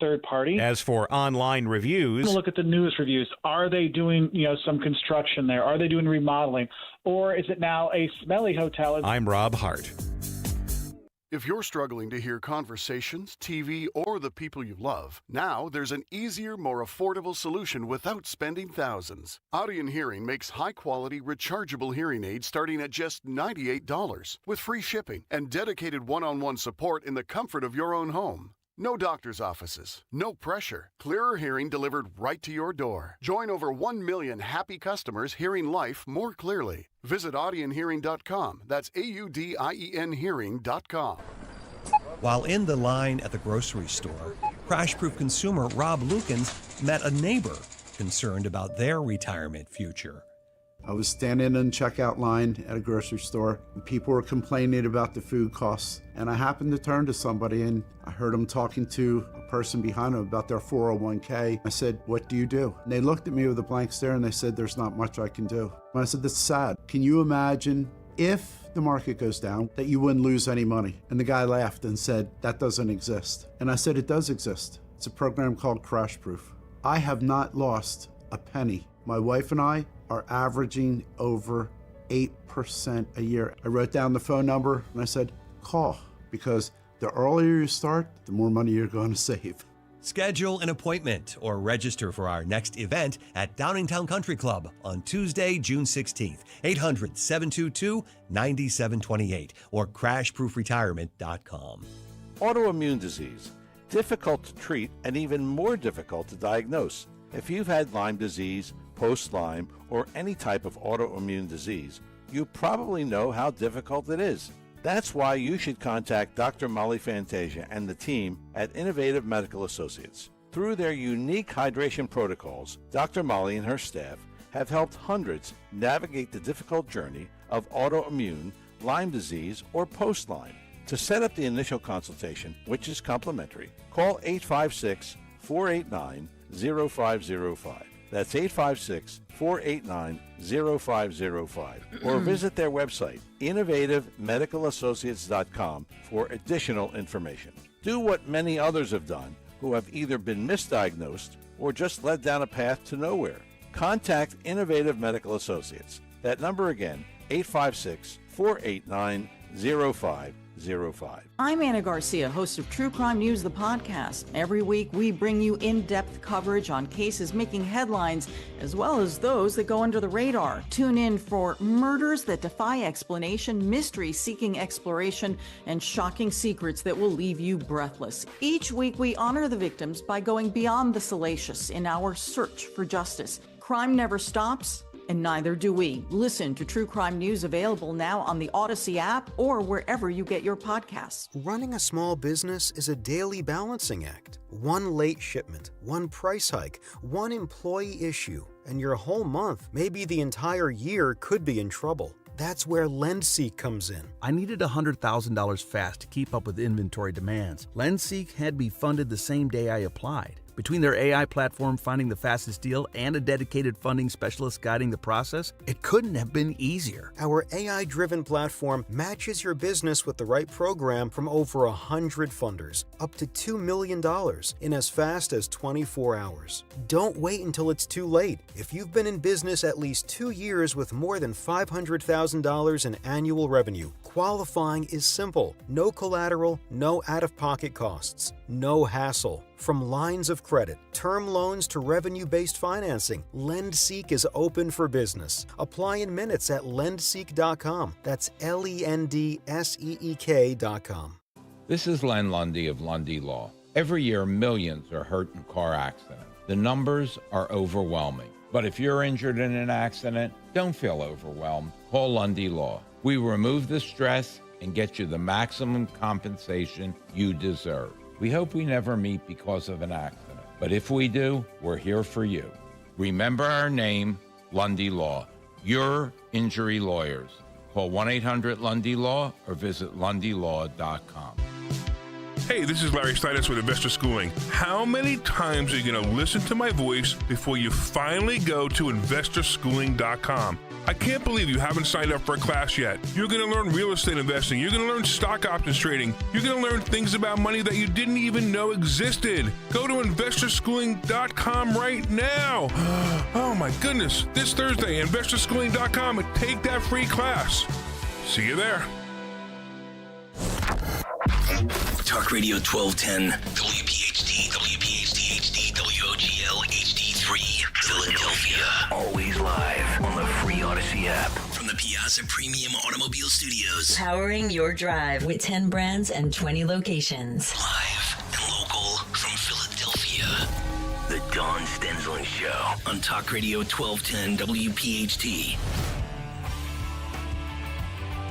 third party. As for online reviews, Look at the news reviews. Are they doing, some construction there? Are they doing remodeling? Or is it now a smelly hotel? I'm Rob Hart. If you're struggling to hear conversations, TV, or the people you love, now there's an easier, more affordable solution without spending thousands. Audion Hearing makes high-quality, rechargeable hearing aids starting at just $98 with free shipping and dedicated one-on-one support in the comfort of your own home. No doctor's offices, no pressure. Clearer hearing delivered right to your door. Join over 1 million happy customers hearing life more clearly. Visit audionhearing.com. That's AUDIEN hearing.com. While in the line at the grocery store, crash-proof consumer Rob Lukens met a neighbor concerned about their retirement future. I was standing in the checkout line at a grocery store, and people were complaining about the food costs. And I happened to turn to somebody, and I heard them talking to a person behind them about their 401k. I said, "What do you do?" And they looked at me with a blank stare, and they said, "There's not much I can do." And I said, "That's sad. Can you imagine if the market goes down that you wouldn't lose any money?" And the guy laughed and said, "That doesn't exist." And I said, "It does exist. It's a program called Crash Proof. I have not lost a penny. My wife and I are averaging over 8% a year." I wrote down the phone number and I said, "Call," because the earlier you start, the more money you're going to save. Schedule an appointment or register for our next event at Downingtown Country Club on Tuesday, June 16th, 800-722-9728 or crashproofretirement.com. Autoimmune disease, difficult to treat and even more difficult to diagnose. If you've had Lyme disease, post-Lyme, or any type of autoimmune disease, you probably know how difficult it is. That's why you should contact Dr. Molly Fantasia and the team at Innovative Medical Associates. Through their unique hydration protocols, Dr. Molly and her staff have helped hundreds navigate the difficult journey of autoimmune, Lyme disease, or post-Lyme. To set up the initial consultation, which is complimentary, call 856-489-0505. That's 856-489-0505. Or visit their website, innovativemedicalassociates.com, for additional information. Do what many others have done who have either been misdiagnosed or just led down a path to nowhere. Contact Innovative Medical Associates. That number again, 856-489-0505. I'm Anna Garcia, host of True Crime News, the podcast. Every week, we bring you in-depth coverage on cases making headlines, as well as those that go under the radar. Tune in for murders that defy explanation, mysteries seeking exploration, and shocking secrets that will leave you breathless. Each week, we honor the victims by going beyond the salacious in our search for justice. Crime never stops, and neither do we. Listen to True Crime News, available now on the Odyssey app or wherever you get your podcasts. Running a small business is a daily balancing act. One late shipment, one price hike, one employee issue, and your whole month, maybe the entire year, could be in trouble. That's where LendSeek comes in. I needed $100,000 fast to keep up with inventory demands. LendSeek had me funded the same day I applied. Between their AI platform finding the fastest deal and a dedicated funding specialist guiding the process, it couldn't have been easier. Our AI-driven platform matches your business with the right program from over 100 funders, up to $2 million in as fast as 24 hours. Don't wait until it's too late. If you've been in business at least 2 years with more than $500,000 in annual revenue, qualifying is simple. No collateral, no out-of-pocket costs, no hassle. From lines of credit, term loans to revenue-based financing, LendSeek is open for business. Apply in minutes at lendseek.com. That's LENDSEEK.com. This is Len Lundy of Lundy Law. Every year, millions are hurt in car accidents. The numbers are overwhelming. But if you're injured in an accident, don't feel overwhelmed. Call Lundy Law. We remove the stress and get you the maximum compensation you deserve. We hope we never meet because of an accident, but if we do, we're here for you. Remember our name, Lundy Law. Your injury lawyers. Call 1-800-LUNDY-LAW or visit LundyLaw.com. Hey, this is Larry Steinitz with Investor Schooling. How many times are you going to listen to my voice before you finally go to investorschooling.com? I can't believe you haven't signed up for a class yet. You're going to learn real estate investing. You're going to learn stock options trading. You're going to learn things about money that you didn't even know existed. Go to investorschooling.com right now. Oh my goodness. This Thursday, investorschooling.com, and take that free class. See you there. Talk Radio 1210, WPHT, WPHT HD, WOGL HD3, Philadelphia. Always live on the free Odyssey app. From the Piazza Premium Automobile Studios. Powering your drive with 10 brands and 20 locations. Live and local from Philadelphia. The Dawn Stensland Show on Talk Radio 1210, WPHT.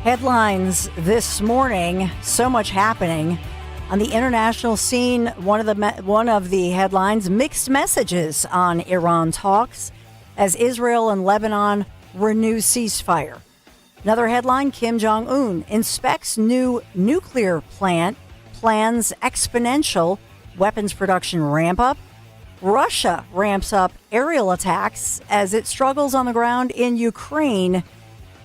Headlines this morning, so much happening. On the international scene, one of the headlines, mixed messages on Iran talks as Israel and Lebanon renew ceasefire. Another headline, Kim Jong-un inspects new nuclear plant, plans exponential weapons production ramp up. Russia ramps up aerial attacks as it struggles on the ground in Ukraine.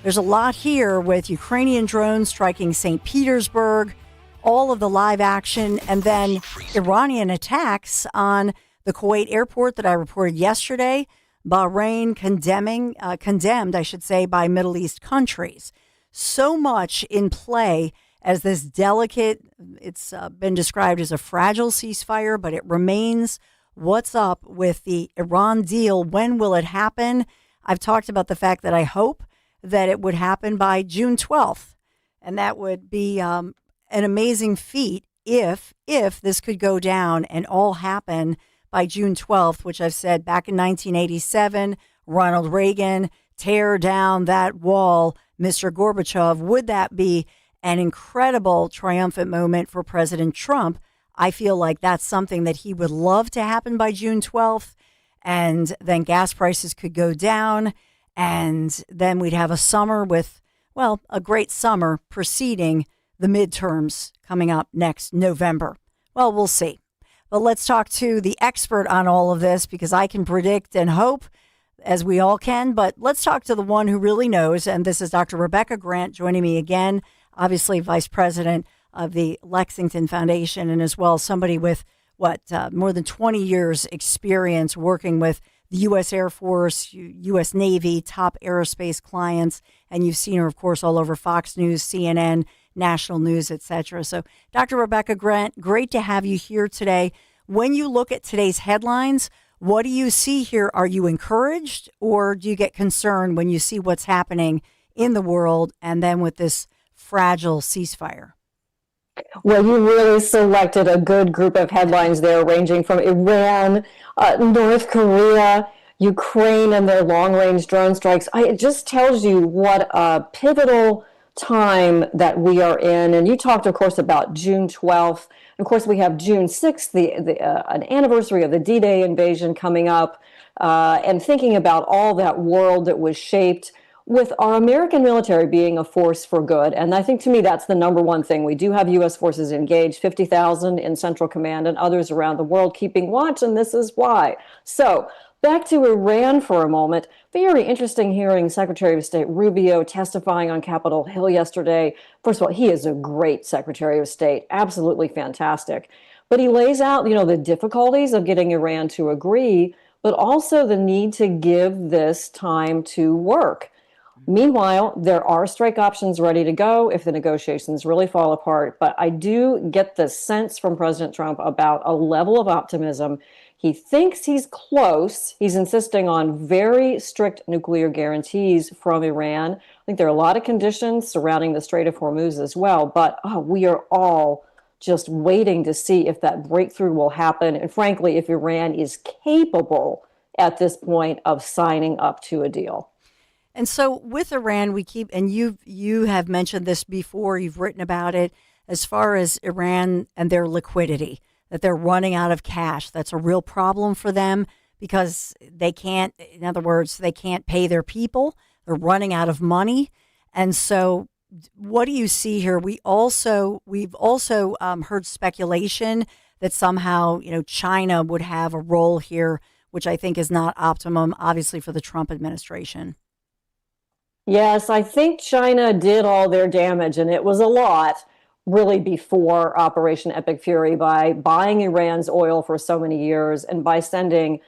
There's a lot here with Ukrainian drones striking St. Petersburg, all of the live action, and then Iranian attacks on the Kuwait airport that I reported yesterday. Bahrain condemned, I should say, by Middle East countries. So much in play as this delicate, it's been described as a fragile ceasefire, but it remains. What's up with the Iran deal? When will it happen? I've talked about the fact that I hope that it would happen by June 12th. And that would be an amazing feat if this could go down and all happen by June 12th, which I've said back in 1987, Ronald Reagan, tear down that wall, Mr. Gorbachev. Would that be an incredible triumphant moment for President Trump? I feel like that's something that he would love to happen by June 12th. And then gas prices could go down. And then we'd have a summer with, well, a great summer preceding the midterms coming up next November. Well, we'll see. But let's talk to the expert on all of this, because I can predict and hope, as we all can. But let's talk to the one who really knows. And this is Dr. Rebecca Grant joining me again, obviously vice president of the Lexington Foundation, and as well somebody with, more than 20 years experience working with the U.S. Air Force, U.S. Navy, top aerospace clients, and you've seen her, of course, all over Fox News, CNN, National News, etc. So, Dr. Rebecca Grant, great to have you here today. When you look at today's headlines, what do you see here? Are you encouraged, or do you get concerned when you see what's happening in the world and then with this fragile ceasefire? Well, you really selected a good group of headlines there, ranging from Iran, North Korea, Ukraine, and their long-range drone strikes. It just tells you what a pivotal time that we are in. And you talked, of course, about June 12th. Of course, we have June 6th, an anniversary of the D-Day invasion coming up, and thinking about all that world that was shaped with our American military being a force for good. And I think, to me, that's the number one thing. We do have U.S. forces engaged, 50,000 in Central Command and others around the world keeping watch, and this is why. So back to Iran for a moment. Very interesting hearing Secretary of State Rubio testifying on Capitol Hill yesterday. First of all, he is a great Secretary of State, absolutely fantastic. But he lays out, the difficulties of getting Iran to agree, but also the need to give this time to work. Meanwhile, there are strike options ready to go if the negotiations really fall apart. But I do get the sense from President Trump about a level of optimism. He thinks he's close. He's insisting on very strict nuclear guarantees from Iran. I think there are a lot of conditions surrounding the Strait of Hormuz as well. But we are all just waiting to see if that breakthrough will happen. And frankly, if Iran is capable at this point of signing up to a deal. And so with Iran, we keep, and you have mentioned this before, you've written about it, as far as Iran and their liquidity, that they're running out of cash. That's a real problem for them because they can't, in other words, they can't pay their people. They're running out of money. And so what do you see here? We've also heard speculation that somehow, China would have a role here, which I think is not optimum, obviously, for the Trump administration. Yes, I think China did all their damage, and it was a lot, really, before Operation Epic Fury by buying Iran's oil for so many years and by sending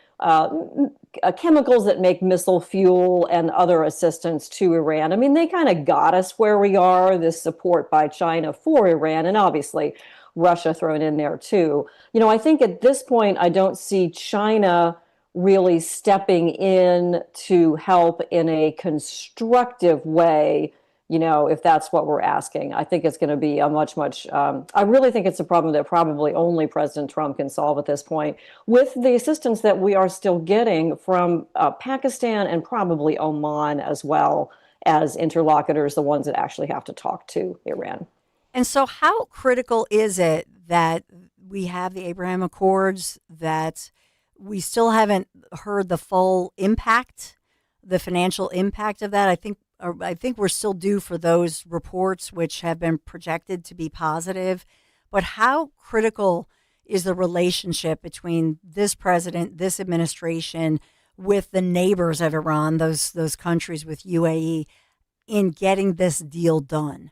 chemicals that make missile fuel and other assistance to Iran. I mean, they kind of got us where we are, this support by China for Iran, and obviously Russia thrown in there too. I think at this point, I don't see China really stepping in to help in a constructive way, if that's what we're asking. I think it's going to be a much, I really think it's a problem that probably only President Trump can solve at this point, with the assistance that we are still getting from Pakistan and probably Oman as well as interlocutors, the ones that actually have to talk to Iran. And so how critical is it that we have the Abraham Accords, that we still haven't heard the full impact, the financial impact of that? I think we're still due for those reports, which have been projected to be positive. But how critical is the relationship between this president, this administration, with the neighbors of Iran, those countries with UAE, in getting this deal done?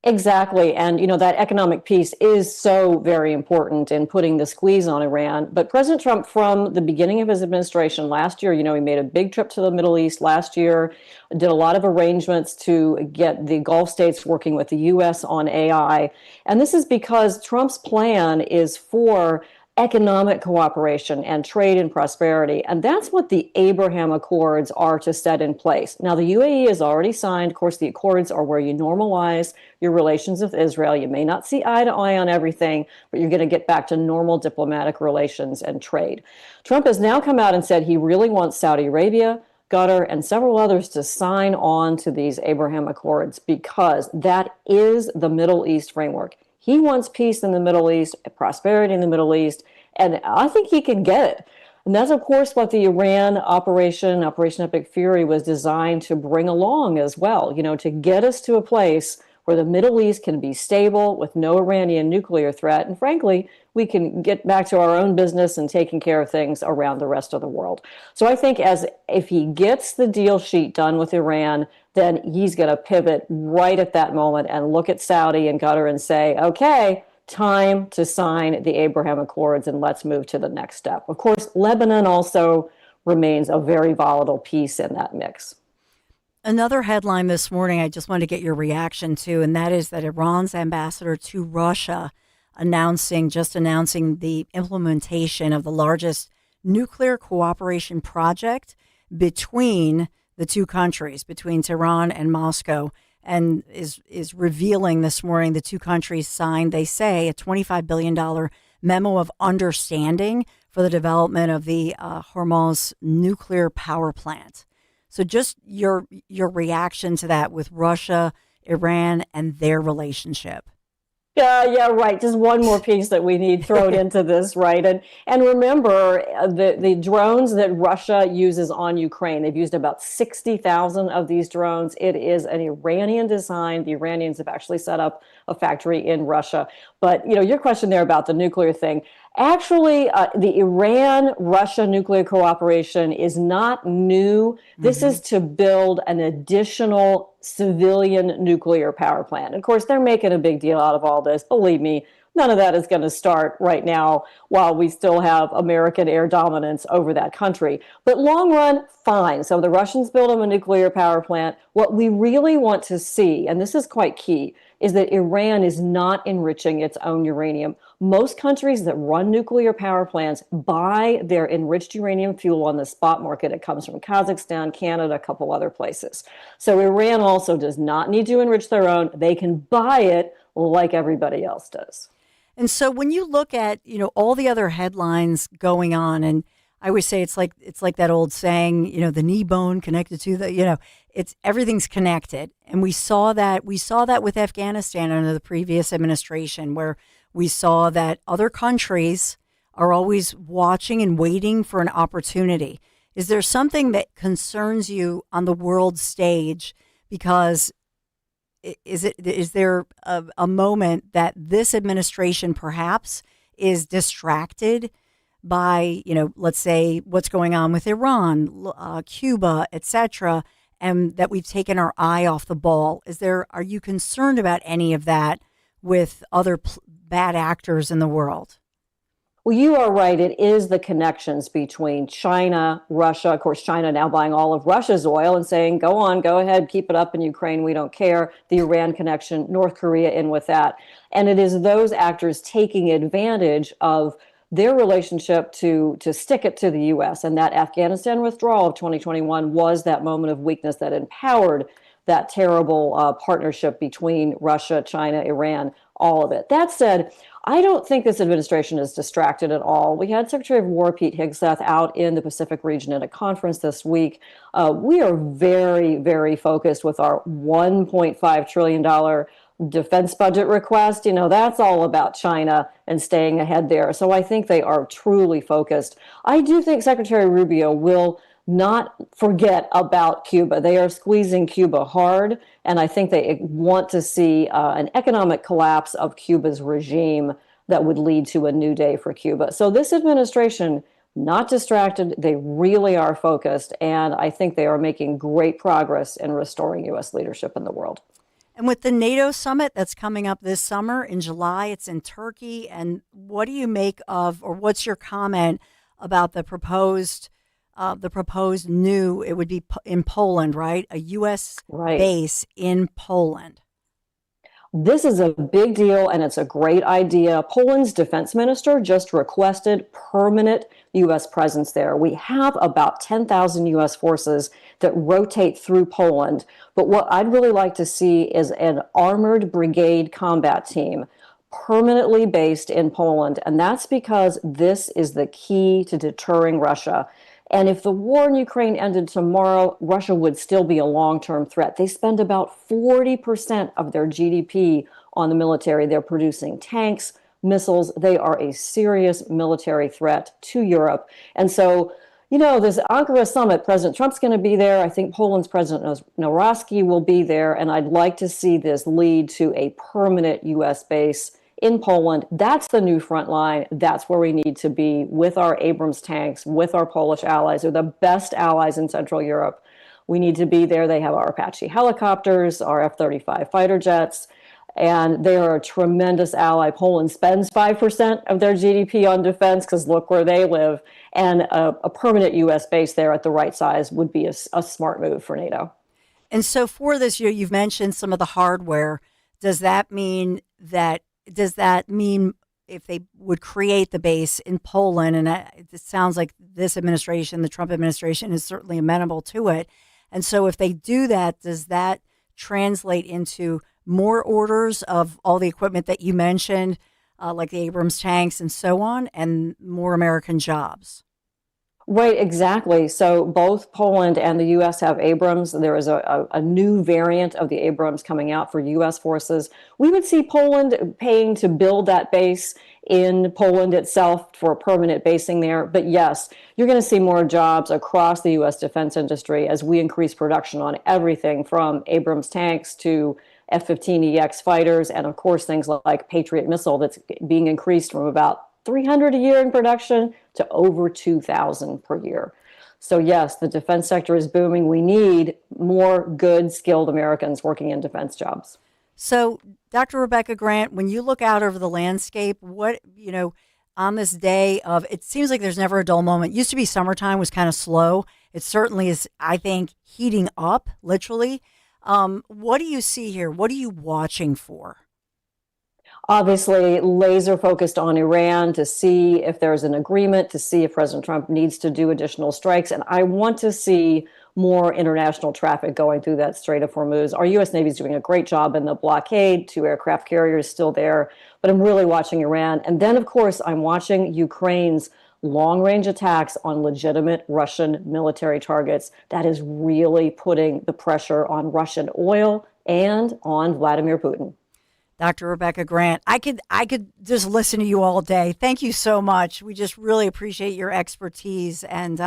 Exactly. And, that economic piece is so very important in putting the squeeze on Iran. But President Trump, from the beginning of his administration last year, he made a big trip to the Middle East last year, did a lot of arrangements to get the Gulf states working with the U.S. on AI. And this is because Trump's plan is for economic cooperation and trade and prosperity. And that's what the Abraham Accords are to set in place. Now, the UAE has already signed. Of course, the Accords are where you normalize your relations with Israel. You may not see eye to eye on everything, but you're going to get back to normal diplomatic relations and trade. Trump has now come out and said he really wants Saudi Arabia, Qatar, and several others to sign on to these Abraham Accords because that is the Middle East framework. He wants peace in the Middle East, prosperity in the Middle East, and I think he can get it. And that's, of course, what the Iran Operation Epic Fury was designed to bring along as well, to get us to a place where the Middle East can be stable with no Iranian nuclear threat. And frankly, we can get back to our own business and taking care of things around the rest of the world. So I think if he gets the deal sheet done with Iran, then he's going to pivot right at that moment and look at Saudi and Qatar and say, okay, time to sign the Abraham Accords and let's move to the next step. Of course, Lebanon also remains a very volatile piece in that mix. Another headline this morning I just wanted to get your reaction to, and that is that Iran's ambassador to Russia announcing the implementation of the largest nuclear cooperation project between the two countries, between Tehran and Moscow, and is revealing this morning the two countries signed, they say, a $25 billion memo of understanding for the development of the Hormuz nuclear power plant. So just your reaction to that with Russia, Iran, and their relationship. Yeah, right. Just one more piece that we need thrown into this, right? And remember, the drones that Russia uses on Ukraine, they've used about 60,000 of these drones. It is an Iranian design. The Iranians have actually set up a factory in Russia. But, your question there about the nuclear thing, actually, the Iran-Russia nuclear cooperation is not new. This is to build an additional civilian nuclear power plant. Of course, they're making a big deal out of all this. Believe me, none of that is going to start right now while we still have American air dominance over that country. But long run, fine. So the Russians build them a nuclear power plant. What we really want to see, and this is quite key, is that Iran is not enriching its own uranium. Most countries that run nuclear power plants buy their enriched uranium fuel on the spot market. It comes from Kazakhstan, Canada, a couple other places. So Iran also does not need to enrich their own. They can buy it like everybody else does. And so when you look at, all the other headlines going on, and I always say it's like that old saying, the knee bone connected to the, it's everything's connected. And we saw that with Afghanistan under the previous administration, where we saw that other countries are always watching and waiting for an opportunity. Is there something that concerns you on the world stage? Because is there a moment that this administration perhaps is distracted by, let's say what's going on with Iran, Cuba, etc., and that we've taken our eye off the ball? Are you concerned about any of that with other bad actors in the world? Well, you are right. It is the connections between China, Russia. Of course, China now buying all of Russia's oil and saying, go on, go ahead, keep it up in Ukraine. We don't care. The Iran connection, North Korea in with that. And it is those actors taking advantage of their relationship to stick it to the U.S. And that Afghanistan withdrawal of 2021 was that moment of weakness that empowered that terrible partnership between Russia, China, Iran, all of it. That said, I don't think this administration is distracted at all. We had Secretary of War Pete Hegseth out in the Pacific region at a conference this week. We are very, very focused with our $1.5 trillion defense budget request. That's all about China and staying ahead there. So I think they are truly focused. I do think Secretary Rubio will not forget about Cuba. They are squeezing Cuba hard, and I think they want to see an economic collapse of Cuba's regime that would lead to a new day for Cuba. So this administration, not distracted, they really are focused, and I think they are making great progress in restoring U.S. leadership in the world. And with the NATO summit that's coming up this summer in July, it's in Turkey, and what do you make of, or what's your comment about the proposed it would be in Poland, right? A U.S. base in Poland. This is a big deal, and it's a great idea. Poland's defense minister just requested permanent U.S. presence there. We have about 10,000 U.S. forces that rotate through Poland. But what I'd really like to see is an armored brigade combat team permanently based in Poland. And that's because this is the key to deterring Russia. And if the war in Ukraine ended tomorrow, Russia would still be a long-term threat. They spend about 40% of their GDP on the military. They're producing tanks, missiles. They are a serious military threat to Europe. And so, this Ankara summit, President Trump's going to be there. I think Poland's President Nawrocki will be there. And I'd like to see this lead to a permanent U.S. base in Poland. That's the new front line. That's where we need to be with our Abrams tanks, with our Polish allies. They're the best allies in Central Europe. We need to be there. They have our Apache helicopters, our F-35 fighter jets, and they are a tremendous ally. Poland spends 5% of their GDP on defense because look where they live. And a permanent U.S. base there at the right size would be a smart move for NATO. And so for this year, you've mentioned some of the hardware. Does that mean if they would create the base in Poland, and it sounds like this administration, the Trump administration, is certainly amenable to it. And so if they do that, does that translate into more orders of all the equipment that you mentioned, like the Abrams tanks and so on, and more American jobs? Right, exactly. So both Poland and the U.S. have Abrams. There is a new variant of the Abrams coming out for U.S. forces. We would see Poland paying to build that base in Poland itself for permanent basing there. But yes, you're going to see more jobs across the U.S. defense industry as we increase production on everything from Abrams tanks to F-15EX fighters, and of course things like Patriot missile that's being increased from about 300 a year in production to over 2,000 per year. So yes, the defense sector is booming. We need more good, skilled Americans working in defense jobs. So, Dr. Rebecca Grant, when you look out over the landscape, on this day of, it seems like there's never a dull moment. Used to be summertime was kind of slow. It certainly is, I think, heating up, literally. What do you see here? What are you watching for? Obviously, laser focused on Iran to see if there's an agreement, to see if President Trump needs to do additional strikes. And I want to see more international traffic going through that Strait of Hormuz. Our U.S. Navy is doing a great job in the blockade, 2 aircraft carriers still there. But I'm really watching Iran. And then, of course, I'm watching Ukraine's long-range attacks on legitimate Russian military targets. That is really putting the pressure on Russian oil and on Vladimir Putin. Dr. Rebecca Grant, I could just listen to you all day. Thank you so much. We just really appreciate your expertise, and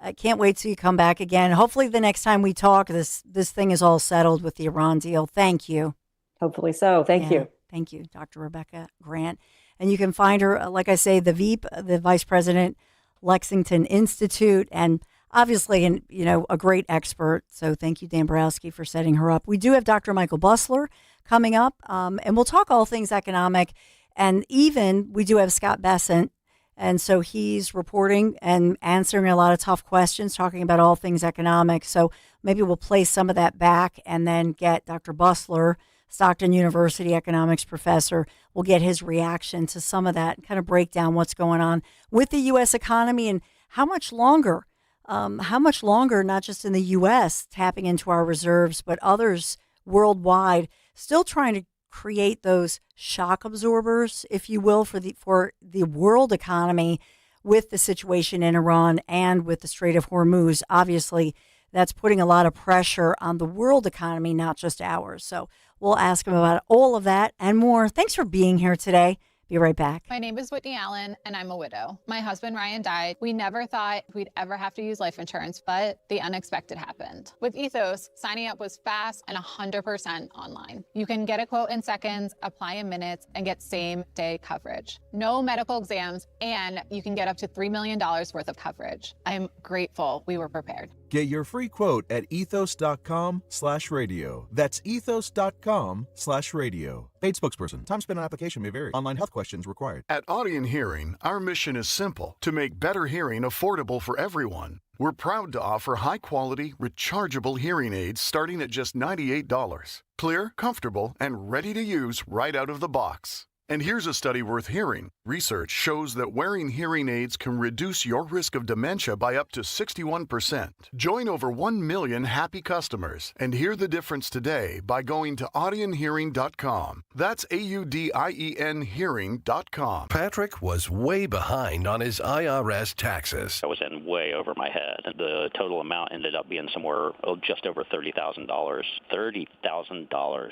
I can't wait till you come back again. Hopefully the next time we talk, this thing is all settled with the Iran deal. Thank you. Hopefully so. Thank you. Thank you, Dr. Rebecca Grant. And you can find her, like I say, the VP, the Vice President, Lexington Institute, and obviously a great expert. So thank you, Dan Borowski, for setting her up. We do have Dr. Michael Busler coming up, and we'll talk all things economic. And even we do have Scott Bessent. And so he's reporting and answering a lot of tough questions, talking about all things economic. So maybe we'll play some of that back and then get Dr. Busler, Stockton University economics professor. We'll get his reaction to some of that and kind of break down what's going on with the U.S. economy and how much longer, not just in the U.S. tapping into our reserves, but others worldwide still trying to create those shock absorbers, if you will, for the world economy with the situation in Iran and with the Strait of Hormuz. Obviously, that's putting a lot of pressure on the world economy, not just ours. So we'll ask him about all of that and more. Thanks for being here today. Be right back. My name is Whitney Allen, and I'm a widow. My husband, Ryan, died. We never thought we'd ever have to use life insurance, but the unexpected happened. With Ethos, signing up was fast and 100% online. You can get a quote in seconds, apply in minutes, and get same-day coverage. No medical exams, and you can get up to $3 million worth of coverage. I'm grateful we were prepared. Get your free quote at ethos.com/radio. That's ethos.com/radio. Paid spokesperson. Time spent on application may vary. Online health questions required. At Audion Hearing, our mission is simple: to make better hearing affordable for everyone. We're proud to offer high-quality, rechargeable hearing aids starting at just $98. Clear, comfortable, and ready to use right out of the box. And here's a study worth hearing. Research shows that wearing hearing aids can reduce your risk of dementia by up to 61%. Join over 1 million happy customers and hear the difference today by going to audionhearing.com. That's AUDIEN hearing.com. Patrick was way behind on his IRS taxes. I was in way over my head. The total amount ended up being somewhere just over $30,000. $30,000.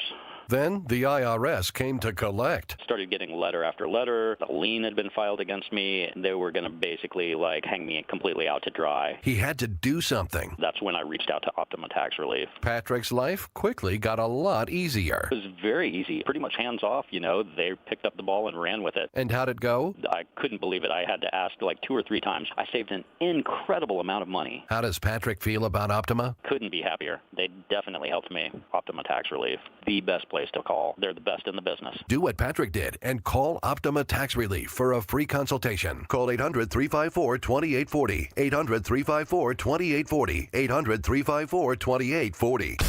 Then the IRS came to collect. Started getting letter after letter. A lien had been filed against me. They were going to basically hang me completely out to dry. He had to do something. That's when I reached out to Optima Tax Relief. Patrick's life quickly got a lot easier. It was very easy. Pretty much hands off, They picked up the ball and ran with it. And how'd it go? I couldn't believe it. I had to ask 2 or 3 times. I saved an incredible amount of money. How does Patrick feel about Optima? Couldn't be happier. They definitely helped me. Optima Tax Relief. The best place to call. They're the best in the business. Do what Patrick did and call Optima Tax Relief for a free consultation. Call 800-354-2840. 800-354-2840. 800-354-2840.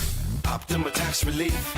Optima Tax Relief.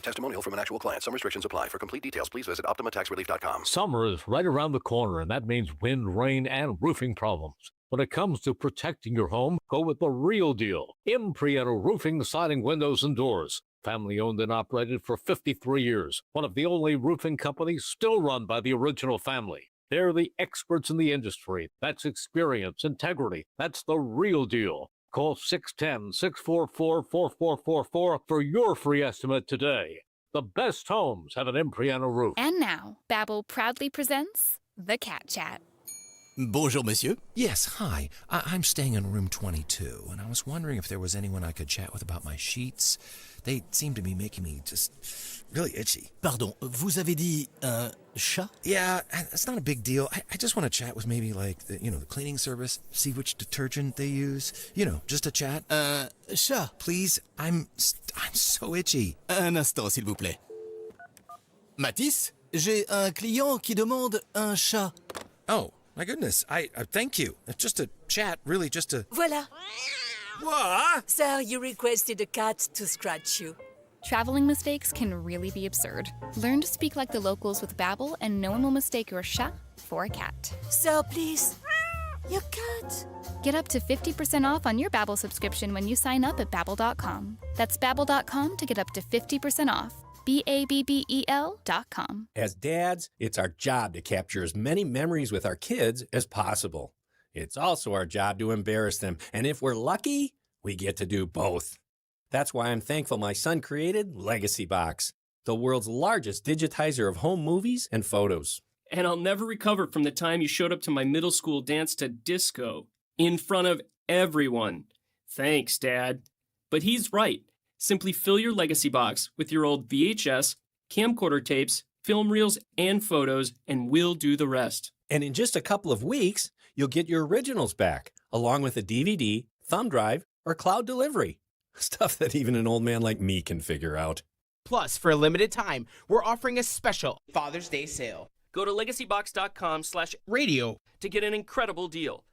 Testimonial from an actual client. Some restrictions apply. For complete details, please visit OptimaTaxRelief.com. Summer is right around the corner, and that means wind, rain, and roofing problems. When it comes to protecting your home, go with the real deal. Impriano Roofing, Siding, Windows, and Doors. Family owned and operated for 53 years. One of the only roofing companies still run by the original family. They're the experts in the industry. That's experience, integrity. That's the real deal. Call 610-644-4444 for your free estimate today. The best homes have an Impriano roof. And now, Babbel proudly presents The Cat Chat. Bonjour, monsieur. Yes, hi. I'm staying in room 22, and I was wondering if there was anyone I could chat with about my sheets. They seem to be making me just really itchy. Pardon, vous avez dit un chat? Yeah, it's not a big deal. I just want to chat with maybe the cleaning service, see which detergent they use. Just a chat. Chat. Please, I'm so itchy. Un instant, s'il vous plaît. Matisse, j'ai un client qui demande un chat. Oh. My goodness, I thank you. Just a chat, really, just a... Voilà. What? Sir, you requested a cat to scratch you. Traveling mistakes can really be absurd. Learn to speak like the locals with Babbel, and no one will mistake your chat for a cat. Sir, please. Your cat. Get up to 50% off on your Babbel subscription when you sign up at Babbel.com. That's Babbel.com to get up to 50% off. Babbel.com. As dads, it's our job to capture as many memories with our kids as possible. It's also our job to embarrass them, and if we're lucky, we get to do both. That's why I'm thankful my son created Legacy Box, the world's largest digitizer of home movies and photos. And I'll never recover from the time you showed up to my middle school dance to disco. in front of everyone. Thanks, Dad. But he's right. Simply fill your legacy box with your old VHS, camcorder tapes, film reels, and photos, and we'll do the rest. And in just a couple of weeks, you'll get your originals back, along with a DVD, thumb drive, or cloud delivery. Stuff that even an old man like me can figure out. Plus, for a limited time, we're offering a special Father's Day sale. Go to legacybox.com/radio to get an incredible deal.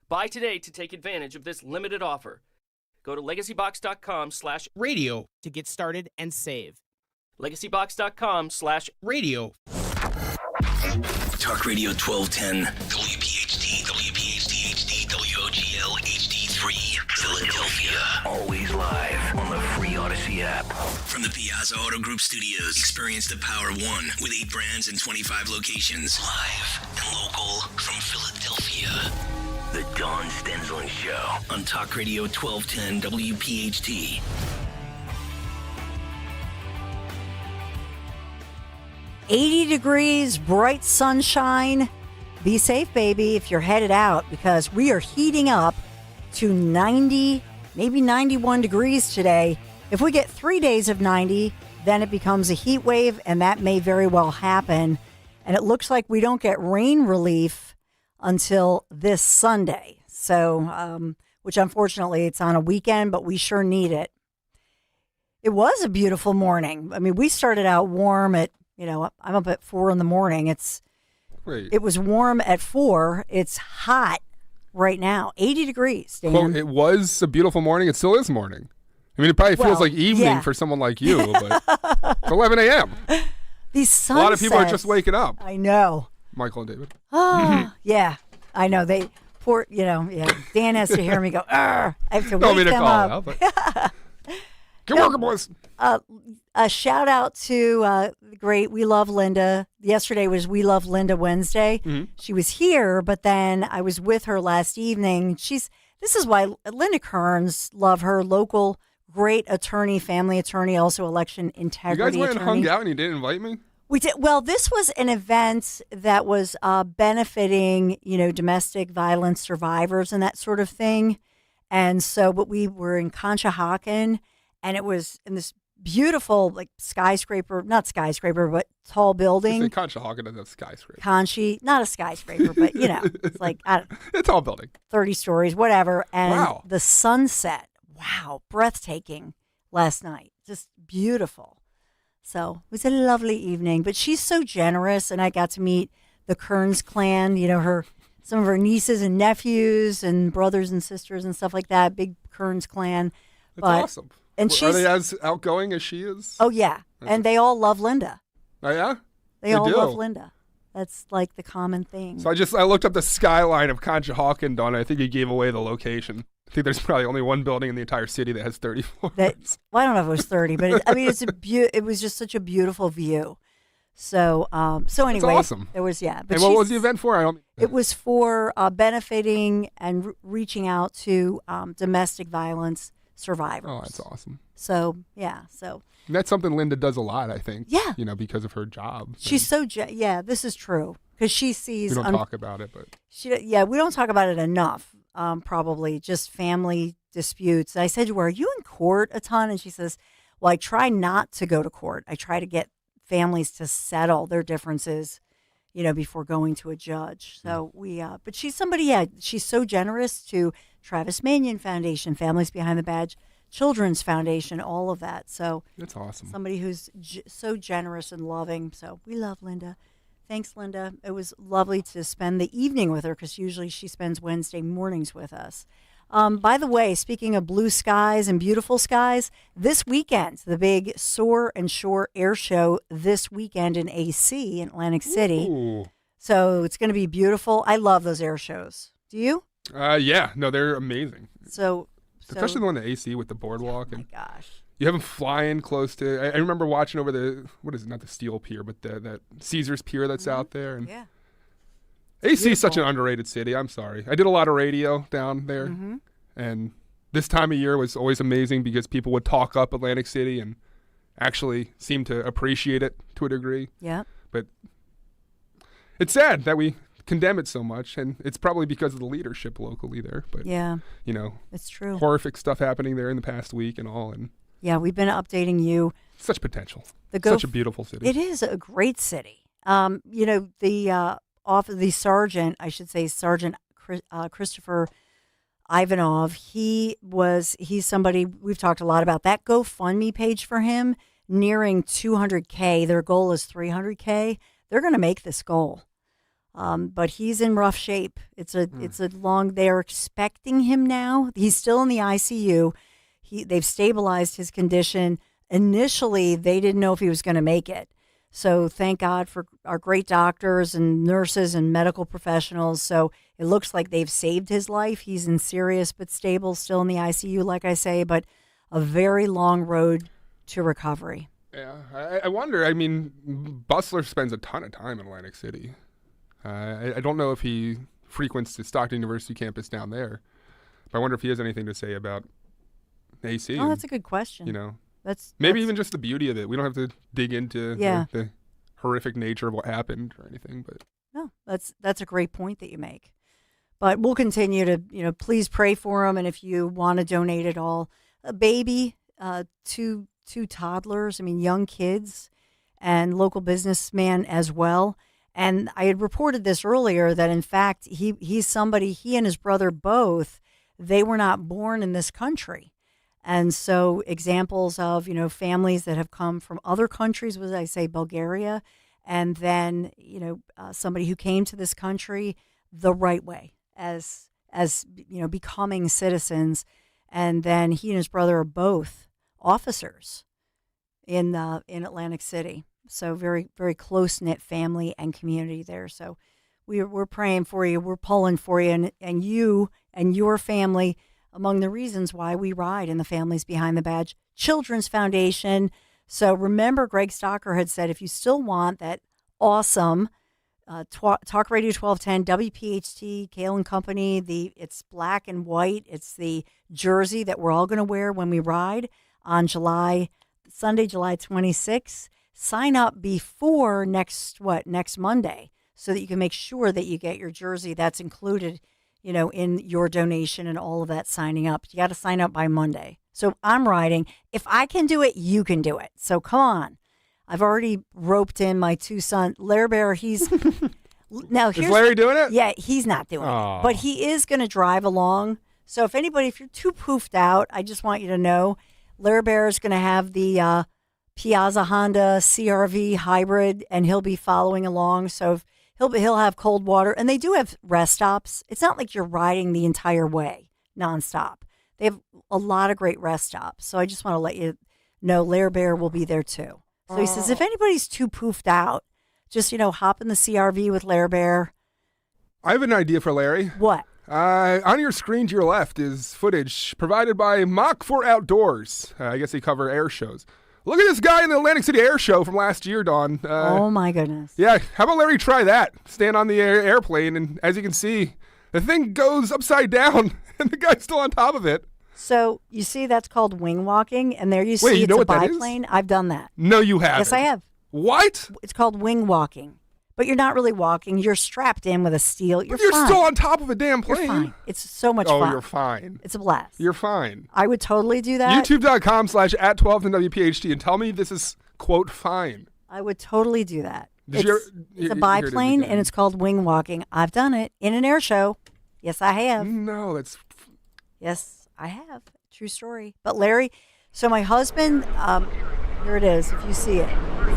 Buy today to take advantage of this limited offer. Go to legacybox.com/radio to get started and save. legacybox.com/radio. Talk Radio 1210, WPHT, WPHT HD, WOGL HD3, Philadelphia. Always live on the free Odyssey app. From the Piazza Auto Group Studios, experience the Power of One with 8 brands and 25 locations. Live and local from Philadelphia. The Dawn Stensland Show on Talk Radio 1210 WPHT. $80 degrees, bright sunshine. Be safe, baby, if you're headed out, because we are heating up to 90, maybe 91 degrees today. If we get 3 days of 90, then it becomes a heat wave, and that may very well happen. And it looks like we don't get rain relief until this Sunday. So, which unfortunately it's on a weekend, but we sure need it. It was a beautiful morning. I mean, we started out warm at, I'm up at 4 in the morning. It was warm at 4. It's hot right now. 80 degrees, Dan. Well, it was a beautiful morning. It still is morning. I mean, it probably feels like evening for someone like you, but it's 11 a.m. These sunsets. A lot of people are just waking up. I know. Michael and David. Oh, yeah. I know. Dan has to hear me go, I have to wake them up. Good working, boys. A shout out to the great We Love Linda. Yesterday was We Love Linda Wednesday. Mm-hmm. She was here, but then I was with her last evening. This is why Linda Kearns, love her, local great attorney, family attorney, also election integrity You guys went attorney. and hung out and you didn't invite me? We did. Well, this was an event that was benefiting, domestic violence survivors and that sort of thing. And so, but we were in Conshohocken, and it was in this beautiful, like not skyscraper, but tall building. Conshohocken is a skyscraper. Not a skyscraper, but it's like, I don't know. It's a tall building. 30 stories, whatever. And wow. The sunset, breathtaking last night. Just beautiful. So it was a lovely evening, but she's so generous, and I got to meet the Kearns clan, some of her nieces and nephews and brothers and sisters and stuff like that, big Kearns clan. That's awesome. And are they as outgoing as she is? Oh, yeah. And they all love Linda. Oh, yeah? They all love Linda. That's like the common thing. So I looked up the skyline of Conshohocken, Donna. I think you gave away the location. I think there's probably only one building in the entire city that has 30 floors. I don't know if it was 30, but it was just such a beautiful view. So anyway, that's awesome. There was But and what was the event for? It was for benefiting and reaching out to domestic violence survivors. Oh, that's awesome. So yeah, so and that's something Linda does a lot, I think. Yeah, because of her job. She's this is true because she sees. We don't talk about it, but we don't talk about it enough. Probably just family disputes. And I said to her, "Are you in court a ton?" And she says, "Well, I try not to go to court. I try to get families to settle their differences, before going to a judge." So but she's somebody, she's so generous to Travis Manion Foundation, Families Behind the Badge, Children's Foundation, all of that. So that's awesome. Somebody who's so generous and loving. So we love Linda. Thanks, Linda. It was lovely to spend the evening with her because usually she spends Wednesday mornings with us. By the way, speaking of blue skies and beautiful skies, this weekend, the big Soar and Shore Air Show this weekend in AC in Atlantic City. Ooh. So it's going to be beautiful. I love those air shows. Do you? Yeah. No, they're amazing. So especially the one at AC with the boardwalk. Oh, my gosh. You have them flying close to. I remember watching over not the Steel Pier, but that Caesars Pier that's out there. And yeah. AC is such an underrated city. I'm sorry. I did a lot of radio down there, and this time of year was always amazing because people would talk up Atlantic City and actually seem to appreciate it to a degree. Yeah. But it's sad that we condemn it so much, and it's probably because of the leadership locally there. But yeah, it's true. Horrific stuff happening there in the past week and all, and yeah, we've been updating you. Such potential. Such a beautiful city. It is a great city. The sergeant, I should say, Sergeant Christopher Ivanov. He's somebody we've talked a lot about. That GoFundMe page for him nearing 200K. Their goal is 300K. They're going to make this goal. But he's in rough shape. It's a long. They're expecting him now. He's still in the ICU. They've stabilized his condition. Initially, they didn't know if he was going to make it. So thank God for our great doctors and nurses and medical professionals. So it looks like they've saved his life. He's in serious but stable, still in the ICU, like I say, but a very long road to recovery. Yeah, I wonder. I mean, Bustler spends a ton of time in Atlantic City. I don't know if he frequents the Stockton University campus down there, but I wonder if he has anything to say about AC. Oh, that's a good question. That's even just the beauty of it. We don't have to dig into the horrific nature of what happened or anything. But no, that's a great point that you make. But we'll continue to please pray for him, and if you want to donate at all, a baby, two toddlers, young kids, and local businessman as well. And I had reported this earlier that in fact he's somebody. He and his brother both, they were not born in this country. And so examples of, families that have come from other countries, was I say Bulgaria, and then, somebody who came to this country the right way as becoming citizens. And then he and his brother are both officers in Atlantic City. So very, very close-knit family and community there. So we're praying for you. We're pulling for you, and you and your family. Among the reasons why we ride in the Families Behind the Badge Children's Foundation. So remember, Greg Stocker had said, if you still want that awesome Talk Radio 1210, WPHT, Kale and Company, it's black and white. It's the jersey that we're all going to wear when we ride on Sunday, July 26th. Sign up before next Monday so that you can make sure that you get your jersey. That's included in your donation and all of that signing up. You got to sign up by Monday. So I'm riding. If I can do it, you can do it. So come on. I've already roped in my two sons. Larry Bear, he's... Now, is Larry doing it? Yeah, he's not doing it. But he is going to drive along. So if you're too poofed out, I just want you to know, Larry Bear is going to have the Piazza Honda CRV hybrid, and he'll be following along. So if He'll have cold water, and they do have rest stops. It's not like you're riding the entire way nonstop. They have a lot of great rest stops. So I just want to let you know Lair Bear will be there too. So he says if anybody's too poofed out, just hop in the CRV with Lair Bear. I have an idea for Larry. What? On your screen to your left is footage provided by Mach 4 Outdoors. I guess they cover air shows. Look at this guy in the Atlantic City Air Show from last year, Dawn. Oh, my goodness. Yeah, how about Larry try that? Stand on the airplane, and as you can see, the thing goes upside down, and the guy's still on top of it. So, you see, that's called wing walking, and there you see it's a biplane. I've done that. No, you haven't. Yes, I have. What? It's called wing walking. But you're not really walking. You're strapped in with a steel. You're fine. Still on top of a damn plane. You're fine. It's so much fun. Oh, you're fine. It's a blast. You're fine. I would totally do that. YouTube.com/@1210WPHT and tell me this is, quote, fine. I would totally do that. It's a biplane, and it's called wing walking. I've done it in an air show. Yes, I have. No, that's... Yes, I have. True story. But Larry, so my husband, here it is, if you see it.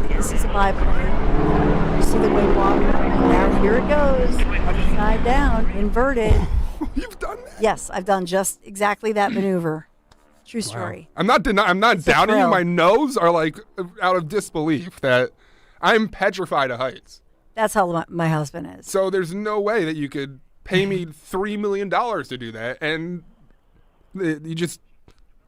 This is a biplane. You see the wing walk? Now here it goes. Upside down, inverted. You've done that? Yes, I've done just exactly that maneuver. True story. Wow. I'm not doubting you. My nose are like out of disbelief that I'm petrified of heights. That's how my husband is. So there's no way that you could pay me $3 million to do that. And you just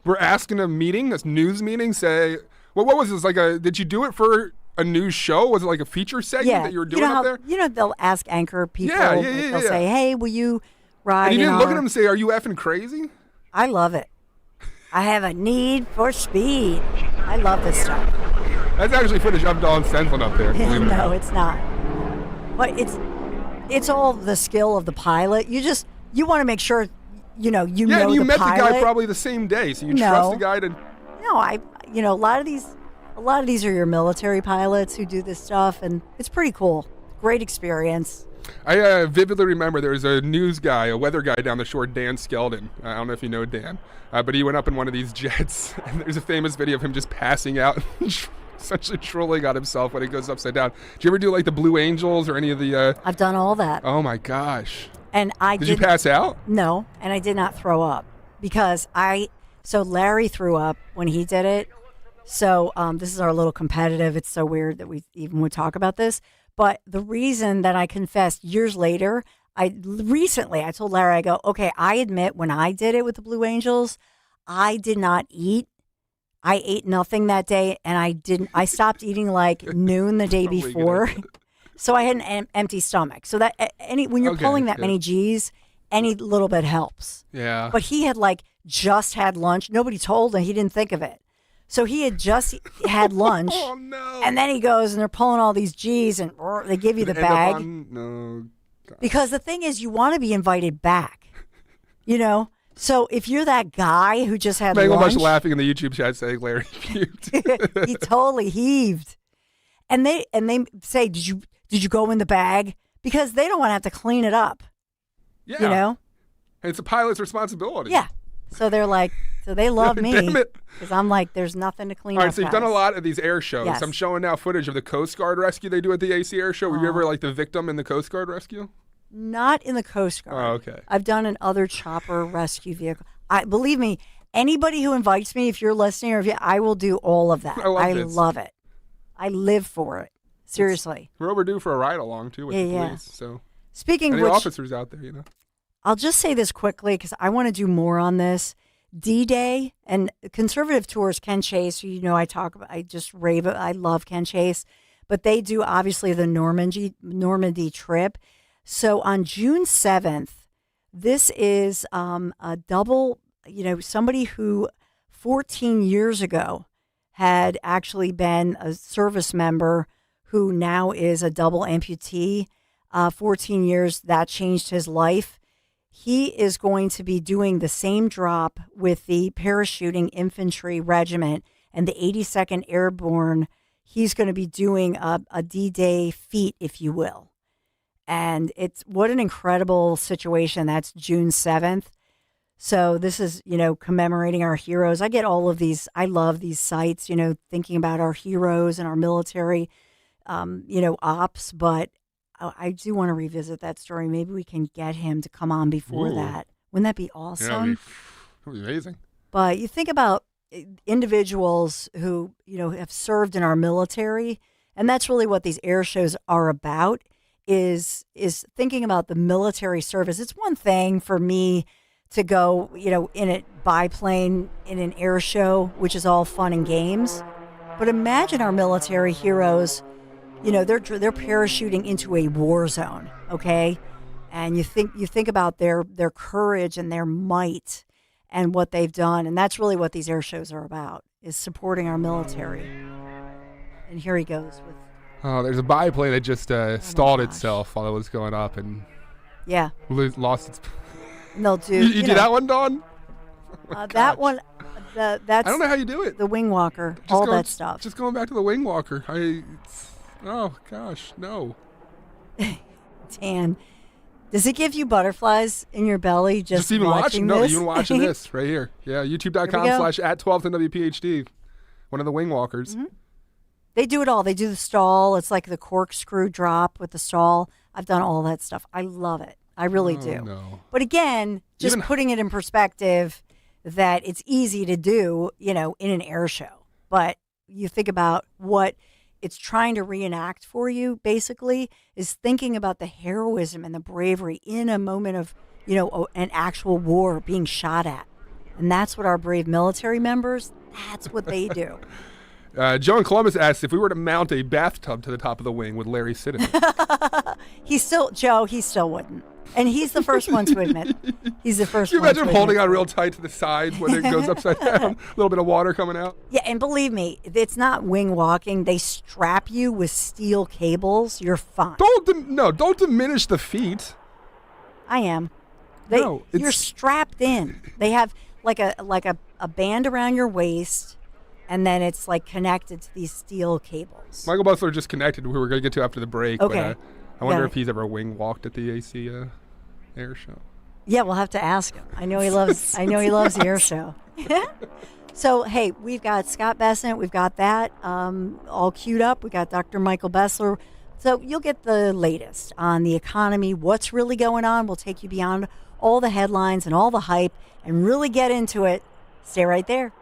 were asking a news meeting, say, what was this? Did you do it for a news show? Was it like a feature segment that you were doing up there? They'll ask anchor people. They'll say, hey, will you ride? And you didn't look at them and say, are you effing crazy? I love it. I have a need for speed. I love this stuff. That's actually footage of Dawn Senslin up there. No, it's not. But it's all the skill of the pilot. You want to make sure, you know and you met the guy pilot. probably the same day, so you trust the guy to. No, a lot of these are your military pilots who do this stuff, and it's pretty cool. Great experience. I vividly remember there was a news guy, a weather guy down the shore, Dan Skeldon. I don't know if you know Dan, but he went up in one of these jets, and there's a famous video of him just passing out, essentially trolling on himself when he goes upside down. Did you ever do like the Blue Angels or any of the? I've done all that. Oh my gosh! And did you pass out? No, and I did not throw up because So Larry threw up when he did it. So this is our little competitive. It's so weird that we even would talk about this. But the reason that I confessed years later, I told Larry, I go, okay, I admit when I did it with the Blue Angels, I did not eat. I ate nothing that day, and I stopped eating like noon the day before. So I had an empty stomach. So that when you're pulling that many G's, any little bit helps. Yeah. But he had just had lunch. Nobody told him. He didn't think of it. So he had just had lunch. Oh, no. And then he goes, and they're pulling all these G's, and they give you the bag. No. God. Because the thing is, you want to be invited back. You know? So if you're that guy who just had Megan lunch. was laughing in the YouTube chat saying Larry puked. He totally heaved. And they say, did you go in the bag? Because they don't want to have to clean it up. Yeah. You know? And it's a pilot's responsibility. Yeah. So they're like, so they love me. Damn it. Because I'm like, there's nothing to clean up. All right, so you've done a guys. lot of these air shows. Yes. I'm showing now footage of the Coast Guard rescue they do at the AC Air Show. Were you ever like the victim in the Coast Guard rescue? Not in the Coast Guard. Oh, okay. I've done in other chopper rescue vehicle. Believe me, anybody who invites me, if you're listening, or if I will do all of that. I love it. I live for it. Seriously. We're overdue for a ride along too with the police. So speaking of any which, officers out there, you know. I'll just say this quickly because I want to do more on this. D-Day and Conservative Tours, Ken Chase, who you know I just rave. I love Ken Chase, but they do obviously the Normandy trip. So on June 7th, this is a double, somebody who 14 years ago had actually been a service member who now is a double amputee. 14 years, that changed his life. He is going to be doing the same drop with the Parachuting Infantry Regiment and the 82nd Airborne. He's going to be doing a D-Day feat, if you will. And it's what an incredible situation. That's June 7th. So this is, commemorating our heroes. I get all of these. I love these sites, thinking about our heroes and our military, ops. But I do want to revisit that story. Maybe we can get him to come on before that. Wouldn't that be awesome? Yeah, that'd be amazing. But you think about individuals who, have served in our military, and that's really what these air shows are about, is thinking about the military service. It's one thing for me to go, in a biplane in an air show, which is all fun and games. But imagine our military heroes, they're parachuting into a war zone, okay? And you think about their courage and their might and what they've done, and that's really what these air shows are about, is supporting our military. And here he goes with. Oh, there's a biplane that just stalled itself while it was going up and lost its. And they'll do. You do that one, Dawn? That one. That's. I don't know how you do it. The wing walker, that stuff. Just going back to the wing walker. Oh gosh, no. Dan, does it give you butterflies in your belly just even watching this? No, even watching this right here. Yeah, youtube.com/@1210WPHT. One of the wing walkers. Mm-hmm. They do it all. They do the stall. It's like the corkscrew drop with the stall. I've done all that stuff. I love it. I really do. No. But again, just putting it in perspective that it's easy to do, in an air show. But you think about what it's trying to reenact for you, basically, is thinking about the heroism and the bravery in a moment of, an actual war being shot at. And that's what our brave military members, that's what they do. Joe in Columbus asked if we were to mount a bathtub to the top of the wing, would Larry sit in it? He still wouldn't. And he's the first one to admit. He's the first Can you one imagine to him holding admit on real tight to the sides when it goes upside down? A little bit of water coming out. Yeah, and believe me, it's not wing walking. They strap you with steel cables. You're fine. Don't diminish the feat. I am. You're strapped in. They have like a band around your waist, and then it's like connected to these steel cables. Michael Bustler just connected. We were going to get to after the break. Okay. But, I wonder if he's ever wing walked at the AC air show. Yeah, we'll have to ask him. I know he loves. I know he loves the air show. So hey, we've got Scott Bessent. We've got that all queued up. We got Dr. Michael Bessler. So you'll get the latest on the economy, what's really going on. We'll take you beyond all the headlines and all the hype, and really get into it. Stay right there.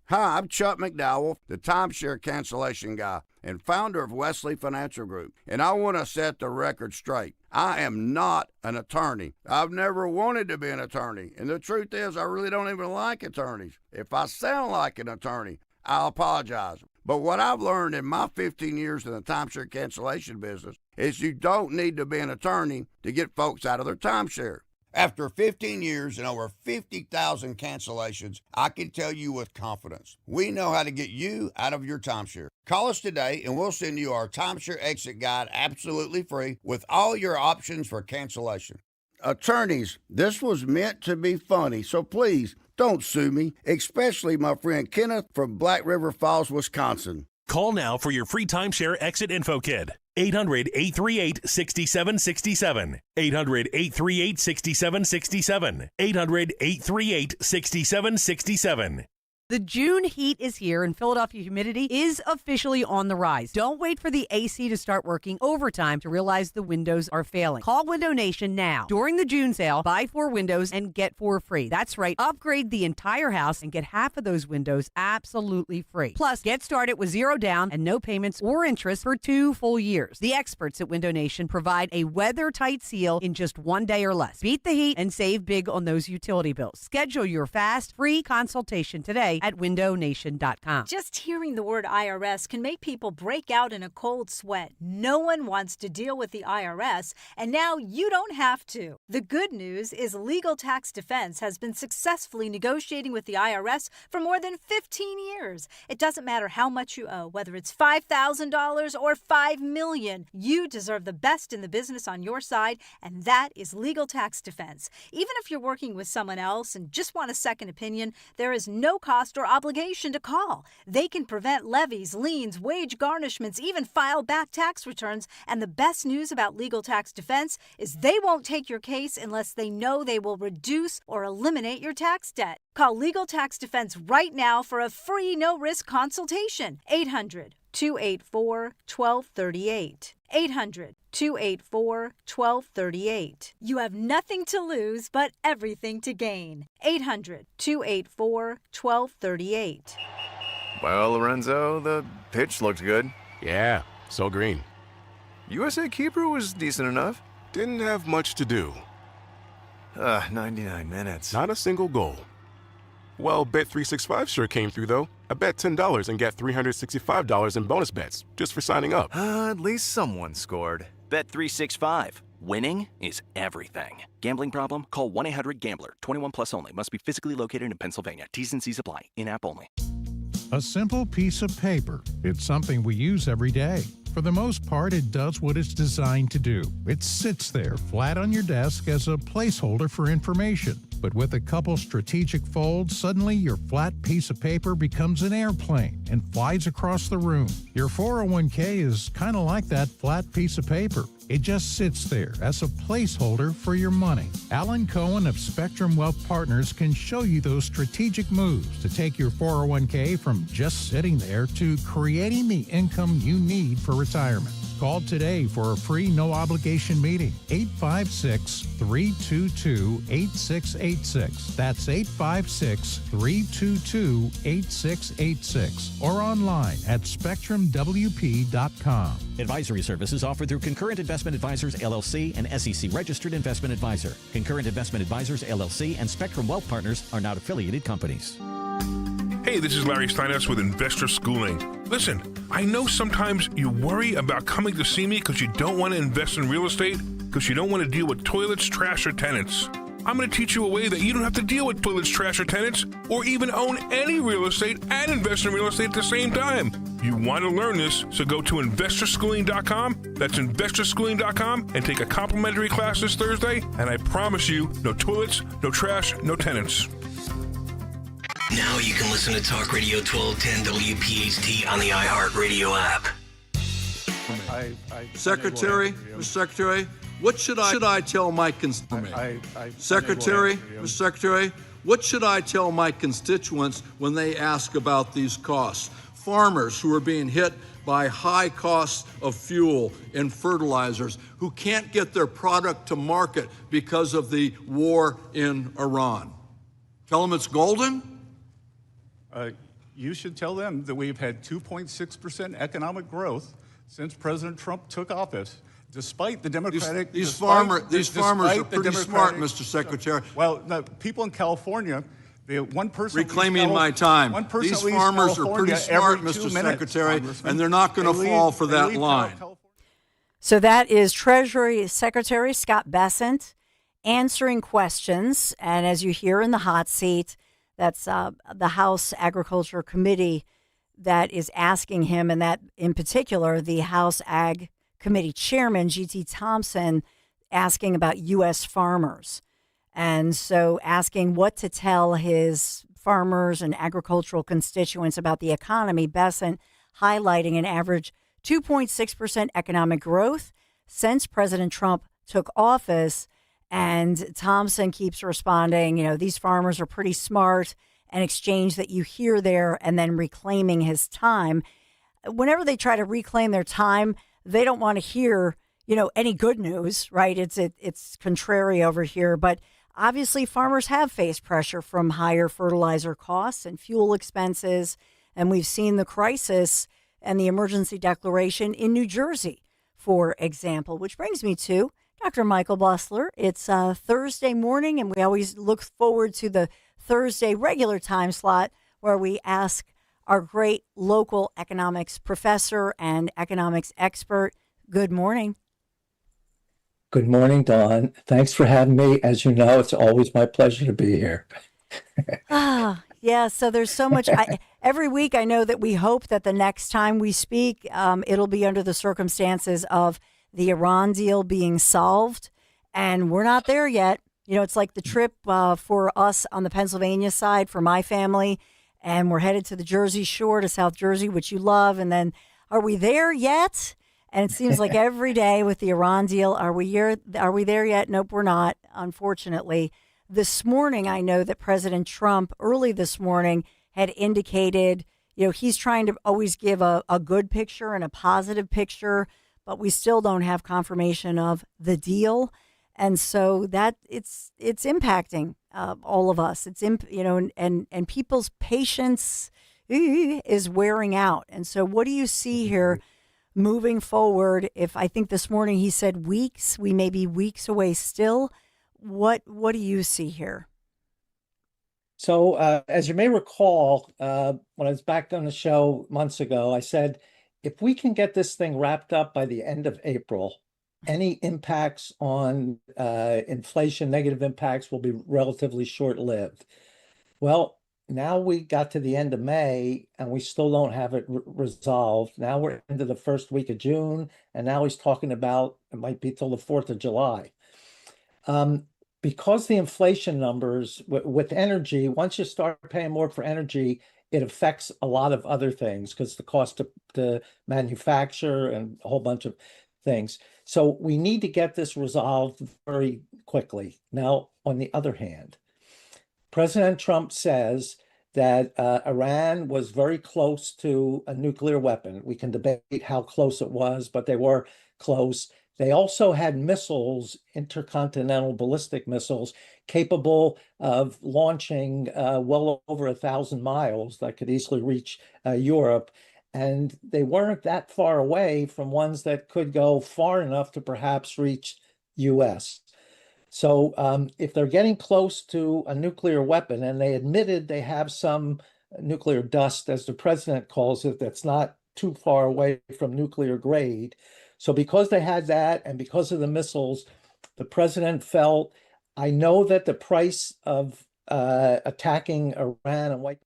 Hi, I'm Chuck McDowell, the timeshare cancellation guy and founder of Wesley Financial Group, and I want to set the record straight. I am not an attorney. I've never wanted to be an attorney, and the truth is I really don't even like attorneys. If I sound like an attorney, I'll apologize. But what I've learned in my 15 years in the timeshare cancellation business is you don't need to be an attorney to get folks out of their timeshare. After 15 years and over 50,000 cancellations, I can tell you with confidence, we know how to get you out of your timeshare. Call us today and we'll send you our timeshare exit guide absolutely free with all your options for cancellation. Attorneys, this was meant to be funny, so please don't sue me, especially my friend Kenneth from Black River Falls, Wisconsin. Call now for your free timeshare exit info kit. 800-838-6767. 800-838-6767. 800-838-6767. The June heat is here and Philadelphia humidity is officially on the rise. Don't wait for the AC to start working overtime to realize the windows are failing. Call Window Nation now. During the June sale, buy 4 windows and get 4 free. That's right. Upgrade the entire house and get half of those windows absolutely free. Plus, get started with 0 down and no payments or interest for 2 full years. The experts at Window Nation provide a weather-tight seal in just 1 day or less. Beat the heat and save big on those utility bills. Schedule your fast, free consultation today at windownation.com. Just hearing the word IRS can make people break out in a cold sweat. No one wants to deal with the IRS, and now you don't have to. The good news is Legal Tax Defense has been successfully negotiating with the IRS for more than 15 years. It doesn't matter how much you owe, whether it's $5,000 or $5 million. You deserve the best in the business on your side, and that is Legal Tax Defense. Even if you're working with someone else and just want a second opinion, there is no cost or obligation to call. They can prevent levies, liens, wage garnishments, even file back tax returns. And the best news about Legal Tax Defense is they won't take your case unless they know they will reduce or eliminate your tax debt. Call Legal Tax Defense right now for a free no-risk consultation. 800-284-1238. 800-284-1238. You have nothing to lose but everything to gain. 800-284-1238. Well, Lorenzo, the pitch looked good. Yeah, so green. USA Keeper was decent enough. Didn't have much to do. 99 minutes. Not a single goal. Well, Bet365 sure came through, though. I bet $10 and got $365 in bonus bets just for signing up. At least someone scored. Bet365. Winning is everything. Gambling problem? Call 1-800-GAMBLER. 21 plus only. Must be physically located in Pennsylvania. T's and C's apply. In-app only. A simple piece of paper. It's something we use every day. For the most part, it does what it's designed to do. It sits there flat on your desk as a placeholder for information. But with a couple strategic folds, suddenly your flat piece of paper becomes an airplane and flies across the room. Your 401k is kind of like that flat piece of paper. It just sits there as a placeholder for your money. Alan Cohen of Spectrum Wealth Partners can show you those strategic moves to take your 401k from just sitting there to creating the income you need for retirement. Call today for a free no-obligation meeting. 856-322-8686. That's 856-322-8686. Or online at SpectrumWP.com. Advisory services offered through Concurrent Investment Advisors, LLC, and SEC-registered investment advisor. Concurrent Investment Advisors, LLC, and Spectrum Wealth Partners are not affiliated companies. Hey, this is Larry Steinhaus with Investor Schooling. Listen, I know sometimes you worry about coming to see me because you don't want to invest in real estate, because you don't want to deal with toilets, trash, or tenants. I'm going to teach you a way that you don't have to deal with toilets, trash, or tenants, or even own any real estate and invest in real estate at the same time. You want to learn this, so go to investorschooling.com. That's investorschooling.com and take a complimentary class this Thursday, and I promise you, no toilets, no trash, no tenants. Now you can listen to Talk Radio 1210 WPHT on the iHeartRadio app. Secretary, Mr. Secretary, what should I tell my Secretary, Mr. Secretary, what should I tell my constituents when they ask about these costs? Farmers who are being hit by high costs of fuel and fertilizers, who can't get their product to market because of the war in Iran. Tell them it's golden? You should tell them that we've had 2.6% economic growth since President Trump took office, despite the Democratic... These farmers are pretty smart, Mr. Secretary. Well, the people in California, the one person... Reclaiming my time. These farmers are pretty smart, Mr. Secretary, and they're not going to fall for that line. So that is Treasury Secretary Scott Bessent answering questions. And as you hear in the hot seat, that's the House Agriculture Committee that is asking him, and that in particular, the House Ag Committee Chairman, G.T. Thompson, asking about U.S. farmers. And so asking what to tell his farmers and agricultural constituents about the economy. Bessent highlighting an average 2.6% economic growth since President Trump took office. And Thompson keeps responding, these farmers are pretty smart, an exchange that you hear there, and then reclaiming his time. Whenever they try to reclaim their time, they don't want to hear, any good news, right? It's contrary over here. But obviously farmers have faced pressure from higher fertilizer costs and fuel expenses. And we've seen the crisis and the emergency declaration in New Jersey, for example, which brings me to Dr. Michael Busler. It's Thursday morning, and we always look forward to the Thursday regular time slot where we ask our great local economics professor and economics expert. Good morning. Good morning, Dawn. Thanks for having me. As you know, it's always my pleasure to be here. Yeah, so there's so much. Every week I know that we hope that the next time we speak, it'll be under the circumstances of the Iran deal being solved, and we're not there yet. It's like the trip for us on the Pennsylvania side for my family, and we're headed to the Jersey Shore, to South Jersey, which you love, and then are we there yet? And it seems like every day with the Iran deal, are we there yet? Nope, we're not, unfortunately. This morning, I know that President Trump, early this morning, had indicated, he's trying to always give a good picture and a positive picture, but we still don't have confirmation of the deal. And so that it's impacting all of us. It's, and people's patience is wearing out. And so what do you see here moving forward? If I think this morning he said weeks, we may be weeks away still. What do you see here? So as you may recall, when I was back on the show months ago, I said, if we can get this thing wrapped up by the end of April, any impacts on inflation, negative impacts, will be relatively short-lived. Well, now we got to the end of May and we still don't have it resolved. Now we're into the first week of June, and now he's talking about it might be till the 4th of July. Because the inflation numbers with energy, once you start paying more for energy, it affects a lot of other things because the cost to manufacture and a whole bunch of things. So we need to get this resolved very quickly. Now, on the other hand, President Trump says that Iran was very close to a nuclear weapon. We can debate how close it was, but they were close. They also had missiles, intercontinental ballistic missiles, capable of launching well over 1,000 miles that could easily reach Europe. And they weren't that far away from ones that could go far enough to perhaps reach US. So if they're getting close to a nuclear weapon, and they admitted they have some nuclear dust, as the president calls it, that's not too far away from nuclear grade. So because they had that and because of the missiles, the president felt, I know that the price of attacking Iran and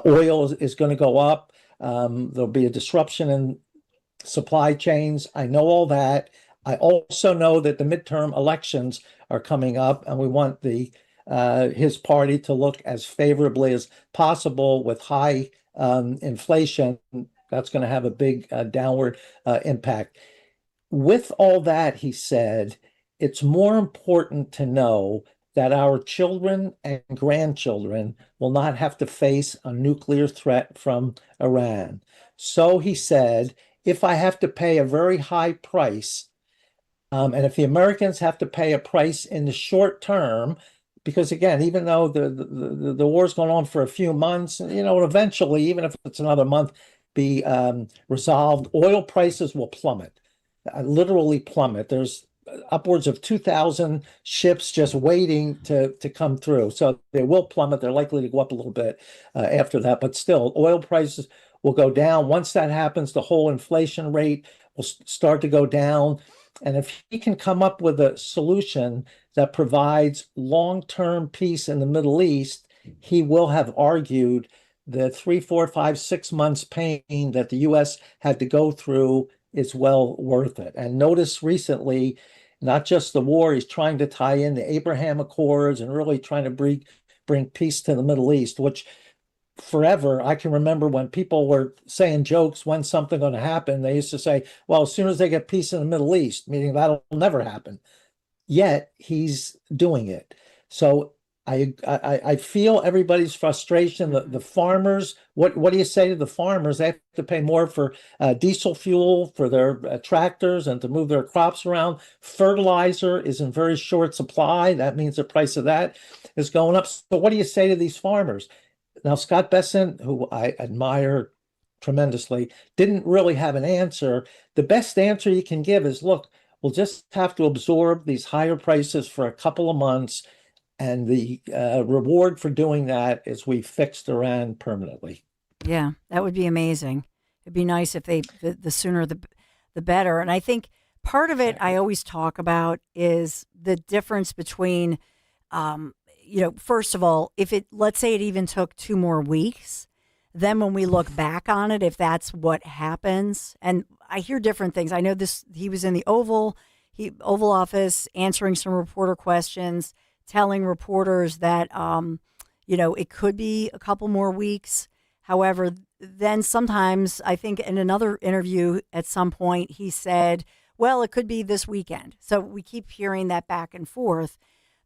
oil is going to go up. There'll be a disruption in supply chains. I know all that. I also know that the midterm elections are coming up, and we want his party to look as favorably as possible with high inflation. That's going to have a big downward impact. With all that, he said, it's more important to know that our children and grandchildren will not have to face a nuclear threat from Iran. So he said, if I have to pay a very high price, and if the Americans have to pay a price in the short term, because again, even though the war's going on for a few months, eventually, even if it's another month, be resolved, oil prices will plummet, literally plummet. There's upwards of 2,000 ships just waiting to come through. So they will plummet. They're likely to go up a little bit after that, but still, oil prices will go down. Once that happens, the whole inflation rate will start to go down. And if he can come up with a solution that provides long-term peace in the Middle East, he will have argued the 3, 4, 5, 6 months pain that the U.S. had to go through is well worth it. And notice recently, not just the war, he's trying to tie in the Abraham Accords and really trying to bring peace to the Middle East, which forever, I can remember when people were saying jokes, when's something going to happen? They used to say, well, as soon as they get peace in the Middle East, meaning that'll never happen. Yet he's doing it. So I feel everybody's frustration. The farmers, what do you say to the farmers? They have to pay more for diesel fuel for their tractors and to move their crops around. Fertilizer is in very short supply. That means the price of that is going up. So what do you say to these farmers? Now, Scott Bessent, who I admire tremendously, didn't really have an answer. The best answer you can give is, look, we'll just have to absorb these higher prices for a couple of months. And the reward for doing that is we fixed Iran permanently. Yeah, that would be amazing. It'd be nice if the sooner the better. And I think part of it I always talk about is the difference between, first of all, let's say it even took 2 more weeks, then when we look back on it, if that's what happens, and I hear different things. I know he was in the Oval Office answering some reporter questions, telling reporters that, it could be a couple more weeks. However, then sometimes I think in another interview at some point, he said, well, it could be this weekend. So we keep hearing that back and forth.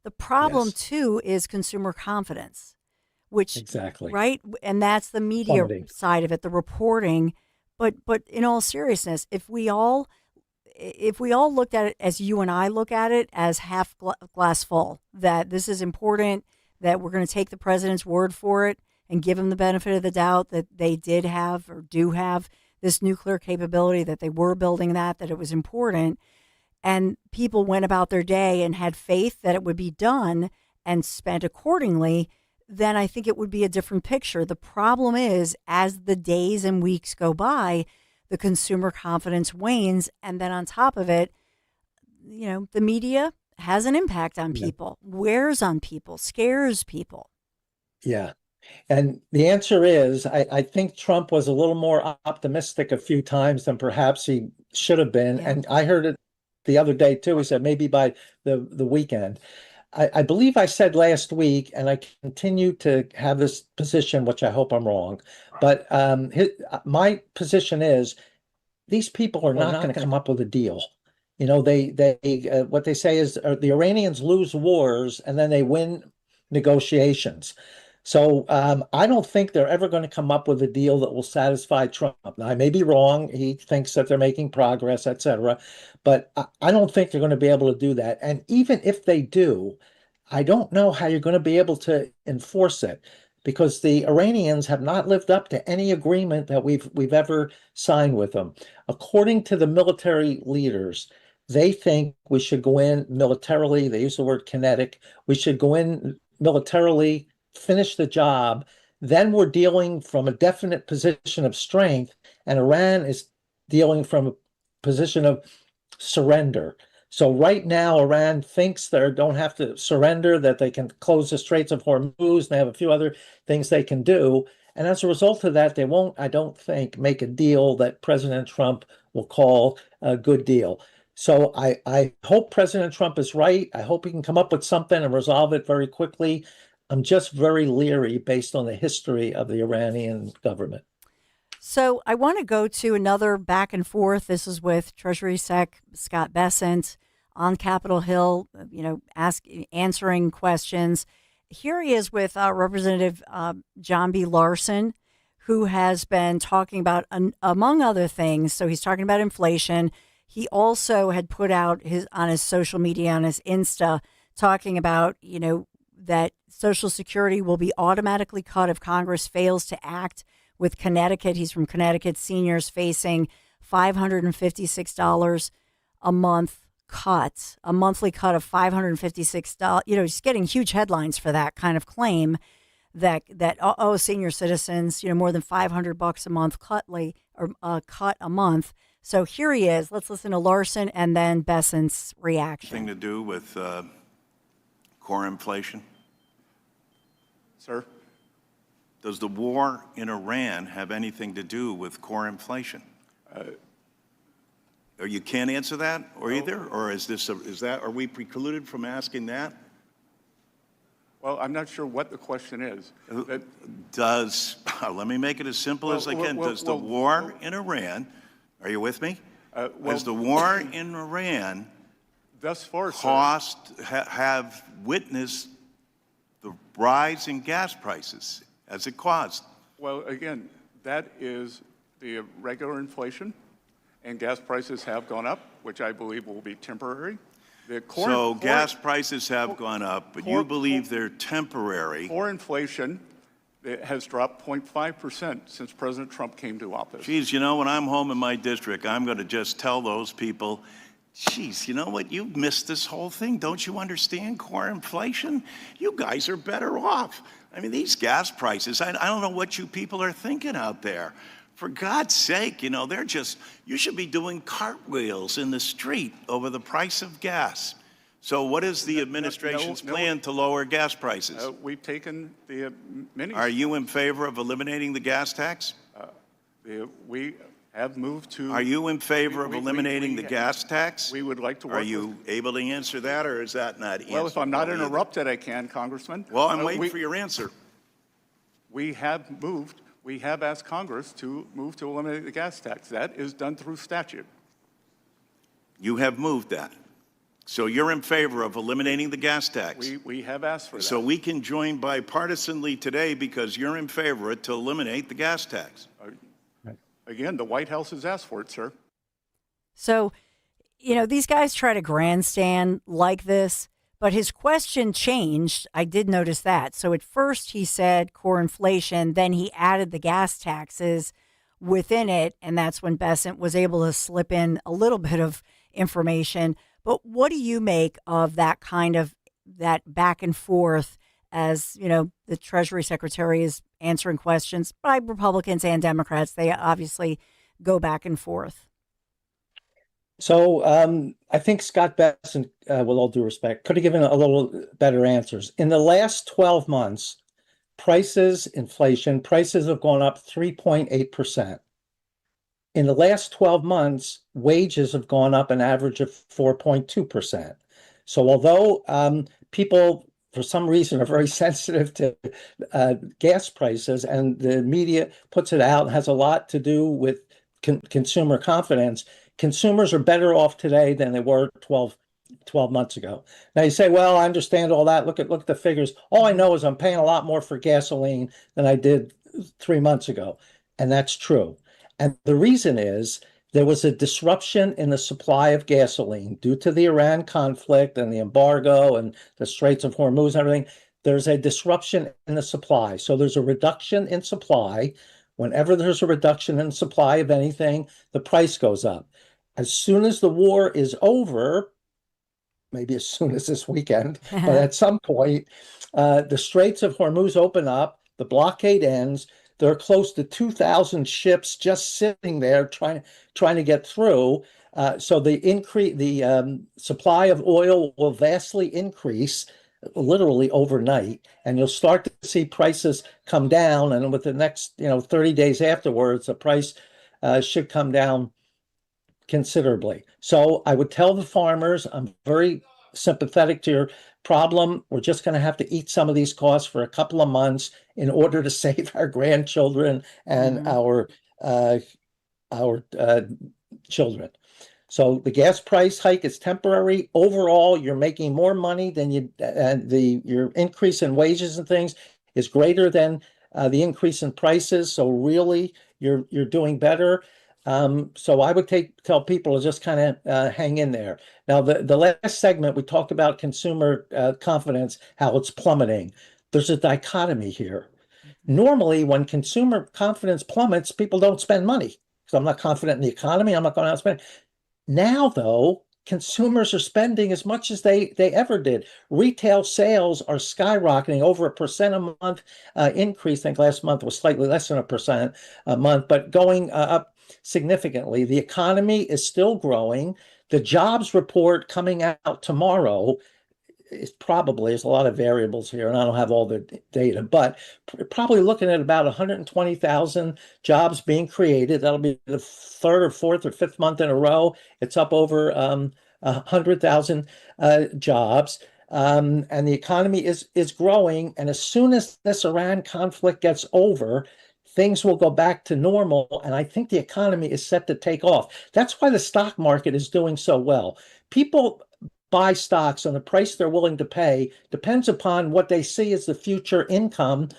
The problem, too, is consumer confidence, which exactly right. And that's the media side of it, the reporting. But in all seriousness, if we all looked at it as you and I look at it, as half glass full, that this is important, that we're going to take the president's word for it and give him the benefit of the doubt that they did have or do have this nuclear capability, that they were building that it was important, and people went about their day and had faith that it would be done and spent accordingly, then I think it would be a different picture. The problem is, as the days and weeks go by, the consumer confidence wanes. And then on top of it, the media has an impact on people, wears on people, scares people. Yeah. And the answer is, I think Trump was a little more optimistic a few times than perhaps he should have been. Yeah. And I heard it the other day, too. He said maybe by the weekend. I believe I said last week, and I continue to have this position, which I hope I'm wrong, but my position is these people are not going to come up with a deal. They what they say is the Iranians lose wars and then they win negotiations. So I don't think they're ever going to come up with a deal that will satisfy Trump. Now, I may be wrong. He thinks that they're making progress, et cetera. But I don't think they're going to be able to do that. And even if they do, I don't know how you're going to be able to enforce it, because the Iranians have not lived up to any agreement that we've ever signed with them. According to the military leaders, they think we should go in militarily. They use the word kinetic. We should go in militarily finish the job, then we're dealing from a definite position of strength, and Iran is dealing from a position of surrender. So right now, Iran thinks they don't have to surrender, that they can close the Straits of Hormuz, and they have a few other things they can do. And as a result of that, they won't, I don't think, make a deal that President Trump will call a good deal. So I hope President Trump is right. I hope he can come up with something and resolve it very quickly. I'm just very leery based on the history of the Iranian government. So I want to go to another back and forth. This is with Treasury Sec Scott Bessent on Capitol Hill, answering questions. Here he is with Representative John B. Larson, who has been talking about, among other things, so he's talking about inflation. He also had put out on his social media, on his Insta, talking about, that Social Security will be automatically cut if Congress fails to act with Connecticut. He's from Connecticut. Seniors facing $556 a month cut, a monthly cut of $556. He's getting huge headlines for that kind of claim that senior citizens, more than $500 a month cut a month. So here he is. Let's listen to Larson and then Bessent's reaction. Anything to do with core inflation? Sir? Does the war in Iran have anything to do with core inflation? Or you can't answer that, or either, or are we precluded from asking that? Well, I'm not sure what the question is. Let me make it as simple as I can. Does the war in Iran, are you with me? Does the war in Iran thus far, have witnessed the rise in gas prices as it caused? Well, again, that is the regular inflation, and gas prices have gone up, which I believe will be temporary. Gas prices have gone up, but you believe they're temporary. Core inflation has dropped 0.5% since President Trump came to office. Geez, when I'm home in my district, I'm going to just tell those people, geez, you know what? You've missed this whole thing. Don't you understand core inflation? You guys are better off. I mean, these gas prices, I don't know what you people are thinking out there. For God's sake, you should be doing cartwheels in the street over the price of gas. So what is the administration's plan to lower gas prices? We've taken the many. Are you in favor of eliminating the gas tax? We have moved to. Are you in favor of eliminating the gas tax? We would like to work. Are you able to answer that, or is that not answered? Well, if I'm not interrupted, I can, Congressman. Well, I'm waiting for your answer. We have asked Congress to move to eliminate the gas tax. That is done through statute. You have moved that. So you're in favor of eliminating the gas tax? We have asked for that. So we can join bipartisanly today because you're in favor to eliminate the gas tax. Again, the White House has asked for it, sir. So, these guys try to grandstand like this, but his question changed. I did notice that. So at first he said core inflation, then he added the gas taxes within it, and that's when Bessent was able to slip in a little bit of information. But what do you make of that back and forth as, the Treasury Secretary is answering questions by Republicans and Democrats? They obviously go back and forth. So I think Scott Bessent, with all due respect, could have given a little better answers. In the last 12 months, prices have gone up 3.8%. In the last 12 months, wages have gone up an average of 4.2%. So although people, for some reason, are very sensitive to gas prices, and the media puts it out, has a lot to do with consumer confidence, consumers are better off today than they were 12 months ago. Now you say, well, I understand all that. Look at the figures. All I know is I'm paying a lot more for gasoline than I did 3 months ago. And that's true. And the reason is there was a disruption in the supply of gasoline due to the Iran conflict and the embargo and the Straits of Hormuz and everything. There's a disruption in the supply. So there's a reduction in supply. Whenever there's a reduction in supply of anything, the price goes up. As soon as the war is over, maybe as soon as this weekend, but at some point, the Straits of Hormuz open up, the blockade ends. There are close to 2,000 ships just sitting there trying to get through. So the supply of oil will vastly increase, literally overnight, and you'll start to see prices come down. And with the next 30 days afterwards, the price should come down considerably. So I would tell the farmers, I'm very sympathetic to your problem. We're just going to have to eat some of these costs for a couple of months in order to save our grandchildren and our children. So the gas price hike is temporary. Overall, you're making more money than your increase in wages and things is greater than the increase in prices. So really, you're doing better. So I would tell people to just kind of hang in there. Now, the last segment, we talked about consumer confidence, how it's plummeting. There's a dichotomy here. Normally, when consumer confidence plummets, people don't spend money. So I'm not confident in the economy. I'm not going out and spend. Now, though, consumers are spending as much as they ever did. Retail sales are skyrocketing, over 1% a month increase. I think last month was slightly less than 1% a month, but going up significantly. The economy is still growing. The jobs report coming out tomorrow is probably, there's a lot of variables here, and I don't have all the data, but probably looking at about 120,000 jobs being created. That'll be the third or fourth or fifth month in a row. It's up over 100,000 jobs. And the economy is growing. And as soon as this Iran conflict gets over, things will go back to normal. And I think the economy is set to take off. That's why the stock market is doing so well. People buy stocks, and the price they're willing to pay depends upon what they see as the future income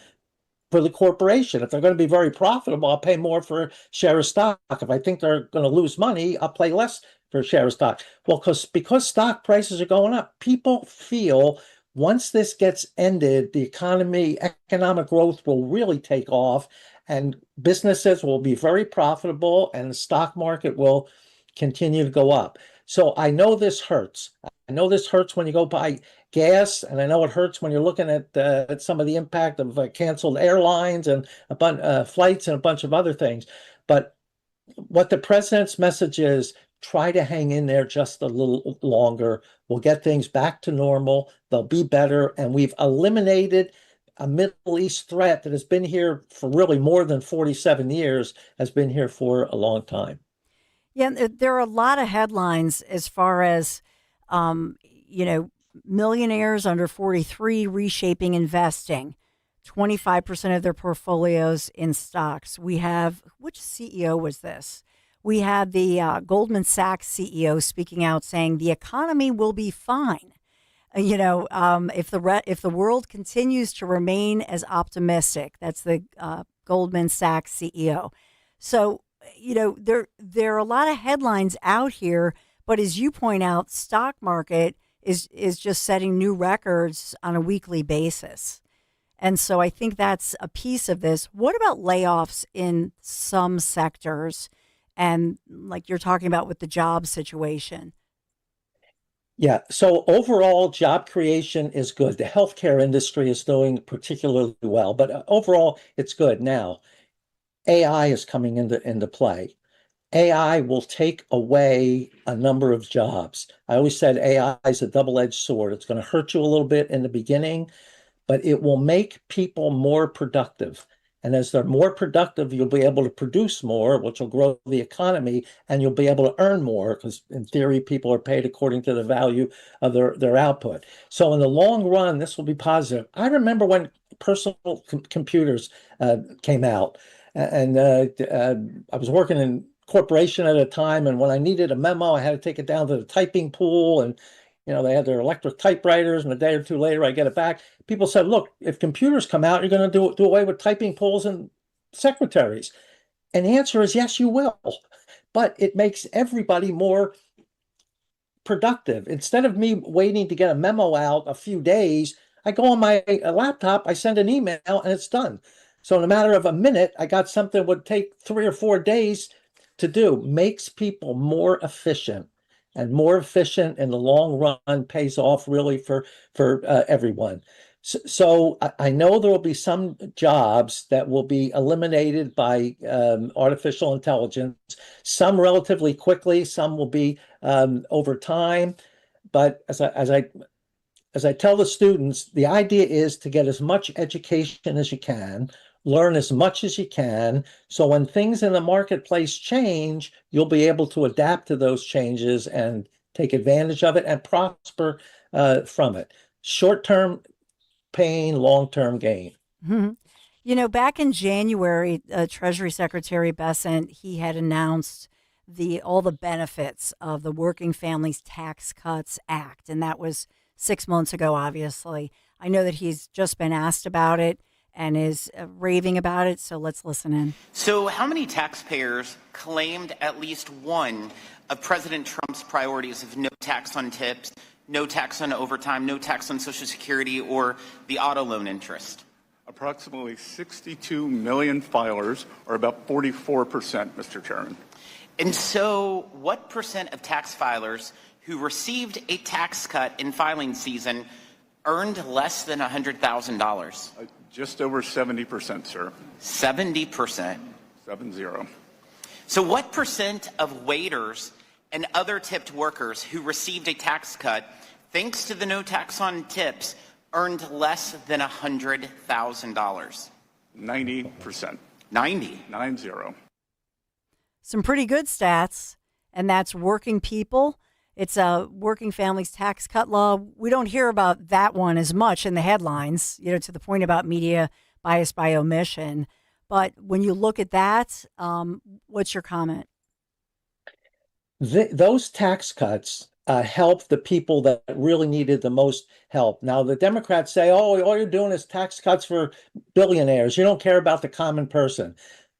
for the corporation. If they're going to be very profitable, I'll pay more for a share of stock. If I think they're going to lose money, I'll pay less for a share of stock. Well, because stock prices are going up, people feel once this gets ended, the economic growth will really take off, and businesses will be very profitable, and the stock market will continue to go up. So I know this hurts. I know this hurts when you go buy gas, and I know it hurts when you're looking at some of the impact of canceled airlines and flights and a bunch of other things. But what the president's message is, try to hang in there just a little longer. We'll get things back to normal. They'll be better. And we've eliminated a Middle East threat that has been here for really more than 47 years, has been here for a long time. Yeah, there are a lot of headlines as far as, millionaires under 43 reshaping investing, 25% of their portfolios in stocks. We have, which CEO was this? We had the Goldman Sachs CEO speaking out saying the economy will be fine. If the world continues to remain as optimistic. That's the Goldman Sachs CEO. So, there are a lot of headlines out here, but as you point out, stock market is just setting new records on a weekly basis. And so I think that's a piece of this. What about layoffs in some sectors? And like you're talking about with the job situation. Yeah. So overall, job creation is good. The healthcare industry is doing particularly well, but overall, it's good. Now, AI is coming into play. AI will take away a number of jobs. I always said AI is a double-edged sword. It's going to hurt you a little bit in the beginning, but it will make people more productive. And as they're more productive, you'll be able to produce more, which will grow the economy, and you'll be able to earn more because, in theory, people are paid according to the value of their output. So in the long run, this will be positive. I remember when personal computers came out, and I was working in corporation at a time, and when I needed a memo, I had to take it down to the typing pool, and they had their electric typewriters, and a day or two later, I get it back. People said, look, if computers come out, you're going to do away with typing pools and secretaries. And the answer is yes, you will. But it makes everybody more productive. Instead of me waiting to get a memo out a few days, I go on my laptop, I send an email, and it's done. So in a matter of a minute, I got something that would take 3 or 4 days to do. Makes people more efficient. and more efficient in the long run pays off really for everyone. So I know there will be some jobs that will be eliminated by artificial intelligence, some relatively quickly, some will be over time. But as I tell the students, the idea is to get as much education as you can, learn as much as you can, so when things in the marketplace change, you'll be able to adapt to those changes and take advantage of it and prosper from it. Short-term pain, long-term gain. Mhm. You know, back in January, Treasury Secretary Bessent, he had announced all the benefits of the Working Families Tax Cuts Act, and that was 6 months ago, obviously. I know that he's just been asked about it and is raving about it, so let's listen in. So how many taxpayers claimed at least one of President Trump's priorities of no tax on tips, no tax on overtime, no tax on Social Security, or the auto loan interest? Approximately 62 million filers, or about 44%, Mr. Chairman. And so what percent of tax filers who received a tax cut in filing season earned less than $100,000? Just over 70%, sir. 70%. 70. So what percent of waiters and other tipped workers who received a tax cut, thanks to the no tax on tips, earned less than $100,000? 90%. 90. Some pretty good stats, and that's working people. It's a Working Families Tax Cut Law. We don't hear about that one as much in the headlines, to the point about media bias by omission. But when you look at that, what's your comment? Those tax cuts help the people that really needed the most help. Now, the Democrats say, oh, all you're doing is tax cuts for billionaires. You don't care about the common person.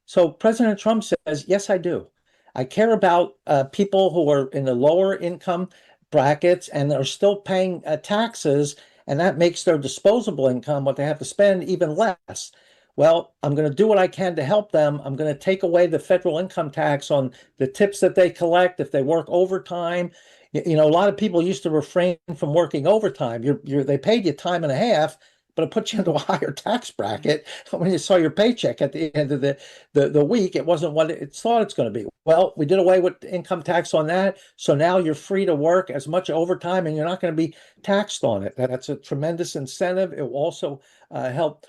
So President Trump says, yes, I do. I care about people who are in the lower income brackets and are still paying taxes, and that makes their disposable income, what they have to spend, even less. Well, I'm going to do what I can to help them. I'm going to take away the federal income tax on the tips that they collect if they work overtime. A lot of people used to refrain from working overtime. They paid you time and a half, but it puts you into a higher tax bracket. When you saw your paycheck at the end of the week, it wasn't what it thought it's going to be. Well, we did away with income tax on that. So now you're free to work as much overtime and you're not going to be taxed on it. That's a tremendous incentive. It will also help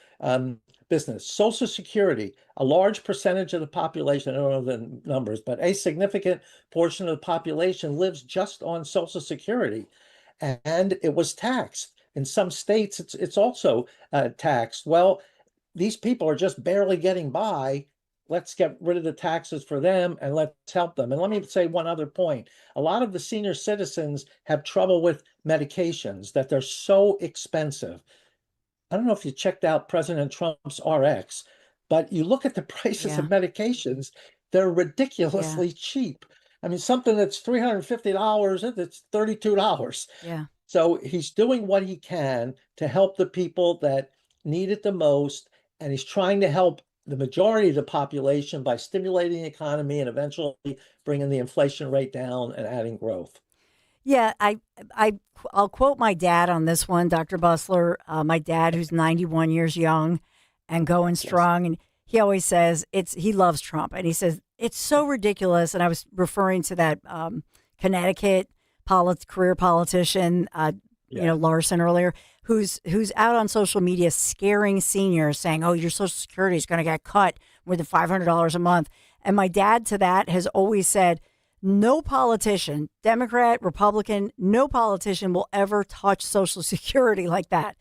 business. Social Security, a large percentage of the population, I don't know the numbers, but a significant portion of the population lives just on Social Security. And it was taxed. In some states, it's also taxed. Well, these people are just barely getting by. Let's get rid of the taxes for them and let's help them. And let me say one other point. A lot of the senior citizens have trouble with medications, that they're so expensive. I don't know if you checked out President Trump's RX, but you look at the prices of medications, they're ridiculously cheap. I mean, something that's $350, it's $32. Yeah. So he's doing what he can to help the people that need it the most, and he's trying to help the majority of the population by stimulating the economy and eventually bringing the inflation rate down and adding growth. Yeah, I'll quote my dad on this one, Dr. Bussler. My dad, who's 91 years young and going strong, and he always says he loves Trump, and he says it's so ridiculous. And I was referring to that Connecticut career politician, Larson earlier, who's out on social media scaring seniors, saying, "Oh, your Social Security is going to get cut more than $500 a month." And my dad to that has always said, no politician, Democrat, Republican, no politician will ever touch Social Security like that.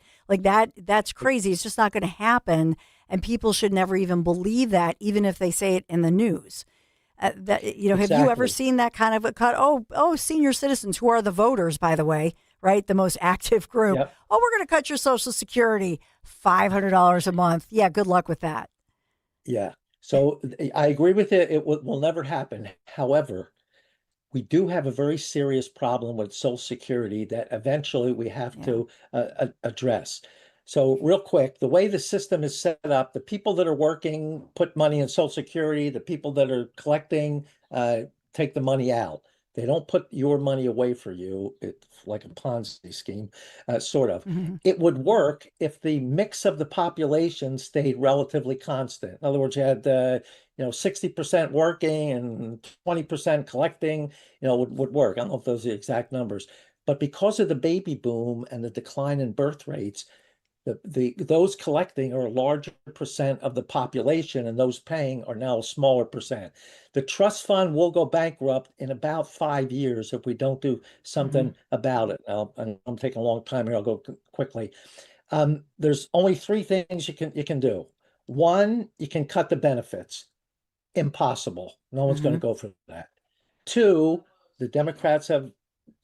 That's crazy. It's just not going to happen. And people should never even believe that, even if they say it in the news. Have you ever seen that kind of a cut? Oh, senior citizens, who are the voters, by the way, right? The most active group. Yep. Oh, we're going to cut your Social Security, $500 a month. Yeah, good luck with that. Yeah. So I agree with it. It will never happen. However, we do have a very serious problem with Social Security that eventually we have to address. So real quick, the way the system is set up, the people that are working put money in Social Security, the people that are collecting take the money out. They don't put your money away for you. It's like a Ponzi scheme, sort of. Mhm. It would work if the mix of the population stayed relatively constant. In other words, you had 60% working and 20% collecting, would work. I don't know if those are the exact numbers. But because of the baby boom and the decline in birth rates, those collecting are a larger percent of the population, and those paying are now a smaller percent. The trust fund will go bankrupt in about 5 years if we don't do something about it. Now, I'm taking a long time here. I'll go quickly. There's only three things you can do. One, you can cut the benefits. Impossible. No one's going to go for that. Two, the Democrats have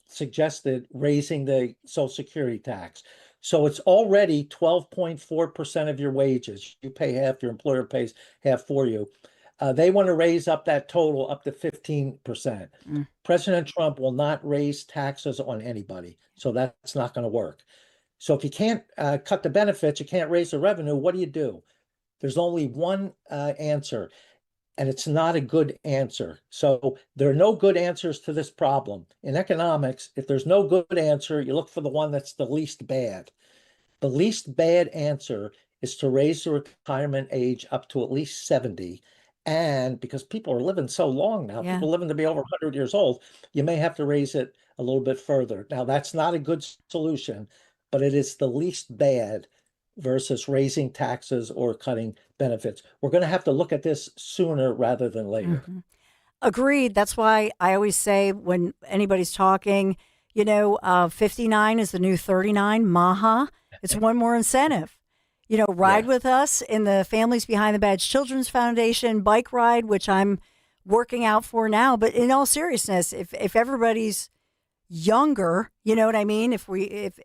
suggested raising the Social Security tax. So it's already 12.4% of your wages. You pay half, your employer pays half for you. They want to raise up that total up to 15%. President Trump will not raise taxes on anybody. So that's not going to work. So if you can't cut the benefits, you can't raise the revenue, what do? There's only one answer, and it's not a good answer. So there are no good answers to this problem. In economics, if there's no good answer, you look for the one that's the least bad. The least bad answer is to raise the retirement age up to at least 70. And because people are living so long now, people living to be over 100 years old, you may have to raise it a little bit further. Now, that's not a good solution, but it is the least bad versus raising taxes or cutting benefits. We're going to have to look at this sooner rather than later. Agreed. That's why I always say when anybody's talking, 59 is the new 39, MAHA. It's one more incentive. Ride with us in the Families Behind the Badge Children's Foundation bike ride, which I'm working out for now. But in all seriousness, if everybody's younger, you know what I mean?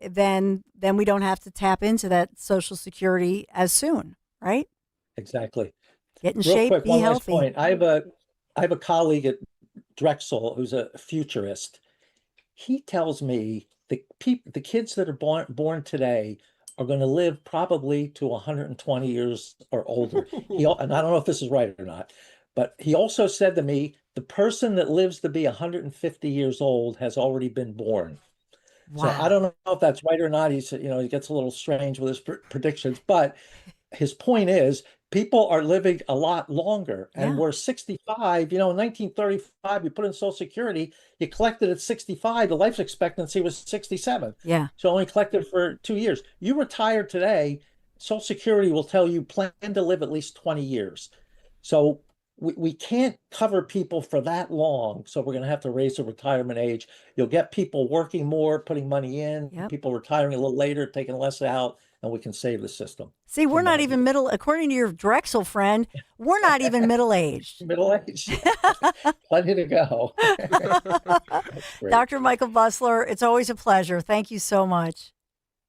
Then we don't have to tap into that Social Security as soon, right? Exactly. Get in Real shape, quick, be one healthy. last point. I have a colleague at Drexel who's a futurist. He tells me the kids that are born today are going to live probably to 120 years or older. And I don't know if this is right or not, but he also said to me, the person that lives to be 150 years old has already been born. So I don't know if that's right or not. He said, he gets a little strange with his predictions, but his point is people are living a lot longer, and we're 65. In 1935, you put in Social Security, you collected at 65. The life expectancy was 67. Yeah. So only collected for 2 years. You retire today, Social Security will tell you plan to live at least 20 years. So we can't cover people for that long. So we're going to have to raise the retirement age. You'll get people working more, putting money in, people retiring a little later, taking less out, and we can save the system. See, we're not even according to your Drexel friend, we're not even middle-aged. Middle-aged. Plenty to go. Dr. Michael Bussler, it's always a pleasure. Thank you so much.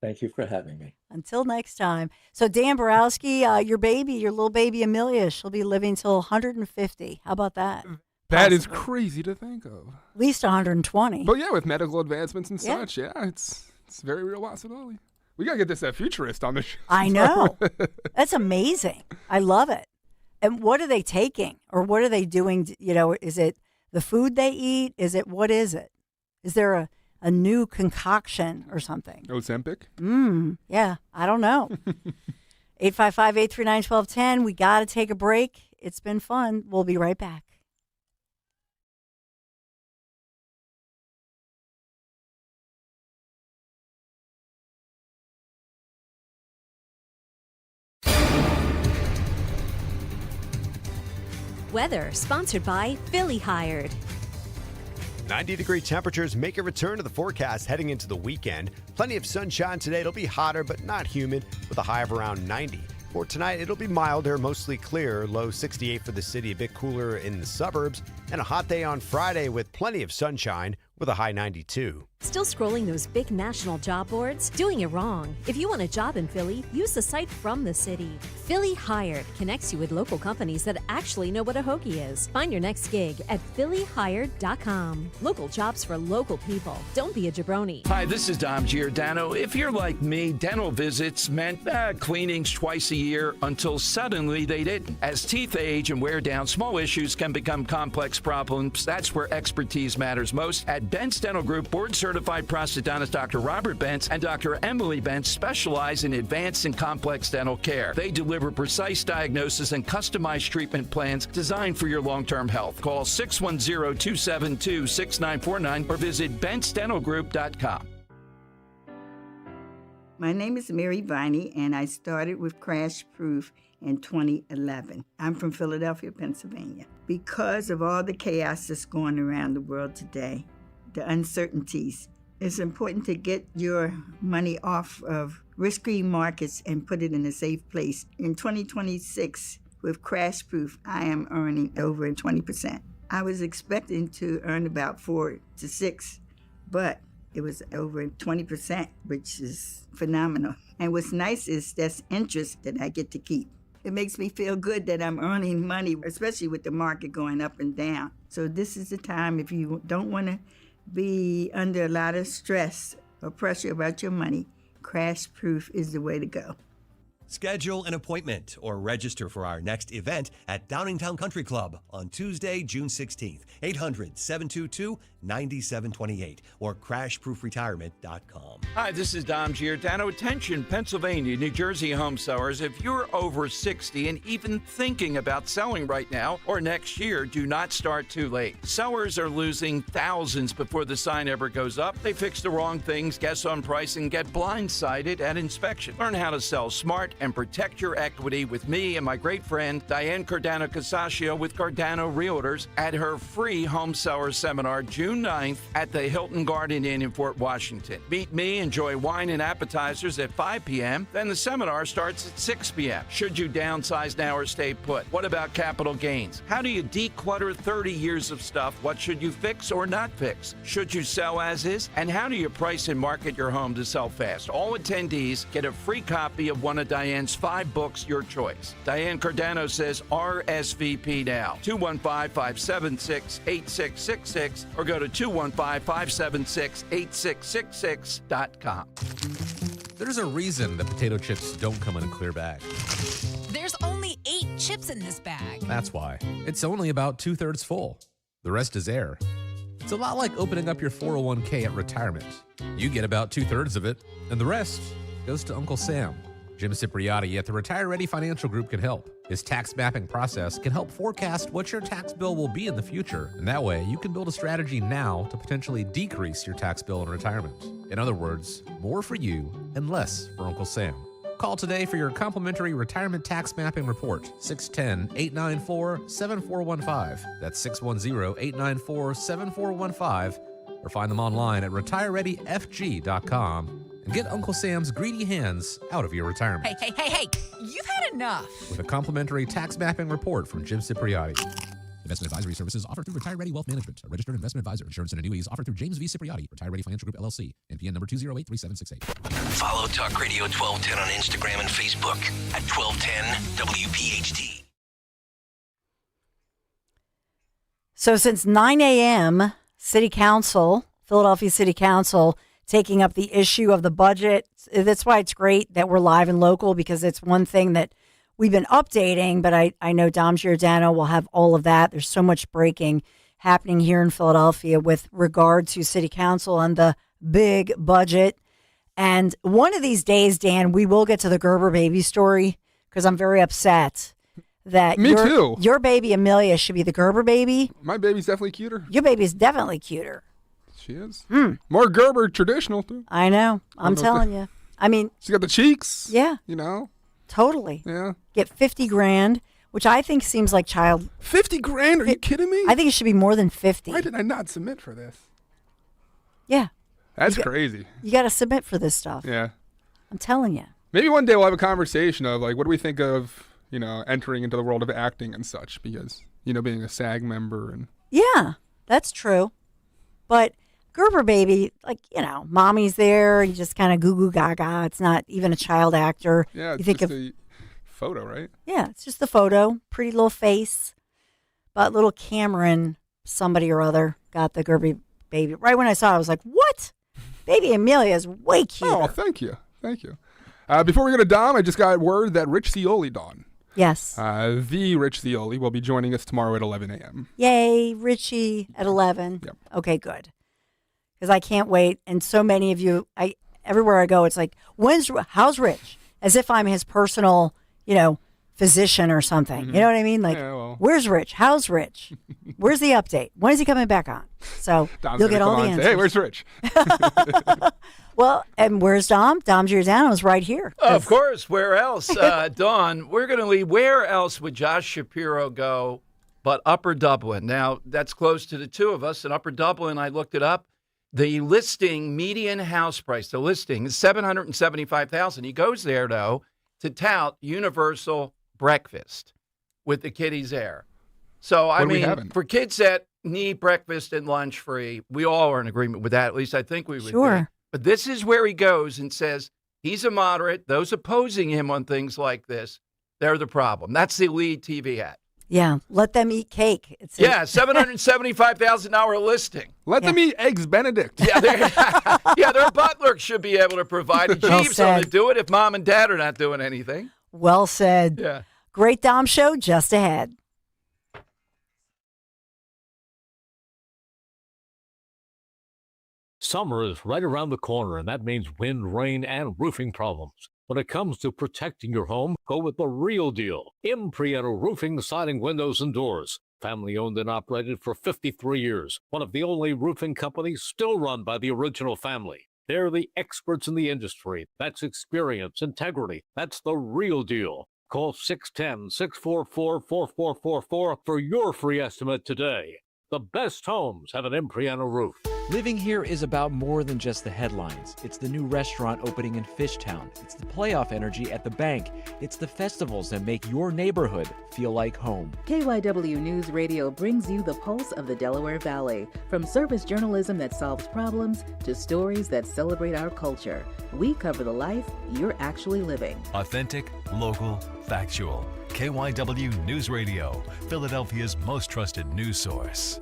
Thank you for having me. Until next time. So Dan Borowski, your little baby Amelia, she'll be living till 150. How about that? That is crazy to think of. At least 120. But yeah, with medical advancements and such, it's very real possibility. We got to get this futurist on the show. I know. That's amazing. I love it. And what are they taking? Or what are they doing? Is it the food they eat? What is it? Is there a new concoction or something? Ozempic? Yeah, I don't know. 855-839-1210. We got to take a break. It's been fun. We'll be right back. Weather sponsored by Philly Hired. 90-degree temperatures make a return to the forecast heading into the weekend. Plenty of sunshine today. It'll be hotter, but not humid, with a high of around 90. For tonight, it'll be milder, mostly clear, low 68 for the city, a bit cooler in the suburbs, and a hot day on Friday with plenty of sunshine. with a high 92. Still scrolling those big national job boards? Doing it wrong. If you want a job in Philly, use the site from the city. Philly Hired connects you with local companies that actually know what a hoagie is. Find your next gig at phillyhired.com. Local jobs for local people. Don't be a jabroni. Hi, this is Dom Giordano. If you're like me, dental visits meant cleanings twice a year until suddenly they didn't. As teeth age and wear down, small issues can become complex problems. That's where expertise matters most. At Bent's Dental Group, board-certified prosthodontist Dr. Robert Bentz and Dr. Emily Bentz specialize in advanced and complex dental care. They deliver precise diagnosis and customized treatment plans designed for your long-term health. Call 610-272-6949 or visit bentzdentalgroup.com. My name is Mary Viney, and I started with Crash Proof in 2011. I'm from Philadelphia, Pennsylvania. Because of all the chaos that's going around the world today, the uncertainties, it's important to get your money off of risky markets and put it in a safe place. In 2026, with Crash Proof, I am earning over 20%. I was expecting to earn about 4 to 6, but it was over 20%, which is phenomenal. And what's nice is that's interest that I get to keep. It makes me feel good that I'm earning money, especially with the market going up and down. So this is the time, if you don't want to be under a lot of stress or pressure about your money, Crash Proof is the way to go. Schedule an appointment or register for our next event at Downingtown Country Club on Tuesday, June 16th, 800-722-9728 or crashproofretirement.com. Hi, this is Dom Giordano. Attention, Pennsylvania, New Jersey home sellers. If you're over 60 and even thinking about selling right now or next year, do not start too late. Sellers are losing thousands before the sign ever goes up. They fix the wrong things, guess on price, and get blindsided at inspection. Learn how to sell smart and protect your equity with me and my great friend Diane Cardano-Casaccio with Cardano Realtors at her free home seller seminar June 9th at the Hilton Garden Inn in Fort Washington. Meet me, enjoy wine and appetizers at 5 p.m. Then the seminar starts at 6 p.m. Should you downsize now or stay put? What about capital gains? How do you declutter 30 years of stuff? What should you fix or not fix? Should you sell as is? And how do you price and market your home to sell fast? All attendees get a free copy of one of Diane's 5 books, your choice. Diane Cardano says RSVP now. 215-576-8666 or go to 215-576-8666.com. There's a reason that potato chips don't come in a clear bag. There's only 8 chips in this bag. That's why. It's only about 2/3 full. The rest is air. It's a lot like opening up your 401k at retirement. You get about 2/3 of it, and the rest goes to Uncle Sam. Jim Cipriotti at the Retire Ready Financial Group can help. His tax mapping process can help forecast what your tax bill will be in the future, and that way you can build a strategy now to potentially decrease your tax bill in retirement. In other words, more for you and less for Uncle Sam. Call today for your complimentary retirement tax mapping report, 610-894-7415. That's 610-894-7415, or find them online at retirereadyfg.com. And get Uncle Sam's greedy hands out of your retirement. Hey, you've had enough. With a complimentary tax mapping report from Jim Cipriotti. Investment advisory services offered through Retire Ready Wealth Management, a registered investment advisor. Insurance and annuities offered through James V. Cipriotti, Retire Ready Financial Group, LLC. NPN number 2083768. Follow Talk Radio 1210 on Instagram and Facebook at 1210 WPHT. So since 9 a.m., City Council, Philadelphia City Council, taking up the issue of the budget. That's why it's great that we're live and local, because it's one thing that we've been updating, but I know Dom Giordano will have all of that. There's so much breaking happening here in Philadelphia with regard to City Council and the big budget. And one of these days, Dan, we will get to the Gerber baby story, because I'm very upset that your baby Amelia should be the Gerber baby. My baby's definitely cuter. Your baby's definitely cuter. She is. More Gerber traditional, too. I know. I'm telling you. I mean, she got the cheeks. Yeah. You know? Totally. Yeah. Get $50,000, which I think seems like child. $50,000? Are you kidding me? I think it should be more than 50. Why did I not submit for this? Yeah. That's crazy. You got to submit for this stuff. Yeah. I'm telling you. Maybe one day we'll have a conversation of, like, what do we think of, entering into the world of acting and such, because, being a SAG member and. Yeah, that's true. But Gerber baby, like, mommy's there. You just kind of goo goo gaga. It's not even a child actor. Yeah, you it's think just of a photo, right? Yeah, it's just the photo. Pretty little face. But little Cameron, somebody or other, got the Gerber baby. Right when I saw it, I was like, what? Baby Amelia is way cute. Oh, thank you. Thank you. Before we go to Dom, I just got word that Rich Scioli, Dawn. Yes. The Rich Scioli will be joining us tomorrow at 11 a.m. Yay, Richie at 11. Yep. Okay, good. Because I can't wait. And so many of you, everywhere I go, it's like, how's Rich? As if I'm his personal, physician or something. You know what I mean? Like, where's Rich? How's Rich? Where's the update? When is he coming back on? So Dom's you'll get all the and answers. say, hey, where's Rich? Well, and where's Dom? Dom Giordano is right here. Of course. Where else? Dawn, we're going to leave. Where else would Josh Shapiro go but Upper Dublin? Now, that's close to the two of us. In Upper Dublin, I looked it up. The listing median house price, the listing is $775,000. He goes there, though, to tout universal breakfast with the kiddies there. So, I mean, for kids that need breakfast and lunch free, we all are in agreement with that. At least I think we would be. But this is where he goes and says he's a moderate. Those opposing him on things like this, they're the problem. That's the lead TV ad. Yeah, let them eat cake. $775,000 listing. Let them eat Eggs Benedict. Yeah, their butler should be able to provide it. Jeeves ought to do it if mom and dad are not doing anything. Well said. Yeah. Great Dom show just ahead. Summer is right around the corner, and that means wind, rain, and roofing problems. When it comes to protecting your home, go with the real deal. Impriano Roofing, Siding, Windows, and Doors. Family owned and operated for 53 years. One of the only roofing companies still run by the original family. They're the experts in the industry. That's experience, integrity. That's the real deal. Call 610-644-4444 for your free estimate today. The best homes have an Impriano roof. Living here is about more than just the headlines. It's the new restaurant opening in Fishtown. It's the playoff energy at the bank. It's the festivals that make your neighborhood feel like home. KYW News Radio brings you the pulse of the Delaware Valley. From service journalism that solves problems to stories that celebrate our culture. We cover the life you're actually living. Authentic, local, factual. KYW News Radio, Philadelphia's most trusted news source.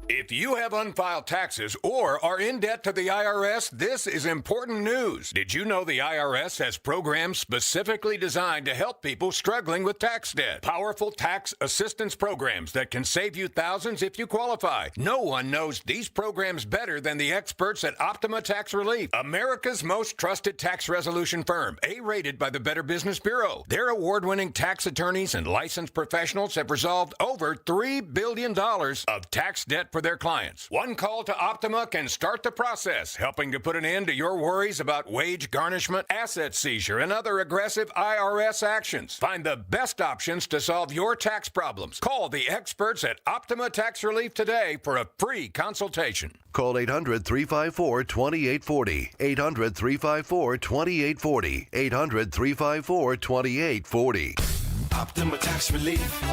If you have unfiled taxes or are in debt to the IRS, this is important news. Did you know the IRS has programs specifically designed to help people struggling with tax debt? Powerful tax assistance programs that can save you thousands if you qualify. No one knows these programs better than the experts at Optima Tax Relief, America's most trusted tax resolution firm, A-rated by the Better Business Bureau. Their award-winning tax attorneys and licensed professionals have resolved over $3 billion of tax debt for their clients. One call to Optima can start the process, helping to put an end to your worries about wage garnishment, asset seizure, and other aggressive IRS actions. Find the best options to solve your tax problems. Call the experts at Optima Tax Relief today for a free consultation. Call 800-354-2840. 800-354-2840. 800-354-2840. Optima Tax Relief.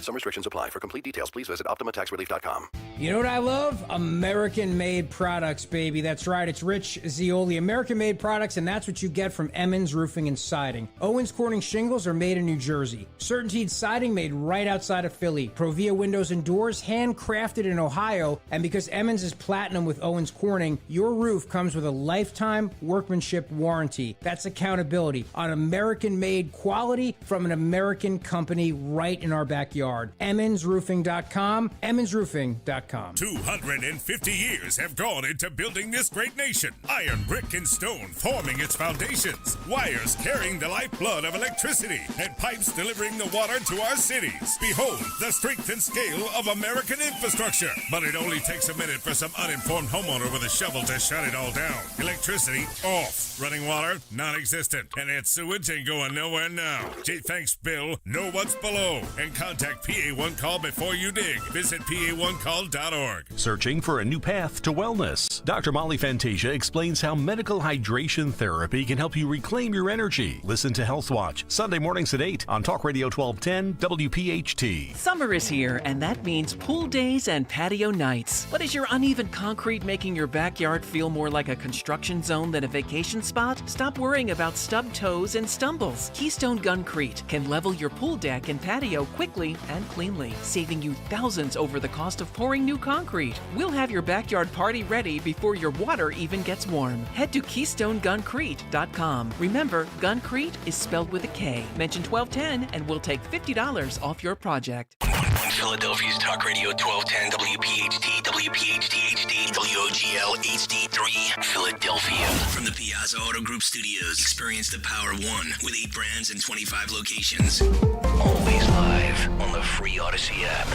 Some restrictions apply. For complete details, please visit OptimaTaxRelief.com. You know what I love? American-made products, baby. That's right. It's Rich Scioli. American-made products, and that's what you get from Emmons Roofing and Siding. Owens Corning shingles are made in New Jersey. Certainteed siding made right outside of Philly. Provia windows and doors handcrafted in Ohio. And because Emmons is platinum with Owens Corning, your roof comes with a lifetime workmanship warranty. That's accountability on American-made quality from an American company right in our backyard. EmmonsRoofing.com, EmmonsRoofing.com. 250 years have gone into building this great nation. Iron, brick, and stone forming its foundations. Wires carrying the lifeblood of electricity. And pipes delivering the water to our cities. Behold the strength and scale of American infrastructure. But it only takes a minute for some uninformed homeowner with a shovel to shut it all down. Electricity off. Running water non-existent. And that sewage ain't going nowhere now. Gee, thanks, Bill. Know what's below. And contact Hashtag PA1 call before you dig. Visit PA1call.org. Searching for a new path to wellness? Dr. Molly Fantasia explains how medical hydration therapy can help you reclaim your energy. Listen to Health Watch, Sunday mornings at 8 on Talk Radio 1210 WPHT. Summer is here, and that means pool days and patio nights. But is your uneven concrete making your backyard feel more like a construction zone than a vacation spot? Stop worrying about stubbed toes and stumbles. Keystone Guncrete can level your pool deck and patio quickly and cleanly, saving you thousands over the cost of pouring new concrete. We'll have your backyard party ready before your water even gets warm. Head to KeystoneGuncrete.com. Remember, Guncrete is spelled with a K. Mention 1210 and we'll take $50 off your project. On Philadelphia's Talk Radio 1210 WPHT, WPHT HD, WOGL HD3, Philadelphia. From the Piazza Auto Group Studios, experience the power of one with 8 brands and 25 locations. Always live on the free Odyssey app.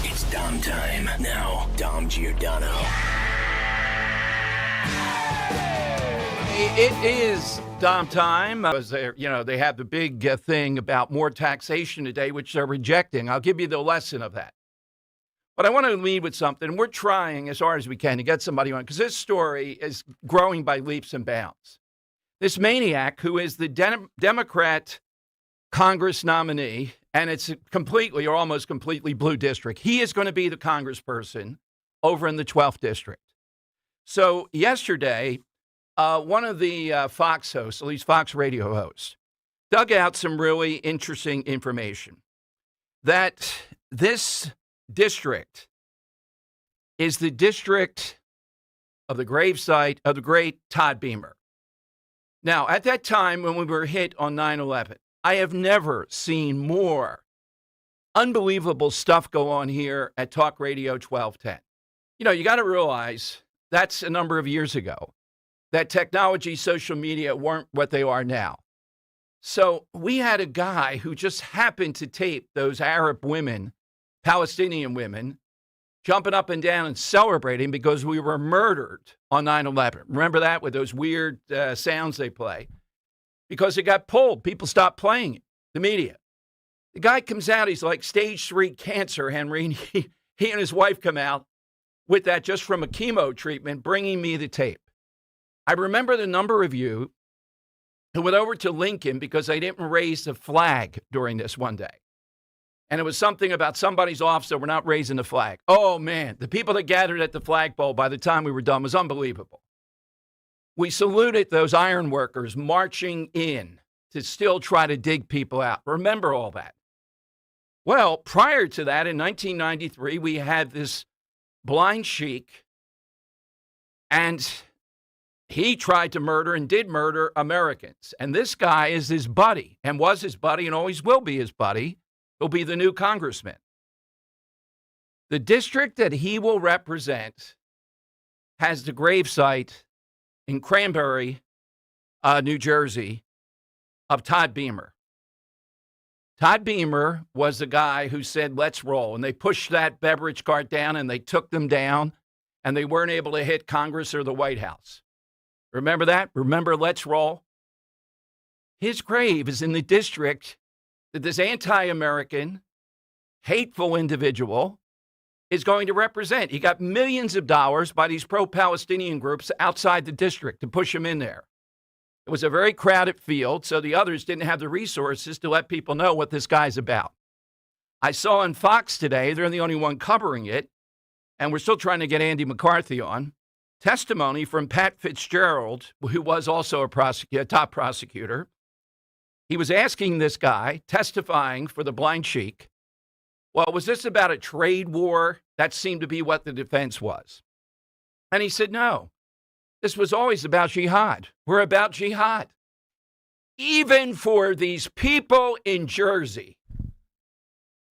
It's Dom time. Now, Dom Giordano. It is Dom time. They have the big thing about more taxation today, which they're rejecting. I'll give you the lesson of that. But I want to lead with something. We're trying as hard as we can to get somebody on, because this story is growing by leaps and bounds. This maniac, who is the Democrat Congress nominee, and it's completely or almost completely blue district, he is going to be the congressperson over in the 12th district. So yesterday, one of the Fox hosts, at least Fox radio hosts, dug out some really interesting information that this district is the district of the gravesite of the great Todd Beamer. Now, at that time when we were hit on 9/11, I have never seen more unbelievable stuff go on here at Talk Radio 1210. You got to realize that's a number of years ago, that technology, social media weren't what they are now. So we had a guy who just happened to tape those Arab women, Palestinian women, jumping up and down and celebrating because we were murdered on 9/11. Remember that, with those weird sounds they play? Because it got pulled. People stopped playing it, the media. The guy comes out, he's like stage 3 cancer, Henry, and he and his wife come out with that just from a chemo treatment, bringing me the tape. I remember the number of you who went over to Lincoln because they didn't raise the flag during this one day. And it was something about somebody's officer, we're not raising the flag. Oh, man, the people that gathered at the flagpole by the time we were done was unbelievable. We saluted those iron workers marching in to still try to dig people out. Remember all that. Well, prior to that, in 1993, we had this blind sheik, and he tried to murder and did murder Americans. And this guy is his buddy, and was his buddy, and always will be his buddy. He'll be the new congressman. The district that he will represent has the gravesite in Cranberry, New Jersey, of Todd Beamer. Todd Beamer was the guy who said, let's roll. And they pushed that beverage cart down, and they took them down, and they weren't able to hit Congress or the White House. Remember that? Remember, let's roll? His grave is in the district that this anti-American, hateful individual is going to represent. He got millions of dollars by these pro-Palestinian groups outside the district to push him in there. It was a very crowded field, so the others didn't have the resources to let people know what this guy's about. I saw on Fox today, they're the only one covering it, and we're still trying to get Andy McCarthy on, testimony from Pat Fitzgerald, who was also a top prosecutor. He was asking this guy, testifying for the blind sheik, well, was this about a trade war? That seemed to be what the defense was. And he said, no, this was always about jihad. We're about jihad. Even for these people in Jersey,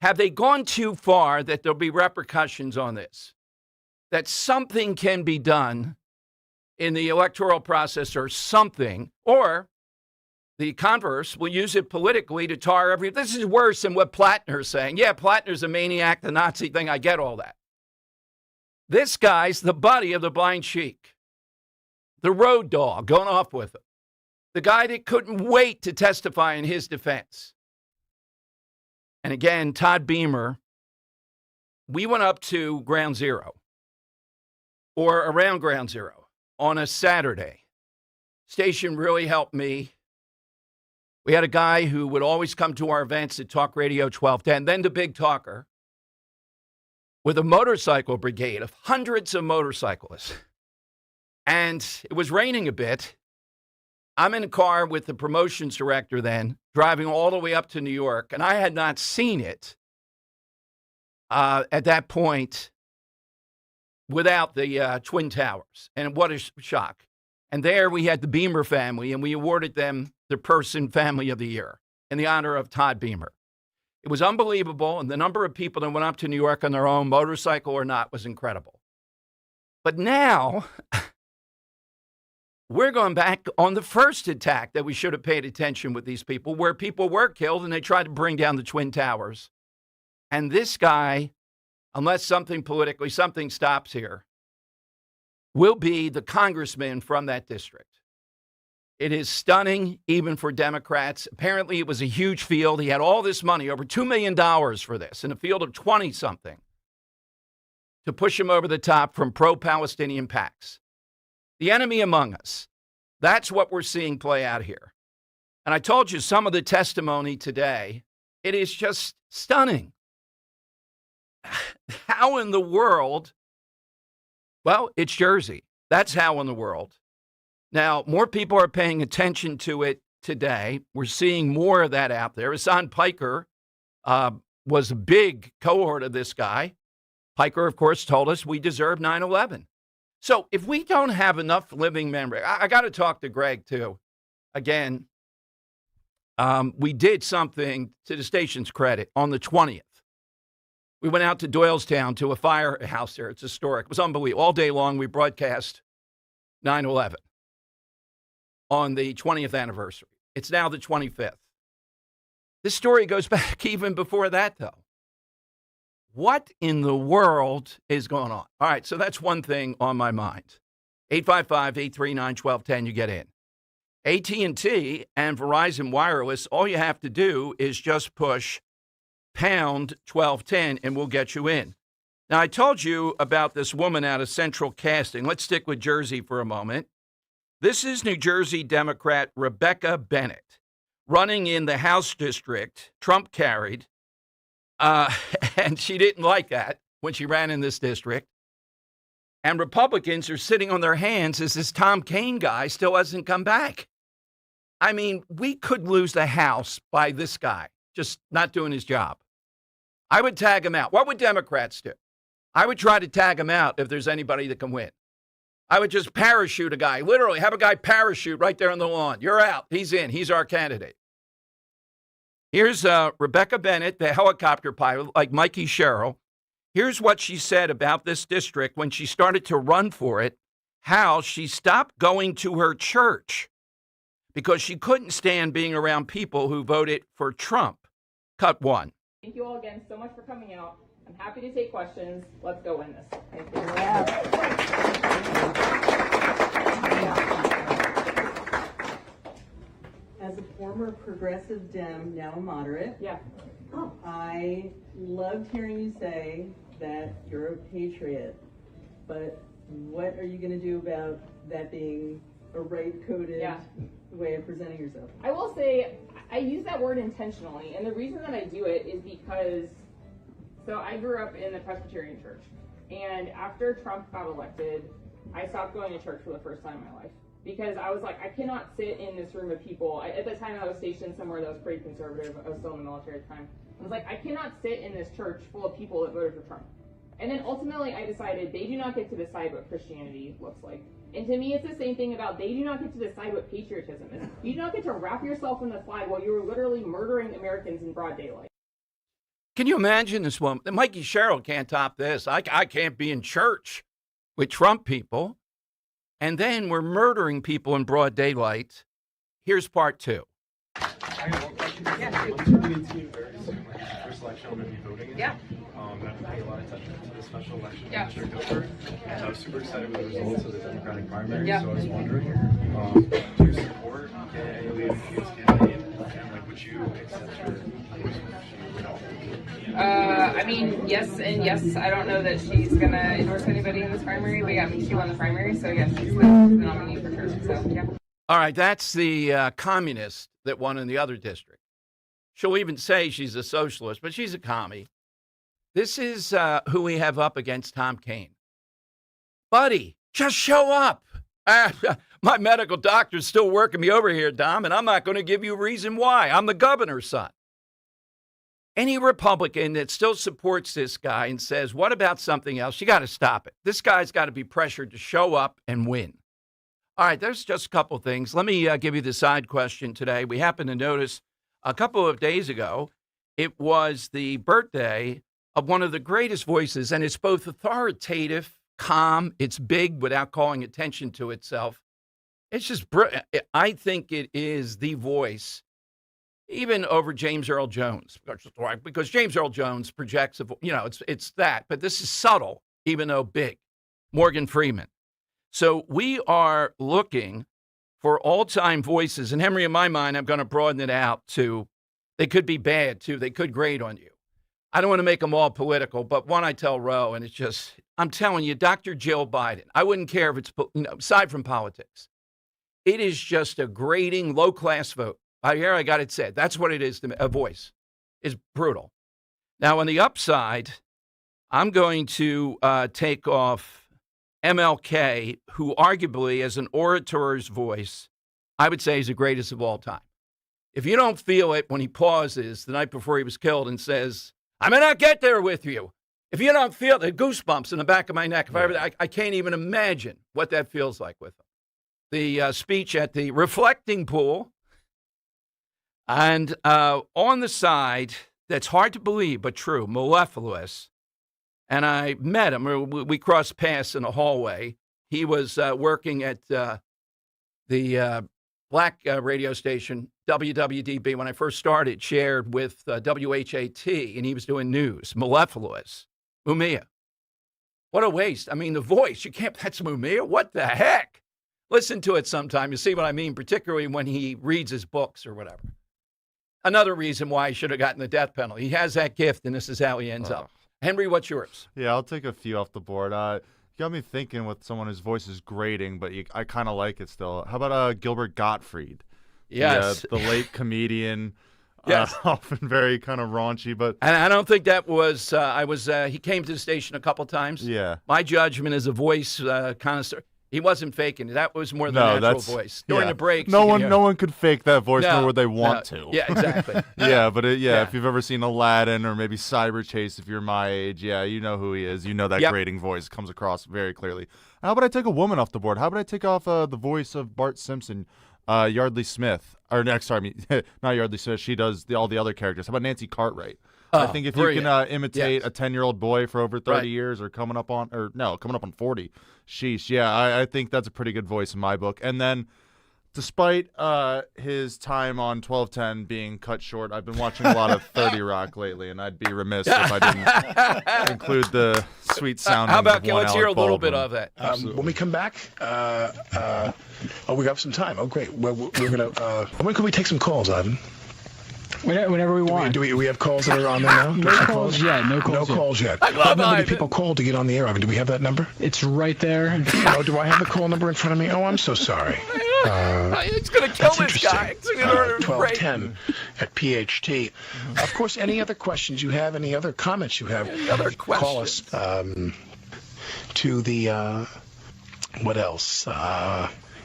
have they gone too far that there'll be repercussions on this? That something can be done in the electoral process or something, or the converse will use it politically to tar everyone. This is worse than what Plattner's saying. Yeah, Plattner's a maniac, the Nazi thing. I get all that. This guy's the buddy of the blind sheik, the road dog going off with him, the guy that couldn't wait to testify in his defense. And again, Todd Beamer, we went up to Ground Zero or around Ground Zero on a Saturday. Station really helped me. We had a guy who would always come to our events at Talk Radio 1210, then the Big Talker, with a motorcycle brigade of hundreds of motorcyclists. And it was raining a bit. I'm in a car with the promotions director then, driving all the way up to New York, and I had not seen it at that point without the Twin Towers. And what a shock. And there we had the Beamer family, and we awarded them the Person Family of the Year in the honor of Todd Beamer. It was unbelievable, and the number of people that went up to New York on their own, motorcycle or not, was incredible. But now, we're going back on the first attack that we should have paid attention with these people, where people were killed and they tried to bring down the Twin Towers. And this guy, unless something stops here, will be the congressman from that district. It is stunning, even for Democrats. Apparently, it was a huge field. He had all this money, over $2 million for this, in a field of 20-something, to push him over the top from pro-Palestinian PACs. The enemy among us. That's what we're seeing play out here. And I told you some of the testimony today, it is just stunning. How in the world? Well, it's Jersey. That's how in the world. Now, more people are paying attention to it today. We're seeing more of that out there. Hassan Piker was a big cohort of this guy. Piker, of course, told us we deserve 9/11. So if we don't have enough living memory, I got to talk to Greg, too. Again, we did something, to the station's credit, on the 20th. We went out to Doylestown to a firehouse there. It's historic. It was unbelievable. All day long, we broadcast 9/11 on the 20th anniversary. It's now the 25th. This story goes back even before that, though. What in the world is going on? All right, so that's one thing on my mind. 855-839-1210, you get in. AT&T and Verizon Wireless, all you have to do is just push pound 1210 and we'll get you in. Now, I told you about this woman out of Central Casting. Let's stick with Jersey for a moment. This is New Jersey Democrat Rebecca Bennett running in the House district Trump carried. And she didn't like that when she ran in this district. And Republicans are sitting on their hands as this Tom Kaine guy still hasn't come back. I mean, we could lose the House by this guy just not doing his job. I would tag him out. What would Democrats do? I would try to tag him out if there's anybody that can win. I would just parachute a guy, literally have a guy parachute right there on the lawn. You're out. He's in. He's our candidate. Here's Rebecca Bennett, the helicopter pilot, like Mikey Sherrill. Here's what she said about this district when she started to run for it, how she stopped going to her church because she couldn't stand being around people who voted for Trump. Cut one. Thank you all again so much for coming out. I'm happy to take questions. Let's go win this. Thank you. As a former progressive Dem, now a moderate, I loved hearing you say that you're a patriot, but what are you going to do about that being a rape-coded way of presenting yourself? I will say I use that word intentionally, and the reason that I do it is because, so I grew up in the Presbyterian church, and after Trump got elected, I stopped going to church for the first time in my life. Because I was like, I cannot sit in this room of people. At the time, I was stationed somewhere that was pretty conservative. I was still in the military at the time. I was like, I cannot sit in this church full of people that voted for Trump. And then ultimately, I decided they do not get to decide what Christianity looks like. And to me, it's the same thing about they do not get to decide what patriotism is. You do not get to wrap yourself in the flag while you are literally murdering Americans in broad daylight. Can you imagine this woman? Mikey Sherrill can't top this. I can't be in church with Trump people. And then we're murdering people in broad daylight. Here's part two. Yeah. After paying a lot of attention to the special election in District Over, and I was super excited with the results of the Democratic primary. So I was wondering, do you support a Leader Hughes candidate And like, would you accept her voice? I mean, yes and yes. I don't know that she's gonna endorse anybody in this primary, but yeah, I mean, she won the primary, so yes, she's the nominee for sure. So yeah. All right, that's the communist that won in the other district. She'll even say she's a socialist, but she's a commie. This is who we have up against Tom Kean. Buddy, just show up. My medical doctor's still working me over here, Dom, and I'm not going to give you a reason why. I'm the governor's son. Any Republican that still supports this guy and says, what about something else? You got to stop it. This guy's got to be pressured to show up and win. All right, there's just a couple things. Let me give you the side question today. We happened to notice a couple of days ago, it was the birthday of one of the greatest voices, and it's both authoritative, calm, it's big without calling attention to itself. It's just, I think it is the voice, even over James Earl Jones, because James Earl Jones projects, it's that, but this is subtle, even though big. Morgan Freeman. So we are looking for all-time voices, and Henry, in my mind, I'm going to broaden it out to, they could be bad, too. They could grate on you. I don't want to make them all political, but one I tell Roe, and it's just, I'm telling you, Dr. Jill Biden, I wouldn't care if it's, aside from politics, it is just a grating, low-class vote. I got it said. That's what it is to me. A voice is brutal. Now, on the upside, I'm going to take off MLK, who arguably, as an orator's voice, I would say is the greatest of all time. If you don't feel it when he pauses the night before he was killed and says, I may not get there with you. If you don't feel the goosebumps in the back of my neck, I can't even imagine what that feels like with him. The speech at the reflecting pool. And on the side, that's hard to believe, but true, mellifluous. And I met him. We crossed paths in a hallway. He was working at the black radio station, WWDB, when I first started, shared with WPHT, and he was doing news. Mellifluous. Mumia. What a waste. I mean, the voice, that's Mumia? What the heck? Listen to it sometime. You see what I mean, particularly when he reads his books or whatever. Another reason why he should have gotten the death penalty. He has that gift, and this is how he ends up. Henry, what's yours? Yeah, I'll take a few off the board. You got me thinking with someone whose voice is grating, but I kind of like it still. How about Gilbert Gottfried? Yes. The late comedian. Yes. Often very kind of raunchy, but... And I don't think that was... he came to the station a couple times. Yeah. My judgment as a voice connoisseur... He wasn't faking it. That was more the natural voice. During the breaks. No one could fake that voice, nor would they want to. Yeah, exactly. If you've ever seen Aladdin or maybe Cyber Chase, if you're my age, you know who he is. You know that grating voice comes across very clearly. How about I take a woman off the board? How about I take off the voice of Bart Simpson, Yardley Smith? Or next, sorry, not Yardley Smith. She does all the other characters. How about Nancy Cartwright? I think if you can imitate a 10-year-old boy for over 30 years or coming up on 40, sheesh. Yeah, I think that's a pretty good voice in my book. And then despite his time on 1210 being cut short, I've been watching a lot of 30 Rock lately, and I'd be remiss if I didn't include the sweet sound. How about let's hear a little bit of that? When we come back, we got some time. Oh, great. We're going to, when can we take some calls, Ivan? Whenever we want. Do we have calls that are on there now? No calls yet. No calls yet. I love how many people called to get on the air, Ivan. Do we have that number? It's right there. Do I have the call number in front of me? Oh, I'm so sorry. It's going to kill this guy. 1210 at PHT. Of course, any other questions you have, any other comments you have, call us to the, what else?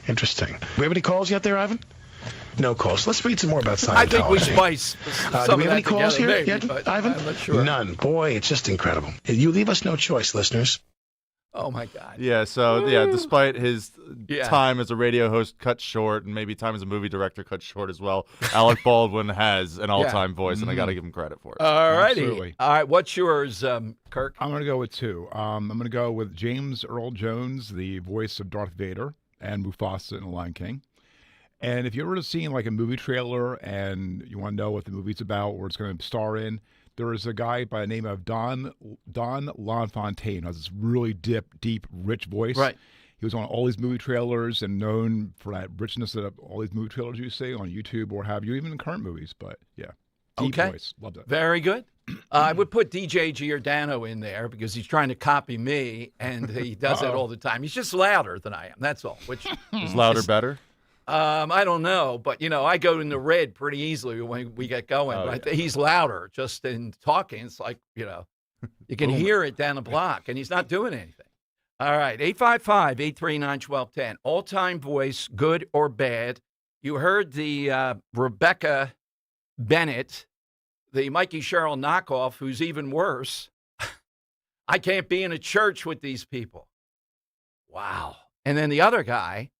Interesting. Do we have any calls yet there, Ivan? No calls. Let's read some more about Scientology. I think we spice do we have any calls here maybe, yet, Ivan? I'm not sure. None. Boy, it's just incredible. You leave us no choice, listeners. Oh, my God. Yeah, so, despite his time as a radio host cut short and maybe time as a movie director cut short as well, Alec Baldwin has an all-time voice, and I got to give him credit for it. All righty. All right, what's yours, Kirk? I'm going to go with two. I'm going to go with James Earl Jones, the voice of Darth Vader and Mufasa in The Lion King. And if you've ever seen like a movie trailer and you want to know what the movie's about or it's going to star in, there is a guy by the name of Don LaFontaine who has this really deep, rich voice. Right. He was on all these movie trailers and known for that richness of all these movie trailers you see on YouTube or have you, even in current movies. But yeah, deep voice. Love that. Very good. I would put DJ Giordano in there because he's trying to copy me, and he does it all the time. He's just louder than I am. That's all. Which is louder better? I don't know, but I go in the red pretty easily when we get going. But he's louder just in talking. It's like you can hear it down the block, and he's not doing anything. All right, 855-839-1210. All-time voice, good or bad. You heard the Rebecca Bennett, the Mikey Sherrill knockoff, who's even worse. I can't be in a church with these people. Wow. And then the other guy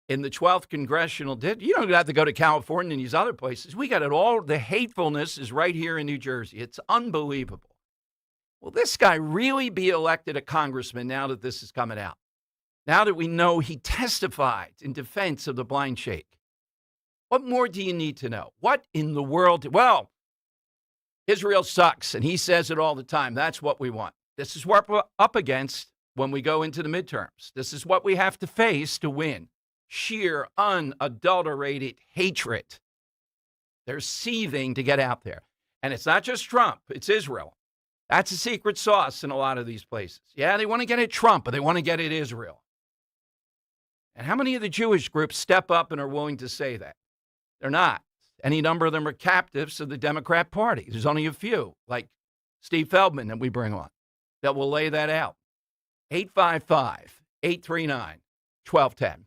in the 12th Congressional District, you don't have to go to California and these other places. We got it all. The hatefulness is right here in New Jersey. It's unbelievable. Will this guy really be elected a congressman now that this is coming out? Now that we know he testified in defense of the blind sheikh? What more do you need to know? What in the world? Well, Israel sucks, and he says it all the time. That's what we want. This is what we're up against when we go into the midterms. This is what we have to face to win. Sheer, unadulterated hatred. They're seething to get out there. And it's not just Trump, it's Israel. That's a secret sauce in a lot of these places. Yeah, they want to get at Trump, but they want to get at Israel. And how many of the Jewish groups step up and are willing to say that? They're not. Any number of them are captives of the Democrat Party. There's only a few, like Steve Feldman that we bring on, that will lay that out. 855-839-1210.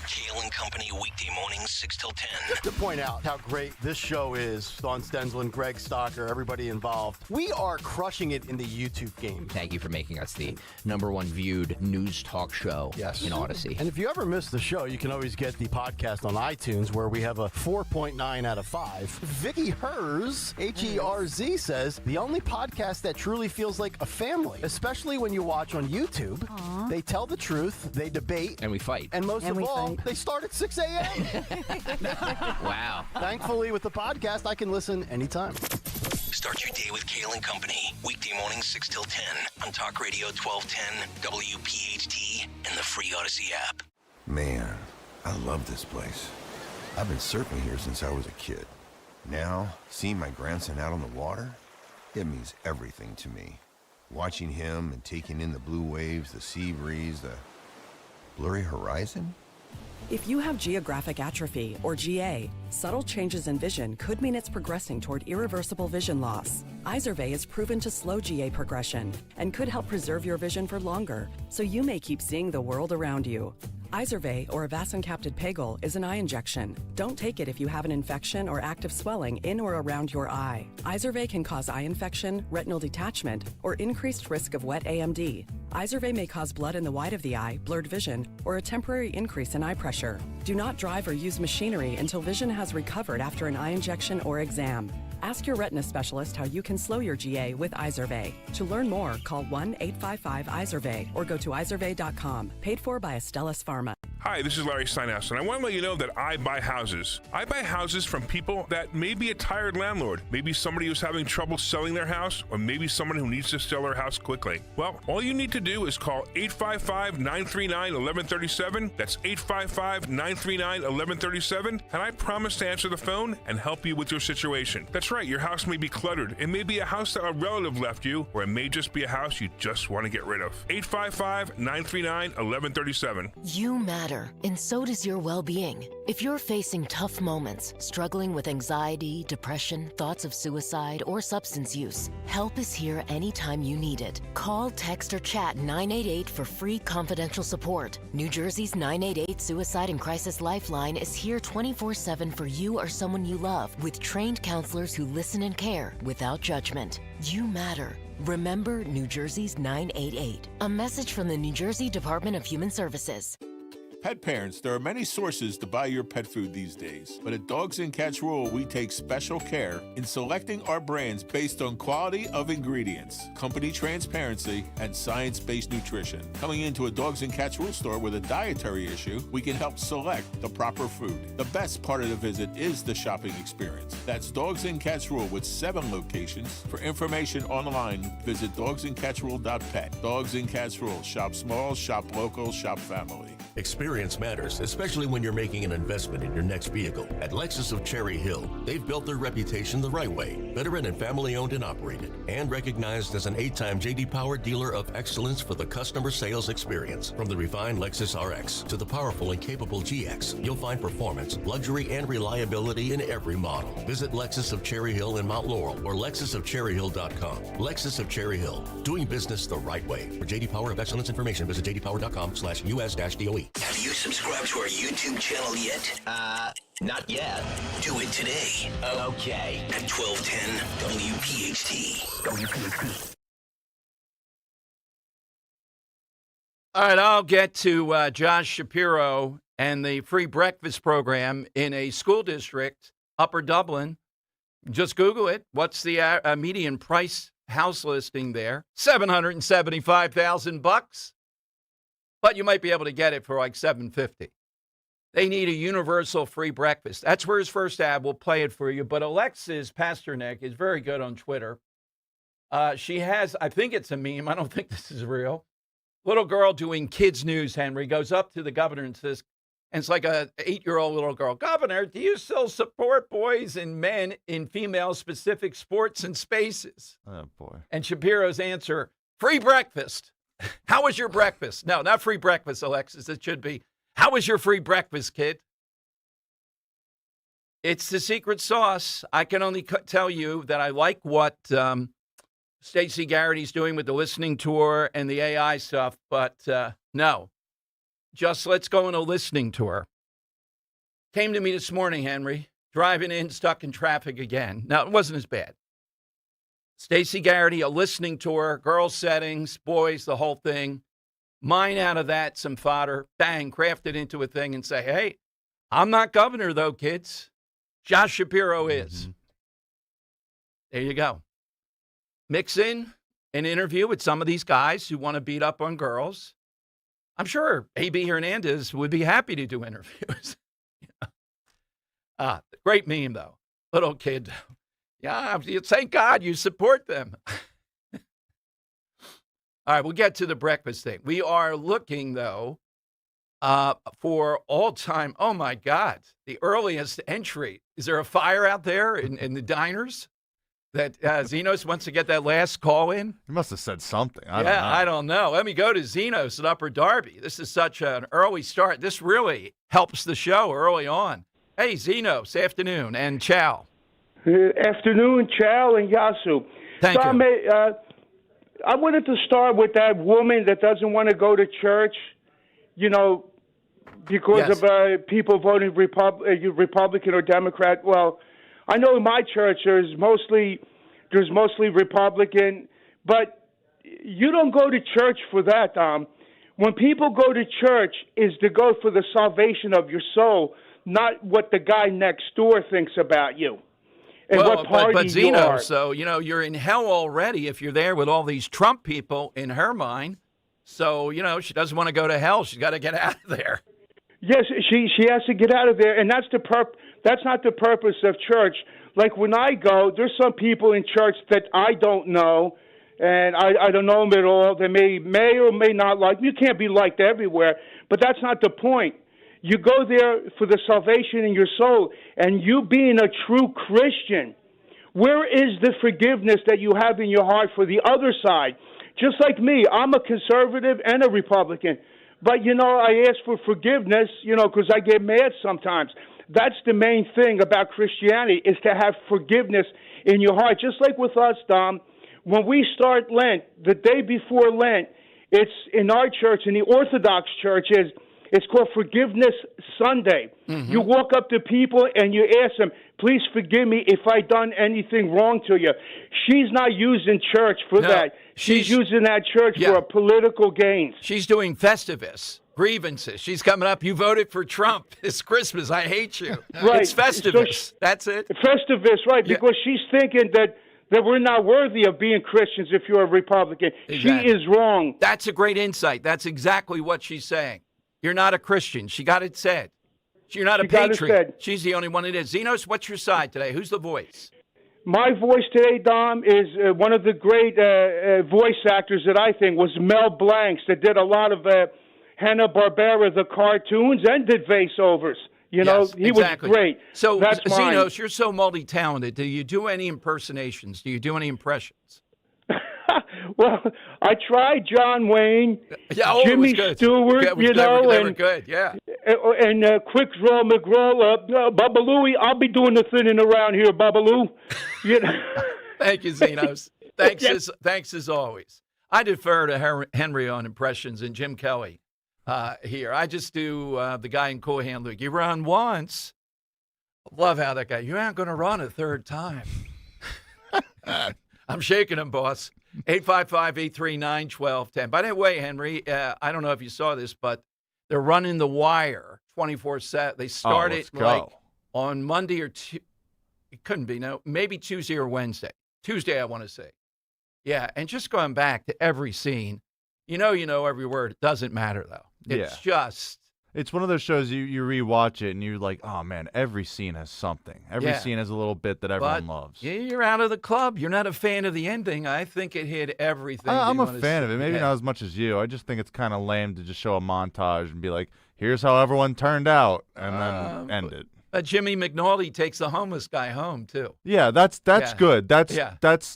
Kale and Company, weekday mornings, 6 till 10. Just to point out how great this show is, Dawn Stensland, Greg Stocker, everybody involved. We are crushing it in the YouTube game. Thank you for making us the #1 viewed news talk show in Odyssey. And if you ever miss the show, you can always get the podcast on iTunes, where we have a 4.9 out of 5. Vicky Herz, Herz, says, the only podcast that truly feels like a family, especially when you watch on YouTube. Aww. They tell the truth, they debate. And we fight. And most of all, they start at 6 a.m. Wow. Thankfully, with the podcast, I can listen anytime. Start your day with Kale and Company, weekday mornings 6 till 10 on Talk Radio 1210, WPHT, and the free Odyssey app. Man, I love this place. I've been surfing here since I was a kid. Now, seeing my grandson out on the water, it means everything to me. Watching him and taking in the blue waves, the sea breeze, the blurry horizon. If you have geographic atrophy, or GA, subtle changes in vision could mean it's progressing toward irreversible vision loss. Izervay is proven to slow GA progression and could help preserve your vision for longer, so you may keep seeing the world around you. Izervay, or avacincaptad pegol, is an eye injection. Don't take it if you have an infection or active swelling in or around your eye. Izervay can cause eye infection, retinal detachment, or increased risk of wet AMD. Izervay may cause blood in the white of the eye, blurred vision, or a temporary increase in eye pressure. Do not drive or use machinery until vision has recovered after an eye injection or exam. Ask your retina specialist how you can slow your GA with Izervay. To learn more, call 1-855-IZERVAY or go to izervay.com. Paid for by Astellas Pharma. Hi, this is Larry Steinhaus, and I want to let you know that I buy houses. I buy houses from people that may be a tired landlord, maybe somebody who's having trouble selling their house, or maybe someone who needs to sell their house quickly. Well, all you need to do is call 855-939-1137. That's 855-939-1137, and I promise to answer the phone and help you with your situation. That's right, your house may be cluttered. It may be a house that a relative left you, or it may just be a house you just want to get rid of. 855-939-1137. You matter, and so does your well-being. If you're facing tough moments, struggling with anxiety, depression, thoughts of suicide, or substance use, help is here anytime you need it. Call, text, or chat 988 for free confidential support. New Jersey's 988 Suicide and Crisis Lifeline is here 24/7 for you or someone you love, with trained counselors who listen and care without judgment. You matter. Remember New Jersey's 988. A message from the New Jersey Department of Human Services. Pet parents, there are many sources to buy your pet food these days. But at Dogs and Cats Rule, we take special care in selecting our brands based on quality of ingredients, company transparency, and science-based nutrition. Coming into a Dogs and Cats Rule store with a dietary issue, we can help select the proper food. The best part of the visit is the shopping experience. That's Dogs and Cats Rule with 7 locations. For information online, visit dogsandcatsrule.pet. Dogs and Cats Rule. Shop small, shop local, shop family. Experience matters, especially when you're making an investment in your next vehicle. At Lexus of Cherry Hill, they've built their reputation the right way. Veteran and family owned and operated, and recognized as an 8-time J.D. Power Dealer of Excellence for the customer sales experience. From the refined Lexus RX to the powerful and capable GX, you'll find performance, luxury, and reliability in every model. Visit Lexus of Cherry Hill in Mount Laurel or lexusofcherryhill.com. Lexus of Cherry Hill, doing business the right way. For J.D. Power of Excellence information, visit jdpower.com/US-DOE. Have you subscribed to our YouTube channel yet? Not yet. Do it today. Okay. At 1210 WPHT. All right, I'll get to Josh Shapiro and the free breakfast program in a school district, Upper Dublin. Just Google it. What's the median price house listing there? $775,000. But you might be able to get it for like $750. They need a universal free breakfast. That's where his first ad. We'll play it for you. But Alexis Pasternak is very good on Twitter. She has, I think it's a meme. I don't think this is real. Little girl doing kids news, Henry, goes up to the governor and says, and it's like a 8-year-old little girl, Governor, do you still support boys and men in female-specific sports and spaces? Oh, boy. And Shapiro's answer, free breakfast. How was your breakfast? No, not free breakfast, Alexis. It should be, how was your free breakfast, kid? It's the secret sauce. I can only tell you that I like what Stacey Garrity's doing with the listening tour and the AI stuff, but no. Just let's go on a listening tour. Came to me this morning, Henry, driving in, stuck in traffic again. Now, it wasn't as bad. Stacey Garrity, a listening tour, girls settings, boys, the whole thing. Mine out of that, some fodder, bang, craft it into a thing and say, hey, I'm not governor, though, kids. Josh Shapiro is. There you go. Mix in an interview with some of these guys who want to beat up on girls. I'm sure A.B. Hernandez would be happy to do interviews. Great meme, though. Little kid. Yeah, thank God you support them. All right, we'll get to the breakfast thing. We are looking, though, for all-time, oh, my God, the earliest entry. Is there a fire out there in the diners that Zenos wants to get that last call in? He must have said something. I don't know. Let me go to Zenos at Upper Darby. This is such an early start. This really helps the show early on. Hey, Zenos, afternoon, and ciao. Afternoon, ciao, and yasu. Thank you. I wanted to start with that woman that doesn't want to go to church, because of people voting Republican or Democrat. Well, I know in my church there's mostly Republican, but you don't go to church for that, Dom. When people go to church is to go for the salvation of your soul, not what the guy next door thinks about you. And what party but Zeno, you are. So, you're in hell already if you're there with all these Trump people in her mind. So, she doesn't want to go to hell. She's got to get out of there. Yes, she has to get out of there, and that's not the purpose of church. Like when I go, there's some people in church that I don't know, and I don't know them at all. They may or may not like me. You can't be liked everywhere, but that's not the point. You go there for the salvation in your soul, and you being a true Christian, where is the forgiveness that you have in your heart for the other side? Just like me, I'm a conservative and a Republican. But, I ask for forgiveness, because I get mad sometimes. That's the main thing about Christianity, is to have forgiveness in your heart. Just like with us, Dom, when we start Lent, the day before Lent, it's in our church, in the Orthodox churches, it's called Forgiveness Sunday. Mm-hmm. You walk up to people and you ask them, please forgive me if I done anything wrong to you. She's not using church for that. She's using that church for a political gain. She's doing Festivus, grievances. She's coming up. You voted for Trump. It's Christmas. I hate you. Right. It's Festivus. So That's it. Festivus, right? Yeah. Because she's thinking that we're not worthy of being Christians if you're a Republican. Exactly. She is wrong. That's a great insight. That's exactly what she's saying. You're not a Christian. She got it said. You're not a patriot. She's the only one that is. Zenos, what's your side today? Who's the voice? My voice today, Dom, is one of the great voice actors that I think was Mel Blancs, that did a lot of Hanna-Barbera, the cartoons, and did voiceovers. You know, he exactly. was great. So, that's mine. Zenos, you're so multi-talented. Do you do any impersonations? Do you do any impressions? Well, I tried John Wayne, Jimmy Stewart, they were good, yeah. And Quick Draw McGraw, Bubba Louie. I'll be doing the thinning around here, Bubba Lou. You know? Thank you, Zenos. Thanks as always. I defer to Henry on impressions and Jim Kelly here. I just do the guy in Cool Hand Luke. You run once. Love how that guy, you aren't going to run a third time. I'm shaking him, boss. 855-839-1210. By the way, Henry, I don't know if you saw this, but they're running The Wire 24/7. They started on Monday or it couldn't be, no, maybe Tuesday or Wednesday. Tuesday, I want to say. Yeah, and just going back to every scene, you know every word. It doesn't matter, though. It's just... It's one of those shows you rewatch it and you're like, oh, man, every scene has something. Every scene has a little bit that everyone loves. You're out of the club. You're not a fan of the ending. I think it hit everything. I'm a fan of it. Maybe not as much as you. I just think it's kind of lame to just show a montage and be like, here's how everyone turned out, and then end it. Jimmy McNulty takes the homeless guy home, too. Yeah, that's good. That's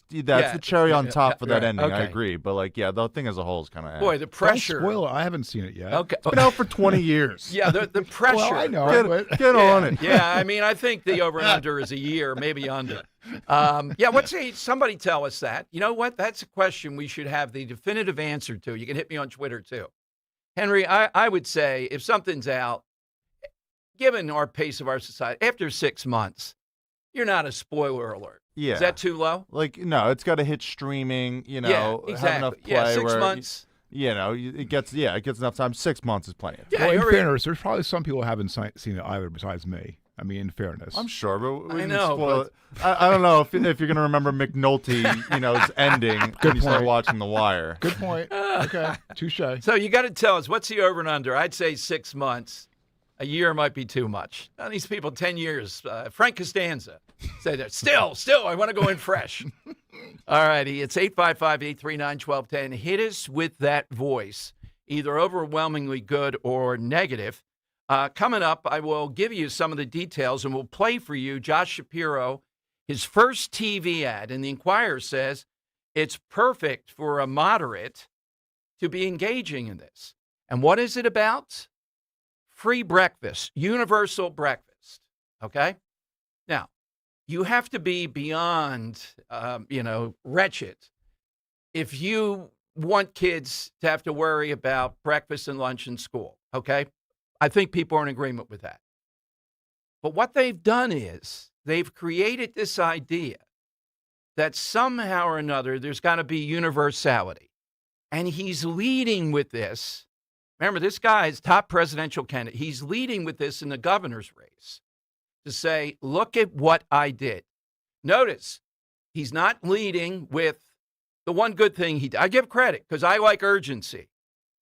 the cherry on top for that ending. Okay. I agree. But, the thing as a whole is kind of... Boy, the pressure. Don't spoil it. I haven't seen it yet. Okay. It's been out for 20 years. Yeah, the pressure. Well, I know. Get on it. Yeah, I mean, I think the over and under is a year, maybe under. Somebody tell us that. You know what? That's a question we should have the definitive answer to. You can hit me on Twitter, too. Henry, I would say if something's out, given our pace of our society, after 6 months, you're not a spoiler alert. Yeah. Is that too low? No, it's got to hit streaming, have enough play. 6 months. It gets enough time. 6 months is plenty. Well, in fairness, there's probably some people who haven't seen it either besides me. I mean, in fairness. I'm sure, but I know. I don't know if you're going to remember McNulty's ending when you start watching The Wire. Good point. Okay, touche. So you got to tell us, what's the over and under? I'd say 6 months. A year might be too much. Now, these people, 10 years. Frank Costanza said that. Still, I want to go in fresh. All righty. It's 855-839-1210. Hit us with that voice, either overwhelmingly good or negative. Coming up, I will give you some of the details, and we'll play for you Josh Shapiro, his first TV ad. And the Inquirer says it's perfect for a moderate to be engaging in this. And what is it about? Free breakfast, universal breakfast, okay? Now, you have to be beyond, wretched if you want kids to have to worry about breakfast and lunch in school, okay? I think people are in agreement with that. But what they've done is they've created this idea that somehow or another there's got to be universality. And he's leading with this. Remember, this guy is top presidential candidate. He's leading with this in the governor's race to say, look at what I did. Notice, he's not leading with the one good thing he did. I give credit because I like urgency.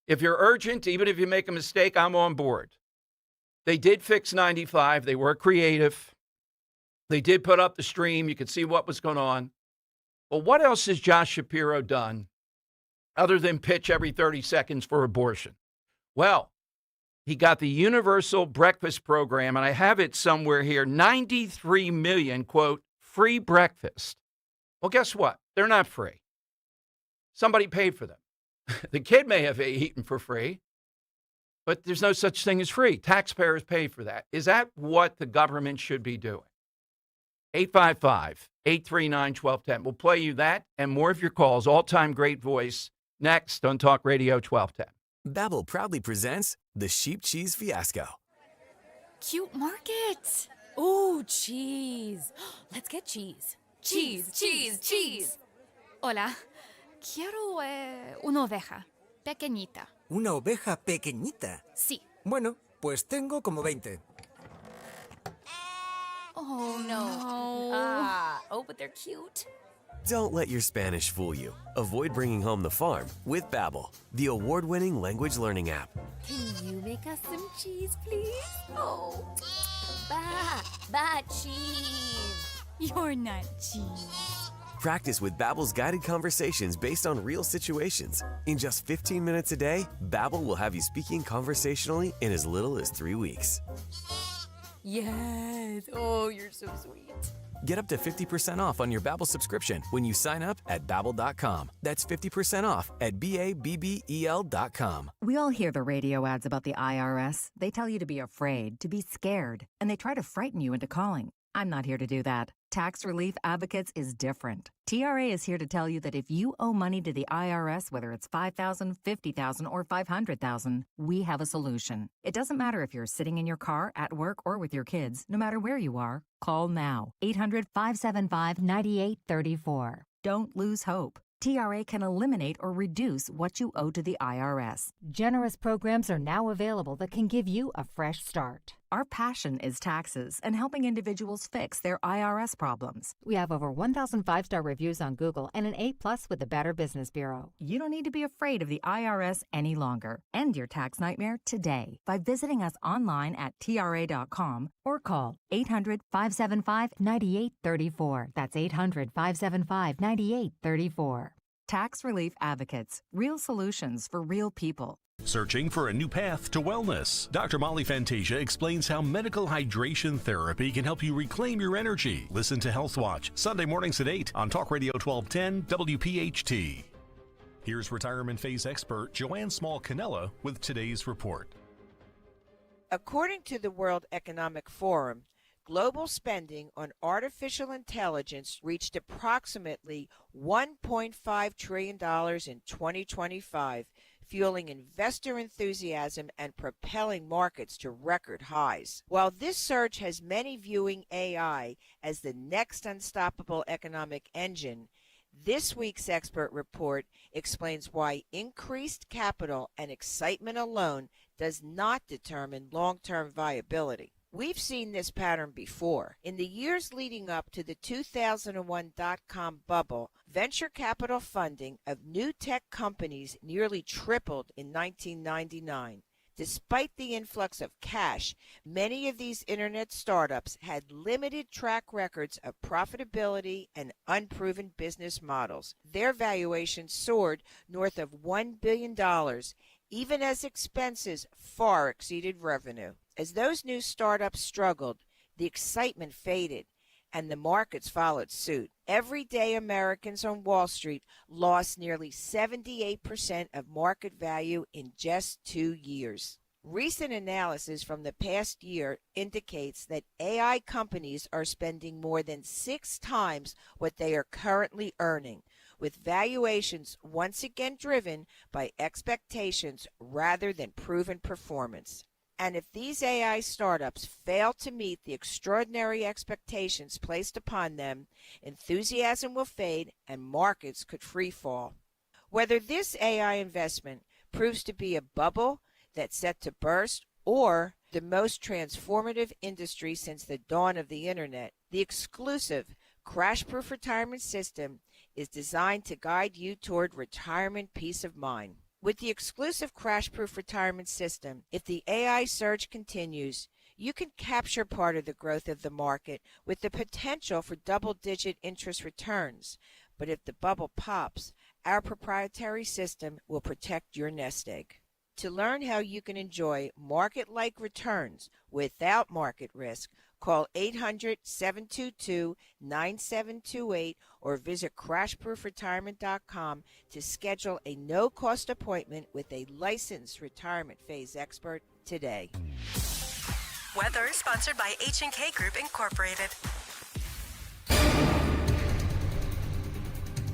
If you're urgent, even if you make a mistake, I'm on board. They did fix 95. They were creative. They did put up the stream. You could see what was going on. Well, what else has Josh Shapiro done other than pitch every 30 seconds for abortion? Well, he got the universal breakfast program, and I have it somewhere here, 93 million, quote, free breakfast. Well, guess what? They're not free. Somebody paid for them. The kid may have eaten for free, but there's no such thing as free. Taxpayers pay for that. Is that what the government should be doing? 855-839-1210. We'll play you that and more of your calls. All-time great voice next on Talk Radio 1210. Babbel proudly presents the Sheep Cheese Fiasco. Cute market. Ooh, cheese. Let's get cheese. Cheese, cheese, cheese. Hola. Quiero una oveja. Pequeñita. ¿Una oveja pequeñita? Sí. Bueno, pues tengo como 20. Oh, no. Oh, but they're cute. Don't let your Spanish fool you. Avoid bringing home the farm with Babbel, the award-winning language learning app. Can you make us some cheese, please? Oh, cheese. You're not cheese. Practice with Babbel's guided conversations based on real situations. In just 15 minutes a day, Babbel will have you speaking conversationally in as little as 3 weeks. Yes. Oh, you're so sweet. Get up to 50% off on your Babbel subscription when you sign up at Babbel.com. That's 50% off at BABBEL.com. We all hear the radio ads about the IRS. They tell you to be afraid, to be scared, and they try to frighten you into calling. I'm not here to do that. Tax Relief Advocates is different. TRA is here to tell you that if you owe money to the IRS, whether it's $5,000, $50,000, or $500,000, we have a solution. It doesn't matter if you're sitting in your car, at work, or with your kids. No matter where you are, call now. 800-575-9834. Don't lose hope. TRA can eliminate or reduce what you owe to the IRS. Generous programs are now available that can give you a fresh start. Our passion is taxes and helping individuals fix their IRS problems. We have over 1,000 5-star reviews on Google and an A+ with the Better Business Bureau. You don't need to be afraid of the IRS any longer. End your tax nightmare today by visiting us online at TRA.com or call 800-575-9834. That's 800-575-9834. Tax Relief Advocates. Real solutions for real people. Searching for a new path to wellness? Dr. Molly Fantasia explains how medical hydration therapy can help you reclaim your energy. Listen to Health Watch, Sunday mornings at 8 on Talk Radio 1210 WPHT. Here's retirement phase expert Joanne Small-Canella with today's report. According to the World Economic Forum, global spending on artificial intelligence reached approximately $1.5 trillion in 2025, fueling investor enthusiasm and propelling markets to record highs. While this surge has many viewing AI as the next unstoppable economic engine, this week's expert report explains why increased capital and excitement alone does not determine long-term viability. We've seen this pattern before. In the years leading up to the 2001 dot-com bubble, venture capital funding of new tech companies nearly tripled in 1999. Despite the influx of cash, many of these internet startups had limited track records of profitability and unproven business models. Their valuations soared north of $1 billion, even as expenses far exceeded revenue. As those new startups struggled, the excitement faded, and the markets followed suit. Everyday Americans on Wall Street lost nearly 78% of market value in just 2 years. Recent analysis from the past year indicates that AI companies are spending more than 6 times what they are currently earning, with valuations once again driven by expectations rather than proven performance. And if these AI startups fail to meet the extraordinary expectations placed upon them, enthusiasm will fade and markets could free fall. Whether this AI investment proves to be a bubble that's set to burst or the most transformative industry since the dawn of the internet, the exclusive Crash-Proof Retirement System is designed to guide you toward retirement peace of mind. With the exclusive Crash-Proof Retirement System, if the AI surge continues, you can capture part of the growth of the market with the potential for double-digit interest returns. But if the bubble pops, our proprietary system will protect your nest egg. To learn how you can enjoy market-like returns without market risk, call 800-722-9728 or visit CrashProofRetirement.com to schedule a no-cost appointment with a licensed retirement phase expert today. Weather sponsored by H&K Group Incorporated.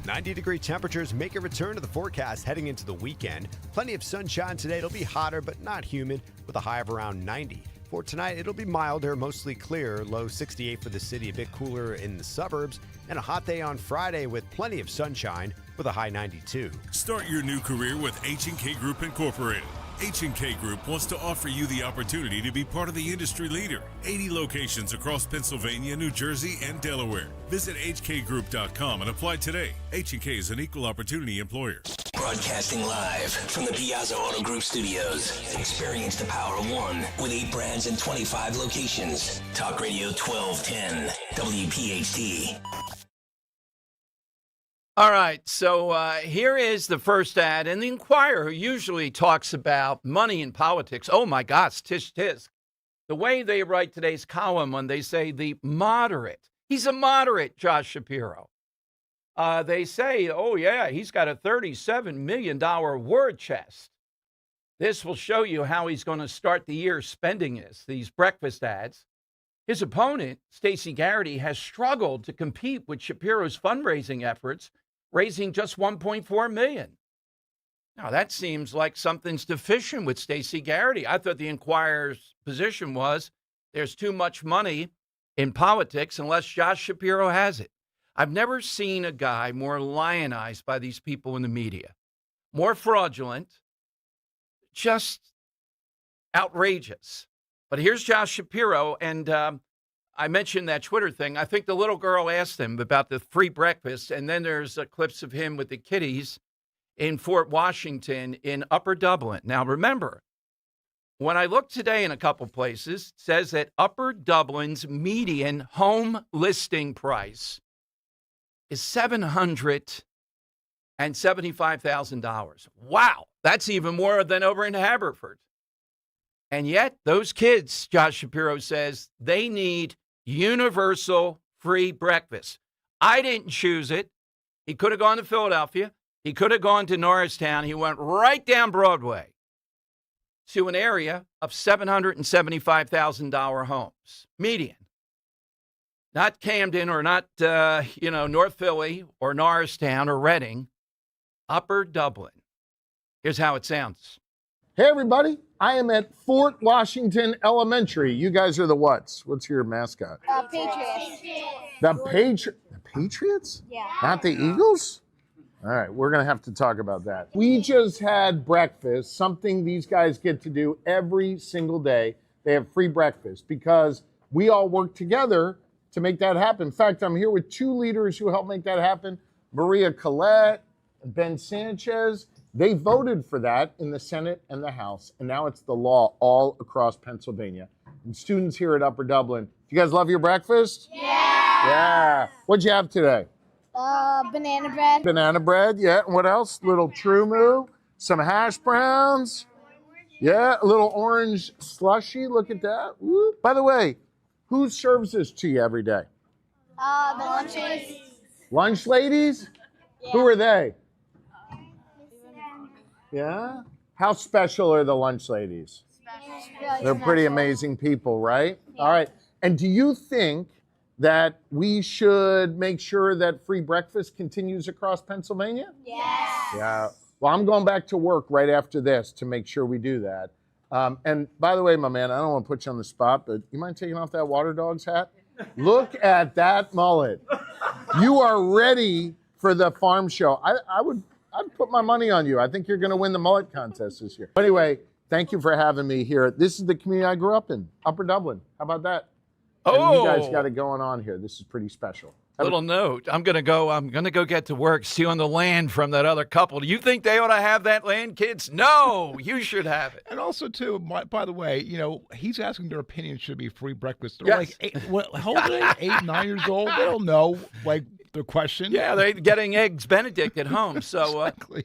90-degree temperatures make a return to the forecast heading into the weekend. Plenty of sunshine today. It'll be hotter, but not humid, with a high of around 90. For tonight, it'll be milder, mostly clear, low 68 for the city, a bit cooler in the suburbs, and a hot day on Friday with plenty of sunshine, with a high 92. Start your new career with H&K Group Incorporated. H&K Group wants to offer you the opportunity to be part of the industry leader. 80 locations across Pennsylvania, New Jersey, and Delaware. Visit hkgroup.com and apply today. H&K is an equal opportunity employer. Broadcasting live from the Piazza Auto Group studios. Experience the power of one with 8 brands and 25 locations. Talk Radio 1210, WPHT. All right, so here is the first ad. And the Inquirer, who usually talks about money in politics, oh my gosh, tish tisk. The way they write today's column when they say the moderate, he's a moderate, Josh Shapiro. They say, oh yeah, he's got a $37 million word chest. This will show you how he's going to start the year spending these breakfast ads. His opponent, Stacey Garrity, has struggled to compete with Shapiro's fundraising efforts, raising just $1.4 million. Now, that seems like something's deficient with Stacey Garrity. I thought the Inquirer's position was there's too much money in politics unless Josh Shapiro has it. I've never seen a guy more lionized by these people in the media, more fraudulent, just outrageous. But here's Josh Shapiro, and I mentioned that Twitter thing. I think the little girl asked him about the free breakfast, and then there's clips of him with the kiddies in Fort Washington in Upper Dublin. Now, remember, when I looked today in a couple places, it says that Upper Dublin's median home listing price is $775,000. Wow, that's even more than over in Haverford. And yet, those kids, Josh Shapiro says, they need universal free breakfast. I didn't choose it. He could have gone to Philadelphia. He could have gone to Norristown. He went right down Broadway to an area of $775,000 homes, median. Not Camden or not, North Philly or Norristown or Reading, Upper Dublin. Here's how it sounds. Hey, everybody. I am at Fort Washington Elementary. You guys are the whats? What's your mascot? Patriots. The Patriots? Yeah. Not the Eagles? All right, we're going to have to talk about that. We just had breakfast, something these guys get to do every single day. They have free breakfast because we all work together to make that happen. In fact, I'm here with 2 leaders who helped make that happen, Maria Collette and Ben Sanchez. They voted for that in the Senate and the House, and now it's the law all across Pennsylvania. And students here at Upper Dublin, do you guys love your breakfast? Yeah. Yeah. What'd you have today? Banana bread. Banana bread, yeah. And what else? Little True some hash browns. Yeah, a little orange slushy. Look at that. Woo. By the way, who serves this to you every day? The lunch ladies. Lunch ladies? Yeah. Who are they? Yeah? How special are the lunch ladies? Special. They're pretty amazing people, right? Yeah. All right. And do you think that we should make sure that free breakfast continues across Pennsylvania? Yes. Yeah. Well, I'm going back to work right after this to make sure we do that. And by the way, my man, I don't want to put you on the spot, but you mind taking off that Water Dogs hat? Look at that mullet. You are ready for the farm show. I'd put my money on you. I think you're going to win the mullet contest this year. But anyway, thank you for having me here. This is the community I grew up in, Upper Dublin. How about that? And you guys got it going on here. This is pretty special. Little note. I'm gonna go get to work stealing the land from that other couple. Do you think they ought to have that land, kids? No, you should have it. And also, too, by the way, he's asking their opinion should be free breakfast. They're Yes. like, how old are they? 8, 9 years old? They don't know, the question. Yeah, they're getting eggs Benedict at home. So, Exactly.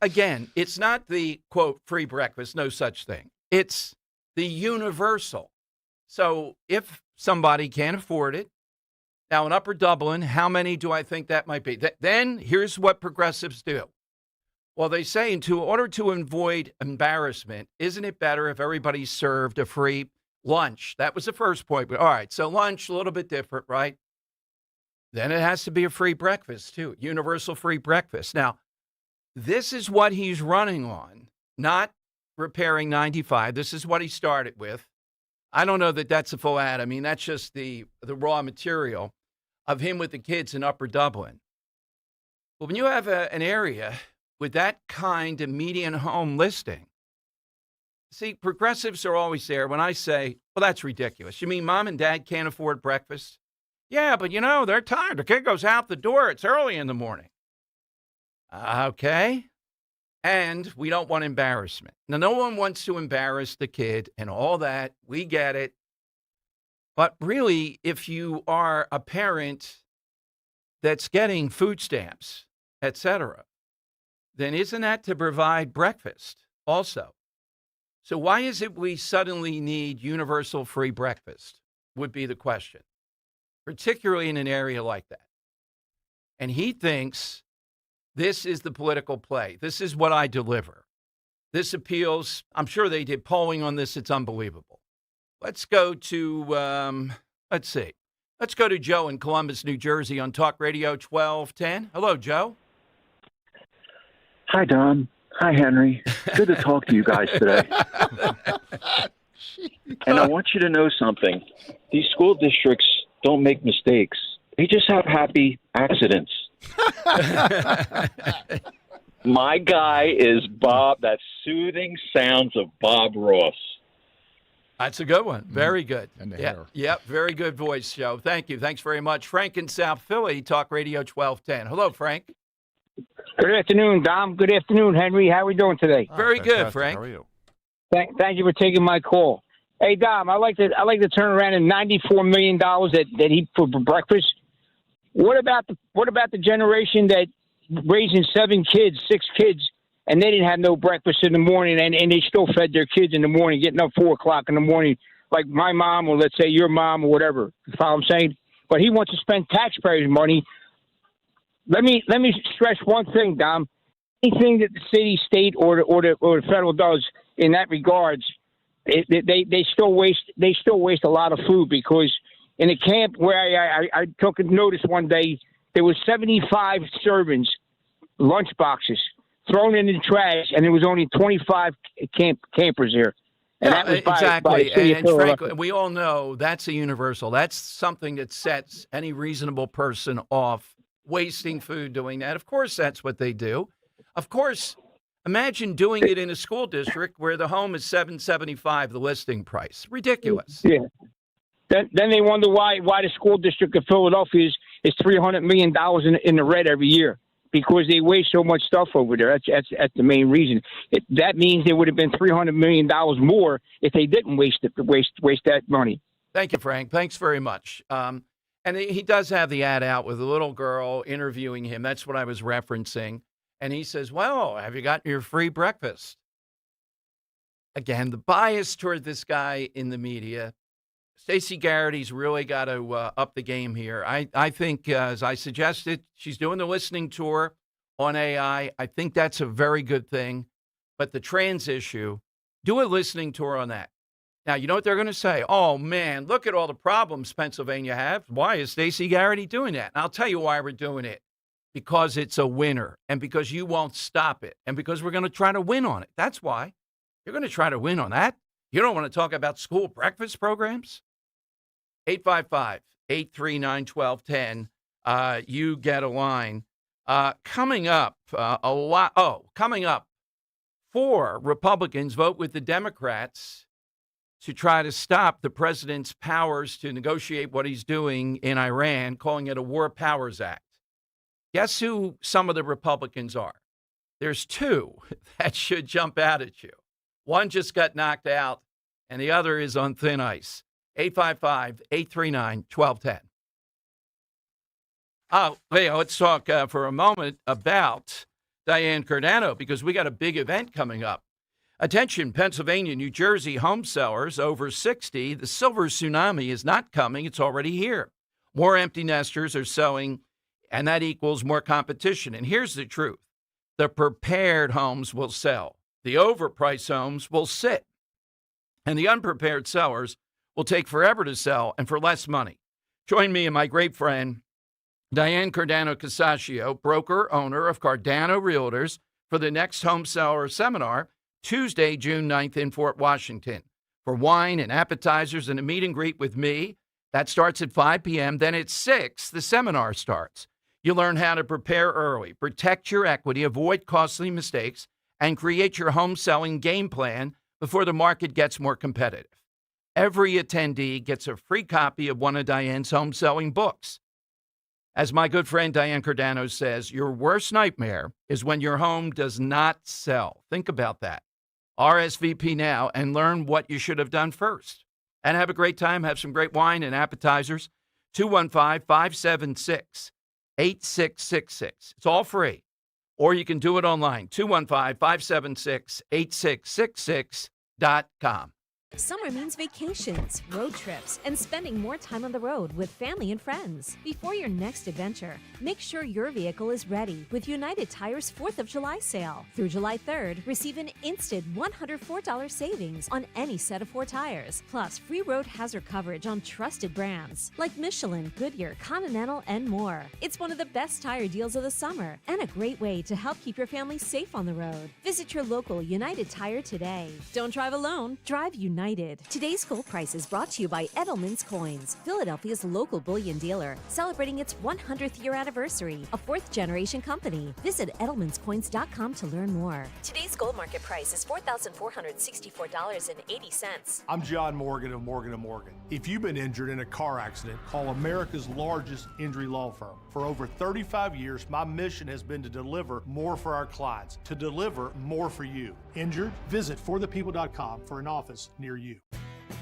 Again, it's not the, quote, free breakfast, no such thing. It's the universal. So if somebody can't afford it, now in Upper Dublin, how many do I think that might be? Then here's what progressives do. Well, they say, in order to avoid embarrassment, isn't it better if everybody served a free lunch? That was the first point. But all right, so lunch, a little bit different, right? Then it has to be a free breakfast, too, universal free breakfast. Now, this is what he's running on, not repairing 95. This is what he started with. I don't know that that's a full ad. I mean, that's just the raw material of him with the kids in Upper Dublin. But when you have an area with that kind of median home listing, see, progressives are always there when I say, well, that's ridiculous. You mean mom and dad can't afford breakfast? Yeah, but they're tired. The kid goes out the door. It's early in the morning. Okay. And we don't want embarrassment. Now, no one wants to embarrass the kid and all that. We get it. But really, if you are a parent that's getting food stamps, etc., then isn't that to provide breakfast also? So why is it we suddenly need universal free breakfast would be the question, particularly in an area like that. And he thinks this is the political play. This is what I deliver. This appeals. I'm sure they did polling on this. It's unbelievable. Let's go to, let's see. Let's go to Joe in Columbus, New Jersey on Talk Radio 1210. Hello, Joe. Hi, Don. Hi, Henry. Good to talk to you guys today. And I want you to know something. These school districts don't make mistakes. They just have happy accidents. My guy is Bob, that soothing sounds of Bob Ross. That's a good one. Very good. And the yeah, hair. Yep, very good voice, Joe. Thank you. Thanks very much. Frank in South Philly, Talk Radio 1210. Hello, Frank. Good afternoon, Dom. Good afternoon, Henry. How are we doing today? Very good, Frank. How are you? Thank you for taking my call. Hey, Dom, I like to turn around in $94 million that he put for breakfast. What about the generation that raising 6 kids, and they didn't have no breakfast in the morning, and they still fed their kids in the morning, getting up 4 o'clock in the morning, like my mom, or let's say your mom, or whatever. You follow what I'm saying? But he wants to spend taxpayers' money. Let me stress one thing, Dom. Anything that the city, state, or the federal does in that regards, they still waste a lot of food, because in a camp where I took a notice one day, there was 75 servings, lunch boxes, thrown in the trash, and there was only 25 campers there. And that was exactly. by and Frank, we all know that's a universal. That's something that sets any reasonable person off wasting food doing that. Of course, that's what they do. Of course, imagine doing it in a school district where the home is $775, the listing price. Ridiculous. Yeah. Then they wonder why the school district of Philadelphia is $300 million in the red every year, because they waste so much stuff over there. That's the main reason. That means there would have been $300 million more if they didn't waste that money. Thank you, Frank. Thanks very much. And he does have the ad out with a little girl interviewing him. That's what I was referencing. And he says, well, have you gotten your free breakfast? Again, the bias toward this guy in the media. Stacey Garrity's really got to up the game here. I think, as I suggested, she's doing the listening tour on AI. I think that's a very good thing. But the trans issue, do a listening tour on that. Now, you know what they're going to say? Oh, man, look at all the problems Pennsylvania have. Why is Stacey Garrity doing that? And I'll tell you why we're doing it. Because it's a winner, and because you won't stop it, and because we're going to try to win on it. That's why. You're going to try to win on that? You don't want to talk about school breakfast programs? 855-839-1210. You get a line. Coming up, coming up, 4 Republicans vote with the Democrats to try to stop the president's powers to negotiate what he's doing in Iran, calling it a War Powers Act. Guess who some of the Republicans are? There's 2 that should jump out at you. One just got knocked out, and the other is on thin ice. 855-839-1210. Oh, Leo, let's talk for a moment about Diane Giordano, because we got a big event coming up. Attention, Pennsylvania, New Jersey home sellers over 60. The silver tsunami is not coming. It's already here. More empty nesters are selling, and that equals more competition. And here's the truth. The prepared homes will sell. The overpriced homes will sit. And the unprepared sellers will take forever to sell and for less money. Join me and my great friend, Diane Giordano Casaccio, broker, owner of Giordano Realtors, for the next home seller seminar, Tuesday, June 9th in Fort Washington. For wine and appetizers and a meet and greet with me, that starts at 5 p.m. Then at 6, the seminar starts. You learn how to prepare early, protect your equity, avoid costly mistakes, and create your home selling game plan before the market gets more competitive. Every attendee gets a free copy of one of Diane's home selling books. As my good friend Diane Giordano says, your worst nightmare is when your home does not sell. Think about that. RSVP now and learn what you should have done first. And have a great time. Have some great wine and appetizers. 215-576-8666. It's all free. Or you can do it online. 215-576-8666.com. Summer means vacations, road trips, and spending more time on the road with family and friends. Before your next adventure, make sure your vehicle is ready with United Tire's 4th of July sale. Through July 3rd, receive an instant $104 savings on any set of 4 tires, plus free road hazard coverage on trusted brands like Michelin, Goodyear, Continental, and more. It's one of the best tire deals of the summer and a great way to help keep your family safe on the road. Visit your local United Tire today. Don't drive alone, drive United. Today's Gold Price is brought to you by Edelman's Coins, Philadelphia's local bullion dealer, celebrating its 100th year anniversary, a 4th-generation company. Visit edelmanscoins.com to learn more. Today's gold market price is $4,464.80. I'm John Morgan of Morgan & Morgan. If you've been injured in a car accident, call America's largest injury law firm. For over 35 years, my mission has been to deliver more for our clients, to deliver more for you. Injured? Visit forthepeople.com for an office near you.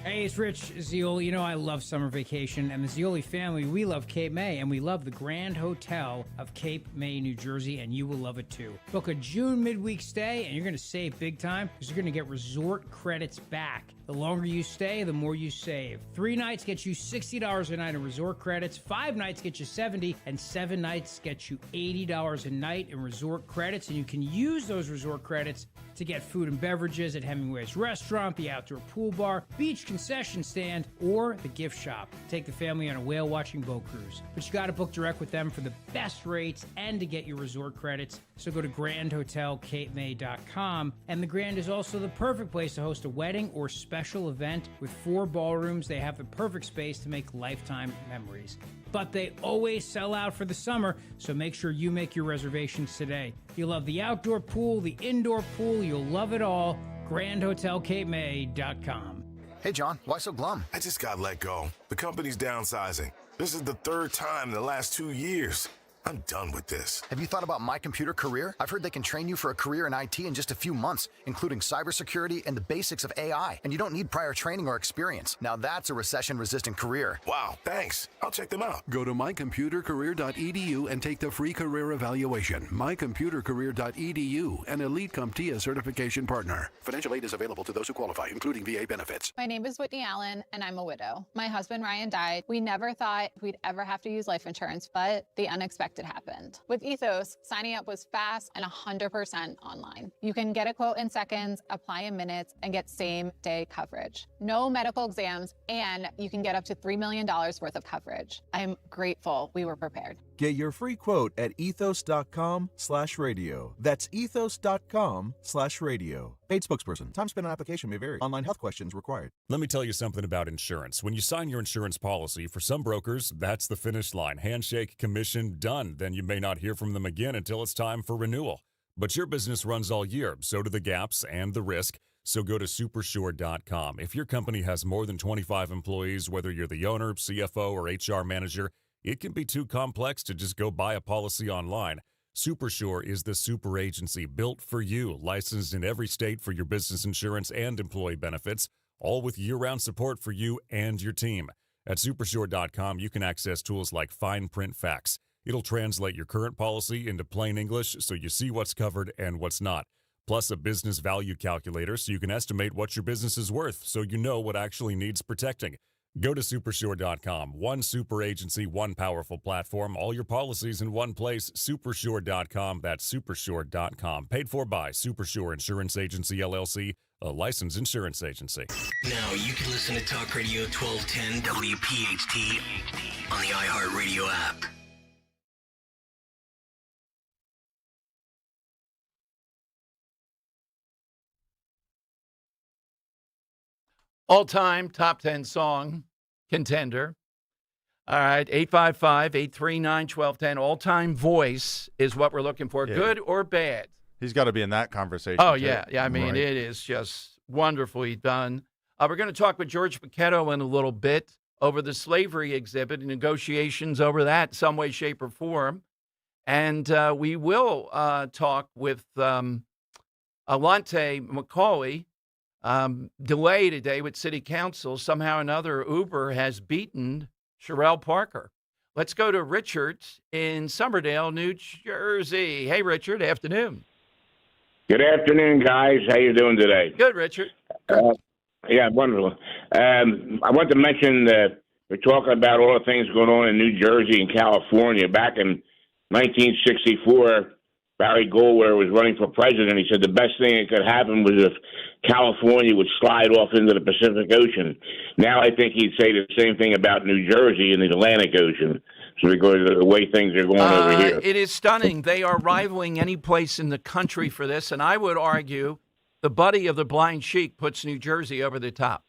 Hey, it's Rich Zioli. You know I love summer vacation, and the Zioli family, we love Cape May, and we love the Grand Hotel of Cape May, New Jersey, and you will love it too. Book a June midweek stay, and you're going to save big time because you're going to get resort credits back. The longer you stay, the more you save. 3 nights get you $60 a night in resort credits, 5 nights get you $70, and 7 nights get you $80 a night in resort credits, and you can use those resort credits to get food and beverages at Hemingway's restaurant, the outdoor pool bar, beach concession stand, or the gift shop. Take the family on a whale watching boat cruise. But you got to book direct with them for the best rates and to get your resort credits. So go to grandhotelcapemay.com. And the Grand is also the perfect place to host a wedding or special event. With 4 ballrooms, they have the perfect space to make lifetime memories. But they always sell out for the summer, so make sure you make your reservations today. You'll love the outdoor pool, the indoor pool, you'll love it all. GrandHotelCapeMay.com. Hey, John, why so glum? I just got let go. The company's downsizing. This is the 3rd time in the last 2 years. I'm done with this. Have you thought about My Computer Career? I've heard they can train you for a career in IT in just a few months, including cybersecurity and the basics of AI. And you don't need prior training or experience. Now that's a recession-resistant career. Wow, thanks. I'll check them out. Go to mycomputercareer.edu and take the free career evaluation. mycomputercareer.edu, an Elite CompTIA certification partner. Financial aid is available to those who qualify, including VA benefits. My name is Whitney Allen, and I'm a widow. My husband, Ryan, died. We never thought we'd ever have to use life insurance, but the unexpected happened. With Ethos, signing up was fast and 100% online. You can get a quote in seconds, apply in minutes, and get same-day coverage. No medical exams, and you can get up to $3 million worth of coverage. I'm grateful we were prepared. Get your free quote at ethos.com/radio. That's ethos.com/radio. Paid spokesperson. Time spent on application may vary. Online health questions required. Let me tell you something about insurance. When you sign your insurance policy, for some brokers, that's the finish line. Handshake, commission, done. Then you may not hear from them again until it's time for renewal. But your business runs all year, so do the gaps and the risk. So go to supersure.com. If your company has more than 25 employees, whether you're the owner, CFO, or HR manager, it can be too complex to just go buy a policy online. Supersure is the super agency built for you, licensed in every state for your business insurance and employee benefits, all with year-round support for you and your team. At supersure.com, you can access tools like fine print facts. It'll translate your current policy into plain English so you see what's covered and what's not. Plus a business value calculator so you can estimate what your business is worth so you know what actually needs protecting. Go to supersure.com. One super agency, one powerful platform, all your policies in one place. Supersure.com. That's supersure.com. Paid for by Supersure Insurance Agency, LLC, a licensed insurance agency. Now you can listen to Talk Radio 1210 WPHT on the iHeartRadio app. All-time top 10 song contender. All right, 855-839-1210. All-time voice is what we're looking for, good or bad. He's got to be in that conversation. Oh, too. yeah. I mean, it is just wonderfully done. We're going to talk with George Paquetto in a little bit over the slavery exhibit and negotiations over that in some way, shape, or form. And we will talk with Alante Macaulay. Delay today with City Council. Somehow or another, Uber has beaten Sherelle Parker. Let's go to Richard in Somerdale, New Jersey. Hey, Richard. Afternoon. Good afternoon, guys. How you doing today? Good, Richard. Yeah, wonderful. I want to mention that we're talking about all the things going on in New Jersey and California. Back in 1964, Barry Goldwater was running for president. He said the best thing that could happen was if California would slide off into the Pacific Ocean. Now I think he'd say the same thing about New Jersey and the Atlantic Ocean. So because of the way things are going over here. It is stunning. They are rivaling any place in the country for this, and I would argue the buddy of the blind sheik puts New Jersey over the top.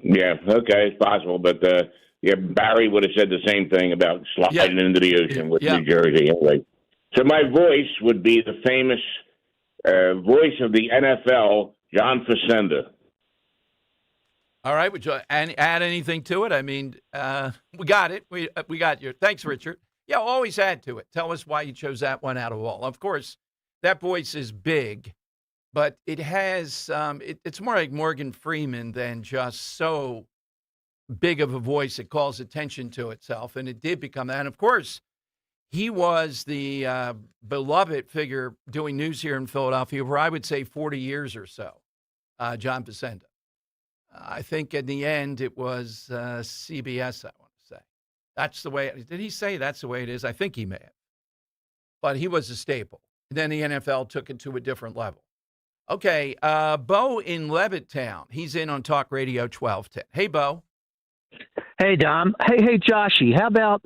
Yeah, okay, it's possible. But, Barry would have said the same thing about sliding into the ocean with New Jersey. Anyway. So my voice would be the famous voice of the NFL, John Facenda. All right, would you add anything to it? I mean, we got it. We got your. Thanks, Richard. Yeah, always add to it. Tell us why you chose that one out of all. Of course, that voice is big, but it has. It's more like Morgan Freeman than just so big of a voice. It calls attention to itself, and it did become that. And of course, he was the beloved figure doing news here in Philadelphia for, I would say, 40 years or so, John Facenda. I think in the end it was CBS, I want to say. That's the way, did he say that's the way it is? I think he may have. But he was a staple. And then the NFL took it to a different level. Okay, Bo in Levittown. He's in on Talk Radio 1210. Hey, Bo. Hey, Dom. Hey, Joshy. How about,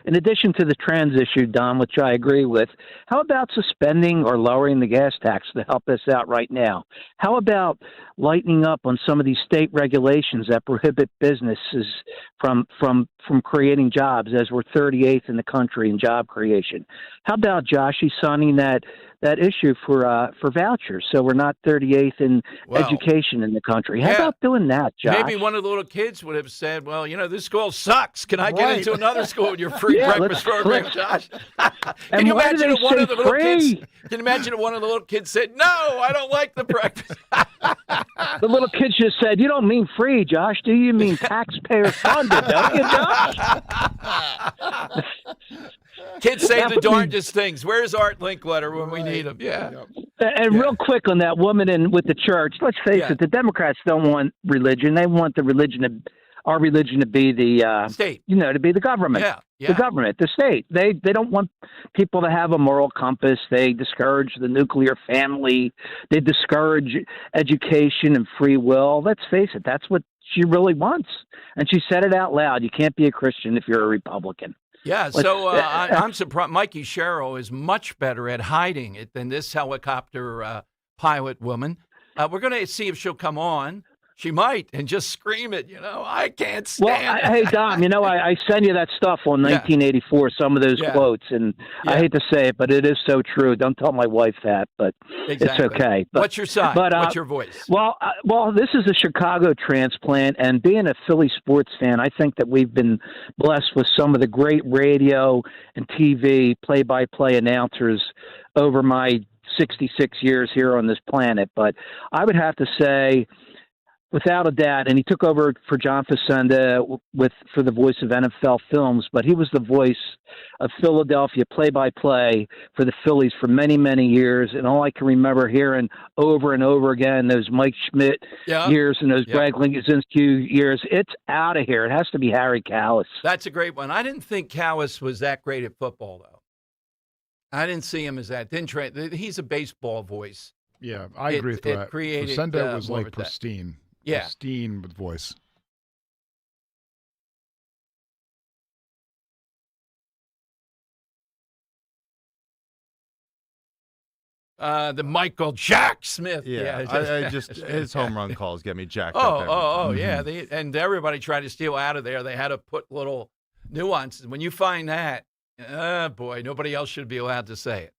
in addition to the trans issue, Dom, which I agree with, how about suspending or lowering the gas tax to help us out right now? How about lightening up on some of these state regulations that prohibit businesses from creating jobs, as we're 38th in the country in job creation? How about, Joshy, signing that issue for vouchers, so we're not 38th in education in the country? How about doing that, Josh? Maybe one of the little kids would have said, well, this school sucks. Can I get into another school with your free breakfast program, Josh? Can you imagine if one of the little kids? Can you imagine if one of the little kids said, "No, I don't like the breakfast"? The little kid just said, "You don't mean free, Josh, do you? You mean taxpayer funded, don't you, Josh?" Kids say the darndest things. Where's Art Linkletter when we need him? Yeah. And real quick on that woman with the church, let's face it, the Democrats don't want religion. They want our religion to be the state, to be the government, the government, the state. They don't want people to have a moral compass. They discourage the nuclear family. They discourage education and free will. Let's face it, that's what she really wants. And she said it out loud. You can't be a Christian if you're a Republican. Yeah, so I'm surprised. Mikey Sherrill is much better at hiding it than this helicopter pilot woman. We're going to see if she'll come on. She might, and just scream it, I can't stand it. Hey, Dom, I send you that stuff on 1984, some of those quotes, and I hate to say it, but it is so true. Don't tell my wife that, but it's okay. But, what's your side? What's your voice? Well, this is a Chicago transplant, and being a Philly sports fan, I think that we've been blessed with some of the great radio and TV play-by-play announcers over my 66 years here on this planet. But I would have to say, without a doubt, and he took over for John Facenda for the voice of NFL Films, but he was the voice of Philadelphia play-by-play for the Phillies for many, many years. And all I can remember hearing over and over again, those Mike Schmidt years and those Greg Linkosinski years, it's out of here. It has to be Harry Kalas. That's a great one. I didn't think Kalas was that great at football, though. I didn't see him as that. He's a baseball voice. Yeah, I agree with that. Facenda was like pristine. Yeah. Pristine with voice. The Michael Jack Smith. Yeah, I just his home run calls get me jacked up. Oh, yeah. And everybody tried to steal out of there. They had to put little nuances. When you find that, boy, nobody else should be allowed to say it.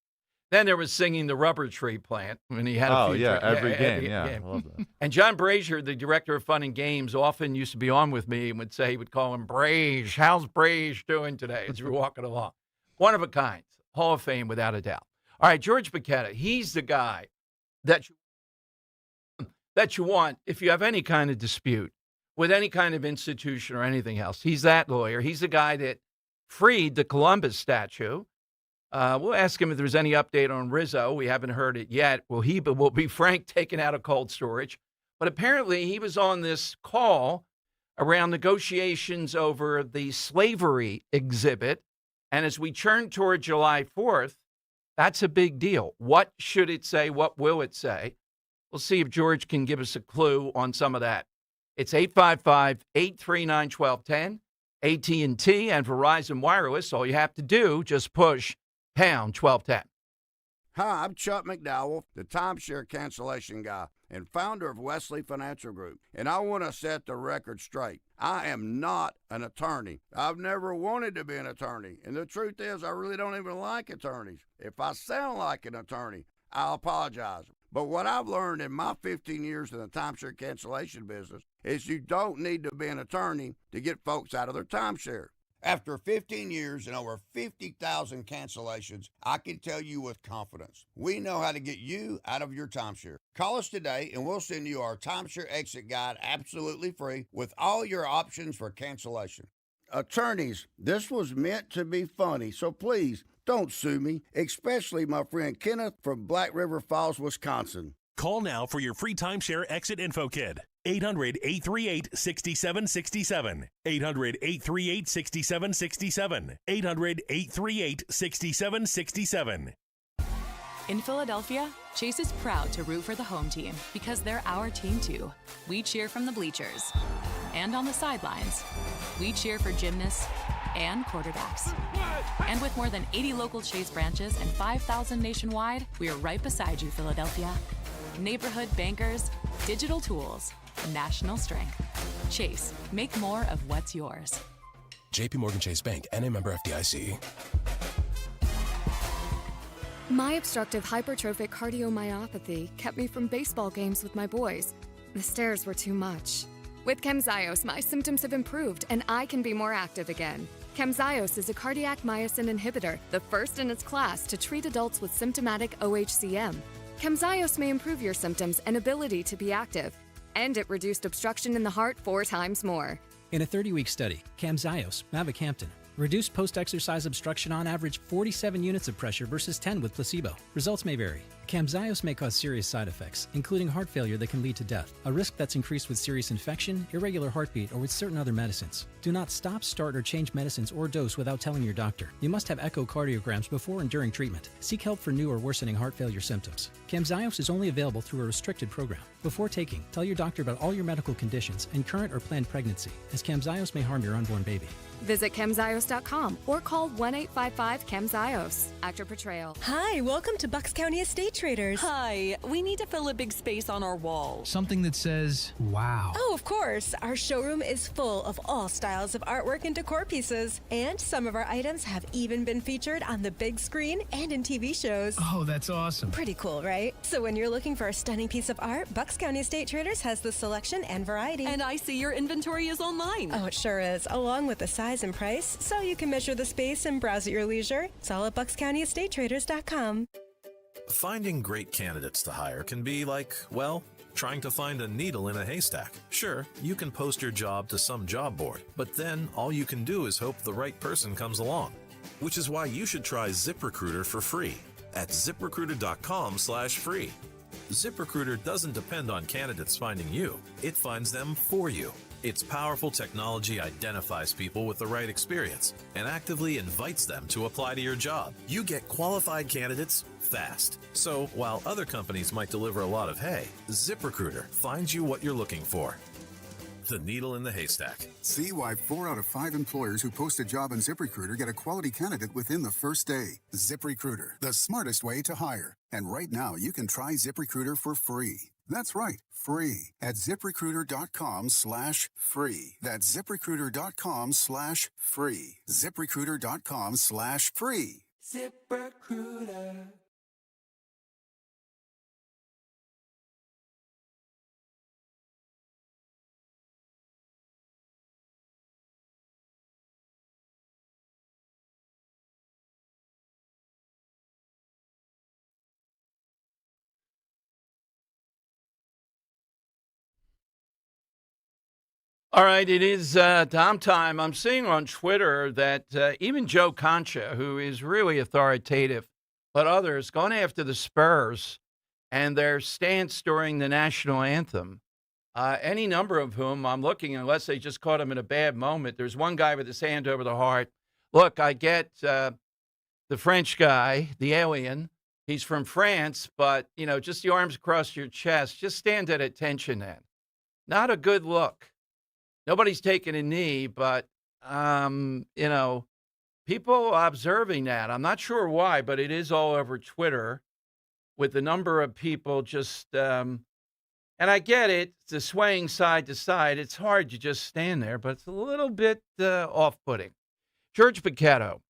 Then there was singing the Rubber Tree Plant when he had a few. Every game. I love that. And John Brazier, the director of Fun and Games, often used to be on with me and would say, he would call him Brage. How's Brage doing today as we're walking along? One of a kind. Hall of Fame, without a doubt. All right, George Bacchetta, he's the guy that you want if you have any kind of dispute with any kind of institution or anything else. He's that lawyer. He's the guy that freed the Columbus statue. We'll ask him if there's any update on Rizzo. We haven't heard it yet. Will be Frank taken out of cold storage? But apparently he was on this call around negotiations over the slavery exhibit. And as we turn toward July 4th, that's a big deal. What should it say? What will it say? We'll see if George can give us a clue on some of that. It's 855-839-1210, AT&T and Verizon Wireless. All you have to do, just push pound 1210. Hi, I'm Chuck McDowell, the timeshare cancellation guy and founder of Wesley Financial Group, and I want to set the record straight. I am not an attorney. I've never wanted to be an attorney, and the truth is I really don't even like attorneys. If I sound like an attorney, I'll apologize. But what I've learned in my 15 years in the timeshare cancellation business is you don't need to be an attorney to get folks out of their timeshare. After 15 years and over 50,000 cancellations, I can tell you with confidence, we know how to get you out of your timeshare. Call us today and we'll send you our timeshare exit guide absolutely free with all your options for cancellation. Attorneys, this was meant to be funny, so please don't sue me, especially my friend Kenneth from Black River Falls, Wisconsin. Call now for your free timeshare exit info kit. 800-838-6767. 800-838-6767. 800-838-6767. In Philadelphia, Chase is proud to root for the home team because they're our team too. We cheer from the bleachers and on the sidelines. We cheer for gymnasts and quarterbacks. And with more than 80 local Chase branches and 5,000 nationwide, we are right beside you, Philadelphia. Neighborhood bankers, digital tools, national strength. Chase, make more of what's yours. JP Morgan Chase Bank, N.A. member FDIC. My obstructive hypertrophic cardiomyopathy kept me from baseball games with my boys. The stairs were too much. With Camzyos, my symptoms have improved and I can be more active again. Camzyos is a cardiac myosin inhibitor, the first in its class to treat adults with symptomatic OHCM. Camzyos may improve your symptoms and ability to be active, and it reduced obstruction in the heart 4 times more. In a 30-week study, Camzyos, mavacamten, reduced post-exercise obstruction on average 47 units of pressure versus 10 with placebo. Results may vary. Camzyos may cause serious side effects, including heart failure that can lead to death, a risk that's increased with serious infection, irregular heartbeat, or with certain other medicines. Do not stop, start, or change medicines or dose without telling your doctor. You must have echocardiograms before and during treatment. Seek help for new or worsening heart failure symptoms. Camzyos is only available through a restricted program. Before taking, tell your doctor about all your medical conditions and current or planned pregnancy, as Camzyos may harm your unborn baby. Visit Camzyos.com or call 1-855-CAMZYOS. Actor Portrayal. Hi, welcome to Bucks County Estate Traders. Hi, we need to fill a big space on our wall. Something that says, wow. Oh, of course. Our showroom is full of all styles of artwork and decor pieces. And some of our items have even been featured on the big screen and in TV shows. Oh, that's awesome. Pretty cool, right? So when you're looking for a stunning piece of art, Bucks County Estate Traders has the selection and variety. And I see your inventory is online. Oh, it sure is, along with the size and price, so you can measure the space and browse at your leisure. It's all at BucksCountyEstateTraders.com. Finding great candidates to hire can be like, well, trying to find a needle in a haystack. Sure, you can post your job to some job board, but then all you can do is hope the right person comes along. Which is why you should try ZipRecruiter for free at ZipRecruiter.com/free. ZipRecruiter doesn't depend on candidates finding you. It finds them for you. Its powerful technology identifies people with the right experience and actively invites them to apply to your job. You get qualified candidates fast. So while other companies might deliver a lot of hay, ZipRecruiter finds you what you're looking for. the needle in the haystack. See why 4 out of 5 employers who post a job on ZipRecruiter get a quality candidate within the first day. ZipRecruiter, the smartest way to hire. And right now, you can try ZipRecruiter for free. That's right, free at ZipRecruiter.com/free. That's ZipRecruiter.com/free. ZipRecruiter.com/free. ZipRecruiter. All right, it is Dom time. I'm seeing on Twitter that even Joe Concha, who is really authoritative, but others going after the Spurs and their stance during the national anthem, any number of whom I'm looking, unless they just caught him in a bad moment. There's one guy with his hand over the heart. Look, I get the French guy, the alien. He's from France, but, just the arms across your chest. Just stand at attention then. Not a good look. Nobody's taking a knee, but, people observing that. I'm not sure why, but it is all over Twitter with the number of people just, and I get it, the swaying side to side. It's hard to just stand there, but it's a little bit off-putting. George Paquetto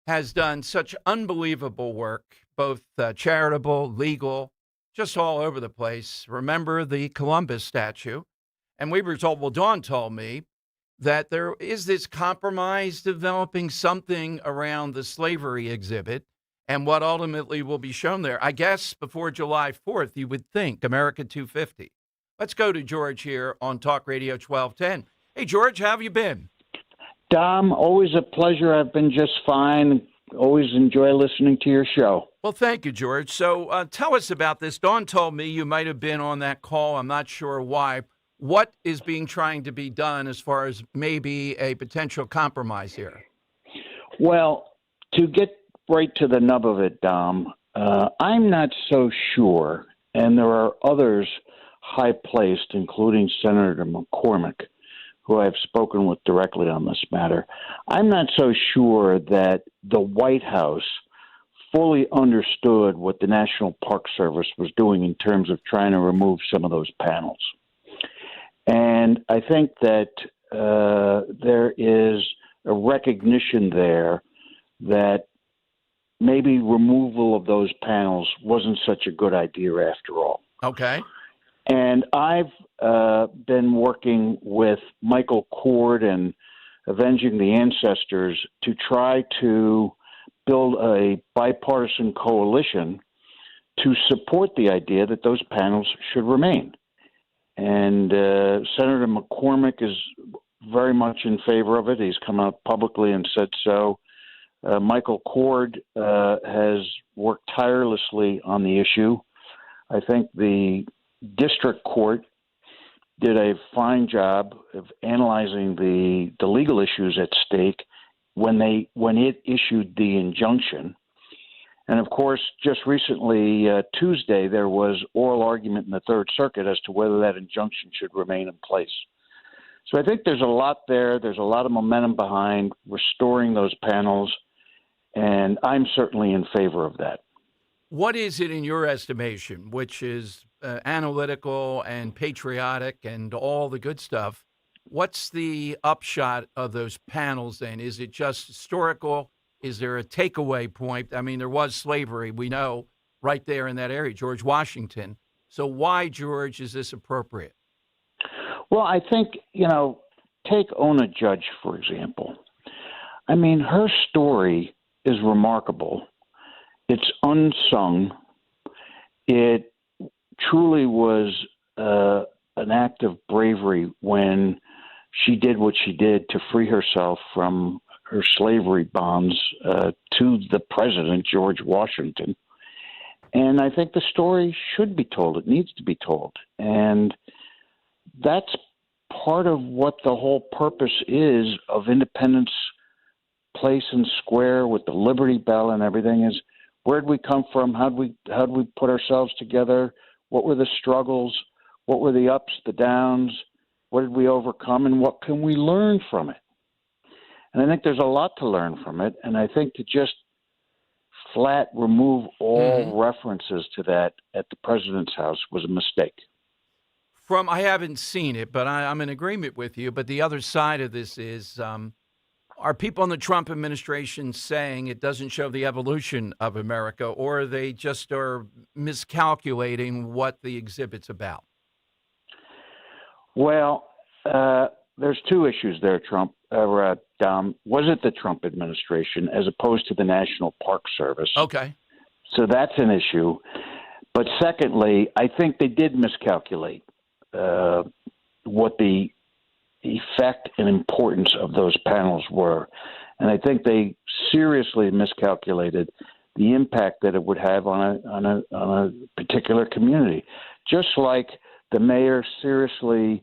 has done such unbelievable work, both charitable, legal, just all over the place. Remember the Columbus statue? And we were told, well, Dawn told me that there is this compromise developing, something around the slavery exhibit and what ultimately will be shown there. I guess before July 4th, you would think, America 250. Let's go to George here on Talk Radio 1210. Hey, George, how have you been? Dom, always a pleasure. I've been just fine. Always enjoy listening to your show. Well, thank you, George. So tell us about this. Dawn told me you might have been on that call. I'm not sure why. What is trying to be done as far as maybe a potential compromise here? Well, to get right to the nub of it, Dom, I'm not so sure, and there are others high-placed, including Senator McCormick, who I've spoken with directly on this matter. I'm not so sure that the White House fully understood what the National Park Service was doing in terms of trying to remove some of those panels. And I think that there is a recognition there that maybe removal of those panels wasn't such a good idea after all. Okay. And I've been working with Michael Cord and Avenging the Ancestors to try to build a bipartisan coalition to support the idea that those panels should remain. And Senator McCormick is very much in favor of it. He's come out publicly and said so. Michael Cord has worked tirelessly on the issue. I think the district court did a fine job of analyzing the legal issues at stake when it issued the injunction. And, of course, just recently, Tuesday, there was oral argument in the Third Circuit as to whether that injunction should remain in place. So I think there's a lot there. There's a lot of momentum behind restoring those panels, and I'm certainly in favor of that. What is it in your estimation, which is analytical and patriotic and all the good stuff? What's the upshot of those panels then? Is it just historical? Is there a takeaway point? I mean, there was slavery, we know, right there in that area, George Washington. So why, George, is this appropriate? Well, I think, take Ona Judge, for example. I mean, her story is remarkable. It's unsung. It truly was an act of bravery when she did what she did to free herself from her slavery bonds to the president, George Washington. And I think the story should be told. It needs to be told. And that's part of what the whole purpose is of Independence Place and Square with the Liberty Bell and everything is, where'd we come from? How'd we put ourselves together? What were the struggles? What were the ups, the downs? What did we overcome, and what can we learn from it? And I think there's a lot to learn from it, and I think to just flat remove all references to that at the president's house was a mistake. I haven't seen it, but I'm in agreement with you. But the other side of this is, are people in the Trump administration saying it doesn't show the evolution of America, or they just are miscalculating what the exhibit's about? Well, there's two issues there, Dom. Was it the Trump administration as opposed to the National Park Service? Okay. So that's an issue. But secondly, I think they did miscalculate what the effect and importance of those panels were. And I think they seriously miscalculated the impact that it would have on a particular community. Just like the mayor seriously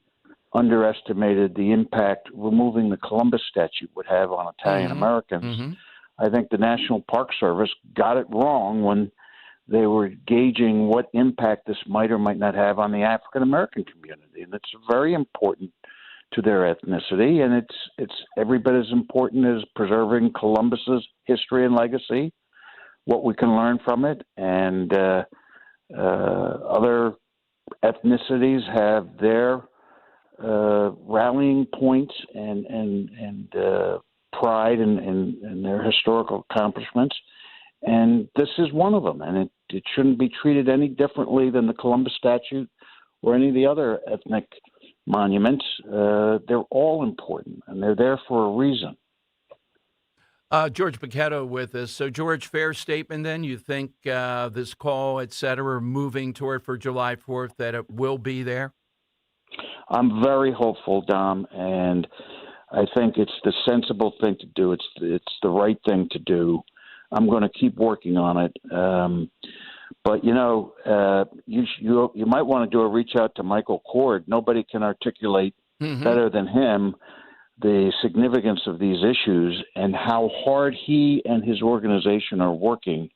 underestimated the impact removing the Columbus statue would have on Italian Americans. I think the National Park Service got it wrong when they were gauging what impact this might or might not have on the African American community. And it's very important to their ethnicity, and it's every bit as important as preserving Columbus's history and legacy, what we can learn from it, and other ethnicities have their rallying points and pride in their historical accomplishments, and this is one of them. And it shouldn't be treated any differently than the Columbus statue or any of the other ethnic monuments. They're all important, and they're there for a reason. George Paquetto with us. So, George, fair statement then? You think this call, et cetera, moving toward for July 4th, that it will be there? I'm very hopeful, Dom, and I think it's the sensible thing to do. It's the right thing to do. I'm going to keep working on it. But, you might want to do a reach out to Michael Cord. Nobody can articulate better than him the significance of these issues and how hard he and his organization are working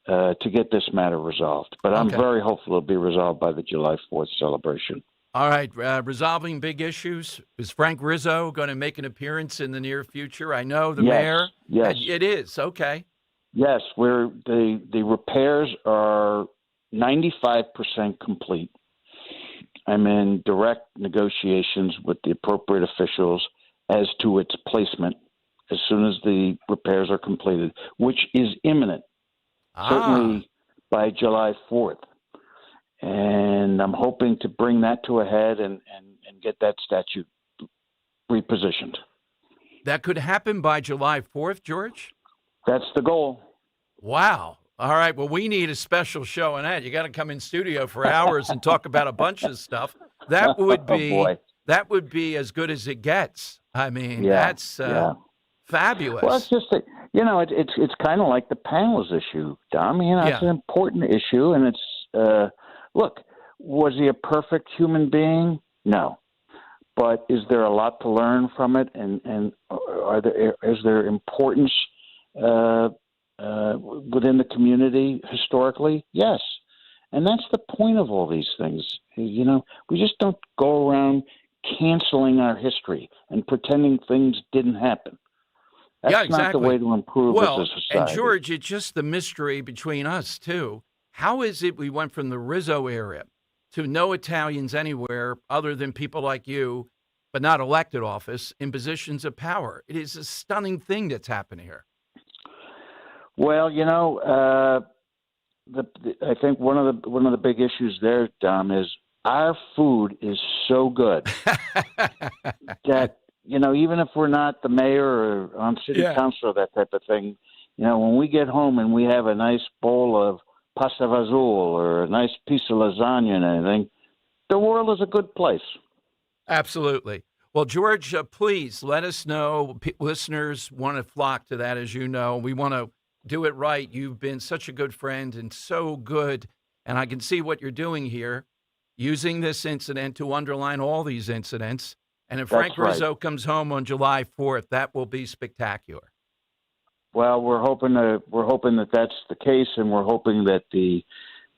to get this matter resolved. But I'm very hopeful it'll be resolved by the July 4th celebration. All right. Resolving big issues. Is Frank Rizzo going to make an appearance in the near future? I know the mayor. Yes. It is. Okay. Yes, the repairs are 95% complete. I'm in direct negotiations with the appropriate officials as to its placement as soon as the repairs are completed, which is imminent, certainly by July 4th. And I'm hoping to bring that to a head and get that statue repositioned. That could happen by July 4th, George? That's the goal. Wow. All right. Well, we need a special show on that. You got to come in studio for hours and talk about a bunch of stuff. That would be as good as it gets. I mean, that's fabulous. Well, it's just it's kind of like the panels issue, Dom. It's an important issue, and it's look. Was he a perfect human being? No. But is there a lot to learn from it, and is there importance within the community historically? Yes. And that's the point of all these things. We just don't go around canceling our history and pretending things didn't happen. That's not the way to improve as a society. And George, it's just the mystery between us, too. How is it we went from the Rizzo era to no Italians anywhere other than people like you, but not elected office, in positions of power? It is a stunning thing that's happened here. Well, I think one of the big issues there, Dom, is our food is so good that even if we're not the mayor or on city council or that type of thing, when we get home and we have a nice bowl of pasta fazool or a nice piece of lasagna and anything, the world is a good place. Absolutely. Well, George, please let us know. Listeners want to flock to that, as you know. We want to do it right. You've been such a good friend and so good, and I can see what you're doing here, using this incident to underline all these incidents. And if Frank Rizzo comes home on July 4th, that will be spectacular. Well, we're hoping that that's the case, and we're hoping that the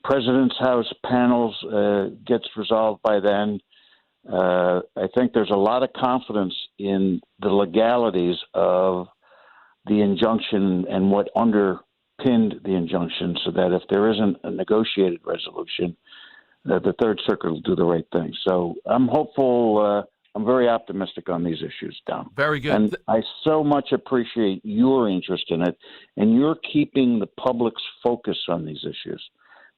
President's House panels gets resolved by then. I think there's a lot of confidence in the legalities of the injunction and what underpinned the injunction, so that if there isn't a negotiated resolution, the Third Circuit will do the right thing. So I'm hopeful. I'm very optimistic on these issues, Dom. Very good. And I so much appreciate your interest in it, and you're keeping the public's focus on these issues,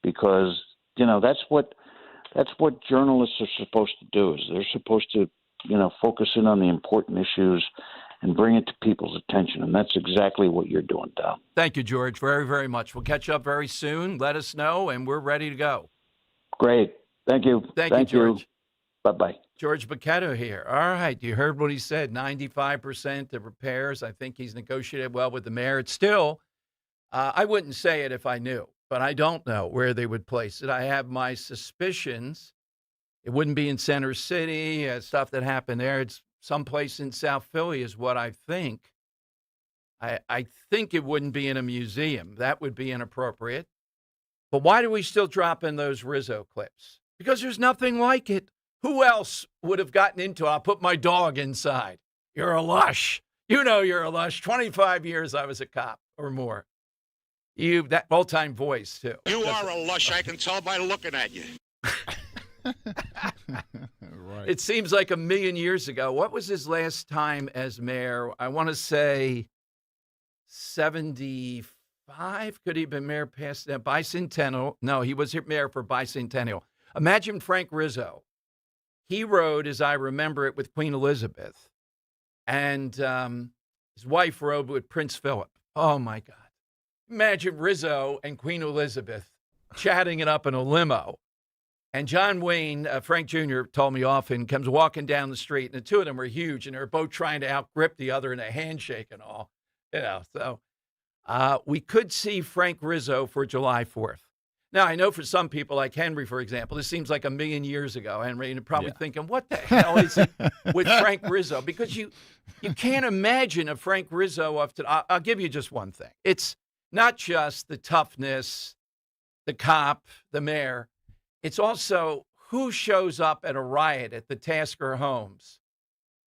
because that's what journalists are supposed to do. Is they're supposed to focus in on the important issues and bring it to people's attention, and that's exactly what you're doing, Dom. Thank you, George, very, very much. We'll catch up very soon. Let us know, and we're ready to go. Great. Thank you. Thank you, George. Bye-bye. George Bucchetto here. All right, you heard what he said, 95% of repairs. I think he's negotiated well with the mayor. It's still, I wouldn't say it if I knew, but I don't know where they would place it. I have my suspicions. It wouldn't be in Center City, stuff that happened there. It's someplace in South Philly is what I think. I think it wouldn't be in a museum. That would be inappropriate. But why do we still drop in those Rizzo clips? Because there's nothing like it. Who else would have gotten into it? I'll put my dog inside. You're a lush. You know you're a lush. 25 years I was a cop or more. That all-time voice, too. You are a lush. I can tell by looking at you. Right. It seems like a million years ago. What was his last time as mayor? I want to say 75. Could he have been mayor past that? Bicentennial. No, he was mayor for Bicentennial. Imagine Frank Rizzo. He rode, as I remember it, with Queen Elizabeth. And his wife rode with Prince Philip. Oh, my God. Imagine Rizzo and Queen Elizabeth chatting it up in a limo. And John Wayne, Frank Jr., told me often, comes walking down the street, and the two of them were huge, and they're both trying to outgrip the other in a handshake and all. So we could see Frank Rizzo for July 4th. Now, I know for some people, like Henry, for example, this seems like a million years ago, Henry, and you're probably thinking, what the hell is it with Frank Rizzo? Because you can't imagine a Frank Rizzo of today. I'll give you just one thing. It's not just the toughness, the cop, the mayor. It's also who shows up at a riot at the Tasker Homes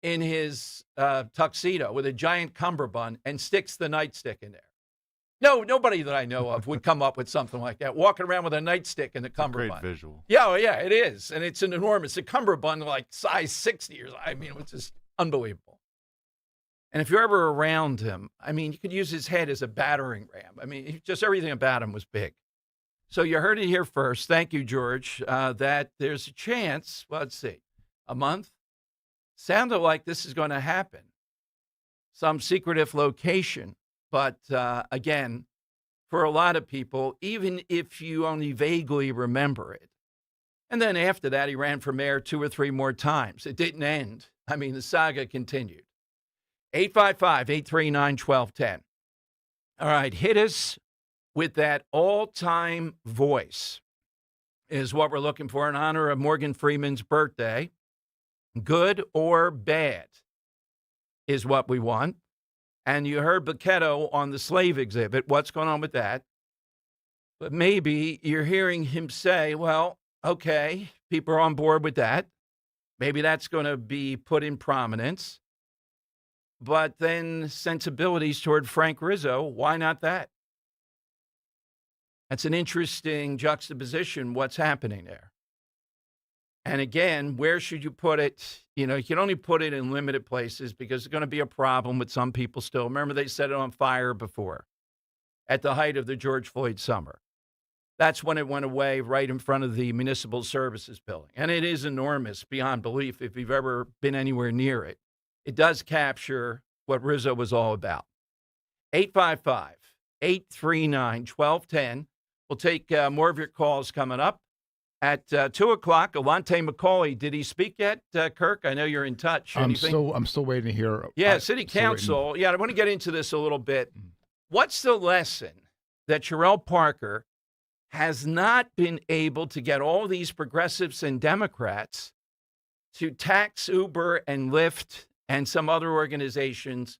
in his tuxedo with a giant cummerbund and sticks the nightstick in there. No, nobody that I know of would come up with something like that, walking around with a nightstick in the cummerbund. Great visual. Yeah, it is. And it's an enormous, a cummerbund like size 60 or it's just unbelievable. And if you're ever around him, you could use his head as a battering ram. Just everything about him was big. So you heard it here first. Thank you, George, that there's a chance, let's see, a month? Sounded like this is going to happen. Some secretive location. But again, for a lot of people, even if you only vaguely remember it. And then after that, he ran for mayor 2 or 3 more times. It didn't end. The saga continued. 855-839-1210. All right, hit us with that all-time voice is what we're looking for in honor of Morgan Freeman's birthday. Good or bad is what we want. And you heard Bucchetto on the slave exhibit. What's going on with that? But maybe you're hearing him say, well, okay, people are on board with that. Maybe that's going to be put in prominence. But then sensibilities toward Frank Rizzo, why not that? That's an interesting juxtaposition, what's happening there. And again, where should you put it? You can only put it in limited places because there's going to be a problem with some people still. Remember, they set it on fire before at the height of the George Floyd summer. That's when it went away right in front of the Municipal Services Building. And it is enormous beyond belief if you've ever been anywhere near it. It does capture what Rizzo was all about. 855-839-1210. We'll take more of your calls coming up. At 2 o'clock, Alante McCauley, did he speak yet, Kirk? I know you're in touch. I'm still waiting to hear. Yeah, City Council. Yeah, I want to get into this a little bit. What's the lesson that Sherelle Parker has not been able to get all these progressives and Democrats to tax Uber and Lyft and some other organizations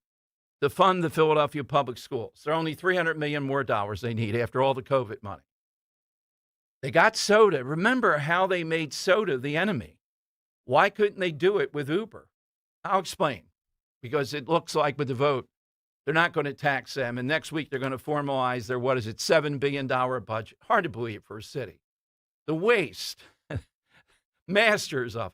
to fund the Philadelphia public schools? There are only $300 million more dollars they need after all the COVID money. They got soda. Remember how they made soda the enemy. Why couldn't they do it with Uber? I'll explain. Because it looks like with the vote, they're not going to tax them. And next week, they're going to formalize their, $7 billion budget. Hard to believe for a city. The waste. Masters of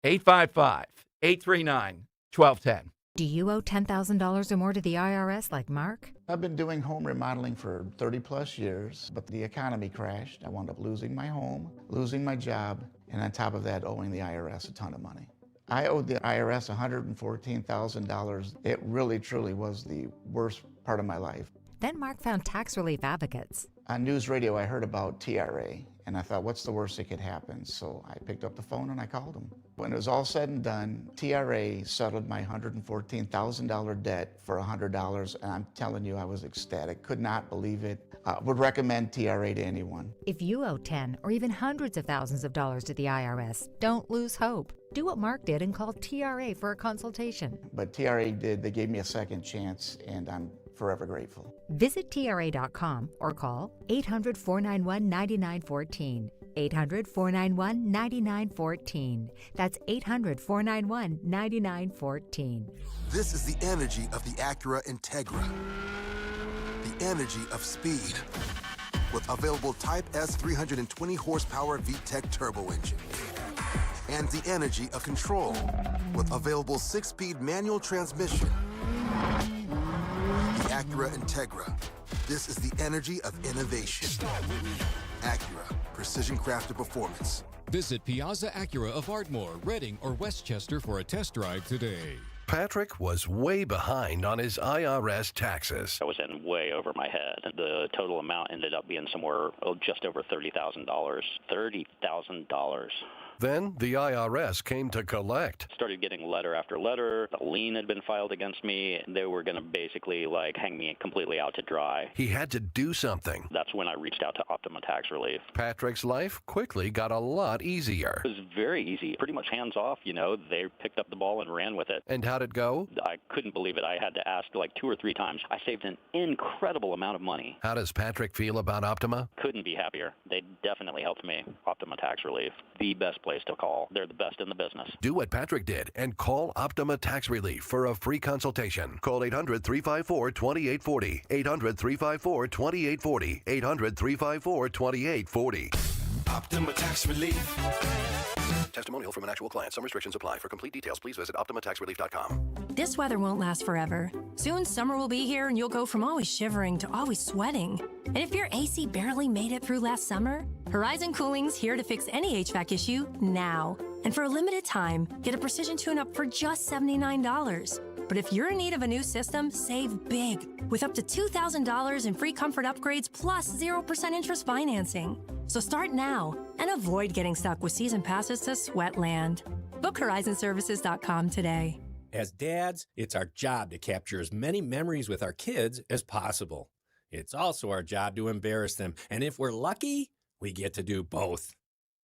it. 855-839-1210. Do you owe $10,000 or more to the IRS like Mark? I've been doing home remodeling for 30 plus years, but the economy crashed. I wound up losing my home, losing my job, and on top of that, owing the IRS a ton of money. I owed the IRS $114,000. It really, truly was the worst part of my life. Then Mark found tax relief advocates. On news radio, I heard about TRA, and I thought, what's the worst that could happen? So I picked up the phone and I called them. When it was all said and done, TRA settled my $114,000 debt for $100, and I'm telling you, I was ecstatic. Could not believe it. Would recommend TRA to anyone. If you owe 10 or even hundreds of thousands of dollars to the IRS, don't lose hope. Do what Mark did and call TRA for a consultation. But TRA did. They gave me a second chance, and I'm forever grateful. Visit TRA.com or call 800-491-9914. 800-491-9914. That's 800-491-9914. This is the energy of the Acura Integra. The energy of speed. With available Type S 320 horsepower VTEC turbo engine. And the energy of control. With available 6-speed manual transmission. The Acura Integra. This is the energy of innovation. Acura, precision crafted performance. Visit Piazza Acura of Ardmore, Reading, or Westchester for a test drive today. Patrick was way behind on his IRS taxes. I was in way over my head. The total amount ended up being somewhere just over $30,000. $30,000. Then the IRS came to collect. Started getting letter after letter. A lien had been filed against me. They were going to basically hang me completely out to dry. He had to do something. That's when I reached out to Optima Tax Relief. Patrick's life quickly got a lot easier. It was very easy, pretty much hands off. They picked up the ball and ran with it. And how'd it go? I couldn't believe it. I had to ask 2 or 3 times. I saved an incredible amount of money. How does Patrick feel about Optima? Couldn't be happier. They definitely helped me. Optima Tax Relief, the best place to call. They're the best in the business. Do what Patrick did and call Optima Tax Relief for a free consultation. Call 800-354-2840. 800-354-2840. 800-354-2840. Optima Tax Relief. Testimonial from an actual client. Some restrictions apply. For complete details, please visit OptimaTaxRelief.com. This weather won't last forever. Soon summer will be here and you'll go from always shivering to always sweating. And if your AC barely made it through last summer, Horizon Cooling's here to fix any HVAC issue now. And for a limited time, get a precision tune-up for just $79. But if you're in need of a new system, save big with up to $2,000 in free comfort upgrades plus 0% interest financing. So start now and avoid getting stuck with season passes to Sweatland. Book HorizonServices.com today. As dads, it's our job to capture as many memories with our kids as possible. It's also our job to embarrass them, and if we're lucky, we get to do both.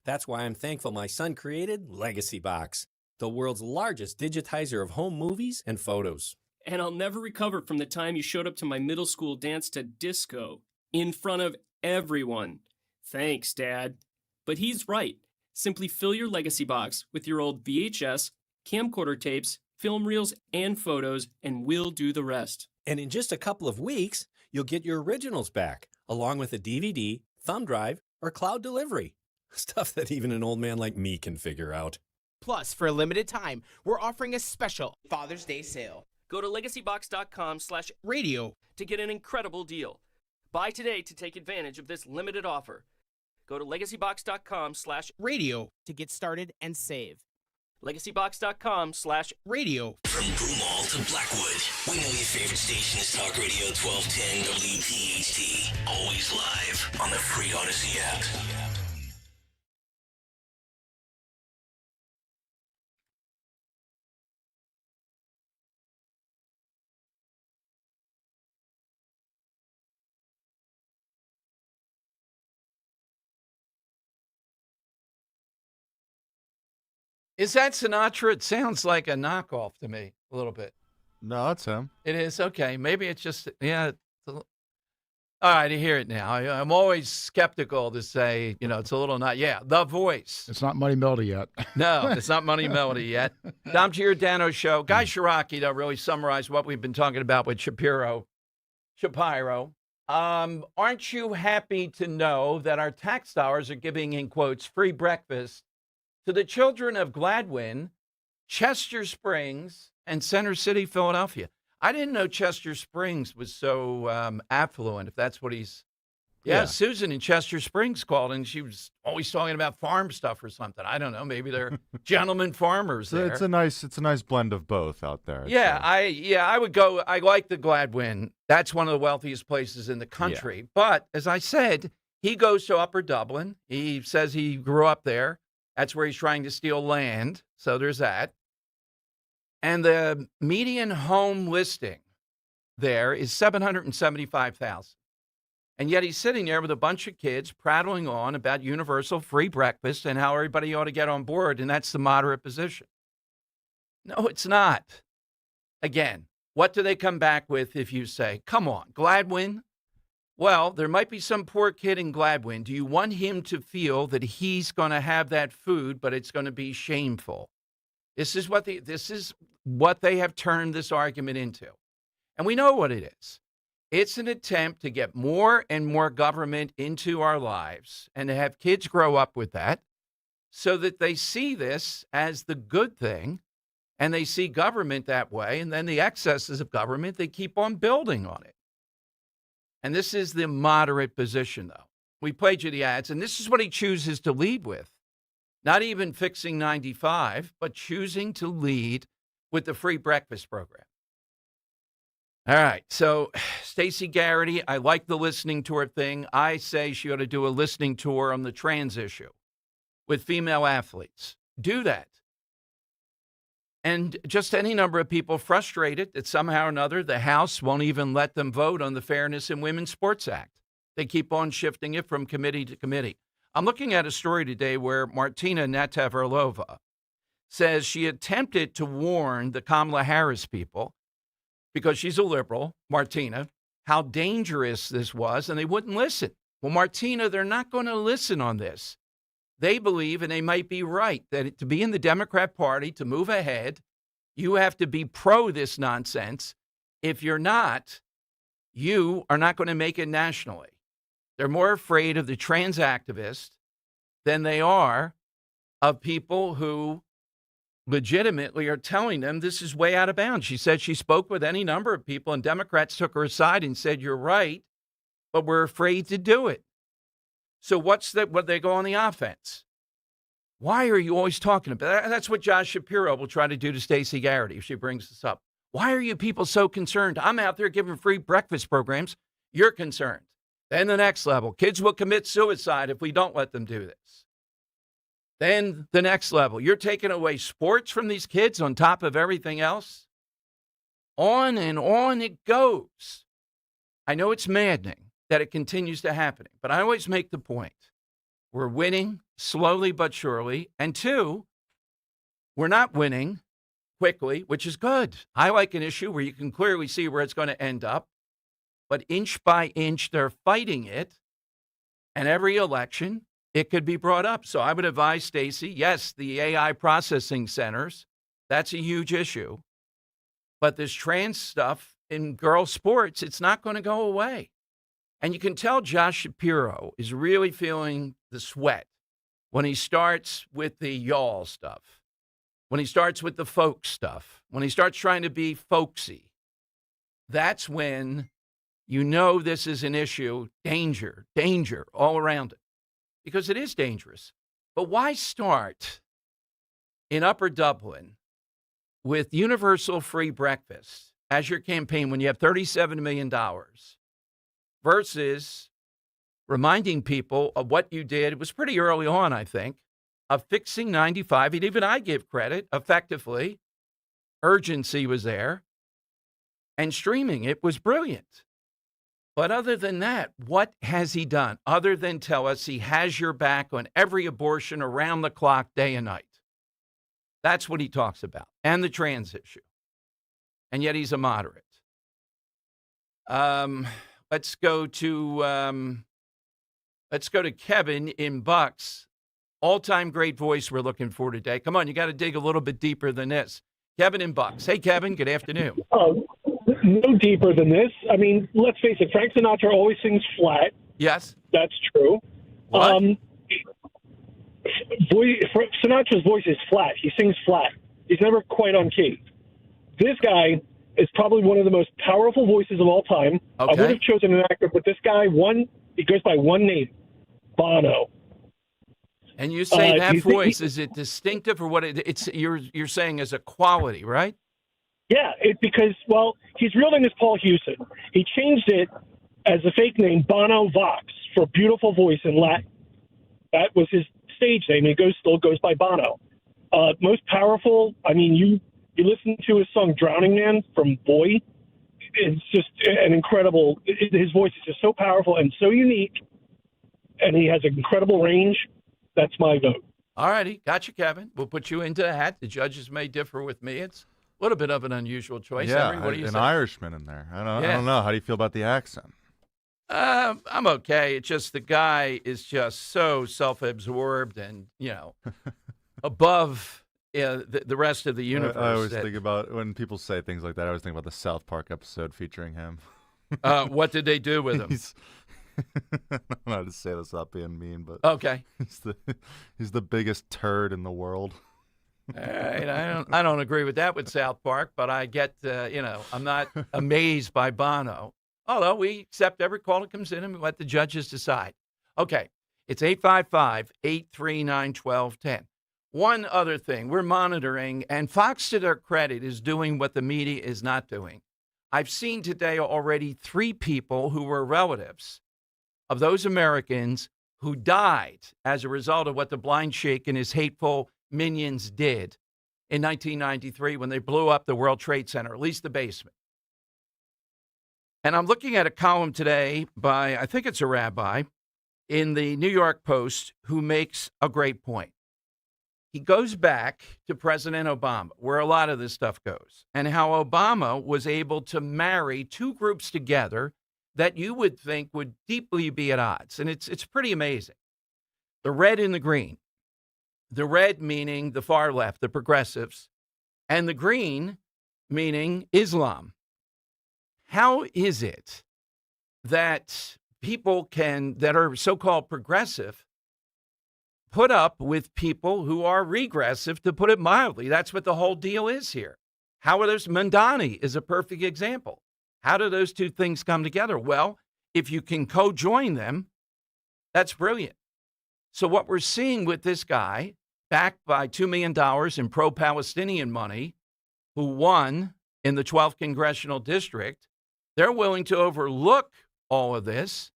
That's why I'm thankful my son created Legacy Box, the world's largest digitizer of home movies and photos. And I'll never recover from the time you showed up to my middle school dance to disco in front of everyone. Thanks, Dad. But he's right. Simply fill your Legacy Box with your old VHS, camcorder tapes, film reels, and photos, and we'll do the rest. And in just a couple of weeks, you'll get your originals back, along with a DVD, thumb drive, or cloud delivery. Stuff that even an old man like me can figure out. Plus, for a limited time, we're offering a special Father's Day sale. Go to legacybox.com/radio to get an incredible deal. Buy today to take advantage of this limited offer. Go to legacybox.com/radio to get started and save. legacybox.com/radio. From Broomall to Blackwood, we know your favorite station is Talk Radio 1210 WPHT. Always live on the free Odyssey app. Is that Sinatra? It sounds like a knockoff to me, a little bit. No, it's him. It is? Okay. Maybe it's just, yeah. All right, I hear it now. I'm always skeptical to say, it's a little not. Yeah, The Voice. It's not Money Melody yet. No, it's not Money Melody yet. Dom Giordano Show. Guy Shiraki, though, really summarized what we've been talking about with Shapiro. Aren't you happy to know that our tax dollars are giving, in quotes, free breakfast to the children of Gladwin, Chester Springs, and Center City, Philadelphia? I didn't know Chester Springs was so affluent, if that's what he's... Yeah, Susan in Chester Springs called, and she was always talking about farm stuff or something. I don't know. Maybe they're gentlemen farmers there. It's a nice blend of both out there. I would go. I like the Gladwin. That's one of the wealthiest places in the country. Yeah. But as I said, he goes to Upper Dublin. He says he grew up there. That's where he's trying to steal land. So there's that. And the median home listing there is $775,000. And yet he's sitting there with a bunch of kids prattling on about universal free breakfast and how everybody ought to get on board, and that's the moderate position. No, it's not. Again, what do they come back with if you say, come on, Gladwin? Well, there might be some poor kid in Gladwin. Do you want him to feel that he's going to have that food, but it's going to be shameful? This is what they have turned this argument into. And we know what it is. It's an attempt to get more and more government into our lives and to have kids grow up with that so that they see this as the good thing and they see government that way. And then the excesses of government, they keep on building on it. And this is the moderate position, though. We played you the ads, and this is what he chooses to lead with. Not even fixing 95, but choosing to lead with the free breakfast program. All right, so Stacey Garrity, I like the listening tour thing. I say she ought to do a listening tour on the trans issue with female athletes. Do that. And just any number of people frustrated that somehow or another the House won't even let them vote on the Fairness in Women's Sports Act. They keep on shifting it from committee to committee. I'm looking at a story today where Martina Navratilova says she attempted to warn the Kamala Harris people, because she's a liberal, Martina, how dangerous this was, and they wouldn't listen. Well, Martina, they're not going to listen on this. They believe, and they might be right, that to be in the Democrat Party, to move ahead, you have to be pro this nonsense. If you're not, you are not going to make it nationally. They're more afraid of the trans activists than they are of people who legitimately are telling them this is way out of bounds. She said she spoke with any number of people, and Democrats took her aside and said, you're right, but we're afraid to do it. So what they go on the offense? Why are you always talking about that? That's what Josh Shapiro will try to do to Stacey Garrity if she brings this up. Why are you people so concerned? I'm out there giving free breakfast programs. You're concerned. Then the next level, kids will commit suicide if we don't let them do this. Then the next level, you're taking away sports from these kids on top of everything else. On and on it goes. I know it's maddening that it continues to happen, but I always make the point. We're winning slowly but surely. And two, we're not winning quickly, which is good. I like an issue where you can clearly see where it's going to end up. But inch by inch, they're fighting it. And every election, it could be brought up. So I would advise Stacey, yes, the AI processing centers, that's a huge issue. But this trans stuff in girls' sports, it's not going to go away. And you can tell Josh Shapiro is really feeling the sweat when he starts with the y'all stuff, when he starts with the folk stuff, when he starts trying to be folksy. That's when you know this is an issue, danger all around it. Because it is dangerous. But why start in Upper Dublin with universal free breakfast as your campaign when you have $37 million versus reminding people of what you did? It was pretty early on, I think, of fixing 95. And even I give credit, effectively. Urgency was there. And streaming it was brilliant. But other than that, what has he done other than tell us he has your back on every abortion around the clock, day and night? That's what he talks about, and the trans issue. And yet he's a moderate. Let's go to Kevin in Bucks. All-time great voice we're looking for today. Come on, you got to dig a little bit deeper than this. Kevin in Bucks. Hey, Kevin, good afternoon. No deeper than this. I mean, let's face it, Frank Sinatra always sings flat. Yes. That's true. What? Sinatra's voice is flat. He sings flat. He's never quite on key. This guy is probably one of the most powerful voices of all time. Okay. I would have chosen an actor, but this guy, he goes by one name, Bono. And you say that voice, is it distinctive or what? It's you're saying as a quality, right? Yeah, because his real name is Paul Hewson. He changed it as a fake name, Bono Vox, for beautiful voice in Latin. That was his stage name, and he still goes by Bono. Most powerful. I mean, you listen to his song "Drowning Man" from Boy. It's just an incredible. His voice is just so powerful and so unique, and he has an incredible range. That's my vote. All righty. Got you, Kevin. We'll put you into the hat. The judges may differ with me. It's a little bit of an unusual choice. Yeah, Henry, what do you an say? Irishman in there. I don't know. How do you feel about the accent? I'm okay. It's just the guy is just so self-absorbed and, above the rest of the universe. I always think about when people say things like that. I always think about the South Park episode featuring him. What did they do with him? I don't know how to say this without being mean, but okay, he's the biggest turd in the world. All right, I don't agree with that with South Park, but I get I'm not amazed by Bono. Although we accept every call that comes in and we let the judges decide. Okay, it's 855-839-1210. One other thing, we're monitoring, and Fox, to their credit, is doing what the media is not doing. I've seen today already 3 people who were relatives of those Americans who died as a result of what the blind sheik and his hateful minions did in 1993 when they blew up the World Trade Center, at least the basement. And I'm looking at a column today by, I think it's a rabbi, in the New York Post who makes a great point. He goes back to President Obama, where a lot of this stuff goes, and how Obama was able to marry 2 groups together that you would think would deeply be at odds. And it's pretty amazing. The red and the green. The red meaning the far left, the progressives, and the green meaning Islam. How is it that people that are so-called progressive put up with people who are regressive, to put it mildly? That's what the whole deal is here. How are those? Mandani is a perfect example. How do those 2 things come together? Well, if you can co-join them, that's brilliant. So what we're seeing with this guy, backed by $2 million in pro-Palestinian money, who won in the 12th Congressional District, they're willing to overlook all of this,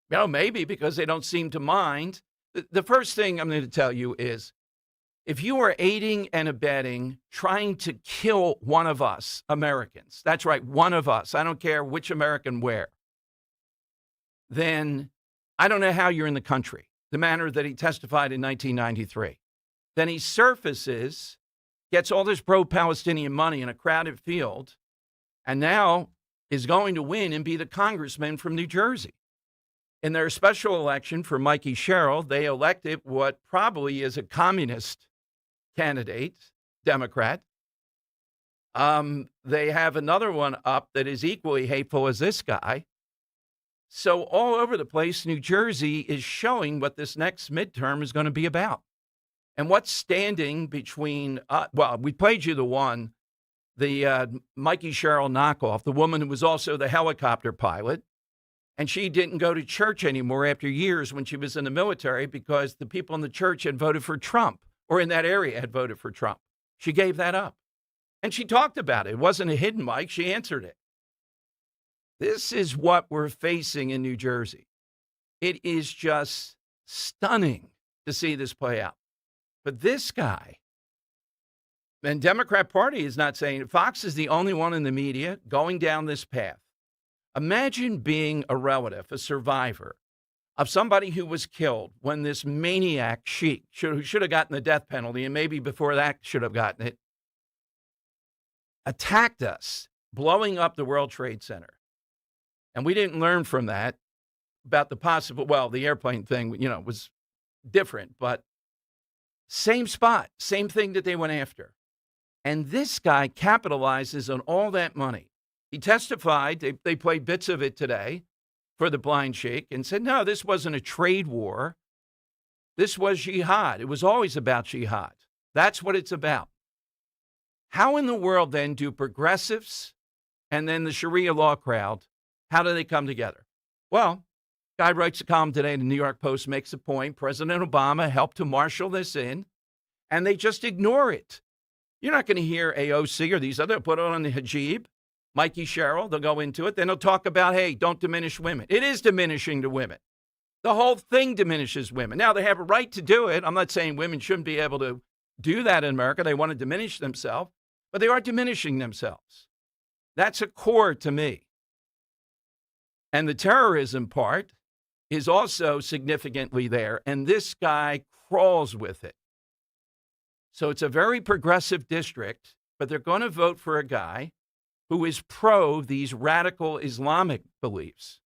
maybe because they don't seem to mind. The first thing I'm going to tell you is, if you are aiding and abetting, trying to kill one of us Americans, that's right, one of us, I don't care which American where, then I don't know how you're in the country, the manner that he testified in 1993. Then he surfaces, gets all this pro-Palestinian money in a crowded field, and now is going to win and be the congressman from New Jersey. In their special election for Mikey Sherrill, they elected what probably is a communist candidate, Democrat. They have another one up that is equally hateful as this guy. So all over the place, New Jersey is showing what this next midterm is going to be about. And what's standing between, we played you the Mikey Sherrill knockoff, the woman who was also the helicopter pilot. And she didn't go to church anymore after years when she was in the military because the people in the church had voted for Trump, or in that area had voted for Trump. She gave that up. And she talked about it. It wasn't a hidden mic. She answered it. This is what we're facing in New Jersey. It is just stunning to see this play out. But this guy, and Democrat Party is not saying it. Fox is the only one in the media going down this path. Imagine being a relative, a survivor of somebody who was killed when this maniac sheik, who should have gotten the death penalty, and maybe before that should have gotten it, attacked us, blowing up the World Trade Center. And we didn't learn from that about the possible, well, the airplane thing, was different, but same spot, same thing that they went after. And this guy capitalizes on all that money. He testified, they played bits of it today for the blind sheik, and said, no, this wasn't a trade war. This was jihad. It was always about jihad. That's what it's about. How in the world then do progressives and then the Sharia law crowd, how do they come together? Well, guy writes a column today in the New York Post, makes a point. President Obama helped to marshal this in, and they just ignore it. You're not going to hear AOC or these other put on the hijab, Mikey Sherrill, they'll go into it. Then they'll talk about, hey, don't diminish women. It is diminishing to women. The whole thing diminishes women. Now, they have a right to do it. I'm not saying women shouldn't be able to do that in America. They want to diminish themselves, but they are diminishing themselves. That's a core to me. And the terrorism part is also significantly there, and this guy crawls with it. So it's a very progressive district, but they're going to vote for a guy who is pro these radical Islamic beliefs.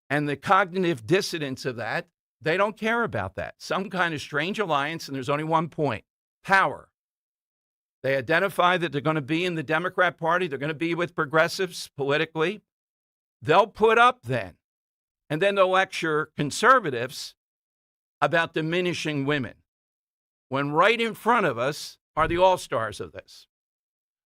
And the cognitive dissonance of that, they don't care about that. Some kind of strange alliance, and there's only one point: power. They identify that they're going to be in the Democrat Party. They're going to be with progressives politically. They'll put up then. And then they'll lecture conservatives about diminishing women, when right in front of us are the all-stars of this.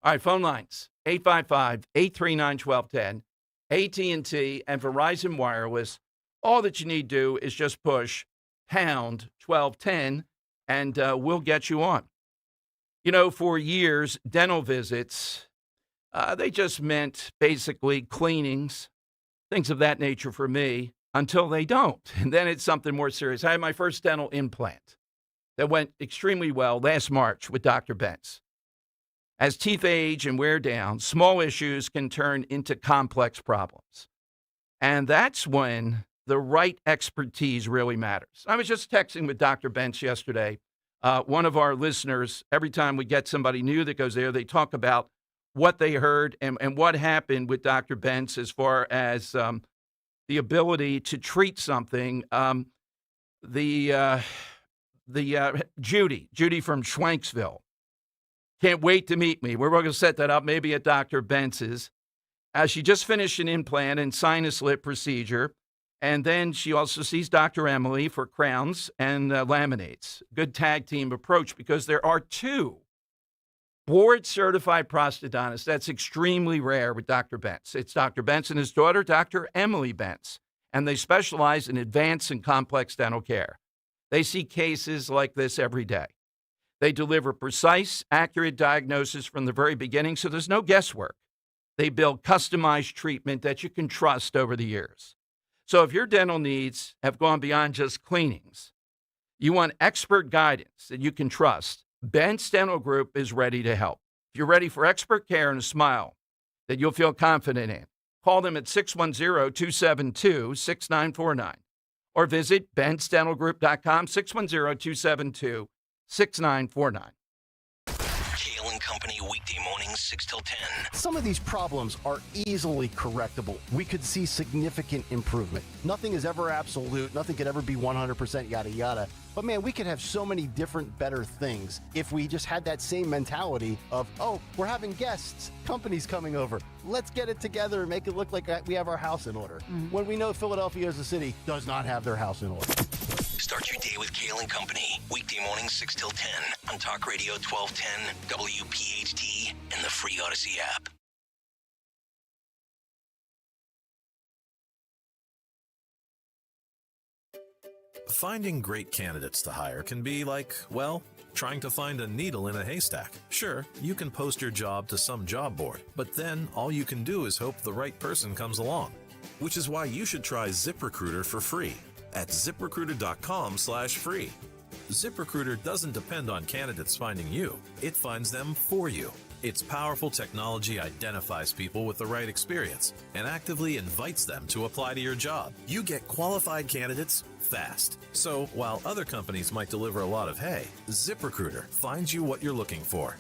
All right, phone lines, 855-839-1210, AT&T and Verizon Wireless. All that you need to do is just push pound 1210, and we'll get you on. For years, dental visits, they just meant basically cleanings, things of that nature for me, until they don't. And then it's something more serious. I had my first dental implant that went extremely well last March with Dr. Benz. As teeth age and wear down, small issues can turn into complex problems. And that's when the right expertise really matters. I was just texting with Dr. Benz yesterday. One of our listeners, every time we get somebody new that goes there, they talk about what they heard and what happened with Dr. Benz as far as the ability to treat something. Judy from Schwanksville can't wait to meet me. We're going to set that up maybe at Dr. Benz's. She just finished an implant and sinus lip procedure. And then she also sees Dr. Emily for crowns and laminates. Good tag team approach, because there are two board-certified prosthodontists. That's extremely rare with Dr. Benz. It's Dr. Benz and his daughter, Dr. Emily Benz, and they specialize in advanced and complex dental care. They see cases like this every day. They deliver precise, accurate diagnosis from the very beginning, so there's no guesswork. They build customized treatment that you can trust over the years. So if your dental needs have gone beyond just cleanings, you want expert guidance that you can trust, Benz Dental Group is ready to help. If you're ready for expert care and a smile that you'll feel confident in, call them at 610-272-6949 or visit BenzDentalGroup.com, 610-272-6949. Kale and Company, weekday mornings, 6 till 10. Some of these problems are easily correctable. We could see significant improvement. Nothing is ever absolute. Nothing could ever be 100% yada yada. But man, we could have so many different better things if we just had that same mentality of, oh, we're having guests, company's coming over. Let's get it together and make it look like we have our house in order. When we know Philadelphia as a city does not have their house in order. Start your day with Kale and Company, weekday mornings 6 till 10 on Talk Radio 1210, WPHT, and the free Odyssey app. Finding great candidates to hire can be like, well, trying to find a needle in a haystack. Sure, you can post your job to some job board, but then all you can do is hope the right person comes along. Which is why you should try ZipRecruiter for free at ZipRecruiter.com/free. ZipRecruiter doesn't depend on candidates finding you. It finds them for you. Its powerful technology identifies people with the right experience and actively invites them to apply to your job. You get qualified candidates fast. So while other companies might deliver a lot of hay, ZipRecruiter finds you what you're looking for.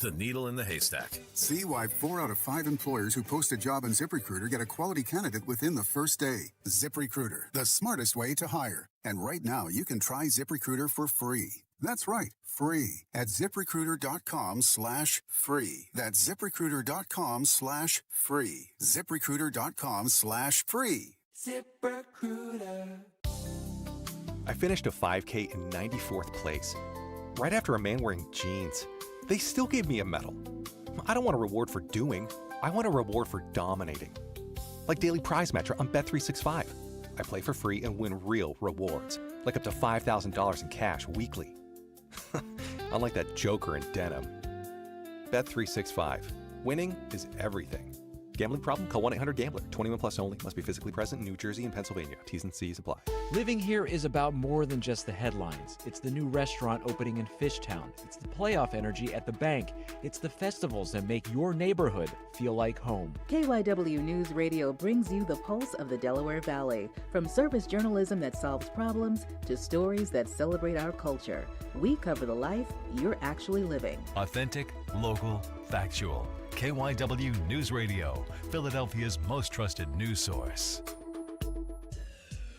the needle in the haystack. See why 4 out of 5 employers who post a job on ZipRecruiter get a quality candidate within the first day. ZipRecruiter, the smartest way to hire. And right now, you can try ZipRecruiter for free. That's right, free at ZipRecruiter.com/free. That's ZipRecruiter.com/free. ZipRecruiter.com/free. ZipRecruiter. I finished a 5K in 94th place, right after a man wearing jeans. They still gave me a medal. I don't want a reward for doing. I want a reward for dominating. Like Daily Prize Matcher on Bet365. I play for free and win real rewards, like up to $5,000 in cash weekly. Unlike that joker in denim. Bet365. Winning is everything. Gambling problem? Call 1-800-GAMBLER. 21 plus only. Must be physically present in New Jersey and Pennsylvania. T's and C's apply. Living here is about more than just the headlines. It's the new restaurant opening in Fishtown. It's the playoff energy at the bank. It's the festivals that make your neighborhood feel like home. KYW News Radio brings you the pulse of the Delaware Valley. From service journalism that solves problems to stories that celebrate our culture. We cover the life you're actually living. Authentic, local, factual. KYW News Radio, Philadelphia's most trusted news source.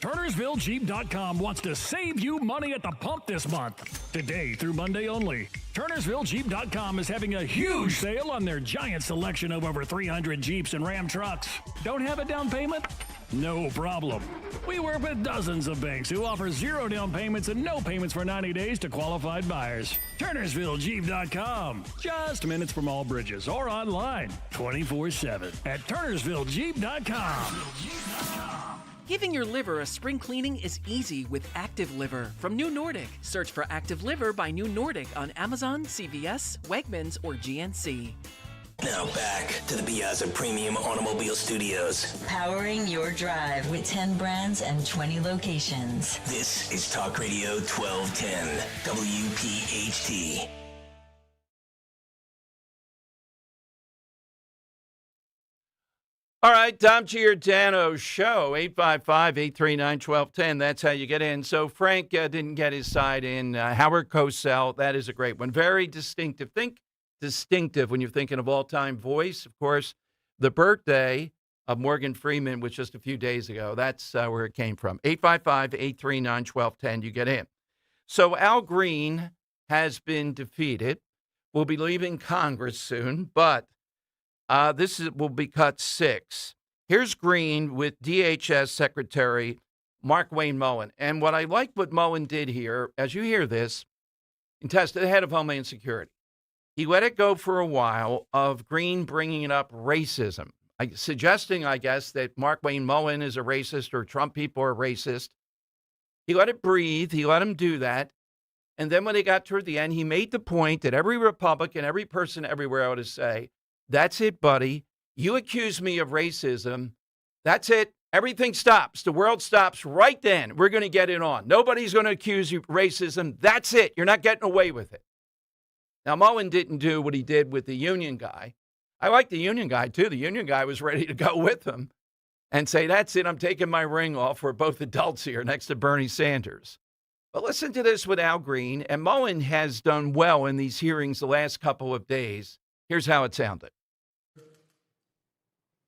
TurnersvilleJeep.com wants to save you money at the pump this month. Today through Monday only. TurnersvilleJeep.com is having a huge sale on their giant selection of over 300 Jeeps and Ram trucks. Don't have a down payment? No problem. We work with dozens of banks who offer 0 down payments and no payments for 90 days to qualified buyers. TurnersvilleJeep.com. Just minutes from all bridges or online 24/7 at TurnersvilleJeep.com. Giving your liver a spring cleaning is easy with Active Liver from New Nordic. Search for Active Liver by New Nordic on Amazon, CVS, Wegmans, or GNC. Now back to the Piazza Premium Automobile Studios. Powering your drive with 10 brands and 20 locations. This is Talk Radio 1210, WPHT. All right, Tom Giordano Show, 855-839-1210. That's how you get in. So Frank didn't get his side in. Howard Cosell, that is a great one. Very distinctive. Think distinctive when you're thinking of all-time voice. Of course, the birthday of Morgan Freeman was just a few days ago. That's where it came from. 855-839-1210. You get in. So Al Green has been defeated. Will be leaving Congress soon, but will be cut 6. Here's Green with DHS Secretary Mark Wayne Mullen. And what I like what Mullen did here, as you hear this, he tested the head of Homeland Security. He let it go for a while of Green bringing up racism, suggesting, I guess, that Mark Wayne Mullen is a racist or Trump people are racist. He let it breathe. He let him do that. And then when they got toward the end, he made the point that every Republican, every person everywhere ought to say, that's it, buddy. You accuse me of racism. That's it. Everything stops. The world stops right then. We're going to get it on. Nobody's going to accuse you of racism. That's it. You're not getting away with it. Now, Mullen didn't do what he did with the union guy. I like the union guy, too. The union guy was ready to go with him and say, that's it. I'm taking my ring off. We're both adults here next to Bernie Sanders. But listen to this with Al Green. And Mullen has done well in these hearings the last couple of days. Here's how it sounded.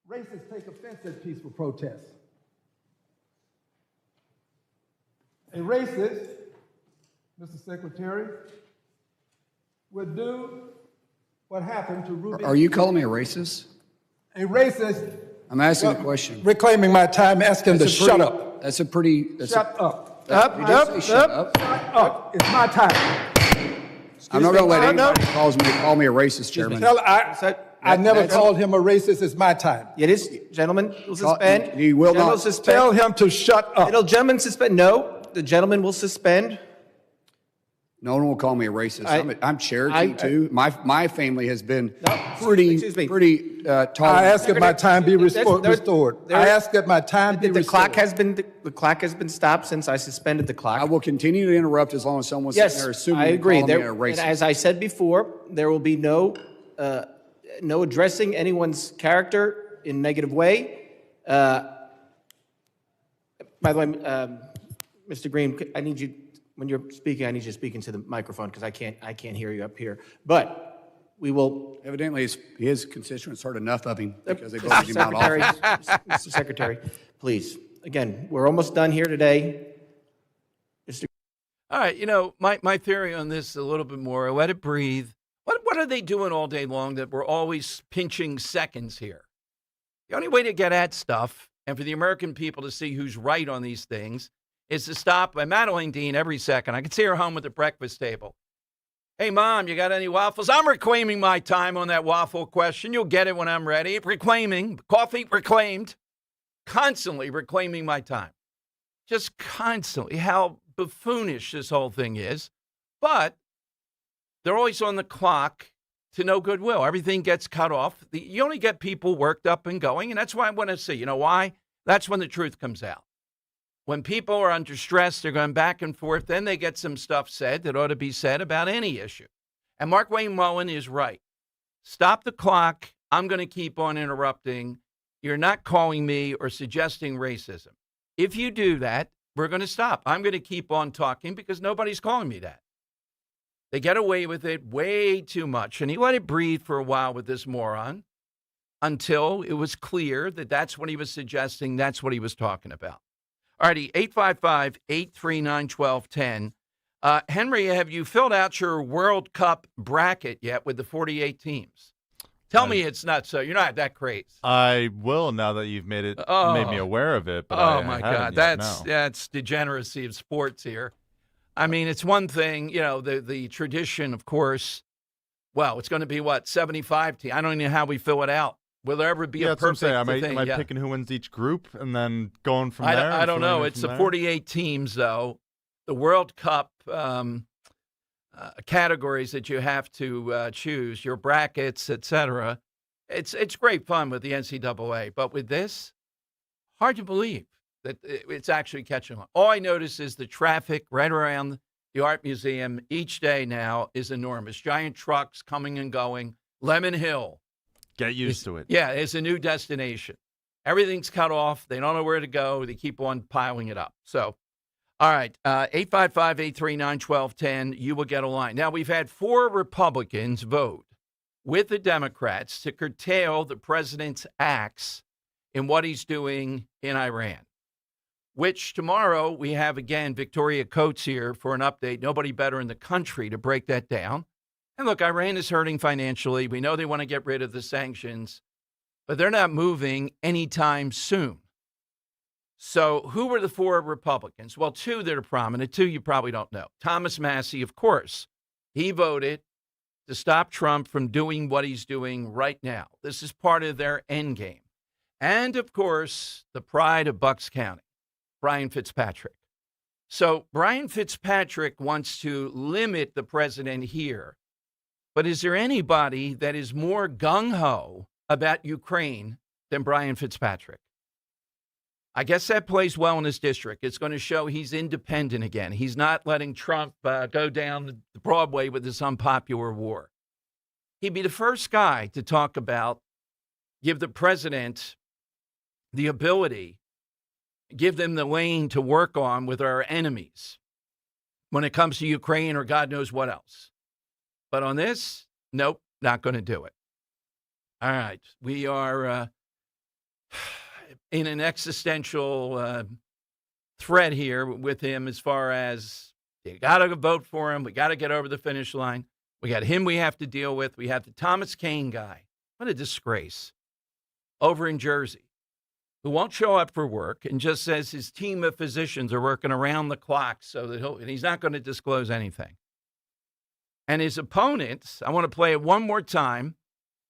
Racists take offense at peaceful protests. A racist, Mr. Secretary, would do what happened to Ruby. Are you calling me a racist? A racist. I'm asking a question. Reclaiming my time, asking to shut up. That's a pretty. Shut up. Shut up. It's my time. I'm not going to let anybody call me a racist, Chairman. I never called him a racist. It's my time. It is, gentlemen. Will suspend. You will not tell him to shut up. Gentlemen, suspend. No, the gentleman will suspend. No one will call me a racist. I'm Cherokee too. My family has been pretty tolerant. I ask that my time be restored. I ask that my time be restored. The clock has been stopped since I suspended the clock. I will continue to interrupt as long as someone's sitting there assuming I agree. Me a racist. And as I said before, there will be no addressing anyone's character in a negative way. By the way, Mr. Green, I need you. When you're speaking, I need you to speak into the microphone because I can't hear you up here. But we will. Evidently, his constituents heard enough of him because they Mr. voted him out Secretary, office. Mr. Secretary, please. Again, we're almost done here today. All right, my theory on this is a little bit more. Let it breathe. What are they doing all day long that we're always pinching seconds here? The only way to get at stuff and for the American people to see who's right on these things is to stop by Madeline Dean every second. I can see her home at the breakfast table. Hey, Mom, you got any waffles? I'm reclaiming my time on that waffle question. You'll get it when I'm ready. Reclaiming. Coffee reclaimed. Constantly reclaiming my time. Just constantly. How buffoonish this whole thing is. But they're always on the clock to no goodwill. Everything gets cut off. You only get people worked up and going, and that's why I want to see. You know why? That's when the truth comes out. When people are under stress, they're going back and forth, then they get some stuff said that ought to be said about any issue. And Mark Wayne Mullen is right. Stop the clock. I'm going to keep on interrupting. You're not calling me or suggesting racism. If you do that, we're going to stop. I'm going to keep on talking because nobody's calling me that. They get away with it way too much. And he let it breathe for a while with this moron until it was clear that that's what he was suggesting. That's what he was talking about. All righty, 855-839-1210. Henry, have you filled out your World Cup bracket yet with the 48 teams? Tell me it's not so. You're not that crazy. I will now that you've made me aware of it. But my God, that's degeneracy of sports here. I mean, it's one thing, the tradition, of course. Well, it's going to be 75 teams. I don't even know how we fill it out. Will there ever be a perfect thing? Am I picking who wins each group and then going from there? I don't know. It's the 48 teams, though. The World Cup categories that you have to choose, your brackets, etc. It's great fun with the NCAA, but with this, hard to believe that it's actually catching on. All I notice is the traffic right around the Art Museum each day now is enormous. Giant trucks coming and going. Lemon Hill. Get used to it. Yeah, it's a new destination. Everything's cut off. They don't know where to go. They keep on piling it up. So, all right, 855-839-1210, you will get a line. Now, we've had 4 Republicans vote with the Democrats to curtail the president's acts in what he's doing in Iran, which tomorrow we have, again, Victoria Coates here for an update. Nobody better in the country to break that down. And look, Iran is hurting financially. We know they want to get rid of the sanctions, but they're not moving anytime soon. So who were the 4 Republicans? Well, 2 that are prominent, 2 you probably don't know. Thomas Massie, of course. He voted to stop Trump from doing what he's doing right now. This is part of their end game. And, of course, the pride of Bucks County, Brian Fitzpatrick. So Brian Fitzpatrick wants to limit the president here. But is there anybody that is more gung-ho about Ukraine than Brian Fitzpatrick? I guess that plays well in his district. It's going to show he's independent again. He's not letting Trump go down the Broadway with this unpopular war. He'd be the first guy to talk about, give the president the ability, give them the lane to work on with our enemies when it comes to Ukraine or God knows what else. But on this, nope, not going to do it. All right, we are in an existential thread here with him as far as you got to vote for him. We got to get over the finish line. We got him we have to deal with. We have the Thomas Kean guy. What a disgrace. Over in Jersey, who won't show up for work and just says his team of physicians are working around the clock so that he's not going to disclose anything. And his opponents, I want to play it one more time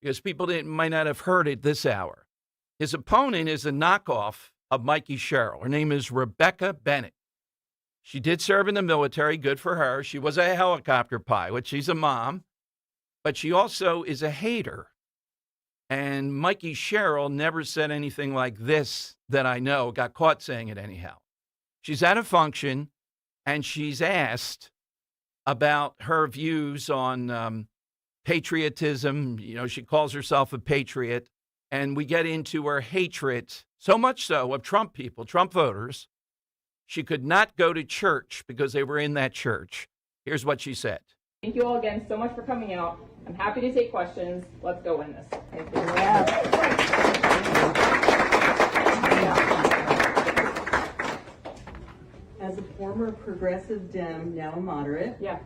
because people might not have heard it this hour. His opponent is a knockoff of Mikey Sherrill. Her name is Rebecca Bennett. She did serve in the military. Good for her. She was a helicopter pilot. She's a mom. But she also is a hater. And Mikey Sherrill never said anything like this that I know, got caught saying it anyhow. She's at a function, and she's asked about her views on patriotism. She calls herself a patriot. And we get into her hatred, so much so, of Trump people, Trump voters. She could not go to church because they were in that church. Here's what she said. Thank you all again so much for coming out. I'm happy to take questions. Let's go win this. Thank you. As a former progressive Dem, now a moderate, yeah,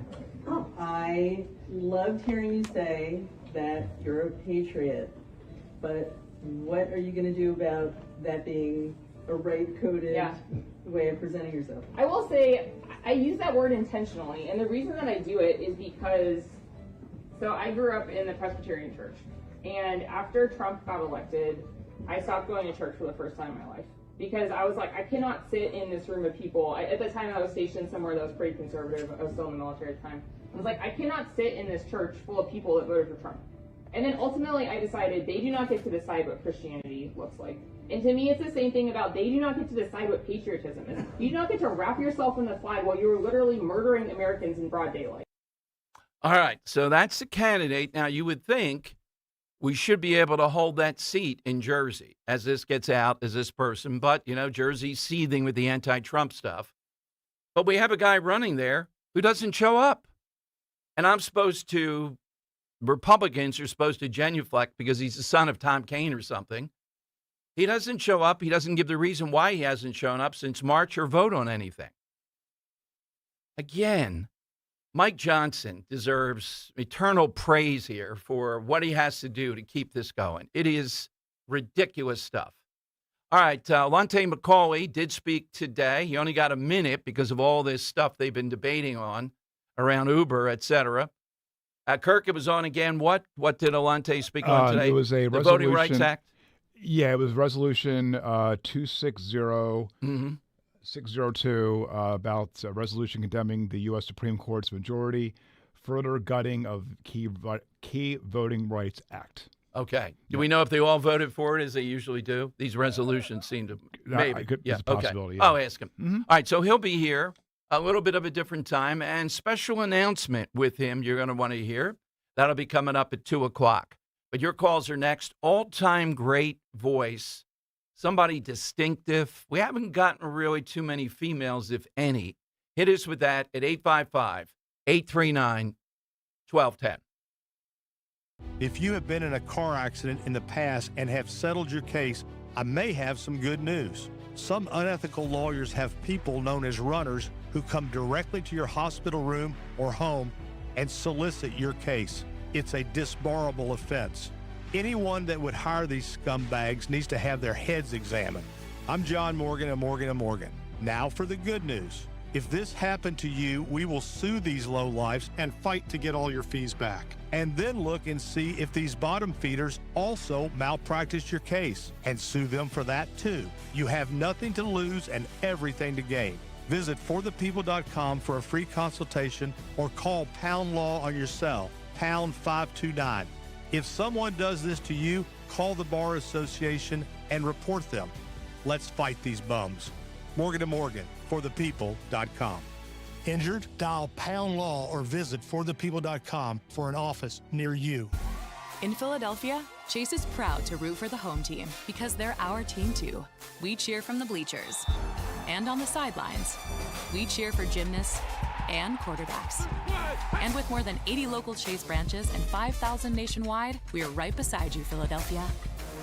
I loved hearing you say that you're a patriot, but what are you going to do about that being a right-coded way of presenting yourself? I will say I use that word intentionally, and the reason that I do it is because, so I grew up in the Presbyterian church, and after Trump got elected, I stopped going to church for the first time in my life. Because I was like, I cannot sit in this room of people. At the time, I was stationed somewhere that was pretty conservative. I was still in the military at the time. I was like, I cannot sit in this church full of people that voted for Trump. And then ultimately, I decided they do not get to decide what Christianity looks like. And to me, it's the same thing about they do not get to decide what patriotism is. You do not get to wrap yourself in the flag while you are literally murdering Americans in broad daylight. All right, so that's the candidate. Now, you would think we should be able to hold that seat in Jersey as this gets out, as this person. But, you know, Jersey's seething with the anti-Trump stuff. But we have a guy running there who doesn't show up. And Republicans are supposed to genuflect because he's the son of Tom Kaine or something. He doesn't show up. He doesn't give the reason why he hasn't shown up since March or vote on anything. Again, Mike Johnson deserves eternal praise here for what he has to do to keep this going. It is ridiculous stuff. All right, Lonte McCauley did speak today. He only got a minute because of all this stuff they've been debating on around Uber, et cetera. Kirk, it was on again. What did Alante speak on today? It was a the resolution, Voting Rights Act? Yeah, it was Resolution 260. 602 about a resolution condemning the U.S. Supreme Court's majority further gutting of key Voting Rights Act. Okay. Do we know if they all voted for it as they usually do? These resolutions seem to maybe. It's a possibility. Yeah. I'll ask him. All right, so he'll be here a little bit of a different time and special announcement with him you're going to want to hear. That'll be coming up at 2 o'clock. But your calls are next. All-time great voice. Somebody distinctive. We haven't gotten really too many females, if any. Hit us with that at 855-839-1210. If you have been in a car accident in the past and have settled your case, I may have some good news. Some unethical lawyers have people known as runners who come directly to your hospital room or home and solicit your case. It's a disbarable offense. Anyone that would hire these scumbags needs to have their heads examined. I'm John Morgan of Morgan & Morgan. Now for the good news. If this happened to you, we will sue these lowlifes and fight to get all your fees back. And then look and see if these bottom feeders also malpracticed your case and sue them for that too. You have nothing to lose and everything to gain. Visit forthepeople.com for a free consultation or call Pound Law on your cell, pound 529. If someone does this to you, call the Bar Association and report them. Let's fight these bums. Morgan & Morgan, forthepeople.com. Injured? Dial Pound Law or visit forthepeople.com for an office near you. In Philadelphia, Chase is proud to root for the home team because they're our team too. We cheer from the bleachers and on the sidelines. We cheer for gymnasts and quarterbacks. And with more than 80 local Chase branches and 5,000 nationwide, we are right beside you, Philadelphia.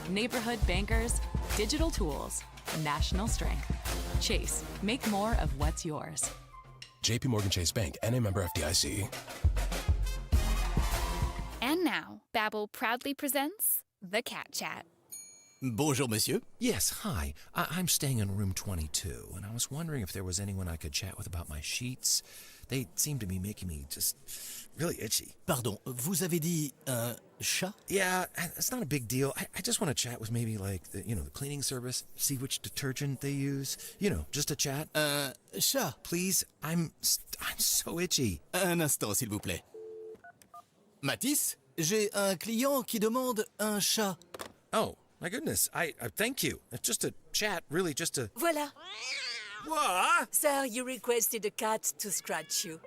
Neighborhood bankers, digital tools, national strength. Chase, make more of what's yours. JP Morgan Chase Bank, N.A. member FDIC. And now, Babbel proudly presents The Cat Chat. Bonjour, monsieur. Yes, hi. I'm staying in room 22, and I was wondering if there was anyone I could chat with about my sheets. They seem to be making me just really itchy. Pardon, vous avez dit un chat? Yeah, it's not a big deal. I just want to chat with maybe like the cleaning service, see which detergent they use. Just a chat. Chat. Please, I'm so itchy. Un instant, s'il vous plaît. Mathis, j'ai un client qui demande un chat. Oh, my goodness. I thank you. It's just a chat, really just a... Voilà. What? Sir, you requested a cat to scratch you.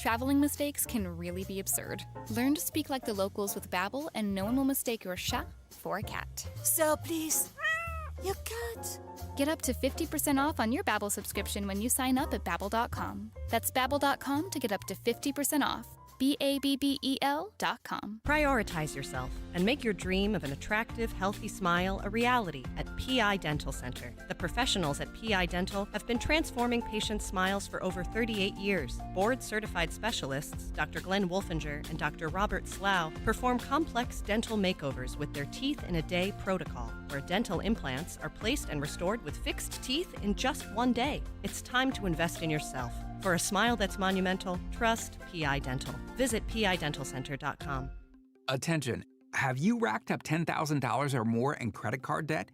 Traveling mistakes can really be absurd. Learn to speak like the locals with Babbel, and no one will mistake your chat for a cat. Sir, please. Your cat. Get up to 50% off on your Babbel subscription when you sign up at Babbel.com. That's Babbel.com to get up to 50% off. BABBEL.com. Prioritize yourself and make your dream of an attractive, healthy smile a reality at PI Dental Center. The professionals at PI Dental have been transforming patients' smiles for over 38 years. Board-certified specialists, Dr. Glenn Wolfinger and Dr. Robert Slough, perform complex dental makeovers with their teeth-in-a-day protocol, where dental implants are placed and restored with fixed teeth in just one day. It's time to invest in yourself. For a smile that's monumental, trust PI Dental. Visit pidentalcenter.com. Attention, have you racked up $10,000 or more in credit card debt?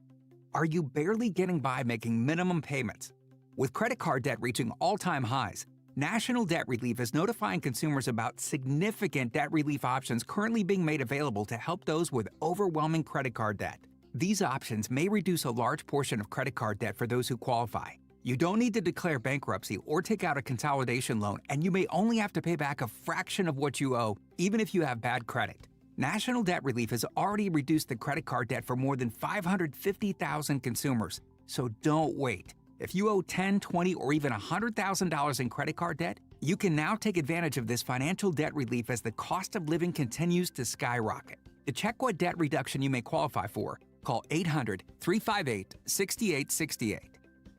Are you barely getting by making minimum payments? With credit card debt reaching all-time highs, National Debt Relief is notifying consumers about significant debt relief options currently being made available to help those with overwhelming credit card debt. These options may reduce a large portion of credit card debt for those who qualify. You don't need to declare bankruptcy or take out a consolidation loan, and you may only have to pay back a fraction of what you owe, even if you have bad credit. National Debt Relief has already reduced the credit card debt for more than 550,000 consumers, so don't wait. If you owe $10,000, $20,000, or even $100,000 in credit card debt, you can now take advantage of this financial debt relief as the cost of living continues to skyrocket. To check what debt reduction you may qualify for, call 800-358-6868.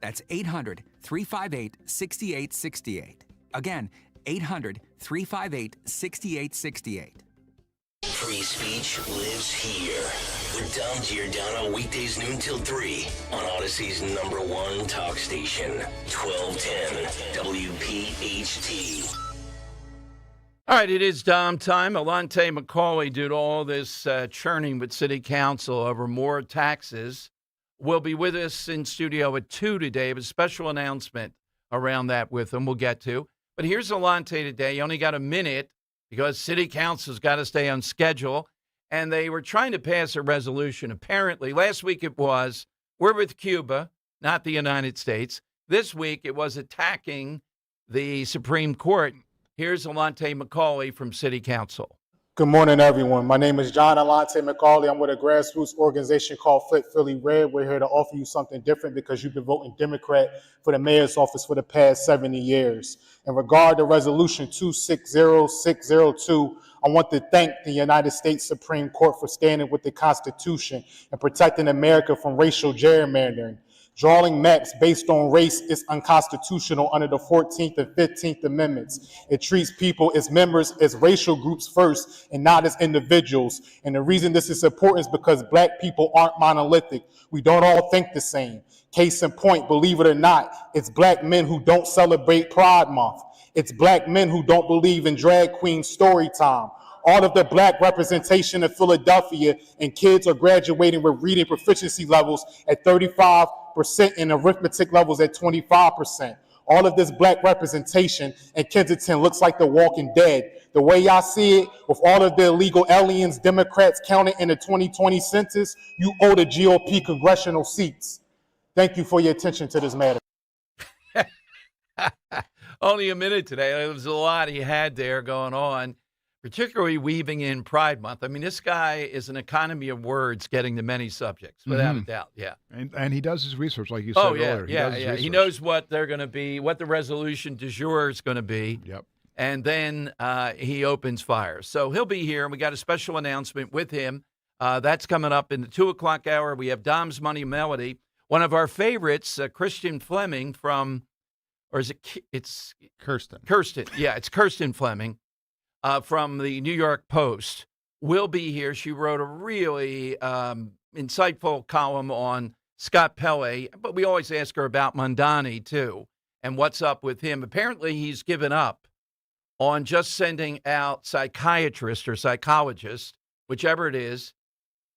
That's 800-358-6868. Again, 800-358-6868. Free speech lives here. With Dom Giordano, weekdays noon till 3 on Odyssey's #1 talk station, 1210 WPHT. All right, it is Dom time. Alante McCauley, due to all this churning with City Council over more taxes, will be with us in studio at 2 today. We have a special announcement around that with him we'll get to. But here's Alante today. You only got a minute because City Council's got to stay on schedule. And they were trying to pass a resolution. Apparently, last week it was, we're with Cuba, not the United States. This week it was attacking the Supreme Court. Here's Alante McCauley from City Council. Good morning, everyone. My name is John Alante McCauley. I'm with a grassroots organization called Flip Philly Red. We're here to offer you something different because you've been voting Democrat for the mayor's office for the past 70 years. In regard to Resolution 260602, I want to thank the United States Supreme Court for standing with the Constitution and protecting America from racial gerrymandering. Drawing maps based on race is unconstitutional under the 14th and 15th Amendments. It treats people as members, as racial groups first, and not as individuals. And the reason this is important is because Black people aren't monolithic. We don't all think the same. Case in point, believe it or not, it's Black men who don't celebrate Pride Month. It's Black men who don't believe in drag queen story time. All of the Black representation of Philadelphia, and kids are graduating with reading proficiency levels at 35% and arithmetic levels at 25%. All of this Black representation in Kensington looks like the Walking Dead. The way y'all see it, with all of the illegal aliens Democrats counted in the 2020 census, you owe the GOP congressional seats. Thank you for your attention to this matter. Only a minute today. There was a lot he had there going on, particularly weaving in Pride Month. I mean, this guy is an economy of words getting to many subjects, without a doubt. Yeah. And he does his research, like you said earlier. He knows what they're going to be, what the resolution du jour is going to be. Yep. And then he opens fire. So he'll be here, and we got a special announcement with him. That's coming up in the 2 o'clock hour. We have Dom's Money Melody. One of our favorites, Christian Fleming from, or is it's Kirsten. Kirsten. Yeah, it's Kirsten Fleming. From the New York Post, will be here. She wrote a really insightful column on Scott Pelley, but we always ask her about Mondani, too, and what's up with him. Apparently, he's given up on just sending out psychiatrists or psychologists, whichever it is,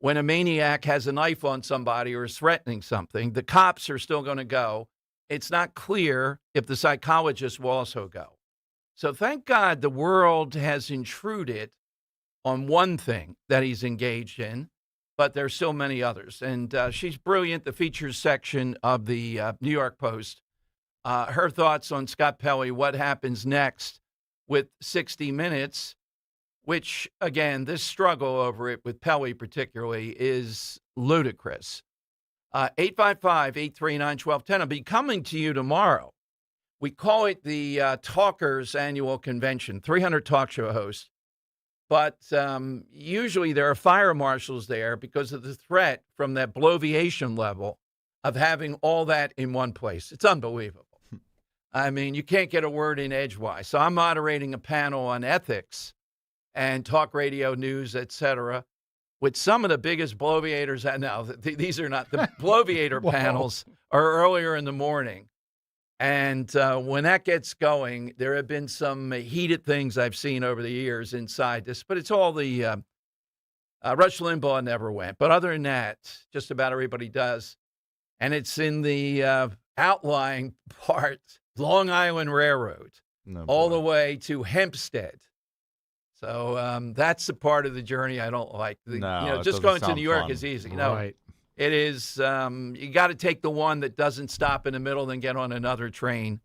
when a maniac has a knife on somebody or is threatening something. The cops are still going to go. It's not clear if the psychologists will also go. So thank God the world has intruded on one thing that he's engaged in, but there's still many others. And she's brilliant, the features section of the New York Post. Her thoughts on Scott Pelley, what happens next with 60 Minutes, which, again, this struggle over it with Pelley particularly is ludicrous. 855-839-1210. I'll be coming to you tomorrow We call it the Talkers Annual Convention, 300 talk show hosts. But usually there are fire marshals there because of the threat from that bloviation level of having all that in one place. It's unbelievable. I mean, you can't get a word in edgewise. So I'm moderating a panel on ethics and talk radio news, et cetera, with some of the biggest bloviators. No, these are not. The bloviator panels are earlier in the morning. And when that gets going, there have been some heated things I've seen over the years inside this. But it's all the Rush Limbaugh never went. But other than that, just about everybody does. And it's in the outlying part, Long Island Railroad, all the way to Hempstead. So that's the part of the journey I don't like. Just going to New York is easy. Right. It is, you got to take the one that doesn't stop in the middle, then get on another train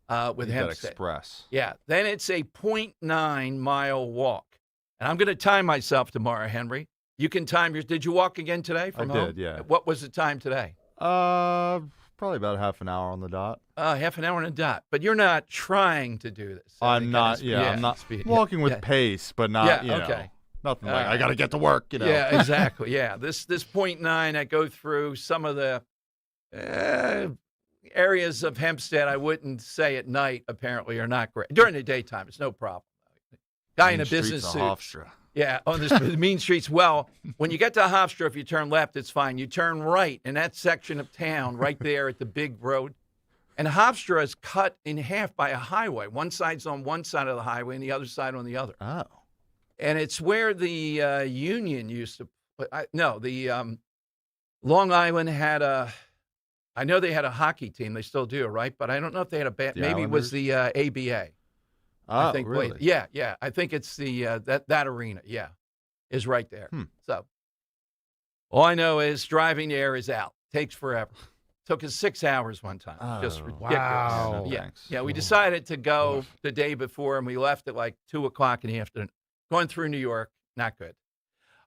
with Hempstead. Express. Yeah. Then it's a 0.9-mile walk. And I'm going to time myself tomorrow, Henry. You can time yours. Did you walk again today from home? I did, yeah. What was the time today? Probably about half an hour on the dot. Half an hour on the dot. But you're not trying to do this. I'm not walking with pace, but not, okay. Nothing like, I got to get to work, Yeah, exactly, yeah. This 0.9, I go through some of the areas of Hempstead I wouldn't say at night, apparently, are not great. During the daytime, it's no problem. Guy in a business suit. Hofstra. Yeah, on the mean streets. Well, when you get to Hofstra, if you turn left, it's fine. You turn right in that section of town right there at the big road. And Hofstra is cut in half by a highway. One side's on one side of the highway and the other side on the other. Oh. And it's where the Union used to Long Island had I know they had a hockey team. They still do, right? But I don't know if they had a band. Maybe it was the ABA. Oh, I think really? played. Yeah. I think it's the that arena. Yeah, is right there. So all I know is driving there is out. Takes forever. Took us 6 hours one time. Just ridiculous. Wow. Yeah. We decided to go the day before, and we left at like 2:00 in the afternoon. Going through New York, not good.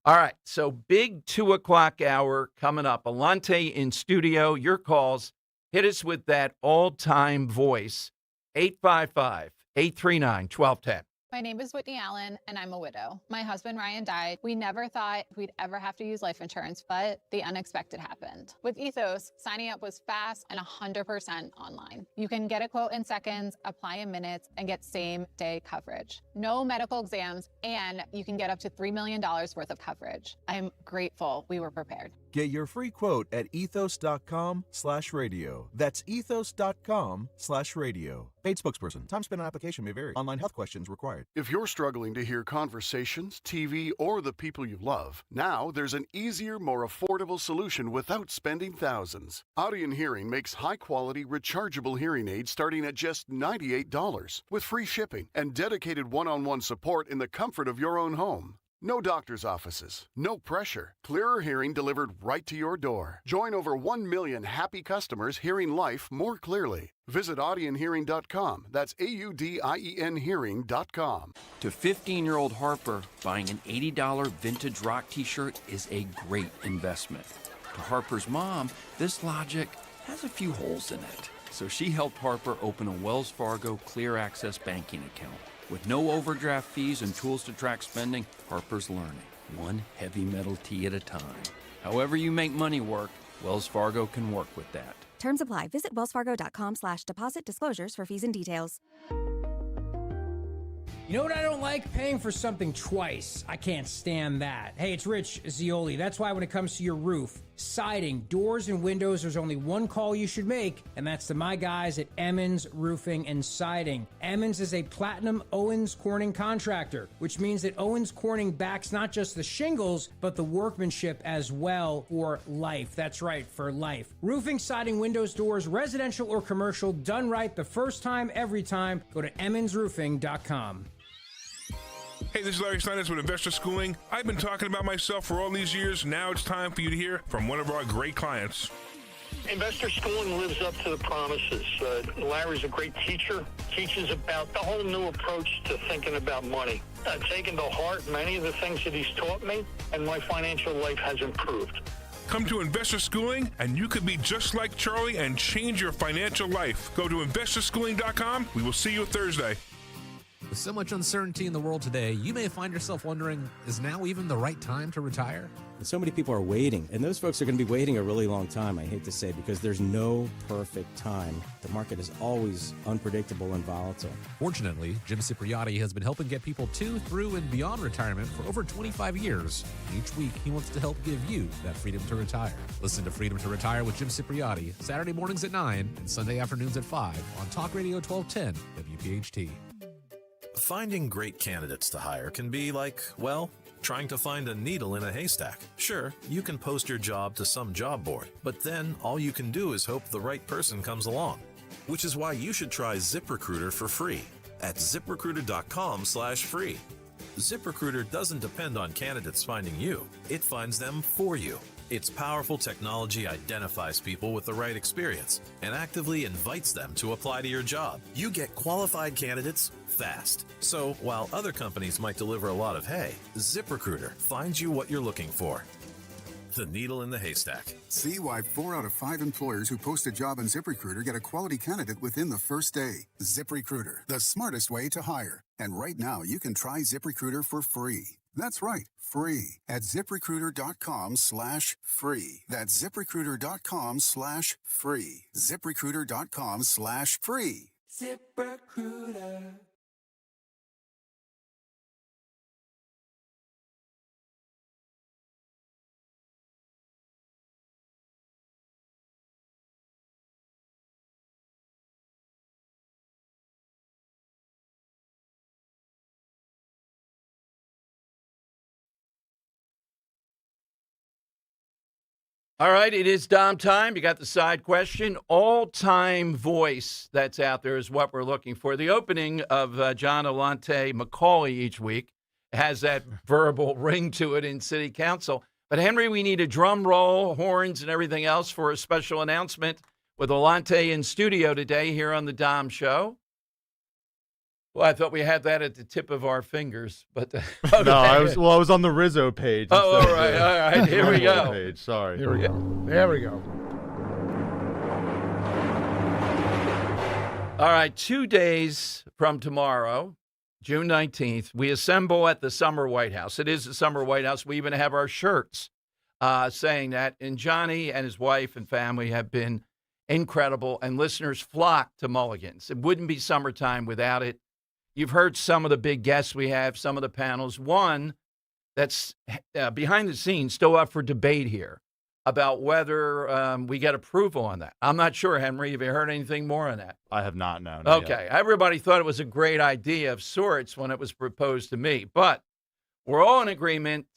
All right, so big 2:00 hour coming up. Alante in studio. Your calls. Hit us with that all-time voice. 855-839-1210. My name is Whitney Allen, and I'm a widow. My husband, Ryan, died. We never thought we'd ever have to use life insurance, but the unexpected happened. With Ethos, signing up was fast and 100% online. You can get a quote in seconds, apply in minutes, and get same-day coverage. No medical exams, and you can get up to $3 million worth of coverage. I'm grateful we were prepared. Get your free quote at ethos.com/radio. That's ethos.com/radio. Paid spokesperson. Time spent on application may vary. Online health questions required. If you're struggling to hear conversations, TV, or the people you love, now there's an easier, more affordable solution without spending thousands. Audion Hearing makes high-quality, rechargeable hearing aids starting at just $98 with free shipping and dedicated one-on-one support in the comfort of your own home. No doctor's offices, no pressure. Clearer hearing delivered right to your door. Join over 1 million happy customers hearing life more clearly. Visit audionhearing.com. That's AUDIEN hearing.com. To 15-year-old Harper, buying an $80 vintage rock t-shirt is a great investment. To Harper's mom, this logic has a few holes in it. So she helped Harper open a Wells Fargo Clear Access banking account. With no overdraft fees and tools to track spending, Harper's learning, one heavy metal tea at a time. However you make money work, Wells Fargo can work with that. Terms apply. Visit wellsfargo.com/deposit disclosures for fees and details. You know what I don't like? Paying for something twice. I can't stand that. Hey, it's Rich Zioli. That's why when it comes to your roof, siding, doors, and windows, there's only one call you should make, and that's to my guys at Emmons Roofing and Siding. Emmons is a platinum Owens Corning contractor, which means that Owens Corning backs not just the shingles, but the workmanship as well for life. That's right, for life. Roofing, siding, windows, doors, residential or commercial, done right the first time, every time. Go to emmonsroofing.com. Hey, this is Larry Steinitz with Investor Schooling. I've been talking about myself for all these years. Now it's time for you to hear from one of our great clients. Investor Schooling lives up to the promises. Larry's a great teacher, teaches about the whole new approach to thinking about money. I've taken to heart many of the things that he's taught me, and my financial life has improved. Come to Investor Schooling, and you could be just like Charlie and change your financial life. Go to investorschooling.com. We will see you Thursday. With so much uncertainty in the world today, you may find yourself wondering, is now even the right time to retire? So many people are waiting, and those folks are going to be waiting a really long time, I hate to say, because there's no perfect time. The market is always unpredictable and volatile. Fortunately, Jim Cipriotti has been helping get people to, through, and beyond retirement for over 25 years. Each week, he wants to help give you that freedom to retire. Listen to Freedom to Retire with Jim Cipriotti, Saturday mornings at 9 and Sunday afternoons at 5 on Talk Radio 1210 WPHT. Finding great candidates to hire can be like, well, trying to find a needle in a haystack. Sure, you can post your job to some job board, but then all you can do is hope the right person comes along. Which is why you should try ZipRecruiter for free at ZipRecruiter.com/free. ZipRecruiter doesn't depend on candidates finding you. It finds them for you. Its powerful technology identifies people with the right experience and actively invites them to apply to your job. You get qualified candidates fast. So while other companies might deliver a lot of hay, ZipRecruiter finds you what you're looking for. The needle in the haystack. See why 4 out of 5 employers who post a job on ZipRecruiter get a quality candidate within the first day. ZipRecruiter, the smartest way to hire. And right now, you can try ZipRecruiter for free. That's right, free at ZipRecruiter.com/free. That's ZipRecruiter.com/free. ZipRecruiter.com/free. ZipRecruiter. All right, it is Dom time. You got the side question. All-time voice that's out there is what we're looking for. The opening of John Alante Macaulay each week has that verbal ring to it in City Council. But, Henry, we need a drum roll, horns, and everything else for a special announcement with Alante in studio today here on the Dom Show. Well, I thought we had that at the tip of our fingers, but okay. No, I was on the Rizzo page. Oh, all right. Here we go. Page. Sorry. Here we go. There we go. All right, 2 days from tomorrow, June 19th, we assemble at the Summer White House. It is the Summer White House. We even have our shirts saying that. And Johnny and his wife and family have been incredible, and listeners flock to Mulligan's. It wouldn't be summertime without it. You've heard some of the big guests we have, some of the panels. One that's behind the scenes, still up for debate here about whether we get approval on that. I'm not sure, Henry. Have you heard anything more on that? I have not known. Okay. Everybody thought it was a great idea of sorts when it was proposed to me. But we're all in agreement.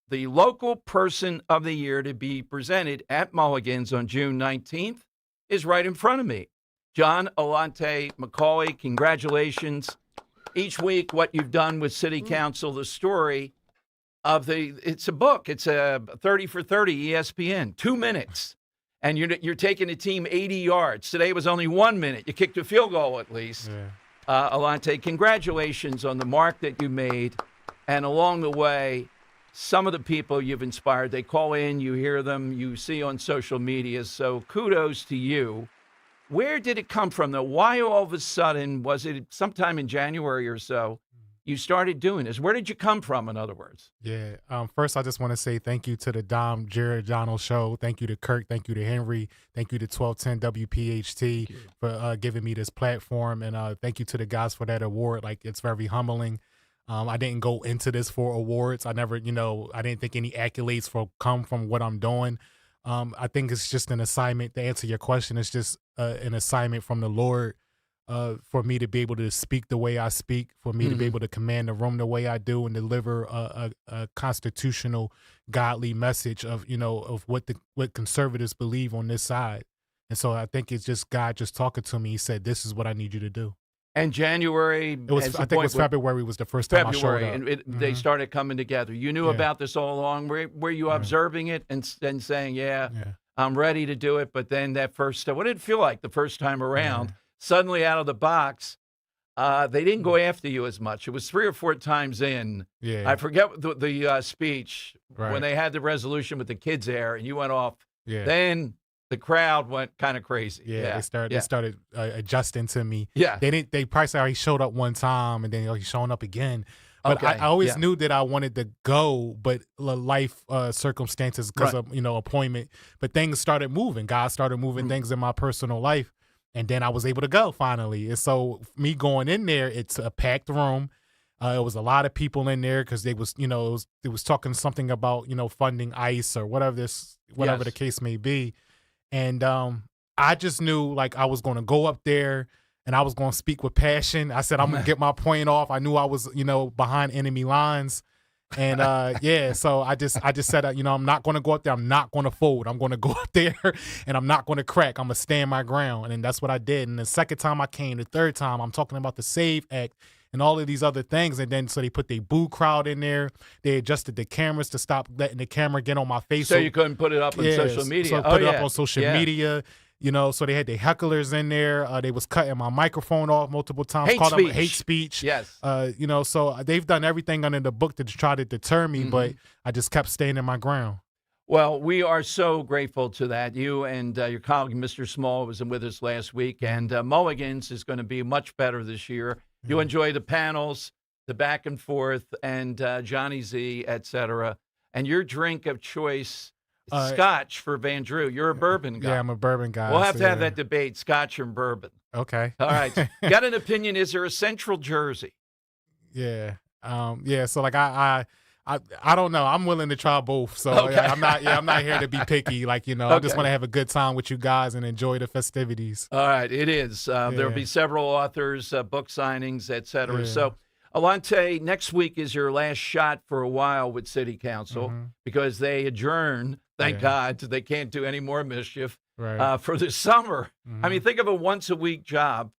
The local person of the year to be presented at Mulligan's on June 19th is right in front of me. John Alante Macaulay, congratulations. Each week, what you've done with City Council, the story of it's a book. It's a 30 for 30 ESPN, 2 minutes. And you're taking a team 80 yards. Today was only 1 minute. You kicked a field goal at least. Yeah. Alante, congratulations on the mark that you made. And along the way, some of the people you've inspired, they call in, you hear them, you see on social media. So kudos to you. Where did it come from, though? Why all of a sudden, was it sometime in January or so, you started doing this? Where did you come from, in other words? Yeah. First, I just want to say thank you to the Dom Giordano Show. Thank you to Kirk. Thank you to Henry. Thank you to 1210 WPHT for giving me this platform. And thank you to the guys for that award. Like, it's very humbling. I didn't go into this for awards. I never, I didn't think any accolades come from what I'm doing. I think it's just an assignment. To answer your question, it's just an assignment from the Lord for me to be able to speak the way I speak, for me to be able to command the room the way I do, and deliver a constitutional, godly message of what conservatives believe on this side. And so I think it's just God just talking to me. He said, "This is what I need you to do." And January, I think it was February was the first time I showed up. And they started coming together. You knew about this all along. Were you observing it and saying, I'm ready to do it? But then that first step, what did it feel like the first time around? Suddenly out of the box, they didn't go after you as much. It was 3 or 4 times in. Yeah. I forget the speech. Right. when they had the resolution with the kids there and you went off, Yeah. then the crowd went kind of crazy. Yeah, they started adjusting to me. Yeah. They probably said he showed up one time and then he's showing up again. But Okay, I always yeah. knew that I wanted to go, but life circumstances because Right. of appointment. But things started moving. God started moving things in my personal life, and then I was able to go finally. And so me going in there, it's a packed room. It was a lot of people in there because they was it was talking something about funding ICE or whatever Yes. the case may be, and I just knew like I was going to go up there. And I was going to speak with passion. I said, I'm going to get my point off. I knew I was, behind enemy lines. And, so I just said, I'm not going to go up there. I'm not going to fold. I'm going to go up there and I'm not going to crack. I'm going to stand my ground. And that's what I did. And the second time I came, the third time, I'm talking about the SAVE Act and all of these other things. And then so they put their boo crowd in there. They adjusted the cameras to stop letting the camera get on my face. So you couldn't put it up on social media. So put it up on social media. So they had their hecklers in there. They was cutting my microphone off multiple times. Hate called them speech. hate speech. Yes. So they've done everything under the book to try to deter me, but I just kept standing my ground. Well, we are so grateful to that. You and your colleague, Mr. Small, was with us last week, and Mulligan's is going to be much better this year. You enjoy the panels, the back and forth, and Johnny Z, et cetera. And your drink of choice, Scotch for Van Drew. You're a bourbon guy. Yeah, I'm a bourbon guy. We'll have to have that debate, Scotch and bourbon. Okay. All right. Got an opinion? Is there a Central Jersey? Yeah. So like I don't know. I'm willing to try both. So Okay. I'm not here to be picky. Like, I just want to have a good time with you guys and enjoy the festivities. All right. It is. There'll be several authors, book signings, et cetera. Yeah. So, Alante, next week is your last shot for a while with City Council because they adjourn. Thank God they can't do any more mischief for the summer. I mean, think of a once-a-week job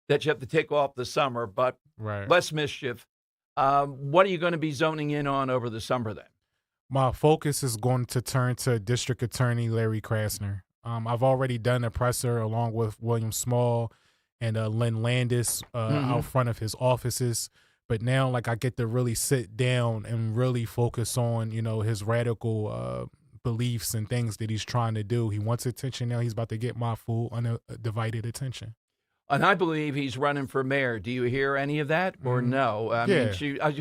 that you have to take off the summer, but less mischief. What are you going to be zoning in on over the summer then? My focus is going to turn to District Attorney Larry Krasner. I've already done a presser along with William Small and Lynn Landis out front of his offices. But now, like, I get to really sit down and really focus on, his radical beliefs and things that he's trying to do. He wants attention now. He's about to get my full undivided attention. And I believe he's running for mayor. Do you hear any of that or no? I mean,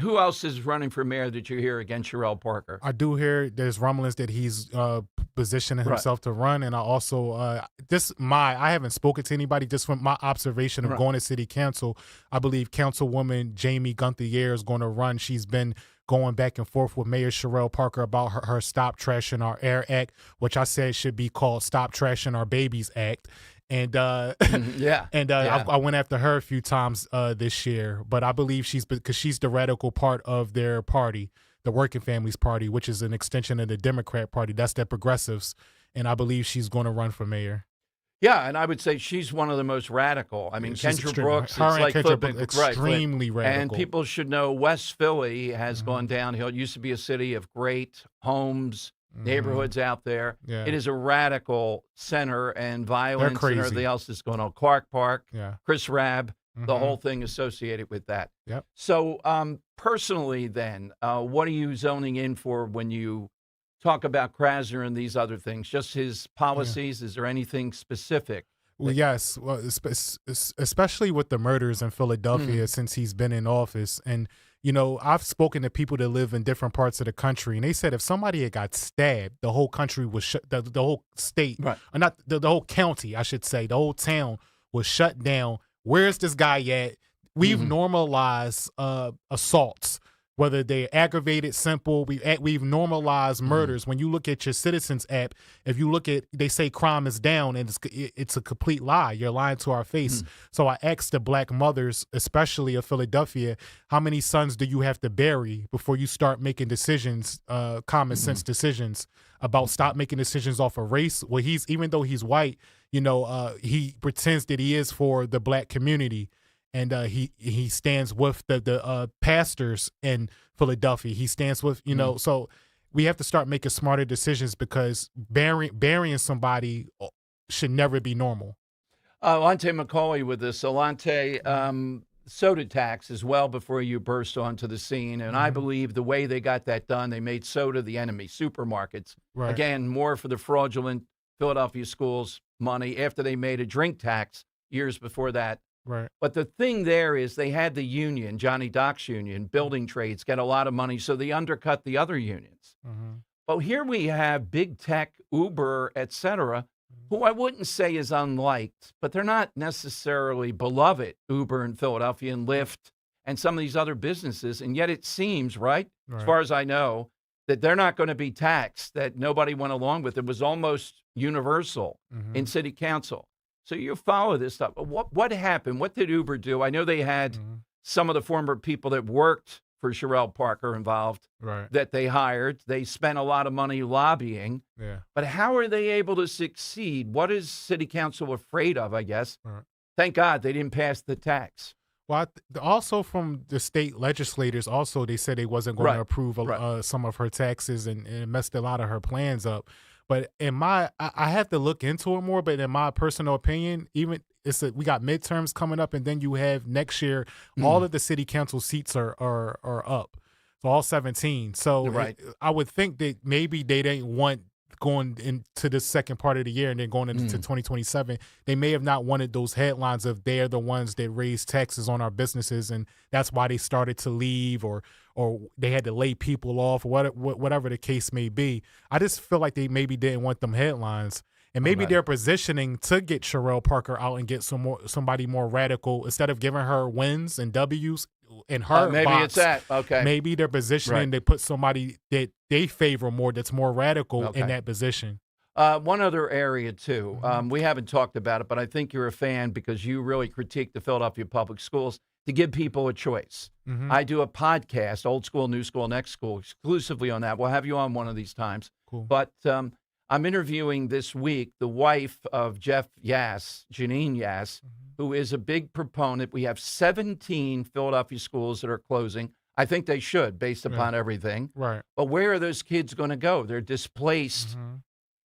who else is running for mayor that you hear against Sherelle Parker? I do hear there's rumblings that he's positioning himself to run. And I also, I haven't spoken to anybody, just from my observation of going to city council. I believe Councilwoman Jamie Gunther-Year is going to run. She's been going back and forth with Mayor Sherelle Parker about her Stop Trashing Our Air Act, which I said should be called Stop Trashing Our Babies Act. And I went after her a few times this year, but I believe because she's the radical part of their party, the Working Families Party, which is an extension of the Democrat Party. That's the progressives, and I believe she's going to run for mayor. Yeah, and I would say she's one of the most radical. I mean, Kendra Brooks, it's like Kendra flipping, extremely radical. And people should know West Philly has gone downhill. It used to be a city of great homes, neighborhoods out there. Yeah. It is a radical center, and violence and everything else is going on. Clark Park, Chris Rabb, the whole thing associated with that. Yep. So personally then, what are you zoning in for when you talk about Krasner and these other things? Just his policies? Is there anything specific? Well, yes, especially with the murders in Philadelphia since he's been in office. And, I've spoken to people that live in different parts of the country, and they said if somebody had got stabbed, the whole country was shut, the whole state, or not the whole county, I should say, the whole town was shut down. Where's this guy at? We've normalized assaults. Whether they're aggravated, simple, we've normalized murders. When you look at your Citizens app, if you look at, they say crime is down, and it's a complete lie. You're lying to our face. So I asked the black mothers, especially of Philadelphia, how many sons do you have to bury before you start making decisions, common sense decisions about stop making decisions off of race? Well, even though he's white, he pretends that he is for the black community. And he stands with the pastors in Philadelphia. He stands with, so we have to start making smarter decisions because burying somebody should never be normal. Alante McCauley with us. Alante, soda tax as well before you burst onto the scene. And I believe the way they got that done, they made soda the enemy, supermarkets. Right. Again, more for the fraudulent Philadelphia schools money after they made a drink tax years before that. Right. But the thing there is they had the union, Johnny Doc's union, building trades, get a lot of money, so they undercut the other unions. But here we have big tech, Uber, et cetera, who I wouldn't say is unliked, but they're not necessarily beloved, Uber in Philadelphia and Lyft and some of these other businesses. And yet it seems, right, as far as I know, that they're not going to be taxed, that nobody went along with. It was almost universal in city council. So you follow this stuff. What happened? What did Uber do? I know they had some of the former people that worked for Sherelle Parker involved that they hired. They spent a lot of money lobbying. Yeah. But how are they able to succeed? What is city council afraid of, I guess? Thank God they didn't pass the tax. Well, also from the state legislators, also they said they wasn't going to approve some of her taxes, and it messed a lot of her plans up. But I have to look into it more. But in my personal opinion, even we got midterms coming up, and then you have next year all of the city council seats are up, so all 17. So I would think that maybe they didn't want going into the second part of the year and then going into 2027, they may have not wanted those headlines of they're the ones that raise taxes on our businesses, and that's why they started to leave, or they had to lay people off, or whatever the case may be. I just feel like they maybe didn't want them headlines. And maybe they're positioning to get Sherelle Parker out and get somebody more radical instead of giving her wins and W's in her maybe box. it's that. Okay. Maybe they're positioning to put somebody that they favor more, that's more radical in that position. One other area, too. We haven't talked about it, but I think you're a fan because you really critique the Philadelphia public schools to give people a choice. I do a podcast, Old School, New School, Next School, exclusively on that. We'll have you on one of these times. Cool. But I'm interviewing this week the wife of Jeff Yass, Janine Yass, who is a big proponent. We have 17 Philadelphia schools that are closing. I think they should, based upon everything. Right. But where are those kids going to go? They're displaced.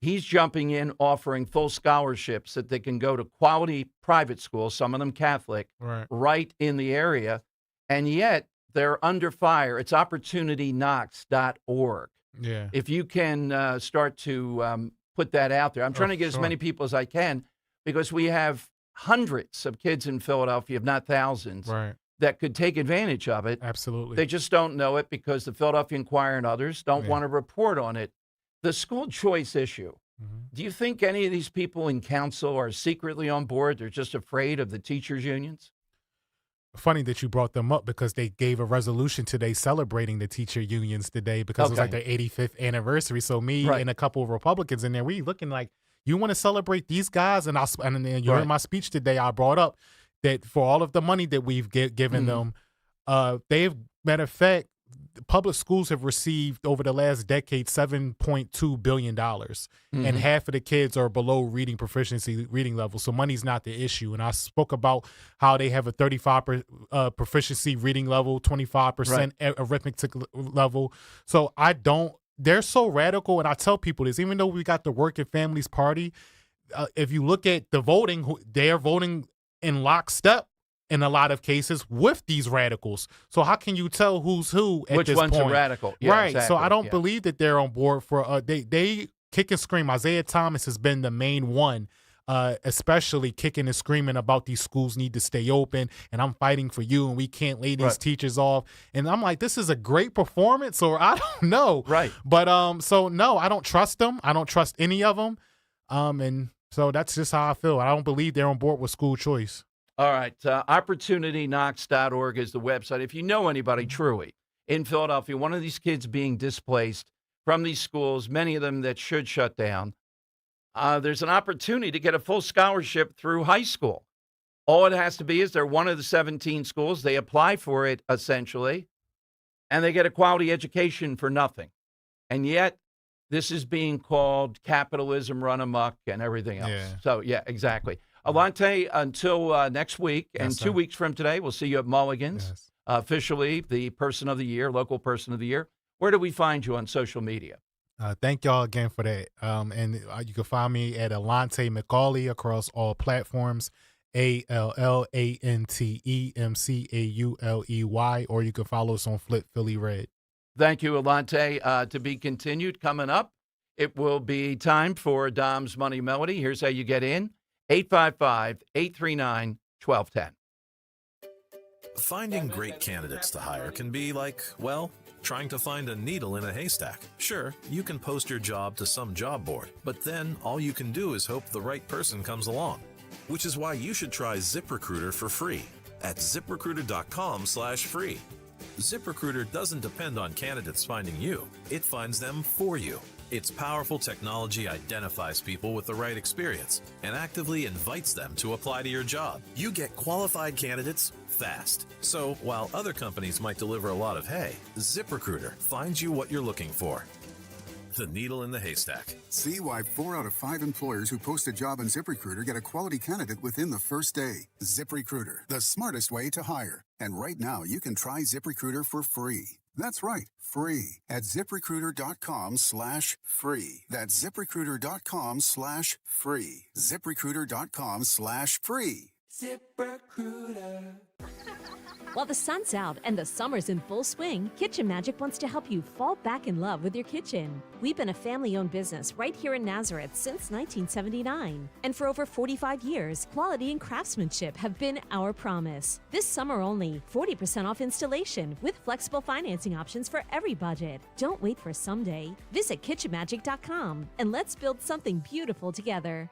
He's jumping in, offering full scholarships that they can go to quality private schools, some of them Catholic, right in the area. And yet they're under fire. It's opportunityknocks.org. Yeah. If you can start to put that out there. I'm trying to get as many people as I can because we have hundreds of kids in Philadelphia, if not thousands, that could take advantage of it. Absolutely. They just don't know it because the Philadelphia Inquirer and others don't want to report on it. The school choice issue. Do you think any of these people in council are secretly on board? They're just afraid of the teachers' unions? Funny that you brought them up because they gave a resolution today celebrating the teacher unions today because it was like their 85th anniversary. So me and a couple of Republicans in there, we looking like, you want to celebrate these guys? And then you heard my speech today, I brought up that for all of the money that we've given them, they've, matter of fact, public schools have received over the last decade $7.2 billion. And half of the kids are below reading proficiency, reading level. So money's not the issue. And I spoke about how they have a 35 proficiency reading level, 25% arithmetic level. So they're so radical. And I tell people this, even though we got the Working Families Party, if you look at the voting, they're voting in lockstep in a lot of cases with these radicals. So how can you tell who's who at Which this one's point? a radical? Yeah, right. exactly. So I don't believe that they're on board for they kick and scream. Isaiah Thomas has been the main one, especially kicking and screaming about these schools need to stay open and I'm fighting for you and we can't lay these teachers off. And I'm like, this is a great performance, or I don't know. Right. But so no, I don't trust them. I don't trust any of them. And so that's just how I feel. I don't believe they're on board with school choice. All right. OpportunityKnocks.org is the website. If you know anybody truly in Philadelphia, one of these kids being displaced from these schools, many of them that should shut down, there's an opportunity to get a full scholarship through high school. All it has to be is they're one of the 17 schools. They apply for it, essentially, and they get a quality education for nothing. And yet, this is being called capitalism run amok and everything else. Yeah. So, yeah, exactly. Alante, until next week, and 2 weeks from today, we'll see you at Mulligan's, officially the Person of the Year, Local Person of the Year. Where do we find you on social media? Thank y'all again for that. And you can find me at Alante McCauley across all platforms, ALLANTEMCAULEY, or you can follow us on Flip Philly Red. Thank you, Alante. To be continued. Coming up, it will be time for Dom's Money Melody. Here's how you get in. 855-839-1210. Finding great candidates to hire can be like, well, trying to find a needle in a haystack. Sure, you can post your job to some job board, but then all you can do is hope the right person comes along. Which is why you should try ZipRecruiter for free at ZipRecruiter.com/free. ZipRecruiter doesn't depend on candidates finding you. It finds them for you. Its powerful technology identifies people with the right experience and actively invites them to apply to your job. You get qualified candidates fast. So while other companies might deliver a lot of hay, ZipRecruiter finds you what you're looking for. The needle in the haystack. See why 4 out of 5 employers who post a job on ZipRecruiter get a quality candidate within the first day. ZipRecruiter, the smartest way to hire. And right now, you can try ZipRecruiter for free. That's right, free at ZipRecruiter.com/free. That's ZipRecruiter.com/free. ZipRecruiter.com/free. ZipRecruiter. While the sun's out and the summer's in full swing, Kitchen Magic wants to help you fall back in love with your kitchen. We've been a family-owned business right here in Nazareth since 1979. And for over 45 years, quality and craftsmanship have been our promise. This summer only, 40% off installation with flexible financing options for every budget. Don't wait for someday. Visit kitchenmagic.com and let's build something beautiful together.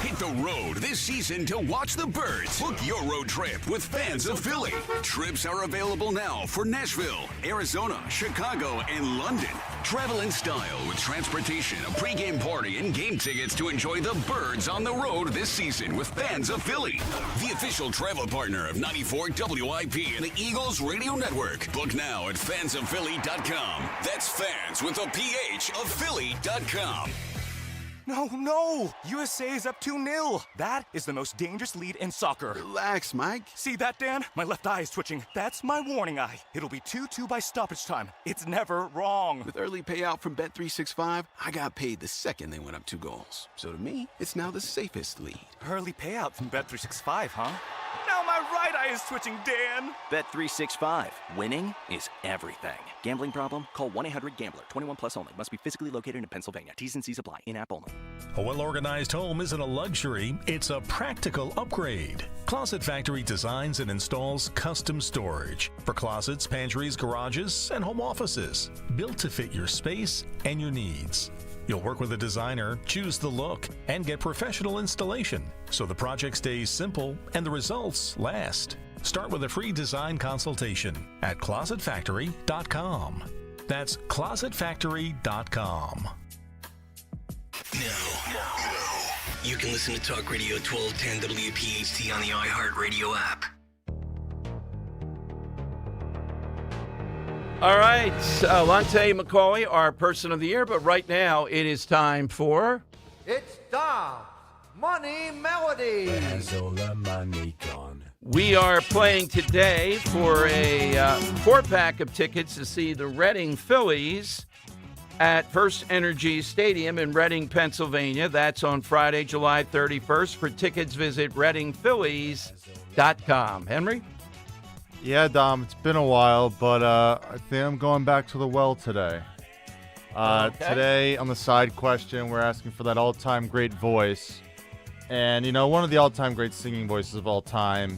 Hit the road this season to watch the Birds. Book your road trip with Fans of Philly. Trips are available now for Nashville, Arizona, Chicago, and London. Travel in style with transportation, a pregame party, and game tickets to enjoy the Birds on the road this season with Fans of Philly. The official travel partner of 94 WIP and the Eagles Radio Network. Book now at fansofphilly.com. That's fans with a PH of Philly.com. No! USA is up 2-0. That is the most dangerous lead in soccer. Relax, Mike. See that, Dan? My left eye is twitching. That's my warning eye. It'll be 2-2 by stoppage time. It's never wrong. With early payout from Bet365, I got paid the second they went up 2 goals. So to me, it's now the safest lead. Early payout from Bet365, huh? Now my right eye is twitching, Dan. Bet365. Winning is everything. Gambling problem? Call 1-800-GAMBLER. 21 plus only. Must be physically located in Pennsylvania. T's and C's apply. In-app only. A well-organized home isn't a luxury. It's a practical upgrade. Closet Factory designs and installs custom storage for closets, pantries, garages, and home offices. Built to fit your space and your needs. You'll work with a designer, choose the look, and get professional installation, so the project stays simple and the results last. Start with a free design consultation at closetfactory.com. That's closetfactory.com. Now, you can listen to Talk Radio 1210 WPHT on the iHeartRadio app. All right, Alante McCauley, our Person of the Year, but right now it is time for... It's Dom's Money Melody. Where's all the money gone? We are playing today for a 4-pack of tickets to see the Reading Phillies at First Energy Stadium in Reading, Pennsylvania. That's on Friday, July 31st. For tickets, visit readingphillies.com. Henry? Yeah, Dom, it's been a while, but I think I'm going back to the well today. Today, on the side question, we're asking for that all-time great voice. And, you know, one of the all-time great singing voices of all time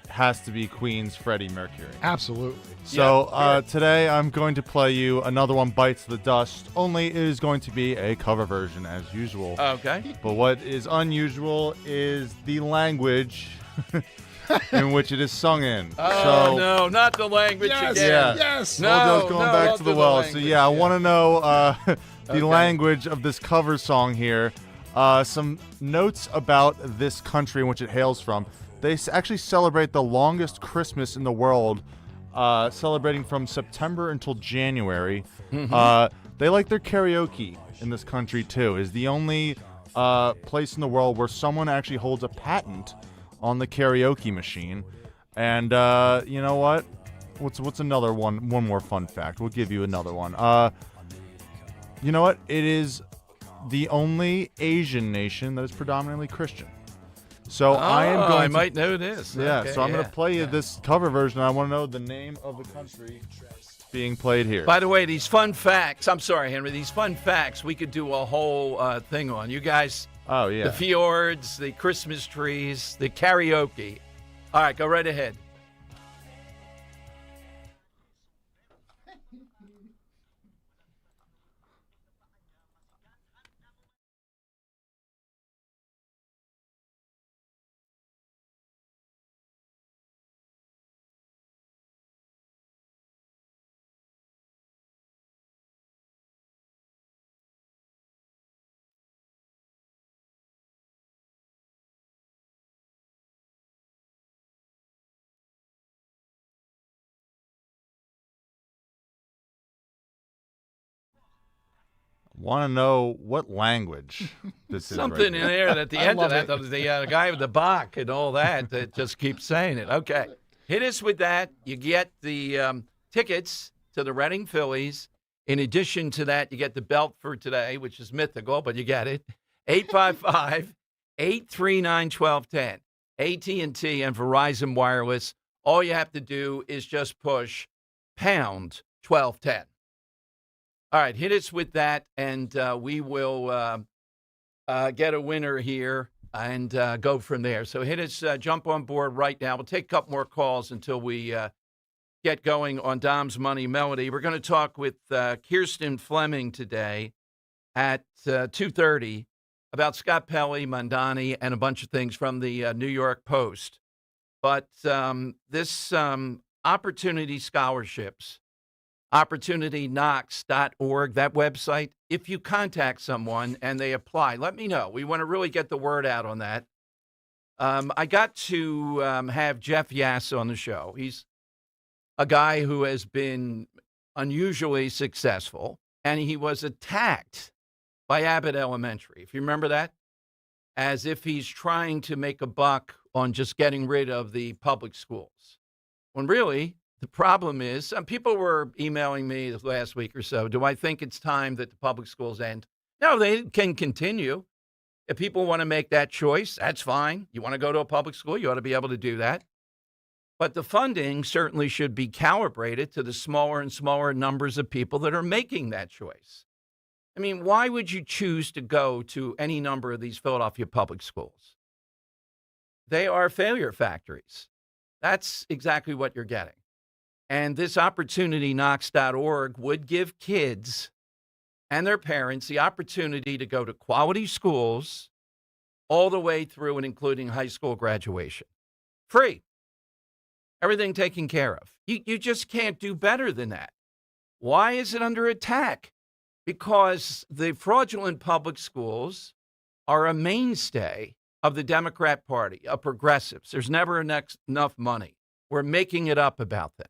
has to be Queen's Freddie Mercury. Absolutely. So today I'm going to play you another one, Bites the Dust, only it is going to be a cover version as usual. Okay. But what is unusual is the language in which it is sung in. Oh, no, not the language again. Yeah. Yes. No, going back to the well. So, yeah, I want to know the language of this cover song here. Some notes about this country in which it hails from. They actually celebrate the longest Christmas in the world, celebrating from September until January. Mm-hmm. They like their karaoke in this country, too. It's the only place in the world where someone actually holds a patent on the karaoke machine. And you know what? What's another one? One more fun fact. We'll give you another one. You know what? It is the only Asian nation that is predominantly Christian. So I am going I to, might know this. Yeah, Okay, so I'm going to play you this cover version. I want to know the name of the country being played here. By the way, these fun facts, I'm sorry, Henry, these fun facts we could do a whole thing on. You guys, oh, yeah. The fjords, the Christmas trees, the karaoke. All right, go right ahead. Want to know what language this is? Something right in here. there at the end of that, the guy with the Bach and all that just keeps saying it. Okay. Hit us with that. You get the tickets to the Reading Phillies. In addition to that, you get the belt for today, which is mythical, but you get it. 855-839-1210. AT&T and Verizon Wireless. All you have to do is just push pound 1210. All right, hit us with that, and we will get a winner here and go from there. So hit us, jump on board right now. We'll take a couple more calls until we get going on Dom's Money Melody. We're going to talk with Kirsten Fleming today at 2:30 about Scott Pelley, Mondani, and a bunch of things from the New York Post. But this Opportunity Scholarships, OpportunityKnocks.org, that website, if you contact someone and they apply, let me know. We want to really get the word out on that. I got to have Jeff Yass on the show. He's a guy who has been unusually successful, and he was attacked by Abbott Elementary, if you remember that, as if he's trying to make a buck on just getting rid of the public schools. When really, the problem is, some people were emailing me the last week or so, do I think it's time that the public schools end? No, they can continue. If people want to make that choice, that's fine. You want to go to a public school, you ought to be able to do that. But the funding certainly should be calibrated to the smaller and smaller numbers of people that are making that choice. I mean, why would you choose to go to any number of these Philadelphia public schools? They are failure factories. That's exactly what you're getting. And this OpportunityKnocks.org would give kids and their parents the opportunity to go to quality schools all the way through and including high school graduation. Free. Everything taken care of. You just can't do better than that. Why is it under attack? Because the fraudulent public schools are a mainstay of the Democrat Party, of progressives. There's never enough money. We're making it up about them.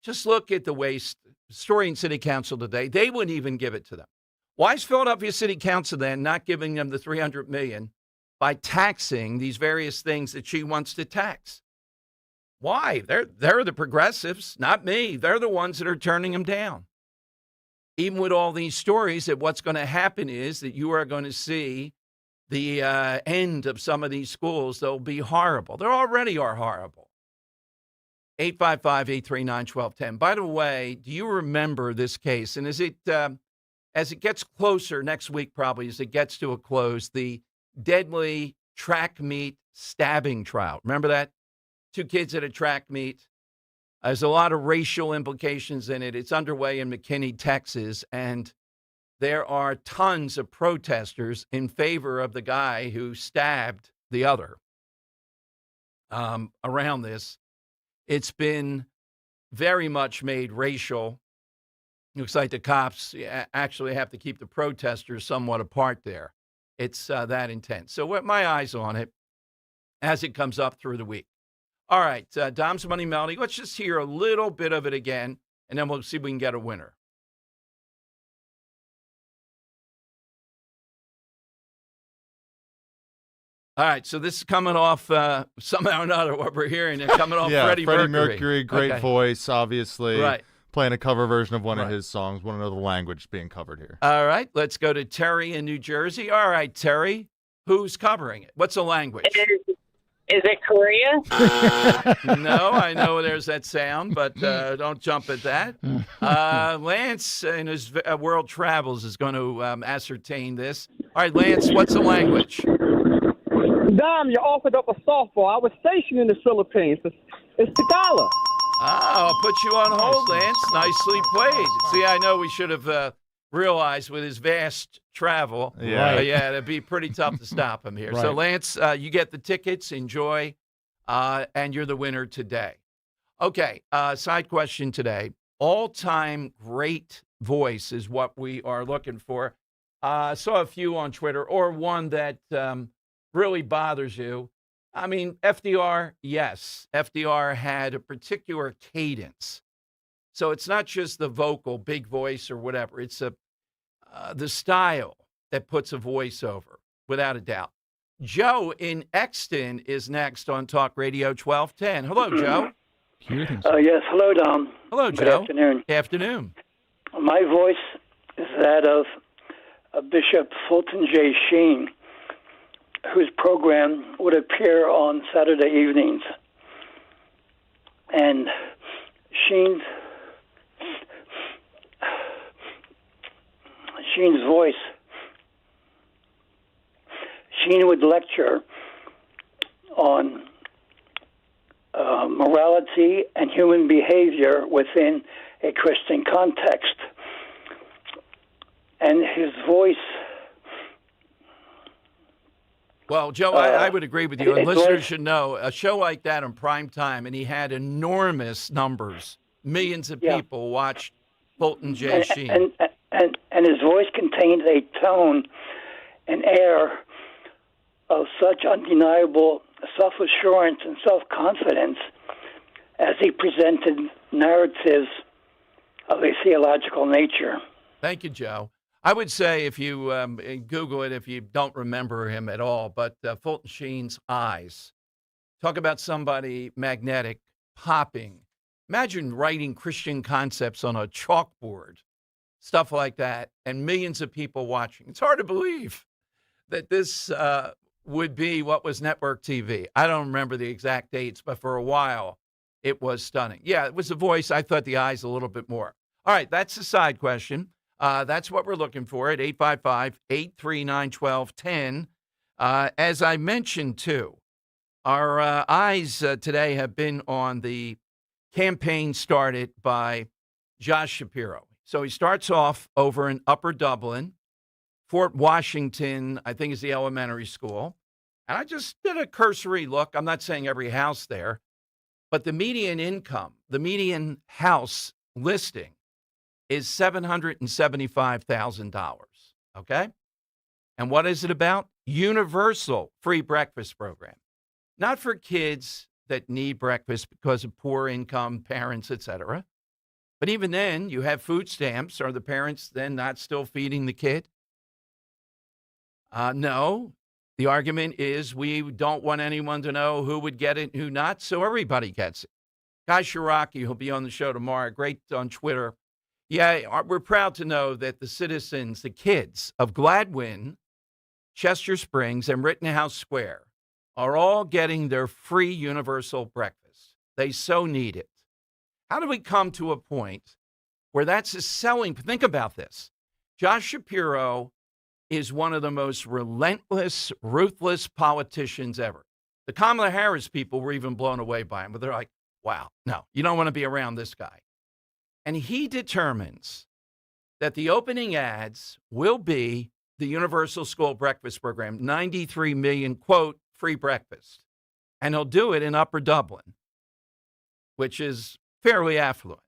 Just look at the waste story in City Council today. They wouldn't even give it to them. Why is Philadelphia City Council then not giving them the $300 million by taxing these various things that she wants to tax? Why? They're the progressives, not me. They're the ones that are turning them down. Even with all these stories, that what's going to happen is that you are going to see the end of some of these schools. They'll be horrible. They already are horrible. 855-839-1210. By the way, do you remember this case? And as it gets closer next week, probably as it gets to a close, the deadly track meet stabbing trial. Remember that? 2 kids at a track meet. There's a lot of racial implications in it. It's underway in McKinney, Texas, and there are tons of protesters in favor of the guy who stabbed the other around this. It's been very much made racial. Looks like the cops actually have to keep the protesters somewhat apart there. It's that intense. So with my eyes on it as it comes up through the week. All right, Dom's Money Melody. Let's just hear a little bit of it again, and then we'll see if we can get a winner. All right, so this is coming off somehow or another what we're hearing. It's coming off Freddie Mercury, great Okay. voice, obviously. Right. Playing a cover version of one of Right. his songs. Want to know the language being covered here. All right, let's go to Terry in New Jersey. All right, Terry, Who's covering it? What's the language? Is it Korea? No, I know there's that sound, but don't jump at that. Lance, in his world travels, is going to ascertain this. All right, Lance, what's the language? Dom, you offered up a softball. I was stationed in the Philippines. It's Tagalog. I'll put you on hold, Lance. Nicely played. See, I know we should have realized with his vast travel. Yeah, it'd be pretty tough to stop him here. Right. So, Lance, you get the tickets. Enjoy, and you're the winner today. Okay, side question today. All-time great voice is what we are looking for. I saw a few on Twitter, or one that really bothers you. I mean, FDR, yes. FDR had a particular cadence. So it's not just the vocal, big voice or whatever. It's the style that puts a voice over, without a doubt. Joe in Exton is next on Talk Radio 1210. Hello, Joe. Yes, hello, Dom. Hello, Good Joe. afternoon. Afternoon. My voice is that of Bishop Fulton J. Sheen, whose program would appear on Saturday evenings. And Sheen's voice, Sheen would lecture on morality and human behavior within a Christian context. And his voice... Well, Joe, I would agree with you. And listeners should know, a show like that in prime time, and he had enormous numbers. Millions of people watched Fulton J. Sheen. And his voice contained a tone, an air of such undeniable self-assurance and self-confidence as he presented narratives of a theological nature. Thank you, Joe. I would say if you Google it, if you don't remember him at all, but Fulton Sheen's eyes. Talk about somebody magnetic, popping. Imagine writing Christian concepts on a chalkboard, stuff like that, and millions of people watching. It's hard to believe that this would be what was network TV. I don't remember the exact dates, but for a while, it was stunning. Yeah, it was the voice. I thought the eyes a little bit more. All right, that's the side question. That's what we're looking for at 855-839-1210. As I mentioned, too, our eyes today have been on the campaign started by Josh Shapiro. So he starts off over in Upper Dublin. Fort Washington, I think, is the elementary school. And I just did a cursory look. I'm not saying every house there, but the median income, the median house listing is $775,000, okay? And what is it about? Universal free breakfast program. Not for kids that need breakfast because of poor income parents, etc. But even then, you have food stamps. Are the parents then not still feeding the kid? No. The argument is we don't want anyone to know who would get it and who not, so everybody gets it. Guy Shiraki, who'll be on the show tomorrow, great on Twitter. Yeah, we're proud to know that the citizens, the kids of Gladwin, Chester Springs, and Rittenhouse Square are all getting their free universal breakfast. They so need it. How do we come to a point where that's a selling? Think about this. Josh Shapiro is one of the most relentless, ruthless politicians ever. The Kamala Harris people were even blown away by him, but they're like, wow, no, you don't want to be around this guy. And he determines that the opening ads will be the Universal School Breakfast Program, 93 million, quote, free breakfast. And he'll do it in Upper Dublin, which is fairly affluent.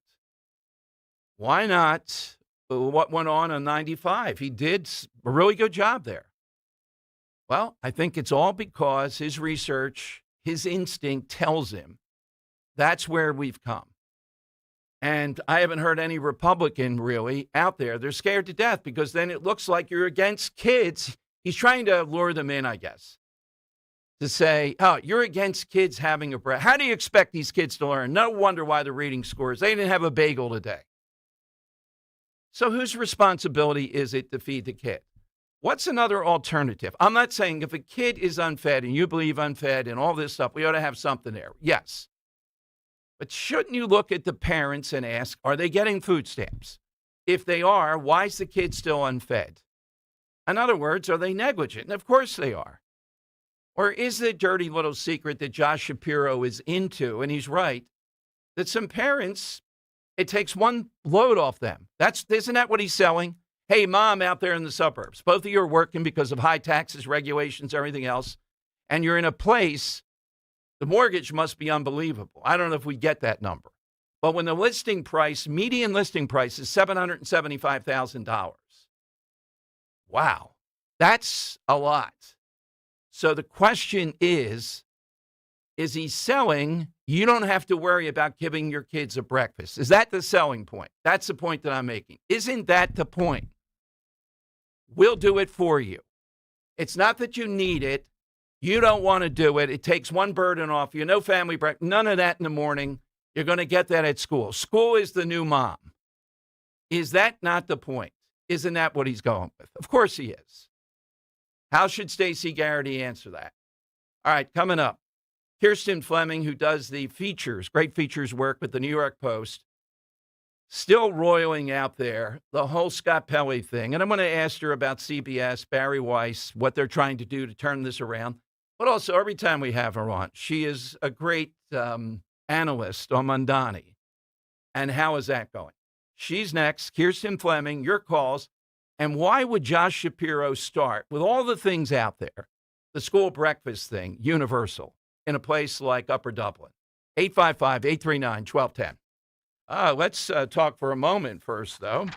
Why not what went on 95? He did a really good job there. Well, I think it's all because his research, his instinct tells him that's where we've come. And I haven't heard any Republican really out there. They're scared to death because then it looks like you're against kids. He's trying to lure them in, I guess, to say, oh, you're against kids having a breakfast. How do you expect these kids to learn? No wonder why the reading scores. They didn't have a bagel today. So whose responsibility is it to feed the kid? What's another alternative? I'm not saying if a kid is unfed and you believe unfed and all this stuff, we ought to have something there. Yes. But shouldn't you look at the parents and ask, are they getting food stamps? If they are, why is the kid still unfed? In other words, are they negligent? And of course they are. Or is the dirty little secret that Josh Shapiro is into, and he's right, that some parents, it takes one load off them. Isn't that what he's selling? Hey, mom out there in the suburbs, both of you are working because of high taxes, regulations, everything else, and you're in a place, the mortgage must be unbelievable. I don't know if we get that number. But when the median listing price is $775,000, wow, that's a lot. So the question is he selling? You don't have to worry about giving your kids a breakfast. Is that the selling point? That's the point that I'm making. Isn't that the point? We'll do it for you. It's not that you need it. You don't want to do it. It takes one burden off you. No family breakfast. None of that in the morning. You're going to get that at school. School is the new mom. Is that not the point? Isn't that what he's going with? Of course he is. How should Stacey Garrity answer that? All right, coming up, Kirsten Fleming, who does the features, great features work with the New York Post, still roiling out there, the whole Scott Pelley thing. And I'm going to ask her about CBS, Barry Weiss, what they're trying to do to turn this around. But also, every time we have her on, she is a great analyst on Mondani. And how is that going? She's next. Kirsten Fleming, your calls. And why would Josh Shapiro start with all the things out there, the school breakfast thing, universal, in a place like Upper Dublin? 855-839-1210. Let's talk for a moment first, though.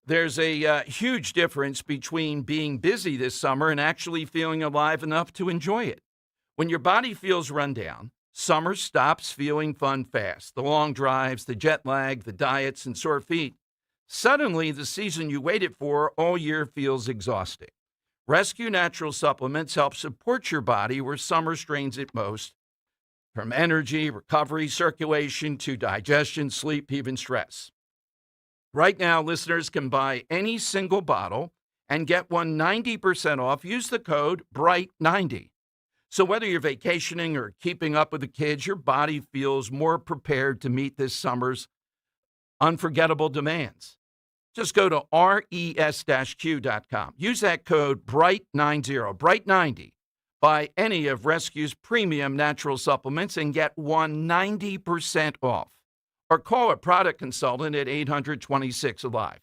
There's a huge difference between being busy this summer and actually feeling alive enough to enjoy it. When your body feels run down, summer stops feeling fun fast. The long drives, the jet lag, the diets, and sore feet. Suddenly, the season you waited for all year feels exhausting. Rescue Natural Supplements help support your body where summer strains it most, from energy, recovery, circulation, to digestion, sleep, even stress. Right now, listeners can buy any single bottle and get one 90% off. Use the code BRIGHT90. So whether you're vacationing or keeping up with the kids, your body feels more prepared to meet this summer's unforgettable demands. Just go to res-q.com. Use that code BRIGHT90, BRIGHT90. Buy any of Rescue's premium natural supplements and get 190% off. Or call a product consultant at 800-26-ALIVE,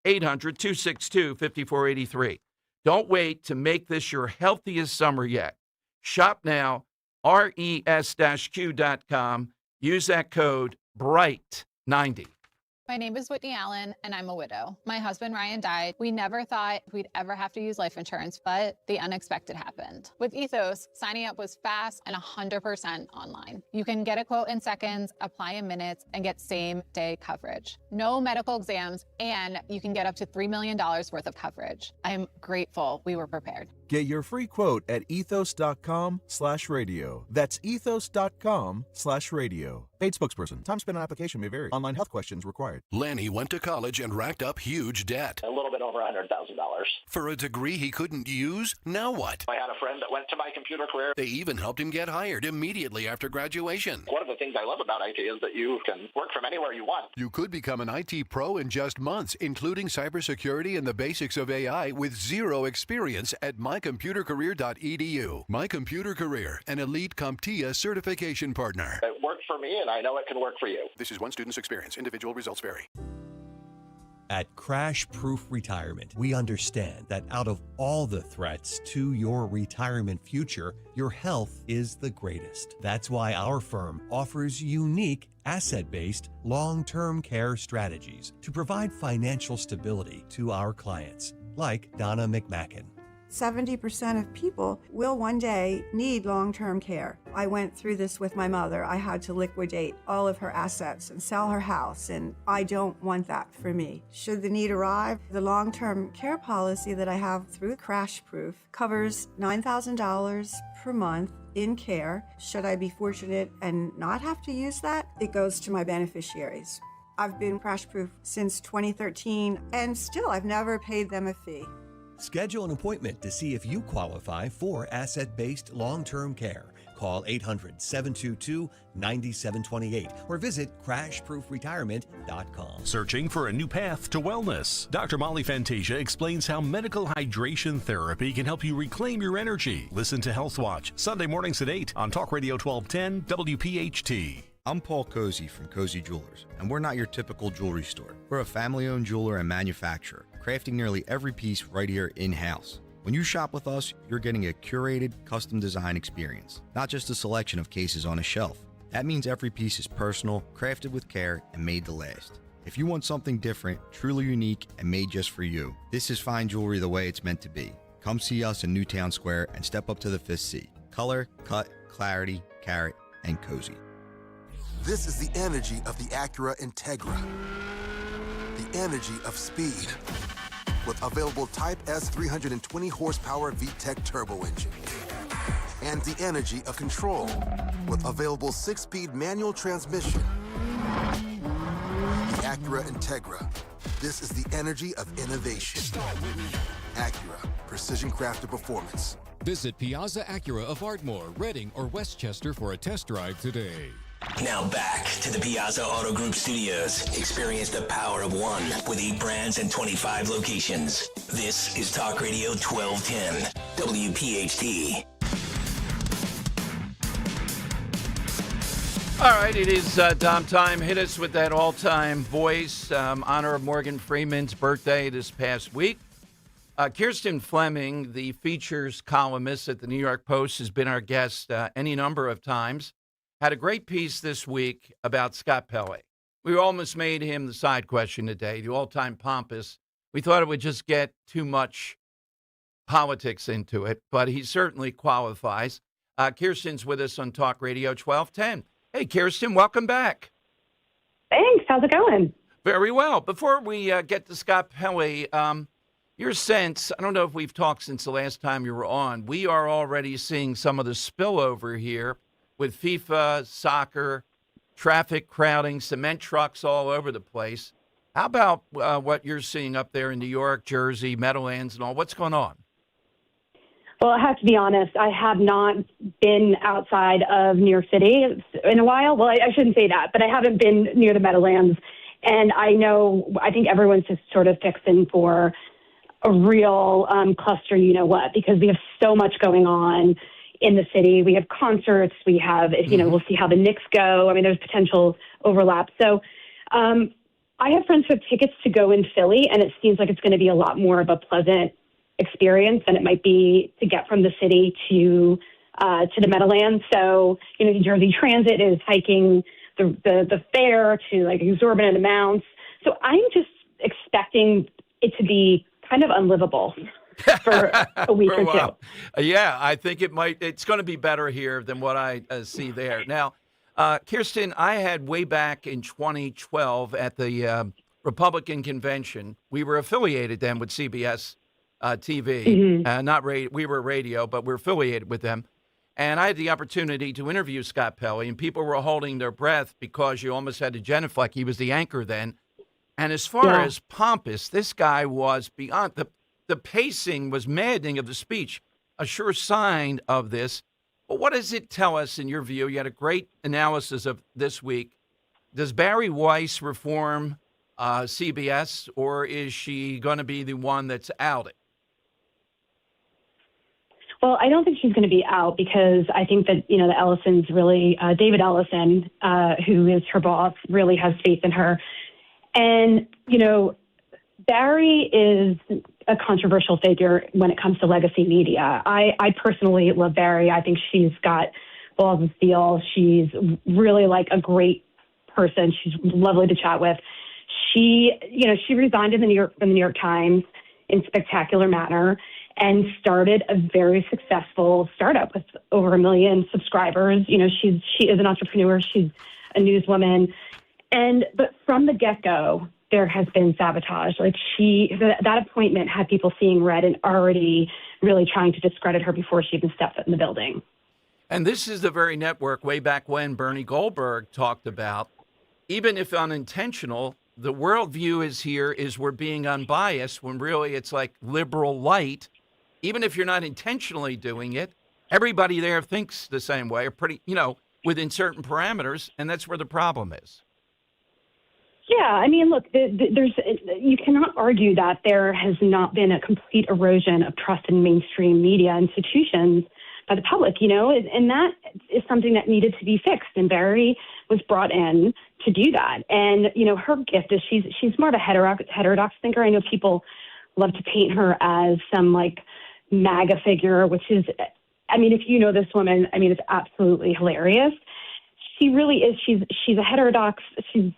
800-262-5483. Don't wait to make this your healthiest summer yet. Shop now, res-q.com. Use that code BRIGHT90. My name is Whitney Allen, and I'm a widow. My husband, Ryan, died. We never thought we'd ever have to use life insurance, but the unexpected happened. With Ethos, signing up was fast and 100% online. You can get a quote in seconds, apply in minutes, and get same-day coverage. No medical exams, and you can get up to $3 million worth of coverage. I'm grateful we were prepared. Get your free quote at ethos.com/radio. That's ethos.com/radio. Paid spokesperson. Time spent on application may vary. Online health questions required. Lanny went to college and racked up huge debt. A little bit over $100,000. For a degree he couldn't use? Now what? I had a friend that went to My Computer Career. They even helped him get hired immediately after graduation. One of the things I love about IT is that you can work from anywhere you want. You could become an IT pro in just months, including cybersecurity and the basics of AI with zero experience at mycomputercareer.edu. My Computer Career, an elite CompTIA certification partner. It worked for me, and I know it can work for you. This is one student's experience. Individual results vary. At Crash Proof Retirement, we understand that out of all the threats to your retirement future, your health is the greatest. That's why our firm offers unique asset-based long-term care strategies to provide financial stability to our clients, like Donna McMacken. 70% of people will one day need long-term care. I went through this with my mother. I had to liquidate all of her assets and sell her house, and I don't want that for me. Should the need arrive, the long-term care policy that I have through Crash Proof covers $9,000 per month in care. Should I be fortunate and not have to use that, it goes to my beneficiaries. I've been Crash Proof since 2013, and still I've never paid them a fee. Schedule an appointment to see if you qualify for asset-based long-term care. Call 800-722-9728 or visit crashproofretirement.com. Searching for a new path to wellness? Dr. Molly Fantasia explains how medical hydration therapy can help you reclaim your energy. Listen to Health Watch, Sunday mornings at 8 on Talk Radio 1210 WPHT. I'm Paul Cozy from Cozy Jewelers, and we're not your typical jewelry store. We're a family-owned jeweler and manufacturer, crafting nearly every piece right here in-house. When you shop with us, you're getting a curated, custom design experience, not just a selection of cases on a shelf. That means every piece is personal, crafted with care, and made to last. If you want something different, truly unique, and made just for you, this is fine jewelry the way it's meant to be. Come see us in Newtown Square and step up to the 5th C. Color, cut, clarity, carat, and cozy. This is the energy of the Acura Integra. The energy of speed. With available Type S 320 horsepower VTEC turbo engine. And the energy of control with available 6-speed manual transmission. The Acura Integra. This is the energy of innovation. Acura, precision crafted performance. Visit Piazza Acura of Ardmore, Reading, or Westchester for a test drive today. Now back to the Piazza Auto Group studios. Experience the power of one with 8 brands and 25 locations. This is Talk Radio 1210, WPHT. All right, it is Dom time. Hit us with that all-time voice. Honor of Morgan Freeman's birthday this past week. Kirsten Fleming, the features columnist at the New York Post, has been our guest any number of times. Had a great piece this week about Scott Pelley. We almost made him the side question today, the all-time pompous. We thought it would just get too much politics into it, but he certainly qualifies. Kirsten's with us on Talk Radio 1210. Hey, Kirsten, welcome back. Thanks. How's it going? Very well. Before we get to Scott Pelley, your sense, I don't know if we've talked since the last time you were on, we are already seeing some of the spillover here with FIFA, soccer, traffic crowding, cement trucks all over the place. How about what you're seeing up there in New York, Jersey, Meadowlands, and all? What's going on? Well, I have to be honest. I have not been outside of New York City in a while. Well, I shouldn't say that, but I haven't been near the Meadowlands. And I think everyone's just sort of fixing for a real cluster, you know what, because we have so much going on in the city. We have concerts. We have, we'll see how the Knicks go. I mean, there's potential overlap. So I have friends who have tickets to go in Philly, and it seems like it's going to be a lot more of a pleasant experience than it might be to get from the city to the Meadowlands. So, New Jersey Transit is hiking the fare to like exorbitant amounts. So I'm just expecting it to be kind of unlivable for a week or two. Yeah, I think it's going to be better here than what I see there. Now, Kirsten, I had way back in 2012 at the Republican convention, we were affiliated then with CBS TV, Mm-hmm. We were radio, but we're affiliated with them. And I had the opportunity to interview Scott Pelley, and people were holding their breath because you almost had to genuflect. He was the anchor then. And as far as pompous, this guy was beyond the pacing was maddening of the speech, a sure sign of this. But what does it tell us in your view? You had a great analysis of this week. Does Barry Weiss reform CBS, or is she going to be the one that's outed? Well, I don't think she's going to be out because I think that, the Ellisons really, David Ellison, who is her boss, really has faith in her. And, Barry is a controversial figure when it comes to legacy media. I personally love Barry. I think she's got balls of steel. She's really like a great person. She's lovely to chat with. She resigned in the New York Times in spectacular manner and started a very successful startup with over 1 million subscribers. She is an entrepreneur. She's a newswoman. But from the get-go, there has been sabotage. Like that appointment had people seeing red and already really trying to discredit her before she even stepped foot in the building. And this is the very network way back when Bernie Goldberg talked about, even if unintentional, the worldview is we're being unbiased when really it's like liberal light. Even if you're not intentionally doing it, everybody there thinks the same way, or pretty, within certain parameters, and that's where the problem is. Yeah, I mean, look, you cannot argue that there has not been a complete erosion of trust in mainstream media institutions by the public, and that is something that needed to be fixed. And Barry was brought in to do that. And, her gift is she's more of a heterodox thinker. I know people love to paint her as some like MAGA figure, which is, I mean, if you know this woman, I mean, it's absolutely hilarious. She really is. She's a heterodox. She's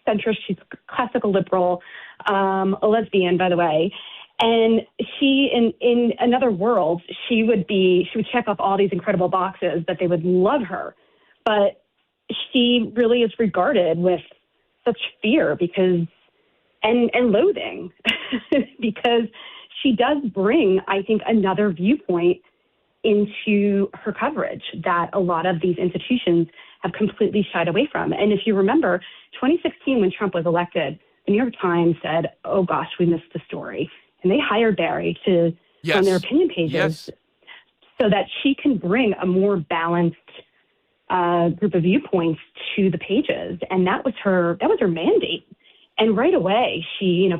centrist. She's classical liberal, a lesbian, by the way. And she, in another world, she would check off all these incredible boxes that they would love her. But she really is regarded with such fear and loathing because she does bring, I think, another viewpoint into her coverage that a lot of these institutions have completely shied away from. And if you remember, 2016, when Trump was elected, the New York Times said, oh gosh, we missed the story. And they hired Barry to run their opinion pages so that she can bring a more balanced group of viewpoints to the pages. And that was her mandate. And right away,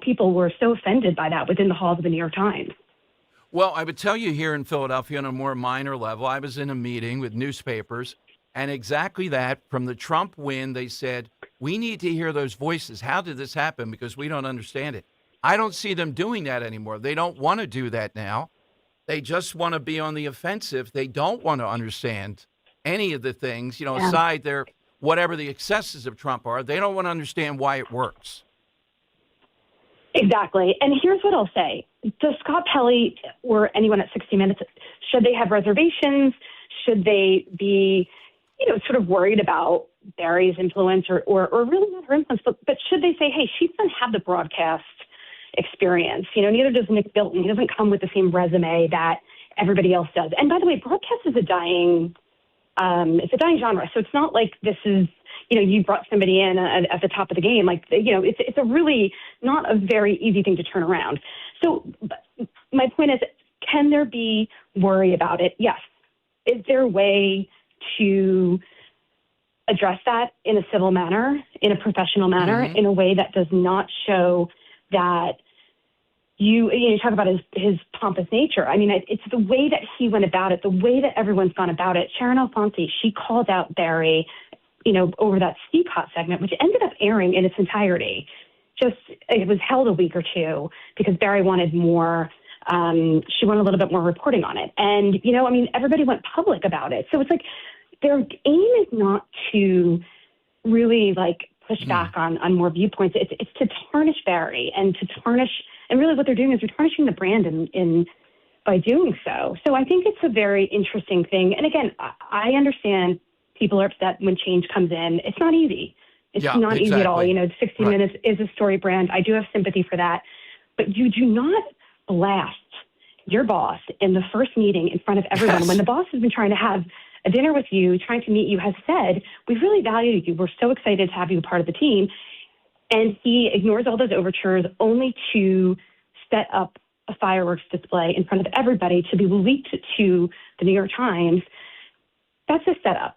people were so offended by that within the halls of the New York Times. Well, I would tell you here in Philadelphia on a more minor level, I was in a meeting with newspapers, and exactly that, from the Trump win, they said, we need to hear those voices. How did this happen? Because we don't understand it. I don't see them doing that anymore. They don't want to do that now. They just want to be on the offensive. They don't want to understand any of the things, aside their whatever the excesses of Trump are. They don't want to understand why it works. Exactly. And here's what I'll say. Does Scott Pelley or anyone at 60 Minutes, should they have reservations? Should they be, sort of worried about Barry's influence or really not her influence, but should they say, hey, she doesn't have the broadcast experience. Neither does Nick Bilton. He doesn't come with the same resume that everybody else does. And by the way, broadcast is a dying genre. So it's not like this is, you brought somebody in at the top of the game. Like, it's a really not a very easy thing to turn around. So my point is, can there be worry about it? Yes. Is there a way to address that in a civil manner, in a professional manner, in a way that does not show that you talk about his pompous nature. I mean, it's the way that he went about it, the way that everyone's gone about it. Sharon Alfonsi, she called out Barry, over that Steepot segment, which ended up airing in its entirety. It was held a week or two because Barry wanted more. She wanted a little bit more reporting on it. And, everybody went public about it. So it's like their aim is not to really push back on more viewpoints. It's to tarnish Barry and really what they're doing is they're tarnishing the brand in by doing so. So I think it's a very interesting thing. And again, I understand people are upset when change comes in. It's not easy. It's not easy at all. 60 Minutes is a story brand. I do have sympathy for that. But you do not blast your boss in the first meeting in front of everyone when the boss has been trying to have a dinner with you, trying to meet you, has said, we really value you. We're so excited to have you a part of the team. And he ignores all those overtures only to set up a fireworks display in front of everybody to be leaked to the New York Times. That's a setup.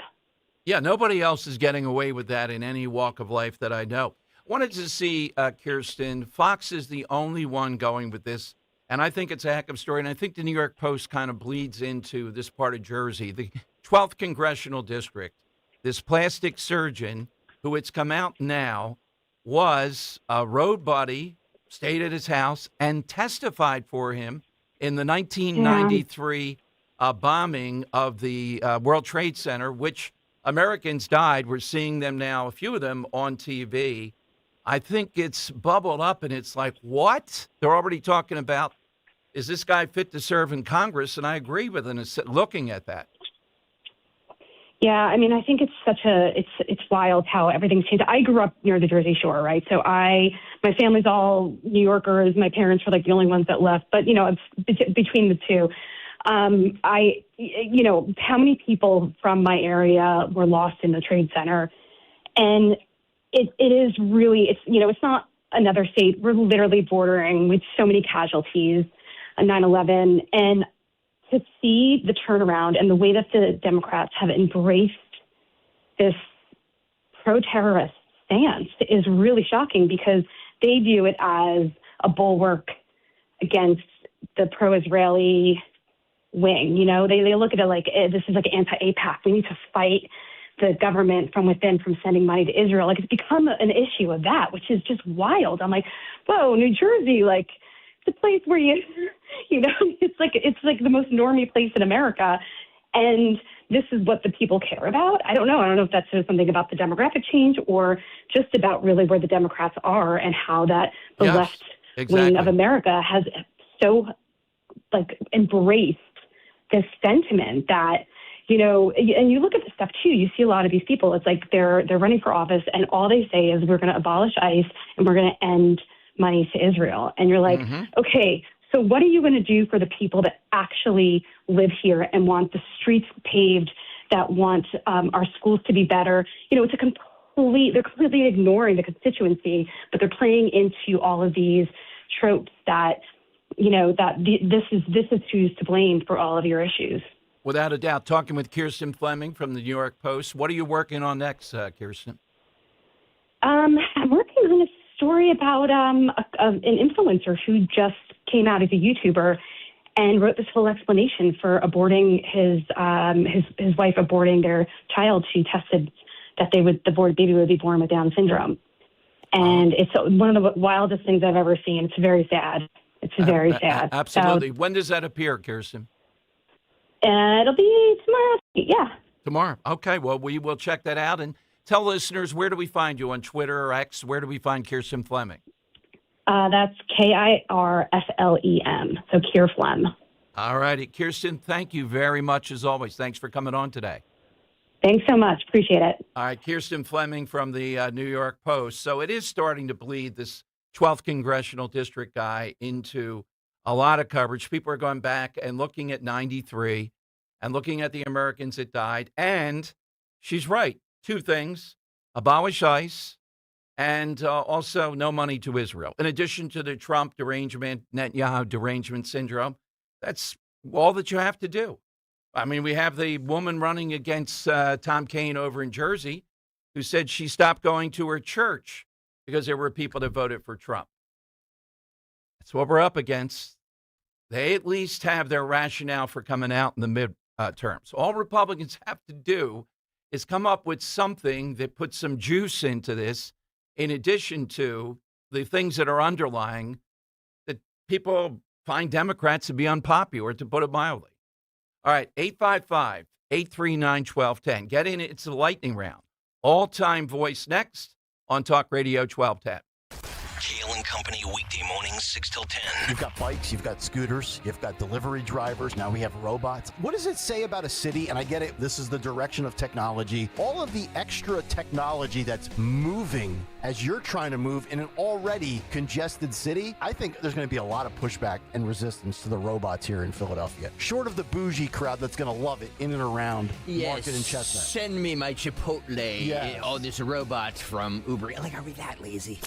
Yeah, nobody else is getting away with that in any walk of life that I know. Wanted to see, Kirsten, Fox is the only one going with this, and I think it's a heck of a story, and I think the New York Post kind of bleeds into this part of Jersey. The 12th Congressional District, this plastic surgeon, who it's come out now, was a road buddy, stayed at his house, and testified for him in the 1993 bombing of the World Trade Center, which Americans died. We're seeing them now, a few of them on TV. I think it's bubbled up, and it's like, what? They're already talking about, is this guy fit to serve in Congress? And I agree with him looking at that. Yeah, I mean, I think it's wild how everything's changed. I grew up near the Jersey Shore, right? So my family's all New Yorkers. My parents were the only ones that left, but it's between the two. How many people from my area were lost in the Trade Center? And it is really, it's not another state. We're literally bordering with so many casualties on 9/11. And to see the turnaround and the way that the Democrats have embraced this pro-terrorist stance is really shocking, because they view it as a bulwark against the pro-Israeli wing. They look at it like, this is like anti-AIPAC. We need to fight the government from within from sending money to Israel. Like, it's become an issue of that, which is just wild. I'm like, whoa, New Jersey, like, it's a place where it's like the most normie place in America. And this is what the people care about. I don't know. I don't know if that says something about the demographic change or just about really where the Democrats are and how that the left wing of America has so embraced this sentiment that, and you look at the stuff too, you see a lot of these people, it's like they're running for office and all they say is we're going to abolish ICE and we're going to end money to Israel. And you're like, okay, so what are you going to do for the people that actually live here and want the streets paved, that want our schools to be better? It's they're completely ignoring the constituency, but they're playing into all of these tropes that, this is who's to blame for all of your issues. Without a doubt. Talking with Kirsten Fleming from the New York Post. What are you working on next, Kirsten? I'm working on a story about an influencer who just came out as a YouTuber and wrote this whole explanation for aborting his wife aborting their child. She tested that the baby would be born with Down syndrome. And it's one of the wildest things I've ever seen. It's very sad. It's very sad. Absolutely. When does that appear, Kirsten? It'll be tomorrow. Yeah. Tomorrow. Okay. Well, we will check that out. And tell listeners, where do we find you on Twitter or X? Where do we find Kirsten Fleming? That's KIRFLEM. So Kier Flem. All righty. Kirsten, thank you very much as always. Thanks for coming on today. Thanks so much. Appreciate it. All right. Kirsten Fleming from the New York Post. So it is starting to bleed, this 12th Congressional District guy, into a lot of coverage. People are going back and looking at 93 and looking at the Americans that died. And she's right. Two things: abolish ICE and also no money to Israel. In addition to the Trump derangement, Netanyahu derangement syndrome, that's all that you have to do. I mean, we have the woman running against Tom Kaine over in Jersey who said she stopped going to her church because there were people that voted for Trump. That's what we're up against. They at least have their rationale for coming out in the midterms. All Republicans have to do is come up with something that puts some juice into this, in addition to the things that are underlying that people find Democrats to be unpopular, to put it mildly. All right, 855-839-1210. Get in. It's the lightning round. All-time voice next on Talk Radio 1210. Kale and Company, weekday mornings, 6 till 10. You've got bikes, you've got scooters, you've got delivery drivers, now we have robots. What does it say about a city? And I get it, this is the direction of technology. All of the extra technology that's moving as you're trying to move in an already congested city, I think there's going to be a lot of pushback and resistance to the robots here in Philadelphia. Short of the bougie crowd that's going to love it in and around Market and Chestnut. Send me my Chipotle. Yes. Oh, there's a robot from Uber. Like, are we that lazy?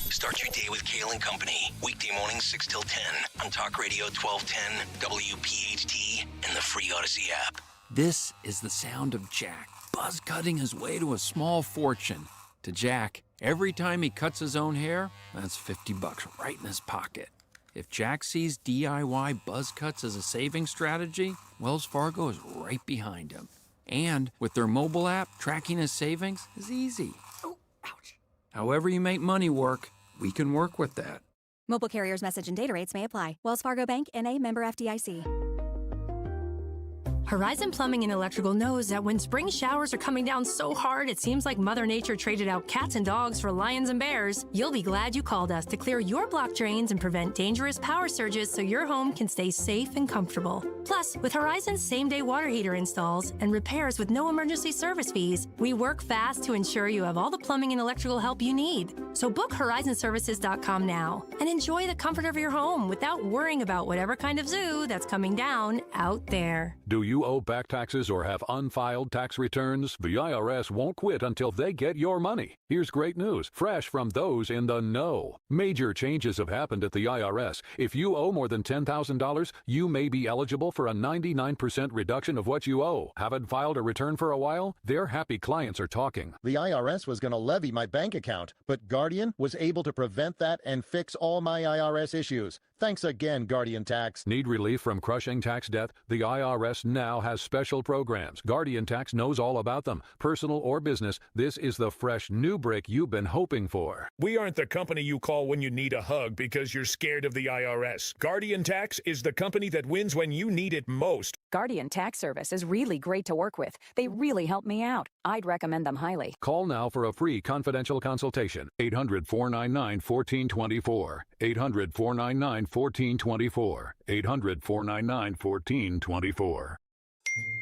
Start your day with Kale and Company. Weekday mornings 6 till 10 on Talk Radio 1210, WPHT, and the free Odyssey app. This is the sound of Jack, buzz cutting his way to a small fortune. To Jack, every time he cuts his own hair, that's $50 right in his pocket. If Jack sees DIY buzz cuts as a saving strategy, Wells Fargo is right behind him. And with their mobile app, tracking his savings is easy. Oh, ouch. However you make money work, we can work with that. Mobile carriers' message and data rates may apply. Wells Fargo Bank, N.A., member FDIC. Horizon Plumbing and Electrical knows that when spring showers are coming down so hard it seems like Mother Nature traded out cats and dogs for lions and bears, you'll be glad you called us to clear your block drains and prevent dangerous power surges so your home can stay safe and comfortable. Plus, with Horizon's same-day water heater installs and repairs with no emergency service fees, we work fast to ensure you have all the plumbing and electrical help you need. So book horizonservices.com now and enjoy the comfort of your home without worrying about whatever kind of zoo that's coming down out there. Do you you owe back taxes or have unfiled tax returns, the IRS won't quit until they get your money. Here's great news, fresh from those in the know. Major changes have happened at the IRS. If you owe more than $10,000, you may be eligible for a 99% reduction of what you owe. Haven't filed a return for a while? Their happy clients are talking. The IRS was going to levy my bank account, but Guardian was able to prevent that and fix all my IRS issues. Thanks again, Guardian Tax. Need relief from crushing tax debt? The IRS now has special programs. Guardian Tax knows all about them. Personal or business, this is the fresh new brick you've been hoping for. We aren't the company you call when you need a hug because you're scared of the IRS. Guardian Tax is the company that wins when you need it most. Guardian Tax Service is really great to work with. They really help me out. I'd recommend them highly. Call now for a free confidential consultation. 800-499-1424. 800-499-1424. 800-499-1424.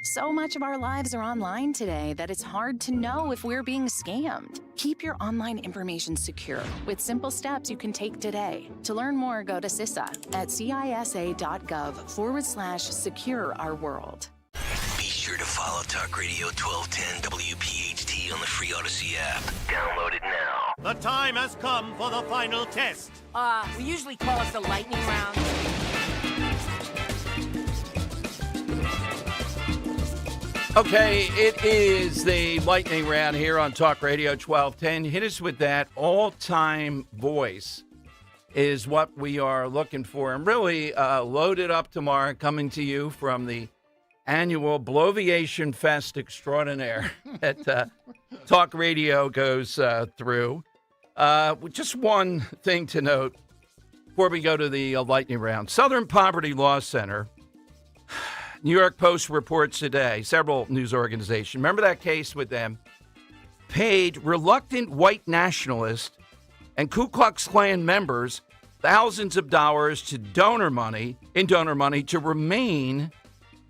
So much of our lives are online today that it's hard to know if we're being scammed. Keep your online information secure with simple steps you can take today. To learn more, go to CISA at cisa.gov/secure our world. Be sure to follow Talk Radio 1210 WPHT on the free Odyssey app. Download it now. The time has come for the final test. We usually call it the lightning round. Okay, it is the lightning round here on Talk Radio 1210. Hit us with that all-time voice is what we are looking for. And really loaded up tomorrow, coming to you from the annual Bloviation Fest Extraordinaire that Talk Radio goes through. Just one thing to note before we go to the lightning round. Southern Poverty Law Center, New York Post reports today, several news organizations, remember that case with them, paid reluctant white nationalists and Ku Klux Klan members thousands of dollars to donor money to remain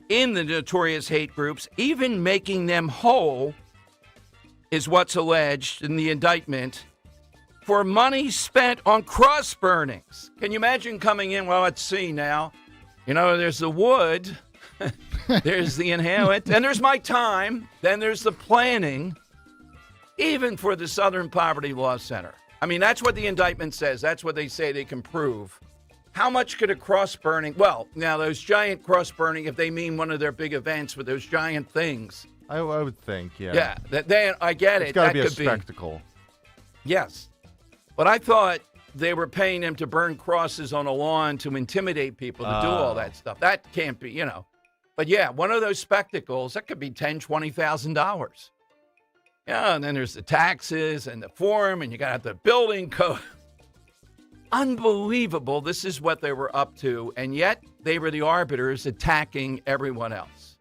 in the notorious hate groups, even making them whole, is what's alleged in the indictment, for money spent on cross burnings. Can you imagine coming in? Well, let's see now. You know, there's the wood. There's the inhalant, and there's my time, then there's the planning, even for the Southern Poverty Law Center. I mean, that's what the indictment says. That's what they say they can prove. How much could a cross-burning, well, now those giant cross-burning, if they mean one of their big events with those giant things. I would think, yeah. Yeah, I get it. It's got to be a could spectacle. Yes. But I thought they were paying them to burn crosses on a lawn to intimidate people to do all that stuff. That can't be, you know. But yeah, one of those spectacles, that could be $10,000, $20,000. Yeah, and then there's the taxes and the form, and you got the building code. Unbelievable. This is what they were up to, and yet they were the arbiters attacking everyone else.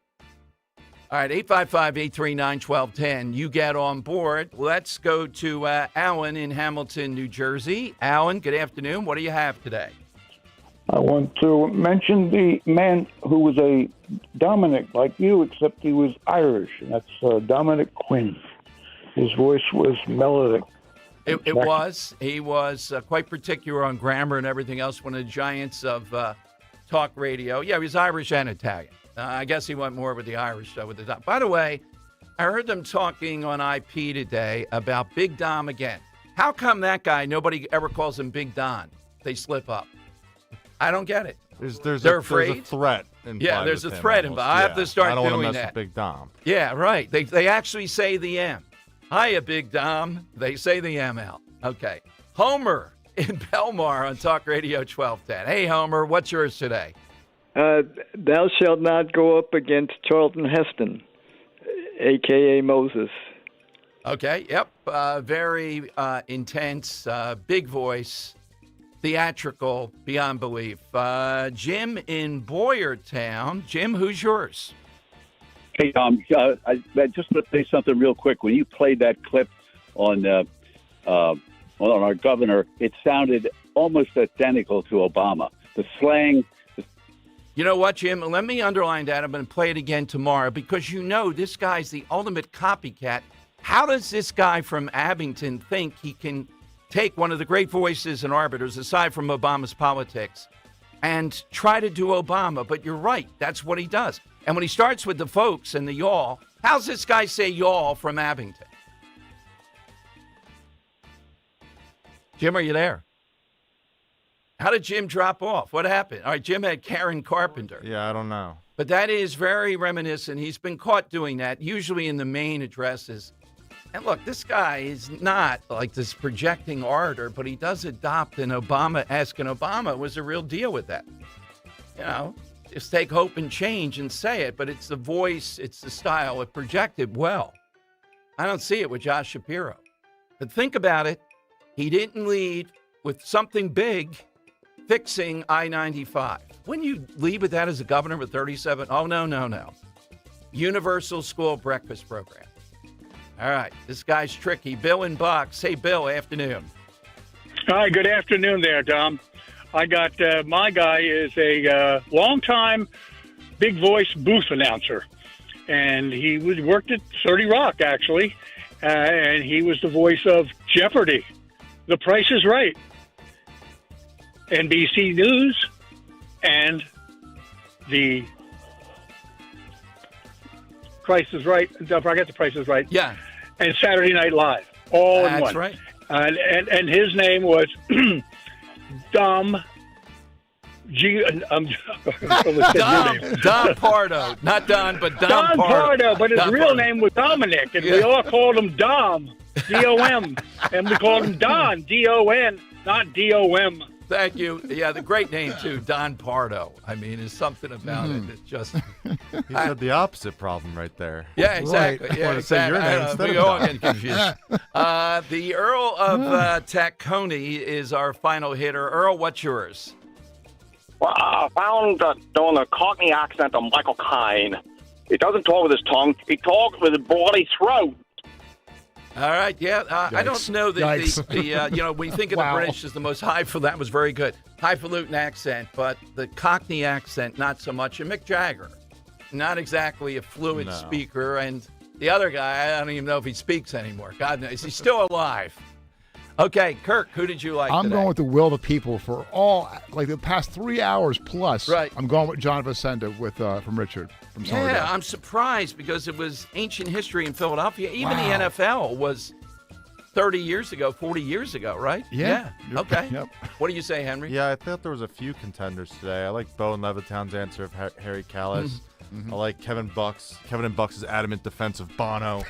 All right, 855-839-1210. You get on board. Let's go to Alan in Hamilton, New Jersey. Alan, good afternoon. What do you have today? I want to mention the man who was a Dominic like you, except he was Irish. And that's Dominic Quinn. His voice was melodic. It was. He was quite particular on grammar and everything else. One of the giants of talk radio. Yeah, he was Irish and Italian. I guess he went more with the Irish with the Dom. By the way, I heard them talking on IP today about Big Dom again. How come that guy, nobody ever calls him Big Don? They slip up. I don't get it. They're afraid. There's a threat involved. Yeah, there's a threat involved. I have to start doing that. I don't want to mess with Big Dom. Yeah, right. They actually say the M. Hiya, Big Dom. They say the M out. Okay. Homer in Belmar on Talk Radio 1210. Hey, Homer, what's yours today? Thou shalt not go up against Charlton Heston, a.k.a. Moses. Okay, yep. Very intense, big voice, theatrical, beyond belief. Jim in Boyertown. Jim, who's yours? Hey, I just want to say something real quick. When you played that clip on our governor, it sounded almost identical to Obama. The slang. You know what, Jim? Let me underline that. I'm going to play it again tomorrow because you know this guy's the ultimate copycat. How does this guy from Abington think he can take one of the great voices and arbiters, aside from Obama's politics, and try to do Obama? But you're right. That's what he does. And when he starts with the folks and the y'all, how's this guy say y'all from Abington? Jim, are you there? How did Jim drop off? What happened? All right, Jim had Karen Carpenter. Yeah, I don't know. But that is very reminiscent. He's been caught doing that, usually in the main addresses. And look, this guy is not like this projecting orator, but he does adopt an Obama-esque, and Obama was a real deal with that. You know, just take hope and change and say it, but it's the voice, it's the style. It projected well. I don't see it with Josh Shapiro. But think about it. He didn't lead with something big, fixing I-95. Wouldn't you lead with that as a governor with 37? Oh, no. Universal school breakfast program. All right, this guy's tricky. Bill in Bucks. Hey, Bill, afternoon. Hi, good afternoon there, Tom. I got my guy is a longtime big voice booth announcer, and he worked at 30 Rock, actually, and he was the voice of Jeopardy! The Price is Right, NBC News, and the Price is Right. I forget the Price is Right. Yeah. And Saturday Night Live, all in one. That's right. And his name was Dom Don Pardo. Not Don, but Don Pardo. But his Don real Pardo. name was Dominic, and we all called him Dom, D-O-M. And we called him Don, D-O-N, not D-O-M. Thank you. Yeah, the great name, too, Don Pardo. I mean, there's something about it that just... He had the opposite problem right there. Yeah, exactly. Right. Yeah, I want to say your name instead we of all Don. get confused. The Earl of Tacony is our final hitter. Earl, what's yours? Well, I found doing a Cockney accent of Michael Caine. He doesn't talk with his tongue. He talks with his bloody throat. All right, yeah. I don't know Yikes. you know, when you think of Wow. the British as the most that was very good. Highfalutin accent, but the Cockney accent, not so much. And Mick Jagger, not exactly a fluent speaker. And the other guy, I don't even know if he speaks anymore. God knows. Is he still alive? Okay, Kirk, who did you like I'm today? going with the will of the people for all, like the past 3 hours plus. Right. I'm going with John Vicenda from Richard from Somerville. Yeah, I'm surprised because it was ancient history in Philadelphia. Even Wow. the NFL was 30 years ago, 40 years ago, right? Yeah. Okay. Yep. What do you say, Henry? Yeah, I thought there was a few contenders today. I like Bo and Levittown's answer of Harry Callis. I like Kevin and Bucks' adamant defense of Bono.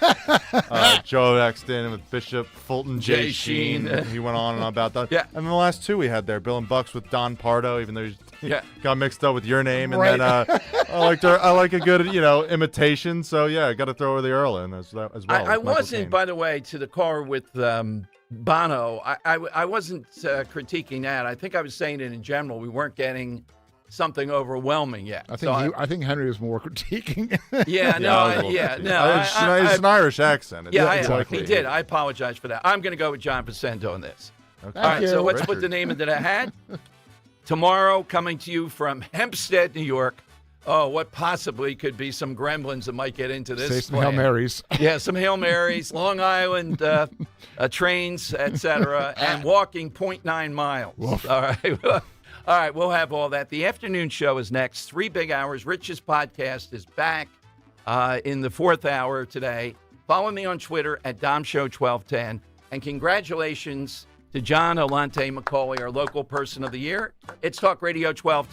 Joe Exton with Bishop, Fulton, Jay Sheen. He went on and on about that. Yeah. And the last two we had there, Bill and Bucks with Don Pardo, even though he got mixed up with your name. And Right. then I like a good, imitation. So, yeah, I got to throw over the Earl in as well. I Michael wasn't, Caine. by the way, to the car with Bono. I wasn't critiquing that. I think I was saying it in general. We weren't getting something overwhelming yet. I think Henry was more critiquing. Yeah, It's an Irish accent. Yeah, exactly. he did. I apologize for that. I'm going to go with John Vicendo on this. Okay. All right, Thank so you. let's put the name into the hat. Tomorrow, coming to you from Hempstead, New York. Oh, what possibly could be some gremlins that might get into this Say some plan. Hail Marys. Yeah, some Hail Marys, Long Island trains, etc., and walking 0.9 miles. Woof. All right. All right, we'll have all that. The afternoon show is next. 3 big hours. Rich's podcast is back in the 4th hour today. Follow me on Twitter at DomShow1210. And congratulations to John Alante McCauley, our local person of the year. It's Talk Radio 1210.